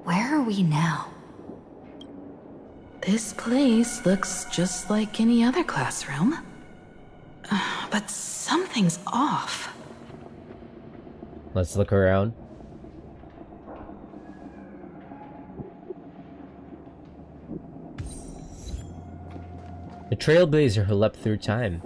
Where are we now? This place looks just like any other classroom. But something's off. Let's look around. The trailblazer who leapt through time.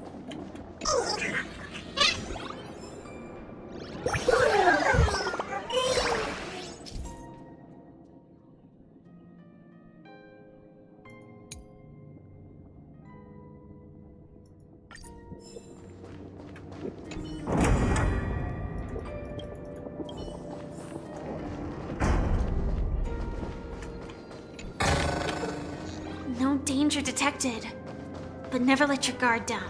No danger detected. But never let your guard down.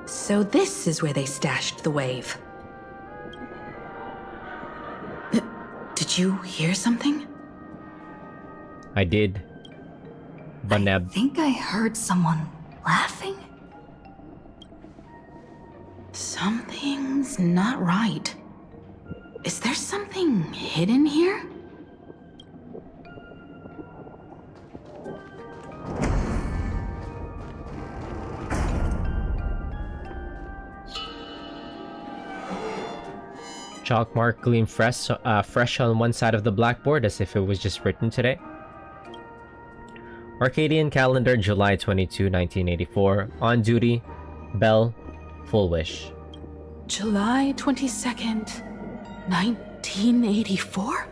So this is where they stashed the wave. Did you hear something? I did. Banab. I think I heard someone laughing. Something's not right. Is there something hidden here? Chalk mark gleamed fresh on one side of the blackboard as if it was just written today. Arcadian calendar, July 22, 1984. On duty, Bell, full wish. July 22nd, 1984?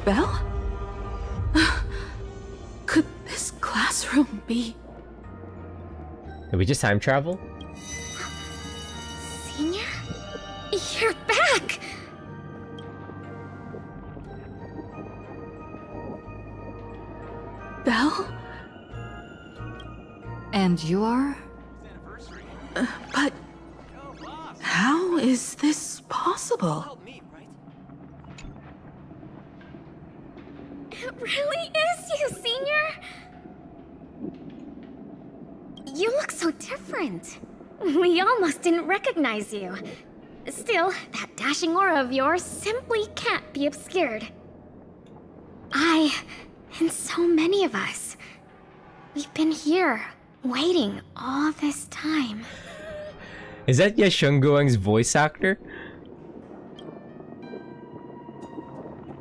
Belle? Could this classroom be... Did we just time travel? Senior? You're back! Belle? And you are? But... how is this possible? It really is you, Senior! You look so different. We almost didn't recognize you. Still, that dashing aura of yours simply can't be obscured. I, and so many of us, we've been here, waiting all this time. Is that Yashunguang's voice actor?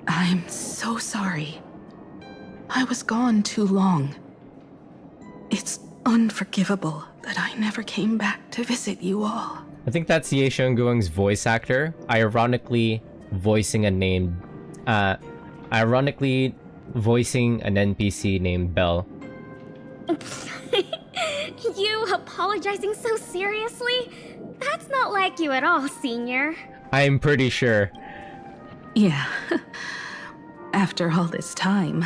I'm so sorry. I was gone too long. It's unforgivable that I never came back to visit you all. I think that's Ye Shunguang's voice actor, ironically voicing an NPC named Belle. You apologizing so seriously? That's not like you at all, Senior. I'm pretty sure. Yeah. After all this time,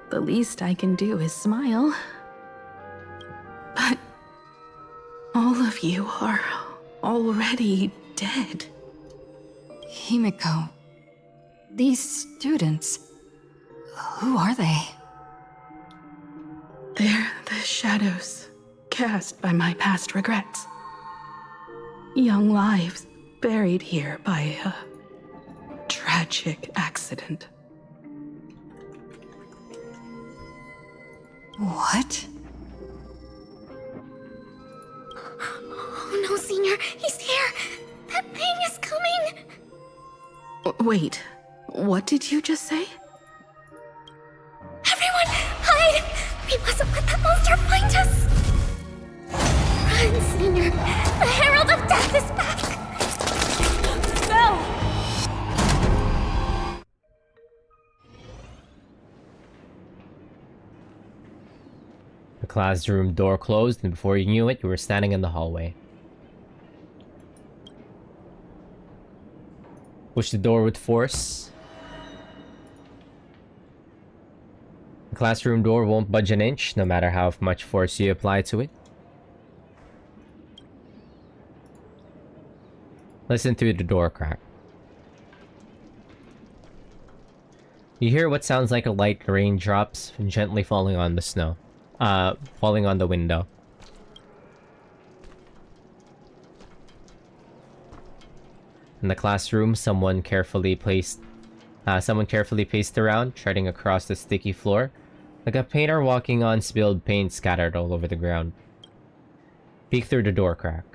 the least I can do is smile. But all of you are already dead. Himiko, these students, who are they? They're the shadows cast by my past regrets. Young lives buried here by a tragic accident. What? Oh no, Senior, he's here! That thing is coming! Wait, what did you just say? Everyone, hide! We mustn't let that monster find us! Run, Senior! The Herald of Death is back! No! The classroom door closed, and before you knew it, you were standing in the hallway. Push the door with force. The classroom door won't budge an inch, no matter how much force you apply to it. Listen through the door crack. You hear what sounds like a light raindrops gently falling on the snow. Falling on the window. In the classroom, someone carefully paced around, treading across the sticky floor, like a painter walking on spilled paint scattered all over the ground. Peek through the door crack.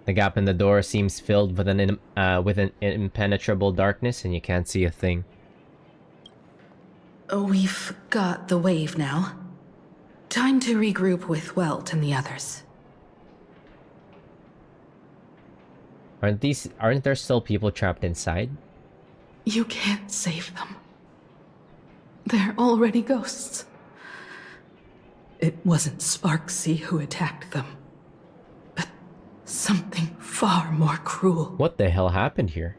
The gap in the door seems filled with an impenetrable darkness, and you can't see a thing. We've got the wave now. Time to regroup with Welt and the others. Aren't there still people trapped inside? You can't save them. They're already ghosts. It wasn't Sparksy who attacked them, but something far more cruel. What the hell happened here?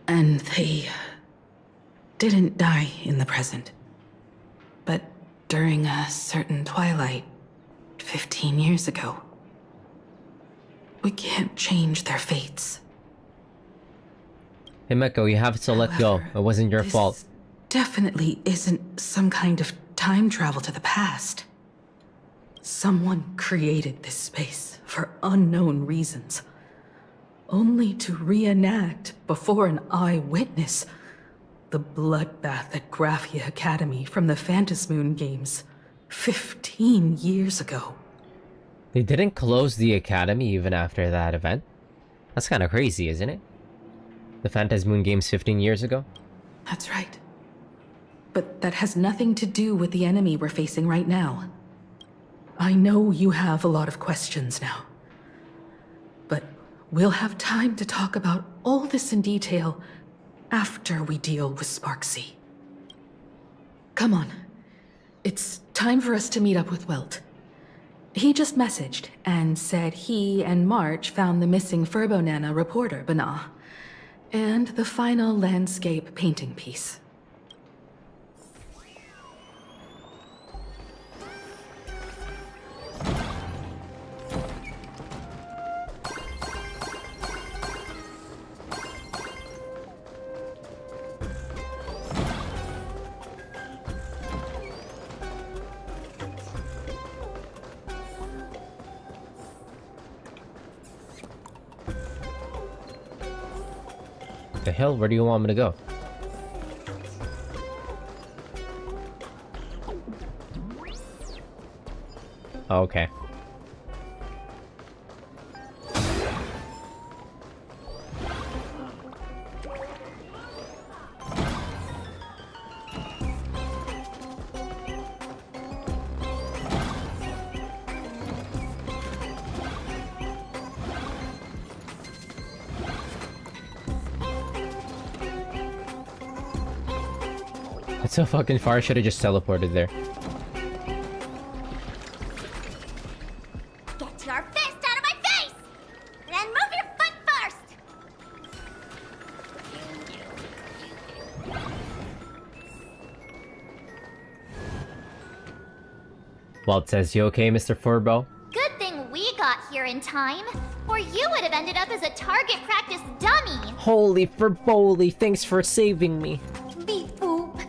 And they didn't die in the present, but during a certain twilight 15 years ago. We can't change their fates. Himeko, you have to let go. It wasn't your fault. Definitely isn't some kind of time travel to the past. Someone created this space for unknown reasons, only to reenact before an eyewitness the bloodbath at Graphia Academy from the Phantasmoon Games 15 years ago. They didn't close the academy even after that event? That's kind of crazy, isn't it? The Phantasmoon Games 15 years ago? That's right. But that has nothing to do with the enemy we're facing right now. I know you have a lot of questions now. But we'll have time to talk about all this in detail after we deal with Sparksy. Come on. It's time for us to meet up with Welt. He just messaged and said he and March found the missing Furbonana reporter, Bana, and the final landscape painting piece. The hell? Where do you want me to go? Oh, okay. It's so fucking far, I should have just teleported there. Get your fist out of my face! And move your foot first! Walt says, "You okay, Mr. Furbo?" Good thing we got here in time, or you would have ended up as a target practice dummy! Holy Furboli, thanks for saving me. Beep boop.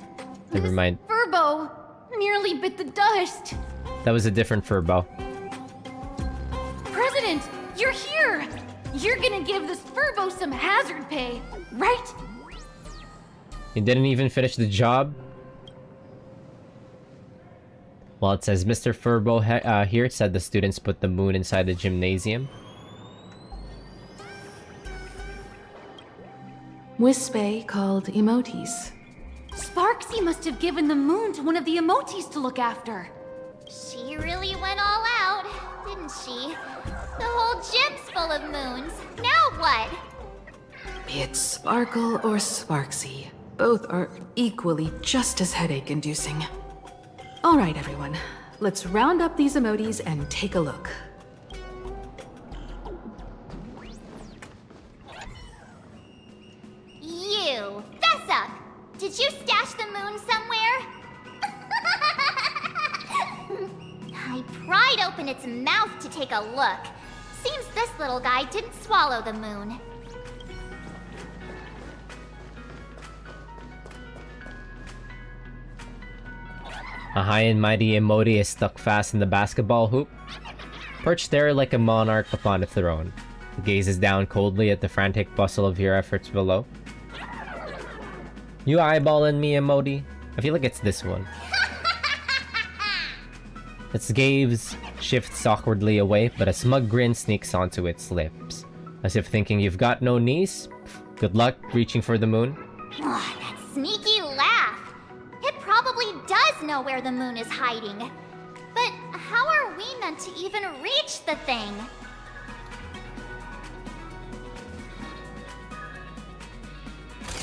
Never mind. Furbo nearly bit the dust. That was a different Furbo. President, you're here! You're gonna give this Furbo some hazard pay, right? You didn't even finish the job? Well, it says Mr. Furbo here said the students put the moon inside the gymnasium. Wispe called emotes. Sparksy must have given the moon to one of the emotes to look after. She really went all out, didn't she? The whole gym's full of moons. Now what? Be it Sparkle or Sparksy, both are equally just as headache-inducing. All right, everyone. Let's round up these emotes and take a look. You, fess up! Did you stash the moon somewhere? I pried open its mouth to take a look. Seems this little guy didn't swallow the moon. A high and mighty emote is stuck fast in the basketball hoop. Perched there like a monarch upon a throne, he gazes down coldly at the frantic bustle of your efforts below. You eyeballing me, emote? I feel like it's this one. Its gaze shifts awkwardly away, but a smug grin sneaks onto its lips. As if thinking you've got no knees? Good luck reaching for the moon. Oh, that sneaky laugh! It probably does know where the moon is hiding. But how are we meant to even reach the thing?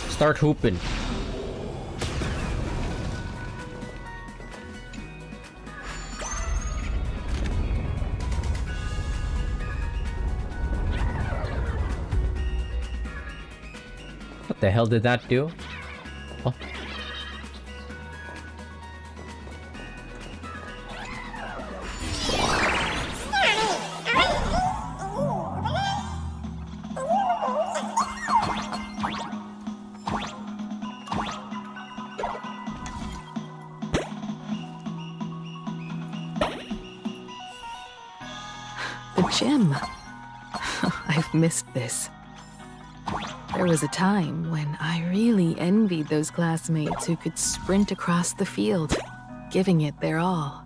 Start hooping. What the hell did that do? Oh. The gym. I've missed this. There was a time when I really envied those classmates who could sprint across the field, giving it their all.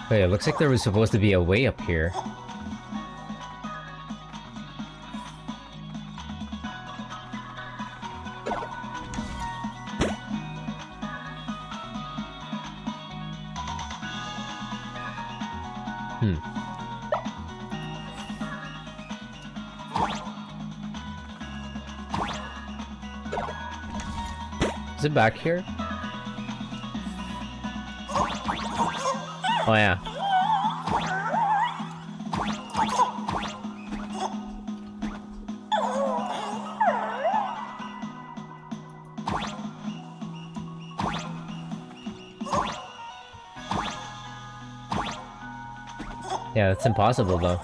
Wait, it looks like there was supposed to be a way up here. Is it back here? Oh yeah. Yeah, it's impossible though.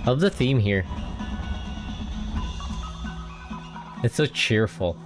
Love the theme here. It's so cheerful.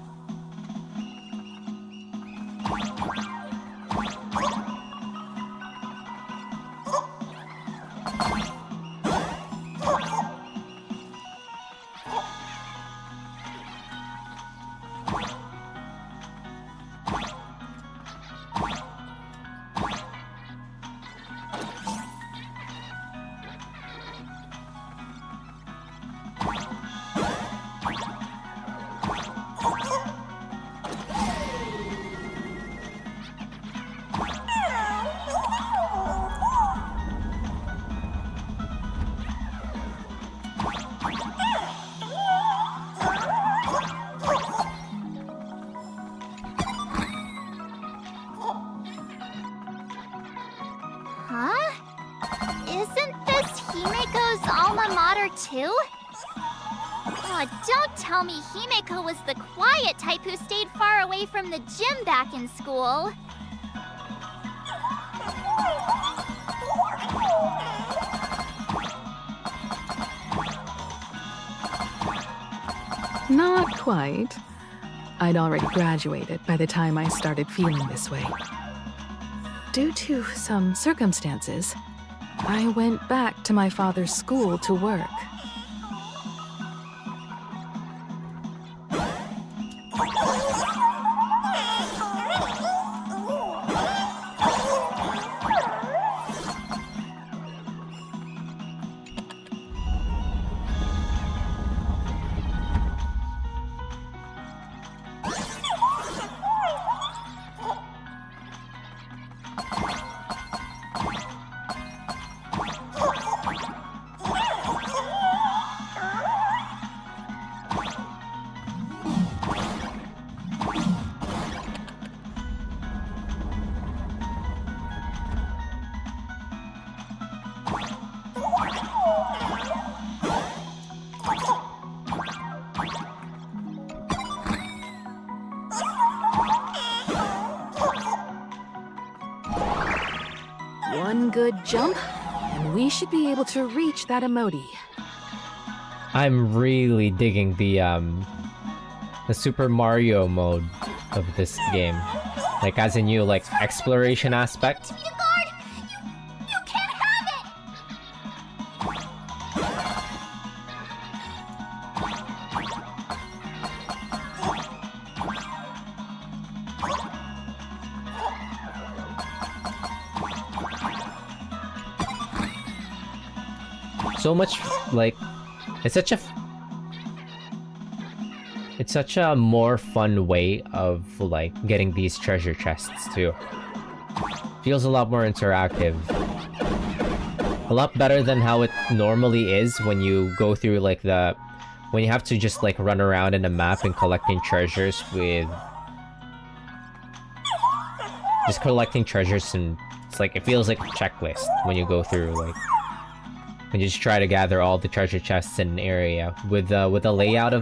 Huh? Isn't this Himeko's alma mater too? Oh, don't tell me Himeko was the quiet type who stayed far away from the gym back in school. Not quite. I'd already graduated by the time I started feeling this way. Due to some circumstances, I went back to my father's school to work. one good jump, and we should be able to reach that emoji. I'm really digging the Super Mario mode of this game. Like, as a new, like, exploration aspect. You can't have it! So much, like, it's such a more fun way of, like, getting these treasure chests too. Feels a lot more interactive. A lot better than how it normally is when you go through, like, when you have to just, like, run around in a map and collecting treasures with... Just collecting treasures, and it's like, it feels like a checklist when you go through, like... When you just try to gather all the treasure chests in an area. With the layout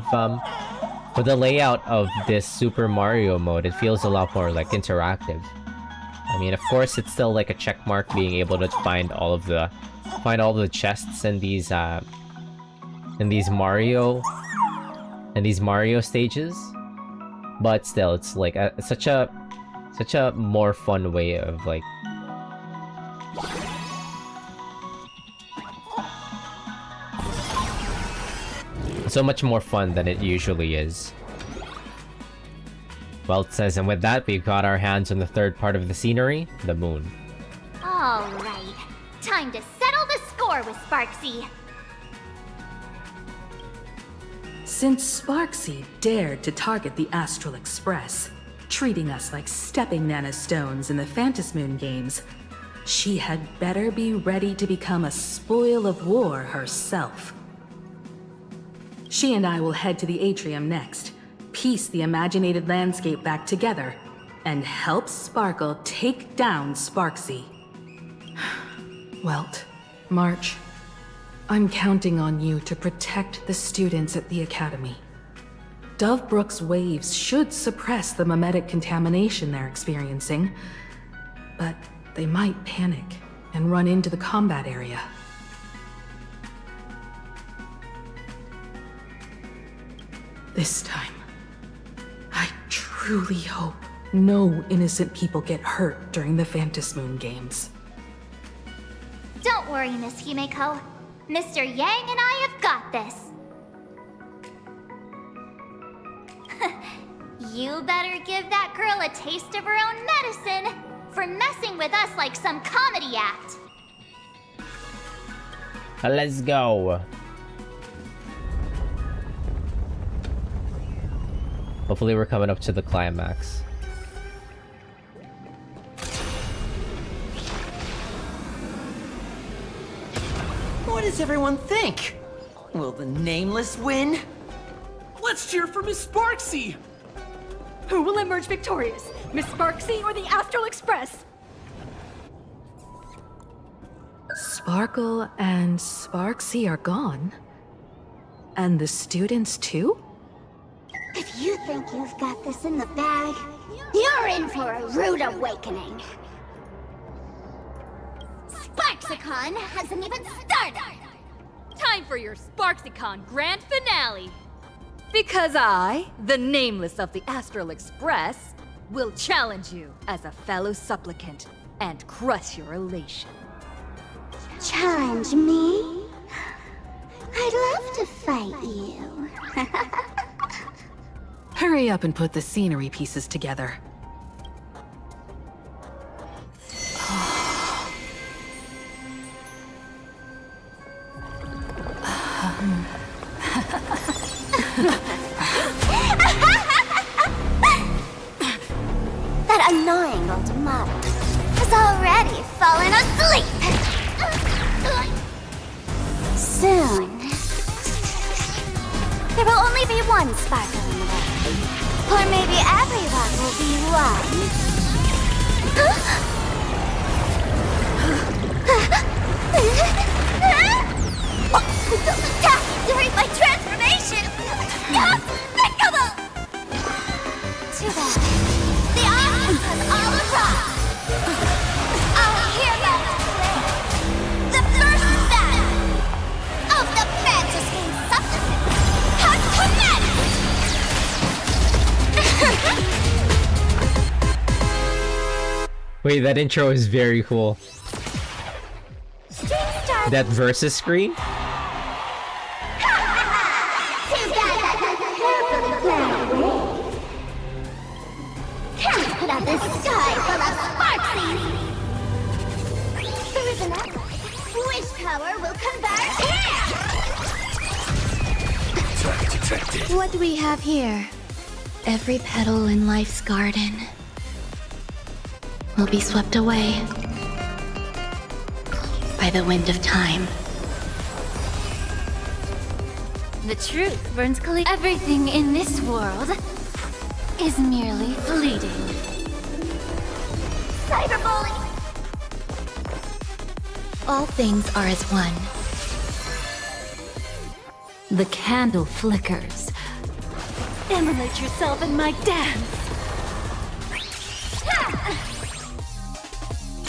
of this Super Mario mode, it feels a lot more, like, interactive. I mean, of course, it's still like a check mark being able to find all the chests in these Mario stages, but still, it's like such a more fun way of, like, so much more fun than it usually is. Well, it says, and with that, we've got our hands on the third part of the scenery, the moon. All right, time to settle the score with Sparksy. Since Sparksy dared to target the Astral Express, treating us like stepping Nana stones in the Phantasmoon games, she had better be ready to become a spoil of war herself. She and I will head to the atrium next, piece the imaginated landscape back together, and help Sparkle take down Sparksy. Welt, March, I'm counting on you to protect the students at the Academy. Dovebrook's waves should suppress the mimetic contamination they're experiencing, but they might panic and run into the combat area. This time, I truly hope no innocent people get hurt during the Phantasmoon games. Don't worry, Miss Himeko. Mr. Yang and I have got this. You better give that girl a taste of her own medicine for messing with us like some comedy act. Let's go. Hopefully we're coming up to the climax. What does everyone think? Will the Nameless win? Let's cheer for Miss Sparksy! Who will emerge victorious? Miss Sparksy or the Astral Express? Sparkle and Sparksy are gone. And the students too? If you think you've got this in the bag, you're in for a rude awakening. Sparksicon hasn't even started! Time for your Sparksicon grand finale! Because I, the Nameless of the Astral Express, will challenge you as a fellow supplicant and crush your elation. Challenge me? I'd love to fight you. Hurry up and put the scenery pieces together. That annoying old model has already fallen asleep. Soon, there will only be one sparkle in the world. Or maybe everyone will be one. Don't attack during my transformation! Despicable! Too bad. The options has all arrived. I'll hereby Wait, that intro is very cool. That versus screen? Can't put out this sky full of sparksies! There is an app. Wish power will convert here! What do we have here? Every petal in life's garden will be swept away by the wind of time. The truth burns clear. Everything in this world is merely fleeting. Cyberbully! All things are as one. The candle flickers. Immolate yourself in my dance.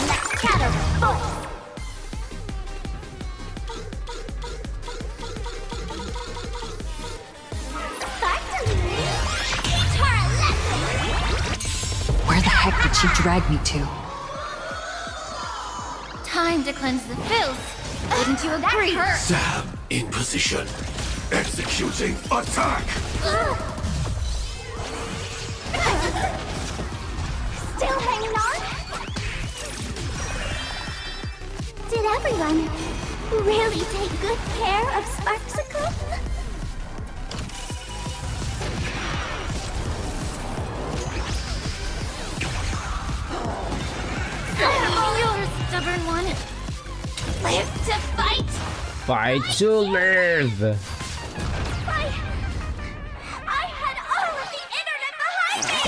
Let's shatter voice! Where the heck did she drag me to? Time to cleanse the filth. Wouldn't you agree? Sam in position. Executing attack. Still hanging on? Did everyone really take good care of Sparksicle? You're a stubborn one. Live to fight. Fight to live! I had all of the internet behind me!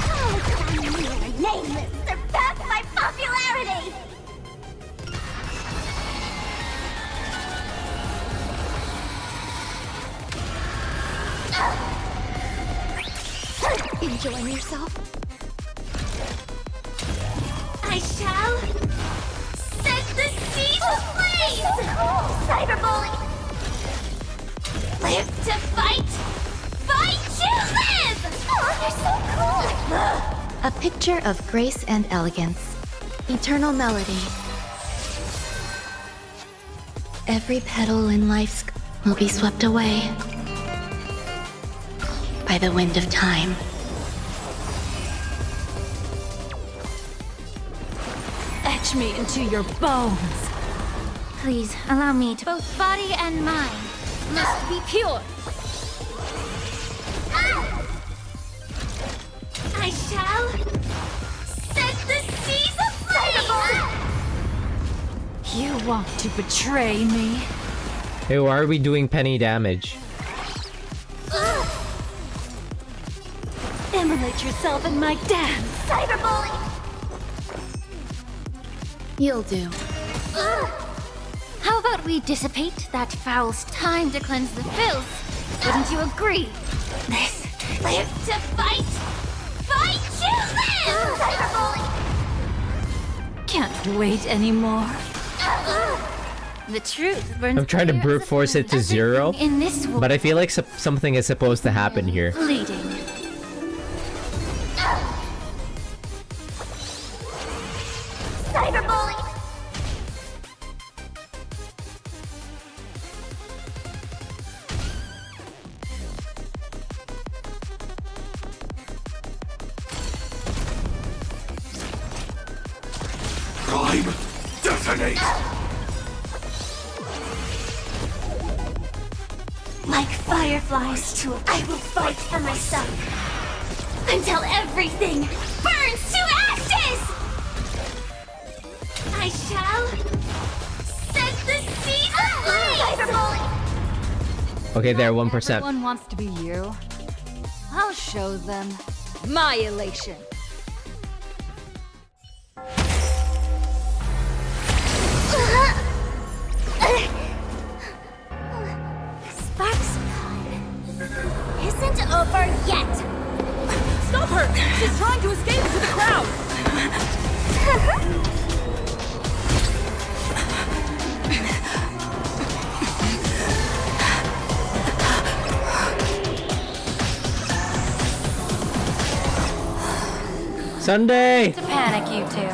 Oh, you are nameless surpassed my popularity! Enjoying yourself? I shall set the seas ablaze! So cool, Cyberbully! Live to fight! Fight to live! Oh, you're so cool! A picture of grace and elegance. Eternal melody. Every petal in life's will be swept away by the wind of time. Etch me into your bones. Please allow me to. Both body and mind must be pure. I shall set the seas ablaze! You want to betray me? Hey, why are we doing penny damage? Immolate yourself in my dance. Cyberbully! You'll do. How about we dissipate that foul time to cleanse the filth? Wouldn't you agree? This live to fight! Fight to live! Cyberbully! Can't wait anymore. The truth burns. I'm trying to brute force it to 0, in this world but I feel like something is supposed to happen here. fleeting. Cyberbully! Prime, detonate! Like fireflies, I will fight for myself until everything burns to ashes! I shall set the seas ablaze! Okay, there, 1%. Everyone wants to be you. I'll show them my elation. Sparksicle isn't over yet! Stop her! She's trying to escape to the crowd! Sunday! To panic, you two.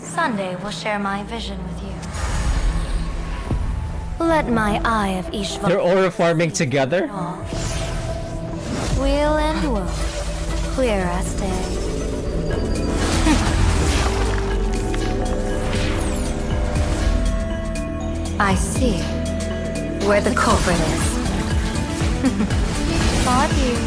Sunday will share my vision with you. Let my eye of Ishvar. They're aura farming together? Wheel and woe. Clear as day. I see where the culprit is. Fought you.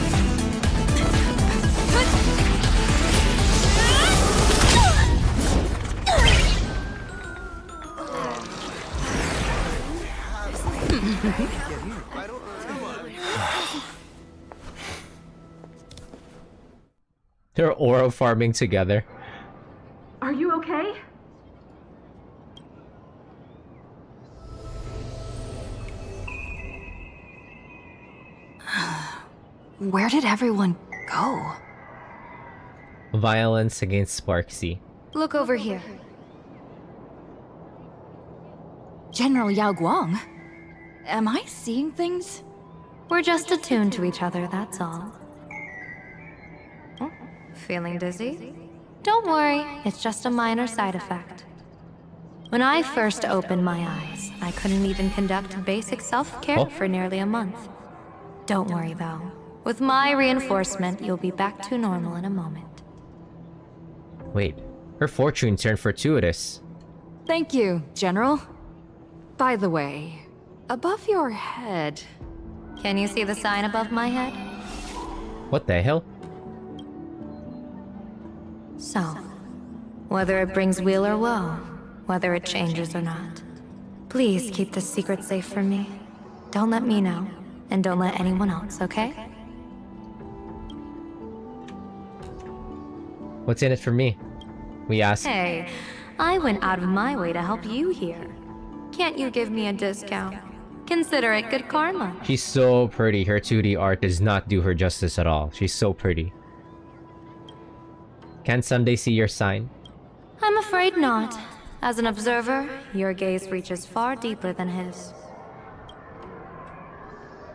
They're aura farming together. Are you okay? Where did everyone go? Violence against Sparksy. Look over here. General Yao Guang? Am I seeing things? We're just attuned to each other, that's all. Oh, feeling dizzy? Don't worry, it's just a minor side effect. When I first opened my eyes, I couldn't even conduct basic self-care for nearly a month. Don't worry though. With my reinforcement, you'll be back to normal in a moment. Wait, her fortune turned fortuitous. Thank you, General. By the way, above your head... Can you see the sign above my head? What the hell? So, whether it brings weal or woe, whether it changes or not, please keep this secret safe from me. Don't let me know, and don't let anyone else, okay? What's in it for me? We asked. Hey, I went out of my way to help you here. Can't you give me a discount? Consider it good karma. She's so pretty. Her 2D art does not do her justice at all. She's so pretty. Can Sunday see your sign? I'm afraid not. As an observer, your gaze reaches far deeper than his.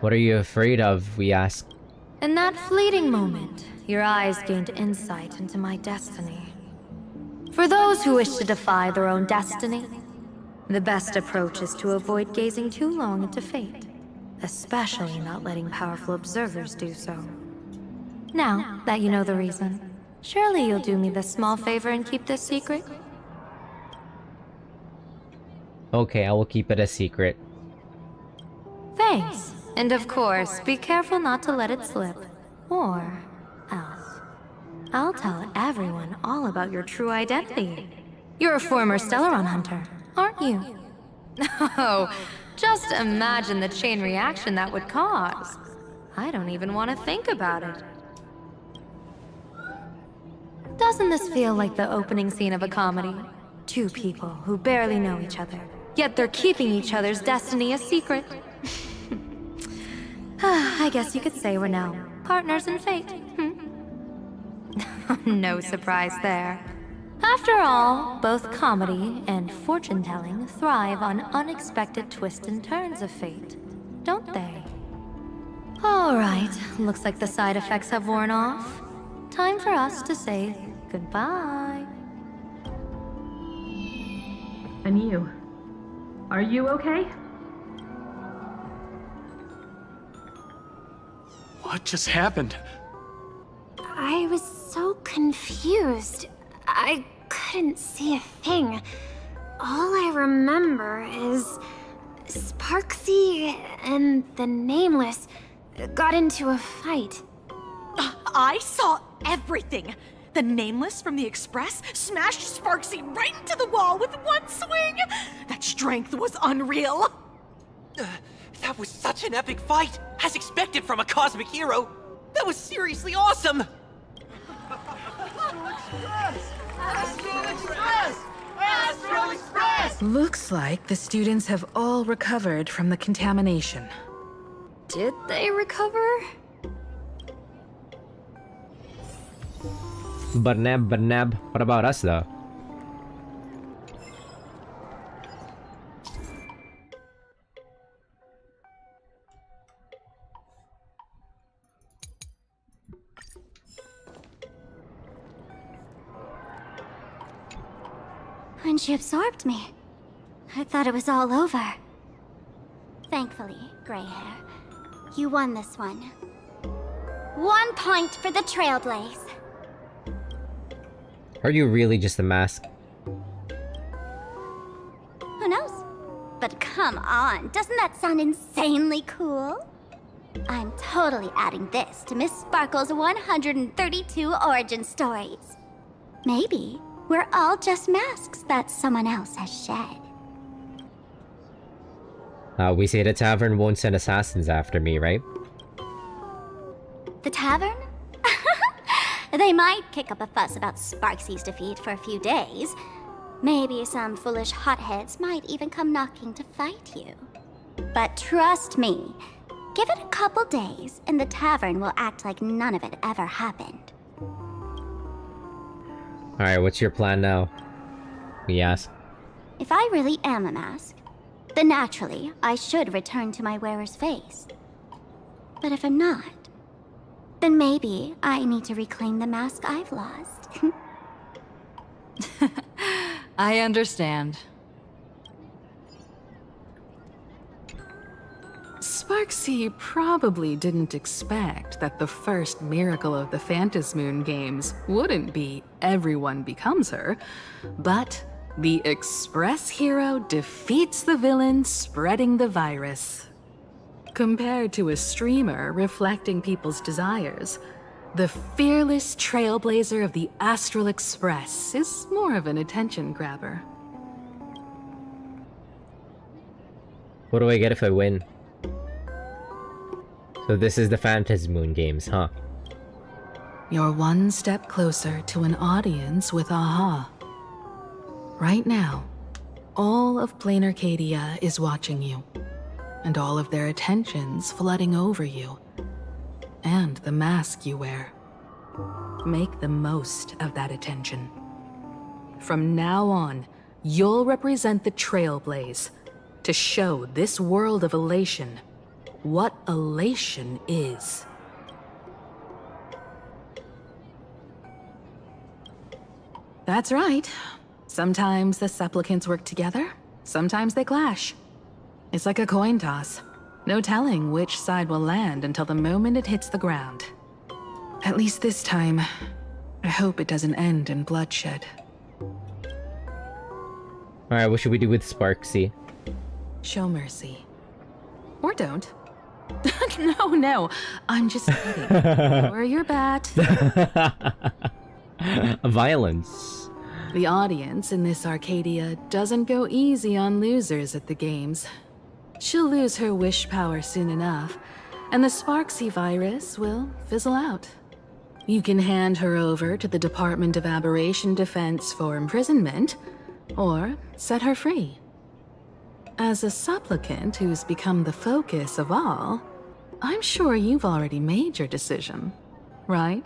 What are you afraid of? We ask. In that fleeting moment, your eyes gained insight into my destiny. For those who wish to defy their own destiny, the best approach is to avoid gazing too long into fate, especially not letting powerful observers do so. Now that you know the reason, surely you'll do me this small favor and keep this secret? Okay, I will keep it a secret. Thanks. And of course, be careful not to let it slip. Or else. I'll tell everyone all about your true identity. You're a former Stellaron hunter, aren't you? Oh, just imagine the chain reaction that would cause. I don't even want to think about it. Doesn't this feel like the opening scene of a comedy? Two people who barely know each other, yet they're keeping each other's destiny a secret. I guess you could say we're now partners in fate. No surprise there. After all, both comedy and fortune-telling thrive on unexpected twists and turns of fate, don't they? All right, looks like the side effects have worn off. Time for us to say goodbye. And you? Are you okay? What just happened? I was so confused. I couldn't see a thing. All I remember is Sparksy and the Nameless got into a fight. I saw everything. The Nameless from the Express smashed Sparksy right into the wall with one swing. That strength was unreal. That was such an epic fight, as expected from a cosmic hero. That was seriously awesome. Astral Express! Looks like the students have all recovered from the contamination. Did they recover? Barnab. What about us though? when she absorbed me. I thought it was all over. Thankfully, Grey Hair, you won this one. 1 point for the Trailblaze. Are you really just a mask? Who knows? But come on, doesn't that sound insanely cool? I'm totally adding this to Miss Sparkle's 132 origin stories. Maybe we're all just masks that someone else has shed. We say the tavern won't send assassins after me, right? The tavern? They might kick up a fuss about Sparksy's defeat for a few days. Maybe some foolish hotheads might even come knocking to fight you. But trust me, give it a couple days and the tavern will act like none of it ever happened. Alright, what's your plan now? We ask. If I really am a mask, then naturally I should return to my wearer's face. But if I'm not, then maybe I need to reclaim the mask I've lost. I understand. Sparksy probably didn't expect that the first miracle of the Phantasmoon games wouldn't be everyone becomes her, but the Express hero defeats the villain spreading the virus. Compared to a streamer reflecting people's desires, the fearless trailblazer of the Astral Express is more of an attention grabber. What do I get if I win? So this is the Phantasmoon games, huh? You're one step closer to an audience with AHA. Right now, all of Plain Arcadia is watching you, and all of their attention's flooding over you, and the mask you wear. Make the most of that attention. From now on, you'll represent the Trailblaze to show this world of elation what elation is. That's right. Sometimes the supplicants work together, sometimes they clash. It's like a coin toss. No telling which side will land until the moment it hits the ground. At least this time, I hope it doesn't end in bloodshed. Alright, what should we do with Sparksy? Show mercy. Or don't. No, I'm just kidding. Lower your bat. Violence. The audience in this Arcadia doesn't go easy on losers at the games. She'll lose her wish power soon enough, and the Sparksy virus will fizzle out. You can hand her over to the Department of Aberration Defense for imprisonment, or set her free. As a supplicant who's become the focus of all, I'm sure you've already made your decision, right?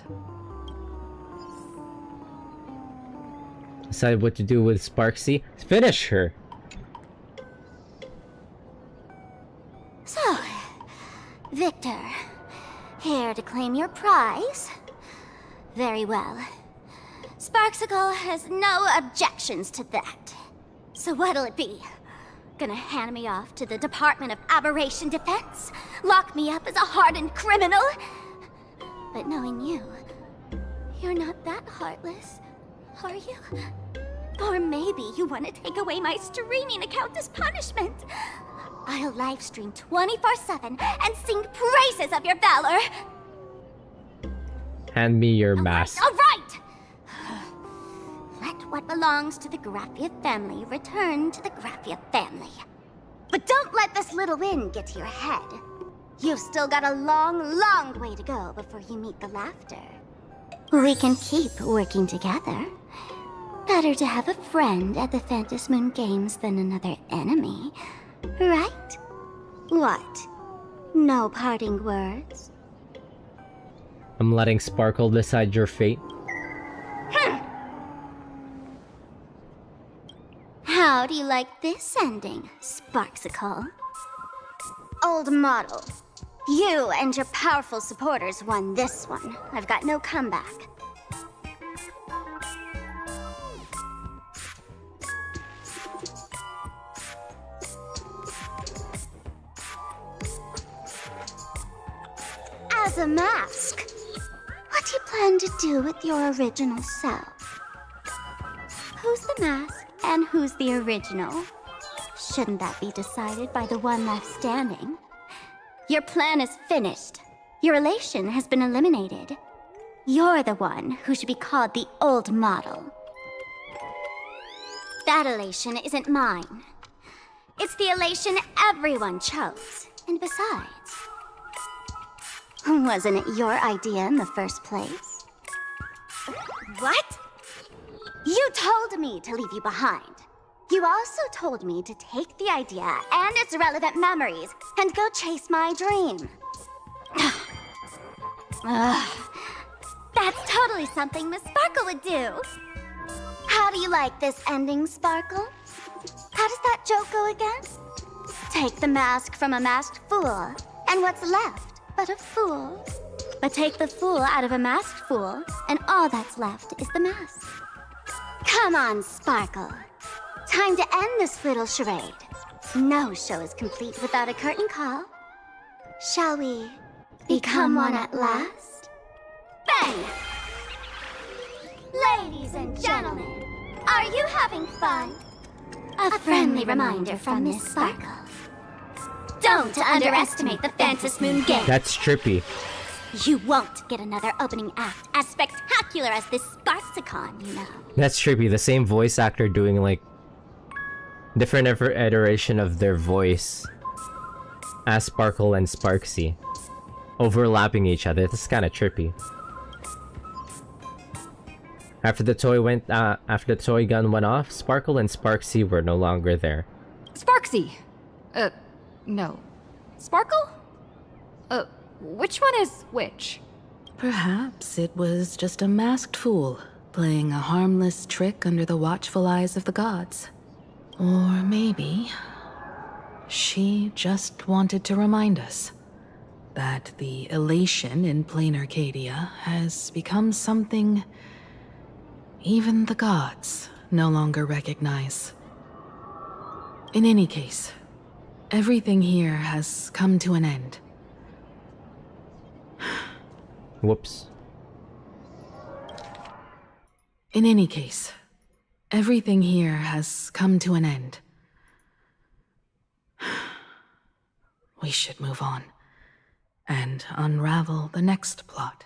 Decide what to do with Sparksy. Finish her! So, Victor, here to claim your prize? Very well. Sparksicle has no objections to that. So what'll it be? Gonna hand me off to the Department of Aberration Defense? Lock me up as a hardened criminal? But knowing you, you're not that heartless, are you? Or maybe you want to take away my streaming account as punishment. I'll livestream 24/7 and sing praises of your valor. Hand me your mask. All right! Let what belongs to the Graffia family return to the Graffia family. But don't let this little win get to your head. You've still got a long, long way to go before you meet the laughter. We can keep working together. Better to have a friend at the Phantasmoon Games than another enemy, right? What? No parting words? I'm letting Sparkle decide your fate. How do you like this ending, Sparksicle? Old model. You and your powerful supporters won this one. I've got no comeback. It's a mask. What do you plan to do with your original self? Who's the mask and who's the original? Shouldn't that be decided by the one left standing? Your plan is finished. Your relation has been eliminated. You're the one who should be called the old model. That elation isn't mine. It's the elation everyone chose. And besides, wasn't it your idea in the first place? What? You told me to leave you behind. You also told me to take the idea and its relevant memories and go chase my dream. That's totally something Miss Sparkle would do. How do you like this ending, Sparkle? How does that joke go again? Take the mask from a masked fool, and what's left but a fool? But take the fool out of a masked fool, and all that's left is the mask. Come on, Sparkle. Time to end this little charade. No show is complete without a curtain call. Shall we become one at last? Bang! Ladies and gentlemen, are you having fun? A friendly reminder from Miss Sparkle. Don't underestimate the Phantom Moon game. That's trippy. You won't get another opening act as spectacular as this Sparksicon, you know. That's trippy. The same voice actor doing like different iteration of their voice as Sparkle and Sparksy, overlapping each other. This is kind of trippy. After the toy gun went off, Sparkle and Sparksy were no longer there. Sparksy! No. Sparkle? Which one is which? Perhaps it was just a masked fool, playing a harmless trick under the watchful eyes of the gods. Or maybe she just wanted to remind us that the elation in plain Arcadia has become something even the gods no longer recognize. In any case, everything here has come to an end. Whoops. In any case, everything here has come to an end. We should move on and unravel the next plot.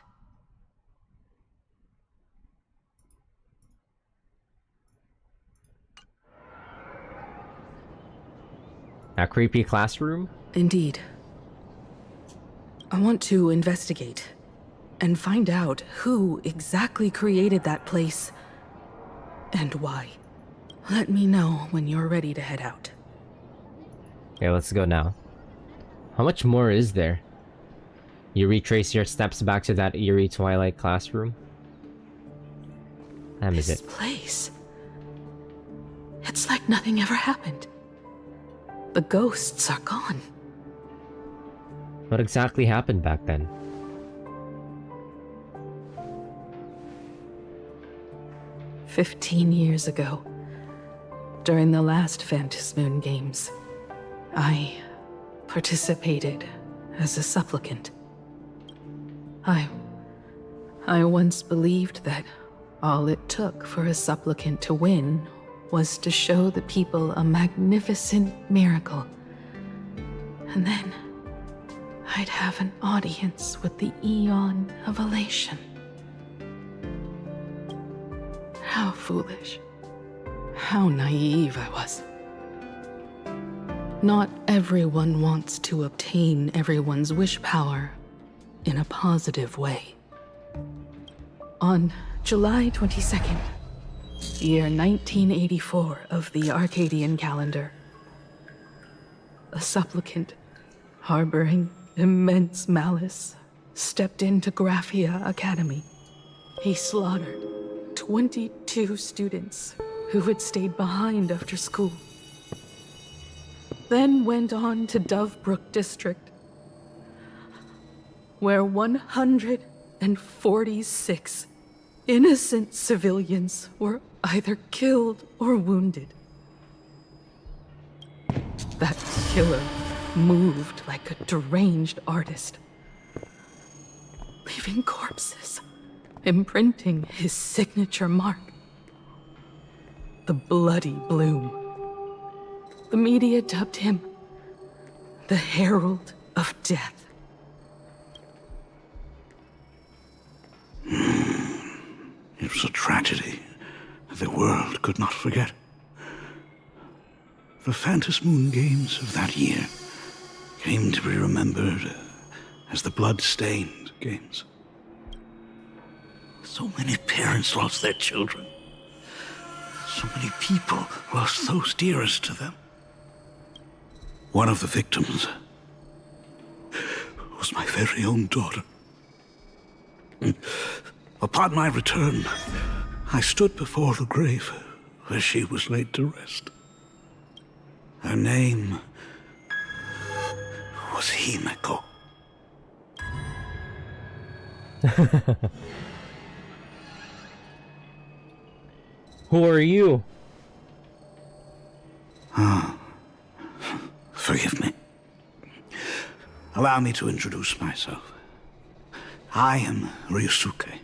A creepy classroom? Indeed. I want to investigate and find out who exactly created that place and why. Let me know when you're ready to head out. Okay, let's go now. How much more is there? You retrace your steps back to that eerie twilight classroom? That is it. This place. It's like nothing ever happened. The ghosts are gone. What exactly happened back then? "15 years ago, during the last Phantom Moon Games, I participated as a supplicant. I once believed that all it took for a supplicant to win was to show the people a magnificent miracle. And then I'd have an audience with the Eon of Elation. How foolish. How naive I was. Not everyone wants to obtain everyone's wish power in a positive way. On July 22nd, year 1984 of the Arcadian calendar, a supplicant harboring immense malice stepped into Graphia Academy. He slaughtered 22 students who had stayed behind after school. Then went on to Dovebrook District, where 146 innocent civilians were either killed or wounded. That killer moved like a deranged artist. living corpses, imprinting his signature mark. The Bloody Bloom. The media dubbed him the Herald of Death. It was a tragedy the world could not forget. The Phantom Moon Games of that year came to be remembered as the Blood-Stained Games. So many parents lost their children. So many people lost those dearest to them. One of the victims was my very own daughter. Upon my return, I stood before the grave where she was laid to rest. Her name was Himeko. Who are you? Forgive me. Allow me to introduce myself. I am Ryusuke,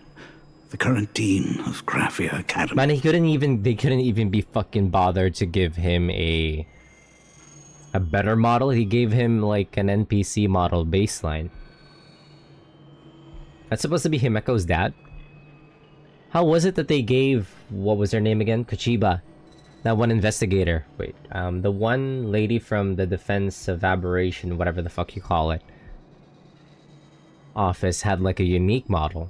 the current dean of Graphia Academy. Man, they couldn't even be fucking bothered to give him a better model. He gave him like an NPC model baseline. That's supposed to be Himeko's dad. How was it that they gave, what was her name again? Kochiba. That one investigator. Wait, the one lady from the Defense of Aberration, whatever the fuck you call it, office had like a unique model.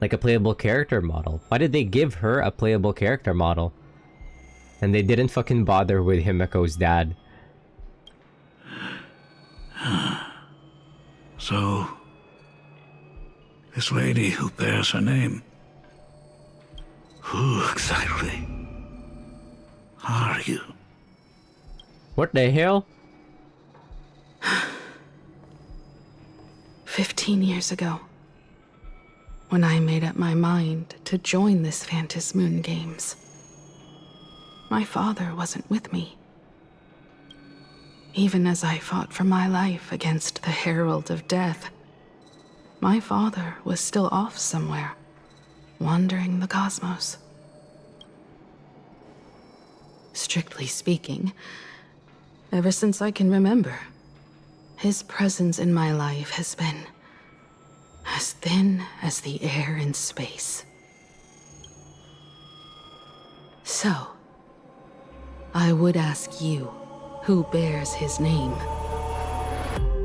Like a playable character model. Why did they give her a playable character model? And they didn't fucking bother with Himeko's dad. So, this lady who bears her name, who exactly are you? What the hell? 15 years ago, when I made up my mind to join this Phantom Moon Games, my father wasn't with me. Even as I fought for my life against the Herald of Death, my father was still off somewhere, wandering the cosmos. Strictly speaking, ever since I can remember, his presence in my life has been as thin as the air in space. So, I would ask you, who bears his name?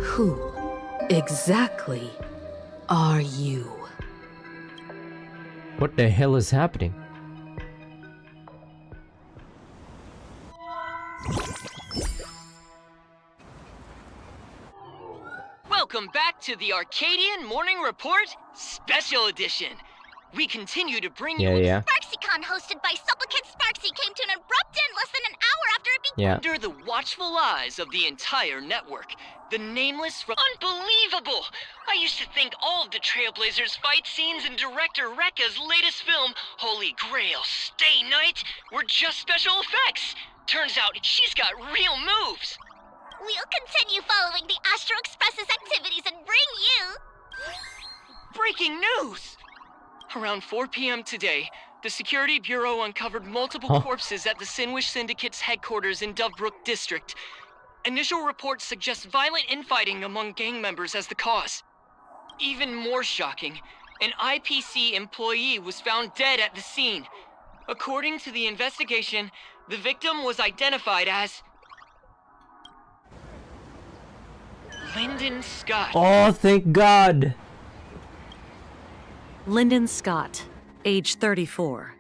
Who exactly are you? What the hell is happening? Welcome back to the Arcadian Morning Report Special Edition. We continue to bring you SparksyCon hosted by Supplicant Sparksy came to an abrupt end less than an hour after it began. under the watchful eyes of the entire network. The Nameless from Unbelievable! I used to think all of the Trailblazers fight scenes in director Rekka's latest film, Holy Grail Stay Night, were just special effects. Turns out she's got real moves. We'll continue following the Astro Express's activities and bring you... Breaking news! Around 4 p.m. today, the Security Bureau uncovered multiple corpses at the Sinwish Syndicate's headquarters in Dovebrook District. Initial reports suggest violent infighting among gang members as the cause. Even more shocking, an IPC employee was found dead at the scene. According to the investigation, the victim was identified as Lyndon Scott. Oh, thank God. Lyndon Scott, age 34.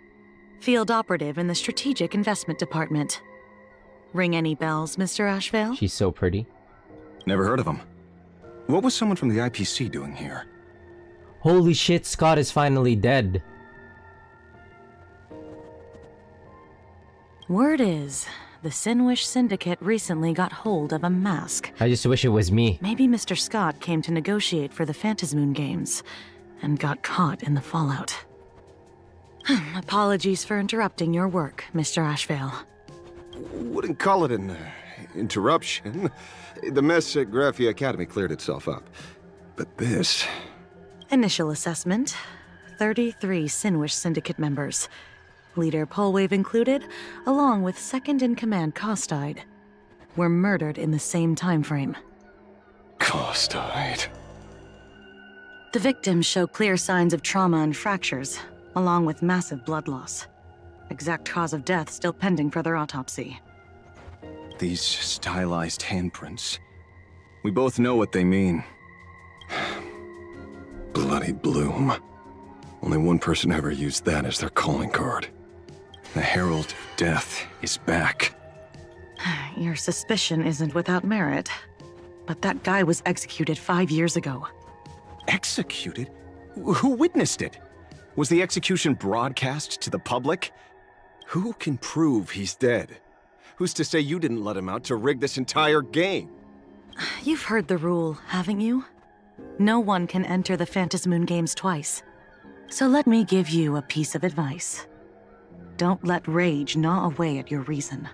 Field operative in the Strategic Investment Department. Ring any bells, Mr. Ashvale? She's so pretty. Never heard of him. What was someone from the IPC doing here? Holy shit, Scott is finally dead. Word is, the Sinwish Syndicate recently got hold of a mask. I just wish it was me. Maybe Mr. Scott came to negotiate for the Phantom Moon Games and got caught in the fallout. Apologies for interrupting your work, Mr. Ashvale. Wouldn't call it an interruption. The mess at Graphia Academy cleared itself up. But this Initial assessment. 33 Sinwish Syndicate members. Leader Polwave included, along with second-in-command Costide, were murdered in the same time frame. Costide. The victims show clear signs of trauma and fractures, along with massive blood loss. Exact cause of death still pending further autopsy. These stylized handprints. We both know what they mean. Bloody Bloom. Only one person ever used that as their calling card. The Herald of Death is back. Your suspicion isn't without merit, but that guy was executed 5 years ago. Executed? Who witnessed it? Was the execution broadcast to the public? Who can prove he's dead? Who's to say you didn't let him out to rig this entire game? You've heard the rule, haven't you? No one can enter the Phantasmoon Games twice. So let me give you a piece of advice. Don't let rage gnaw away at your reason.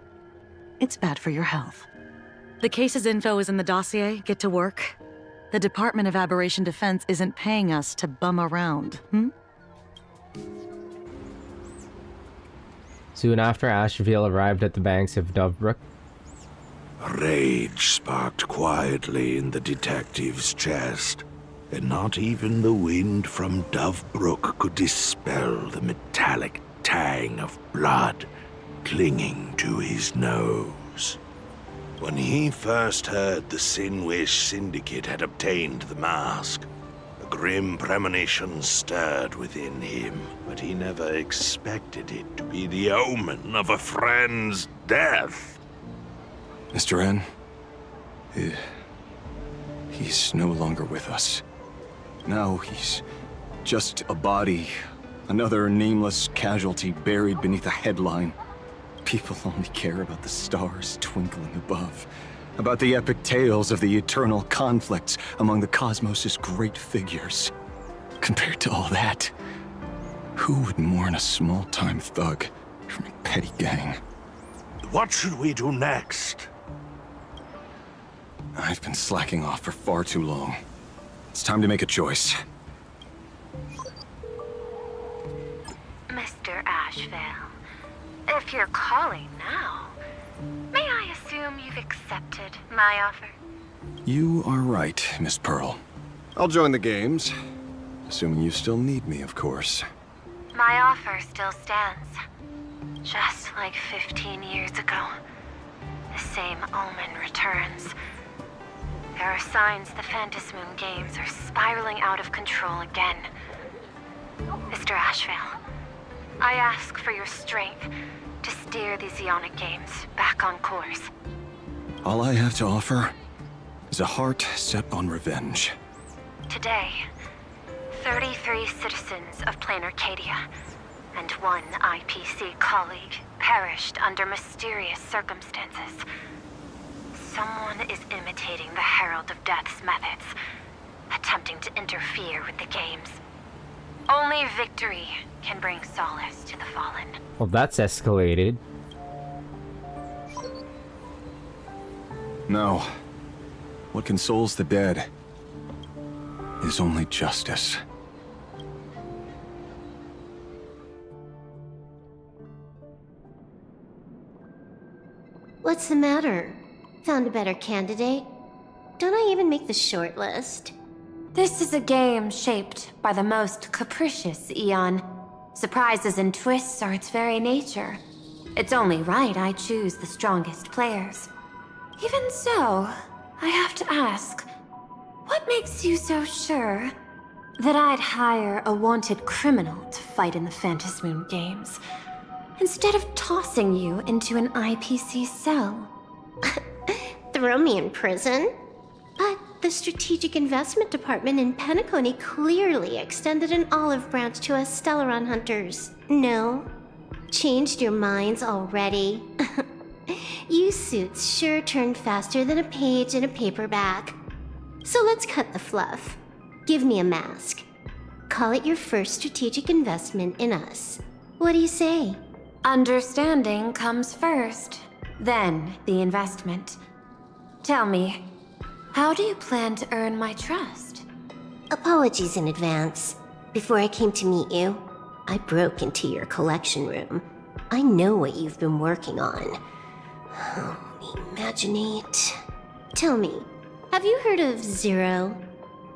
It's bad for your health. The case's info is in the dossier. Get to work. The Department of Aberration Defense isn't paying us to bum around, Soon after, Asheville arrived at the banks of Dovebrook. Rage sparked quietly in the detective's chest, and not even the wind from Dovebrook could dispel the metallic tang of blood clinging to his nose. When he first heard the Sinwish Syndicate had obtained the mask, a grim premonition stirred within him, but he never expected it to be the omen of a friend's death. Mr. N, he's no longer with us. Now he's just a body, another nameless casualty buried beneath a headline. People only care about the stars twinkling above, about the epic tales of the eternal conflicts among the cosmos' great figures. Compared to all that, who would mourn a small-time thug from a petty gang? What should we do next? I've been slacking off for far too long. It's time to make a choice. Mr. Asheville, if you're calling now, may I assume you've accepted my offer? You are right, Miss Pearl. I'll join the games. Assuming you still need me, of course. My offer still stands. Just like 15 years ago, the same omen returns. There are signs the Phantasmoon Games are spiraling out of control again. Mr. Asheville, I ask for your strength to steer the Zeonic Games back on course. All I have to offer is a heart set on revenge. Today, 33 citizens of Plain Arcadia and one IPC colleague perished under mysterious circumstances. Someone is imitating the Herald of Death's methods, attempting to interfere with the games. Only victory can bring solace to the fallen. Well, that's escalated. No. What consoles the dead is only justice. What's the matter? Found a better candidate? Don't I even make the short list? This is a game shaped by the most capricious, Eon. Surprises and twists are its very nature. It's only right I choose the strongest players. Even so, I have to ask, what makes you so sure that I'd hire a wanted criminal to fight in the Phantasmoon Games, instead of tossing you into an IPC cell? Throw me in prison? But the Strategic Investment Department in Penacony clearly extended an olive branch to us Stellaron hunters. No? Changed your minds already? You suits sure turn faster than a page in a paperback. So let's cut the fluff. Give me a mask. Call it your first strategic investment in us. What do you say? Understanding comes first, then the investment. Tell me, how do you plan to earn my trust? Apologies in advance. Before I came to meet you, I broke into your collection room. I know what you've been working on. Imaginate. Tell me, have you heard of Zero?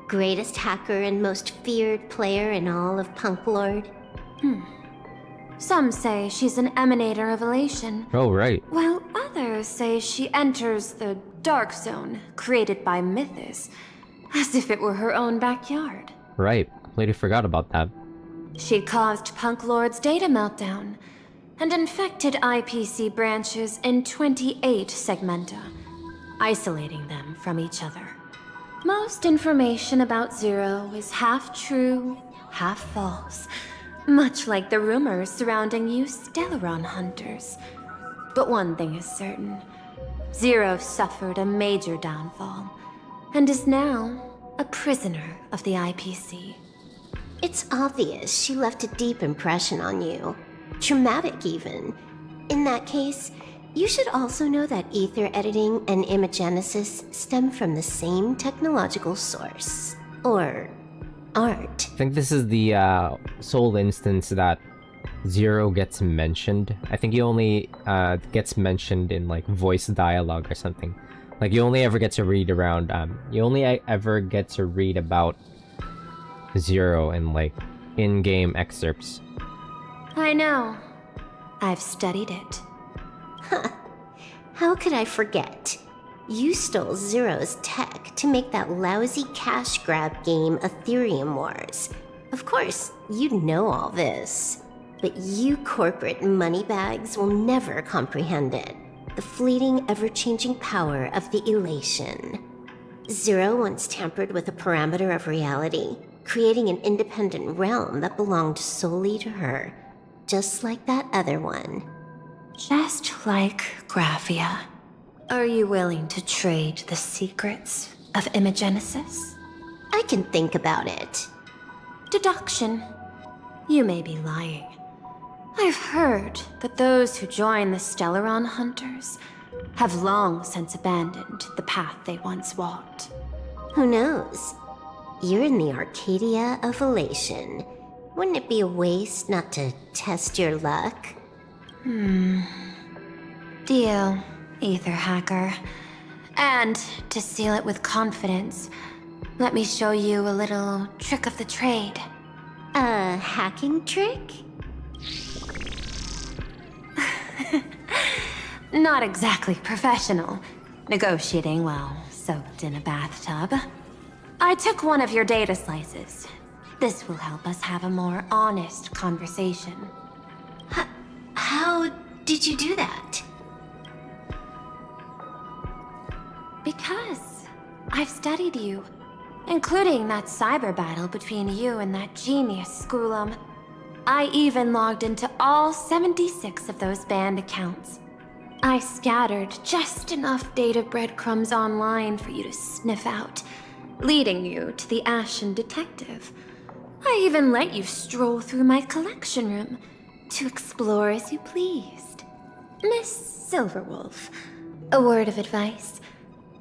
Greatest hacker and most feared player in all of Punk Lord? Some say she's an emanator of elation, Oh, right. while others say she enters the dark zone created by Mythos, as if it were her own backyard. Right. Completely forgot about that. She caused Punk Lord's data meltdown and infected IPC branches in 28 segmenta, isolating them from each other. Most information about Zero is half true, half false, much like the rumors surrounding you Stellaron hunters. But one thing is certain. Zero suffered a major downfall, and is now a prisoner of the IPC. It's obvious she left a deep impression on you. Traumatic, even. In that case, you should also know that ether editing and imagenesis stem from the same technological source. Or art. I think this is the sole instance that Zero gets mentioned. I think he only gets mentioned in like voice dialogue or something. Like you only ever get to read around. You only ever get to read about Zero in like in-game excerpts. I know. I've studied it. How could I forget? You stole Zero's tech to make that lousy cash grab game Ethereum Wars. Of course, you know all this. But you corporate moneybags will never comprehend it. The fleeting, ever-changing power of the elation. Zero once tampered with a parameter of reality, creating an independent realm that belonged solely to her. Just like that other one. Just like Graphia. Are you willing to trade the secrets of imagenesis? I can think about it. Deduction. You may be lying. I've heard that those who join the Stellaron Hunters have long since abandoned the path they once walked. Who knows? You're in the Arcadia of Elation. Wouldn't it be a waste not to test your luck? Deal, Ether Hacker. And to seal it with confidence, let me show you a little trick of the trade. A hacking trick? Not exactly professional. Negotiating while soaked in a bathtub. I took one of your data slices. This will help us have a more honest conversation. How did you do that? Because I've studied you, including that cyber battle between you and that genius Schoolum. I even logged into all 76 of those banned accounts. I scattered just enough data breadcrumbs online for you to sniff out, leading you to the Ashen Detective. I even let you stroll through my collection room to explore as you pleased. Miss Silverwolf, a word of advice.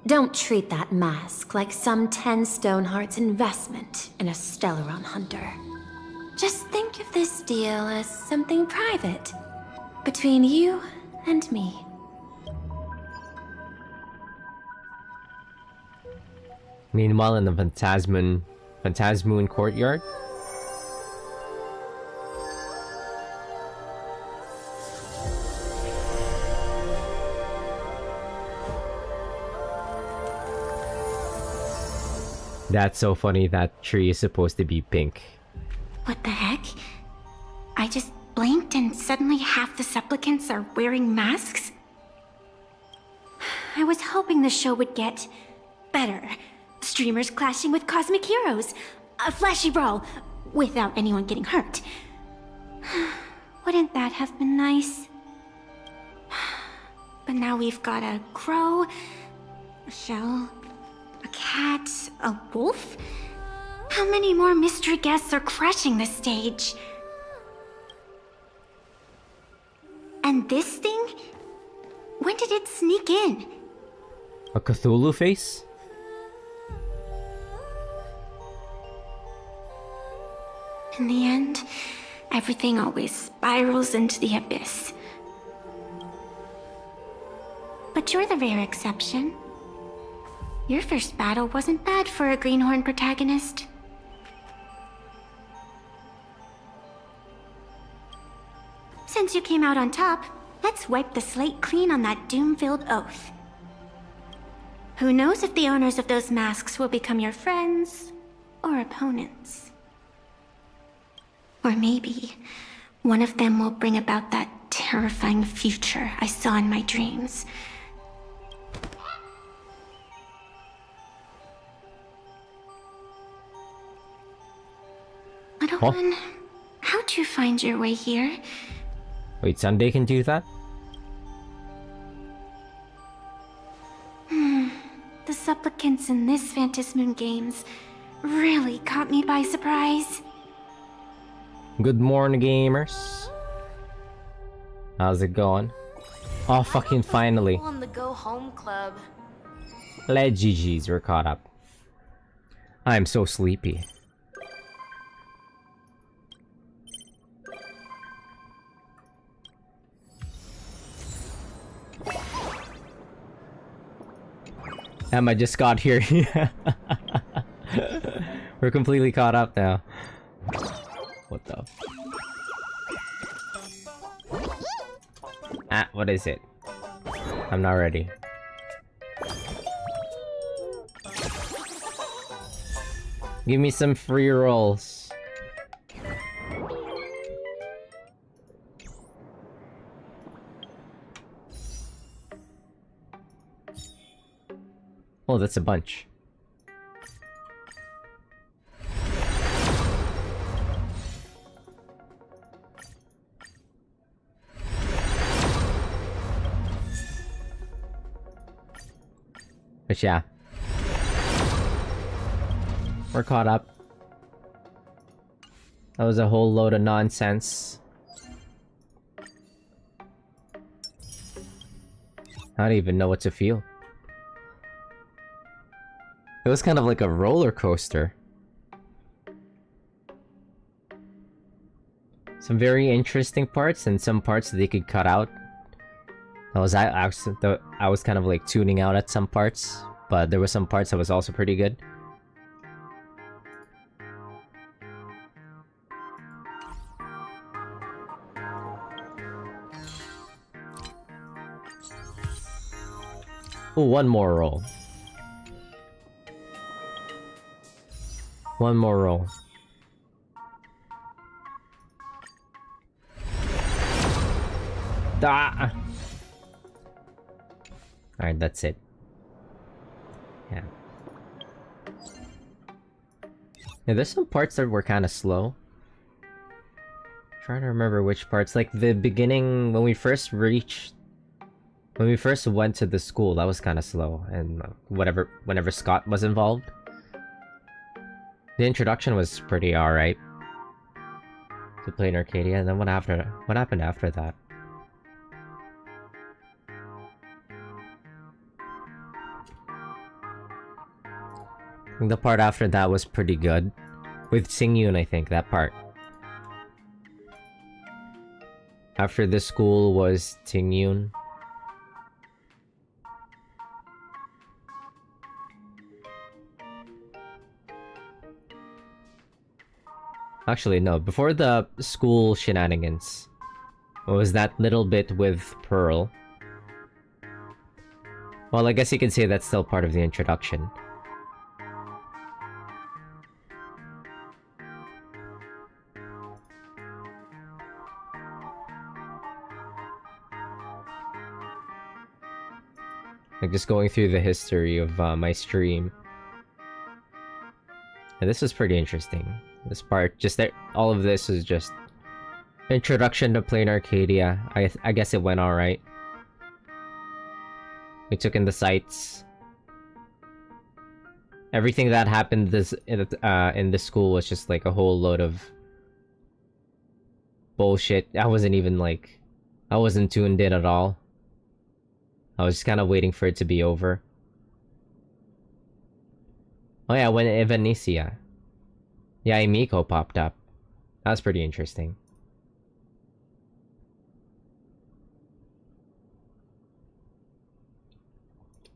Don't treat that mask like some 10 Stoneheart's investment in a Stellaron hunter. Just think of this deal as something private, between you and me. Meanwhile, in the Phantasmoon courtyard. That's so funny. That tree is supposed to be pink. What the heck? I just blinked and suddenly half the supplicants are wearing masks? I was hoping the show would get better. Streamers clashing with cosmic heroes. A flashy brawl without anyone getting hurt. Wouldn't that have been nice? But now we've got a crow, a shell, a cat, a wolf? How many more mystery guests are crashing the stage? And this thing? When did it sneak in? A Cthulhu face? In the end, everything always spirals into the abyss. But you're the rare exception. Your first battle wasn't bad for a greenhorn protagonist. Since you came out on top, let's wipe the slate clean on that doom-filled oath. Who knows if the owners of those masks will become your friends or opponents? Or maybe one of them will bring about that terrifying future I saw in my dreams. Little one, how'd you find your way here? Wait, Sunday can do that? The supplicants in this Phantasmoon Games really caught me by surprise. Good morning, gamers. How's it going? Oh, fucking finally. On the Go Home Club. Let GG's, we're caught up. I'm so sleepy. I just got here. We're completely caught up now. What the? Ah, what is it? I'm not ready. Give me some free rolls. Oh, that's a bunch. But yeah. We're caught up. That was a whole load of nonsense. I don't even know what to feel. It was kind of like a roller coaster. Some very interesting parts and some parts that they could cut out. I was kind of like tuning out at some parts, but there were some parts that was also pretty good. Oh, one more roll. One more roll. Ah! Alright, that's it. Yeah. Yeah, there's some parts that were kind of slow. Trying to remember which parts. Like the beginning, when we first went to the school, that was kind of slow. And whenever Scott was involved. The introduction was pretty alright to play in Arcadia, and then what happened after that? I think the part after that was pretty good. With Singyun, I think, that part. After the school was Tingyun. Actually, no. Before the school shenanigans, it was that little bit with Pearl. Well, I guess you could say that's still part of the introduction. Like just going through the history of my stream. And this was pretty interesting. This part, just that, all of this is just introduction to playing Arcadia. I guess it went alright. We took in the sights. Everything that happened in this school was just like a whole load of bullshit. I wasn't tuned in at all. I was just kind of waiting for it to be over. Oh yeah, when Evanesia. Yeah, Miko popped up. That's pretty interesting.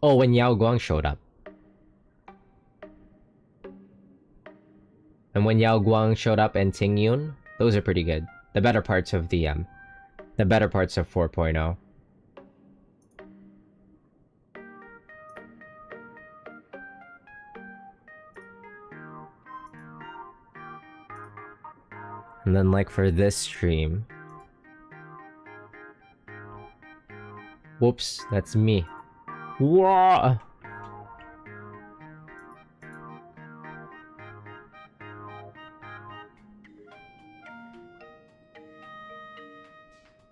Oh, when Yao Guang showed up. And when Yao Guang showed up and Ting Yun, those are pretty good. The better parts of the better parts of 4.0. And then like for this stream. Whoops, that's me. Whoa!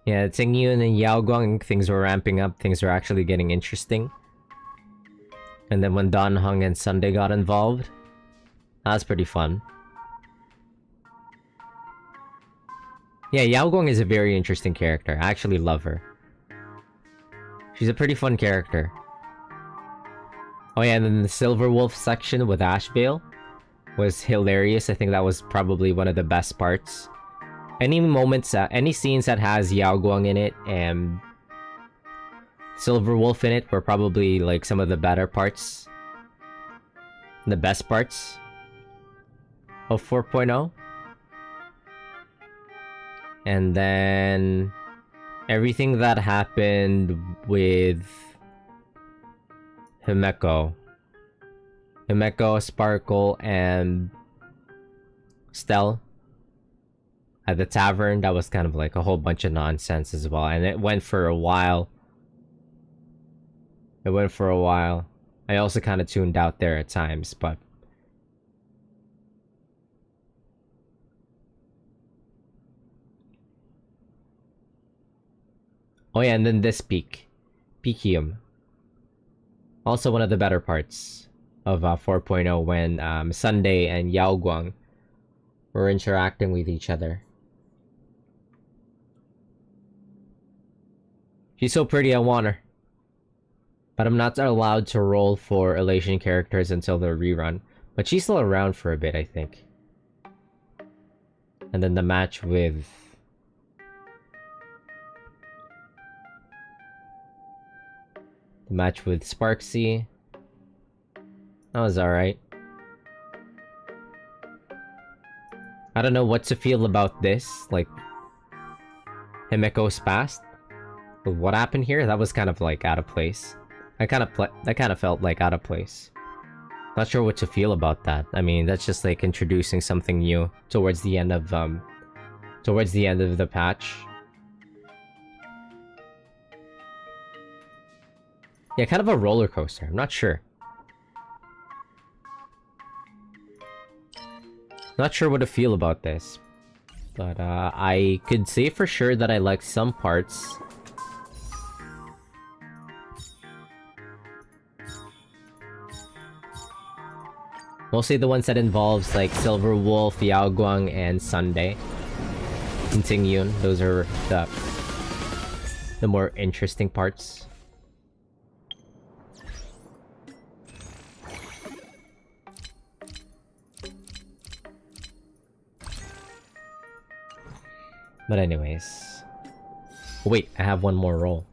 Yeah, Ting Yun and Yao Guang, things were ramping up, things were actually getting interesting. And then when Dan Heng and Sunday got involved, that was pretty fun. Yeah, Yao Guang is a very interesting character. I actually love her. She's a pretty fun character. Oh yeah, and then the Silver Wolf section with Ashvale was hilarious. I think that was probably one of the best parts. Any moments, any scenes that has Yao Guang in it and Silver Wolf in it were probably like some of the better parts. The best parts of 4.0. And then everything that happened with Himeko, Sparkle, and Stell at the tavern, that was kind of like a whole bunch of nonsense as well. And it went for a while. I also kind of tuned out there at times, but... Oh yeah, and then this peak. Peakium. Also one of the better parts of 4.0 when Sunday and Yao Guang were interacting with each other. She's so pretty, I want her. But I'm not allowed to roll for Elation characters until the rerun. But she's still around for a bit, I think. And then the match with... Sparksy. That was alright. I don't know what to feel about this, like... Himeko's past. But what happened here? That was kind of like out of place. That kind of felt like out of place. Not sure what to feel about that. I mean, that's just like introducing something new towards the end of the patch. Yeah, kind of a roller coaster. I'm not sure. Not sure what to feel about this. But I could say for sure that I like some parts. Mostly the ones that involves like Silver Wolf, Yao Guang, and Sunday. And Ting Yun. Those are the more interesting parts. But anyways... Wait, I have one more roll.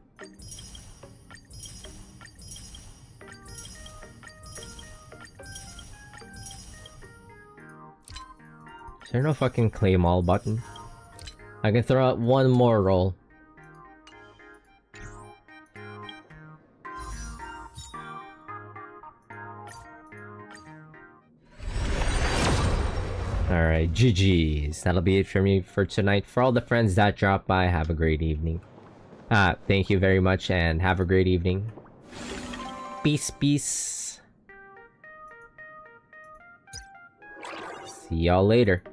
Is there no fucking claim all button? I can throw out one more roll. Alright, GG's. That'll be it for me for tonight. For all the friends that dropped by, have a great evening. Thank you very much and have a great evening. Peace, peace. See y'all later.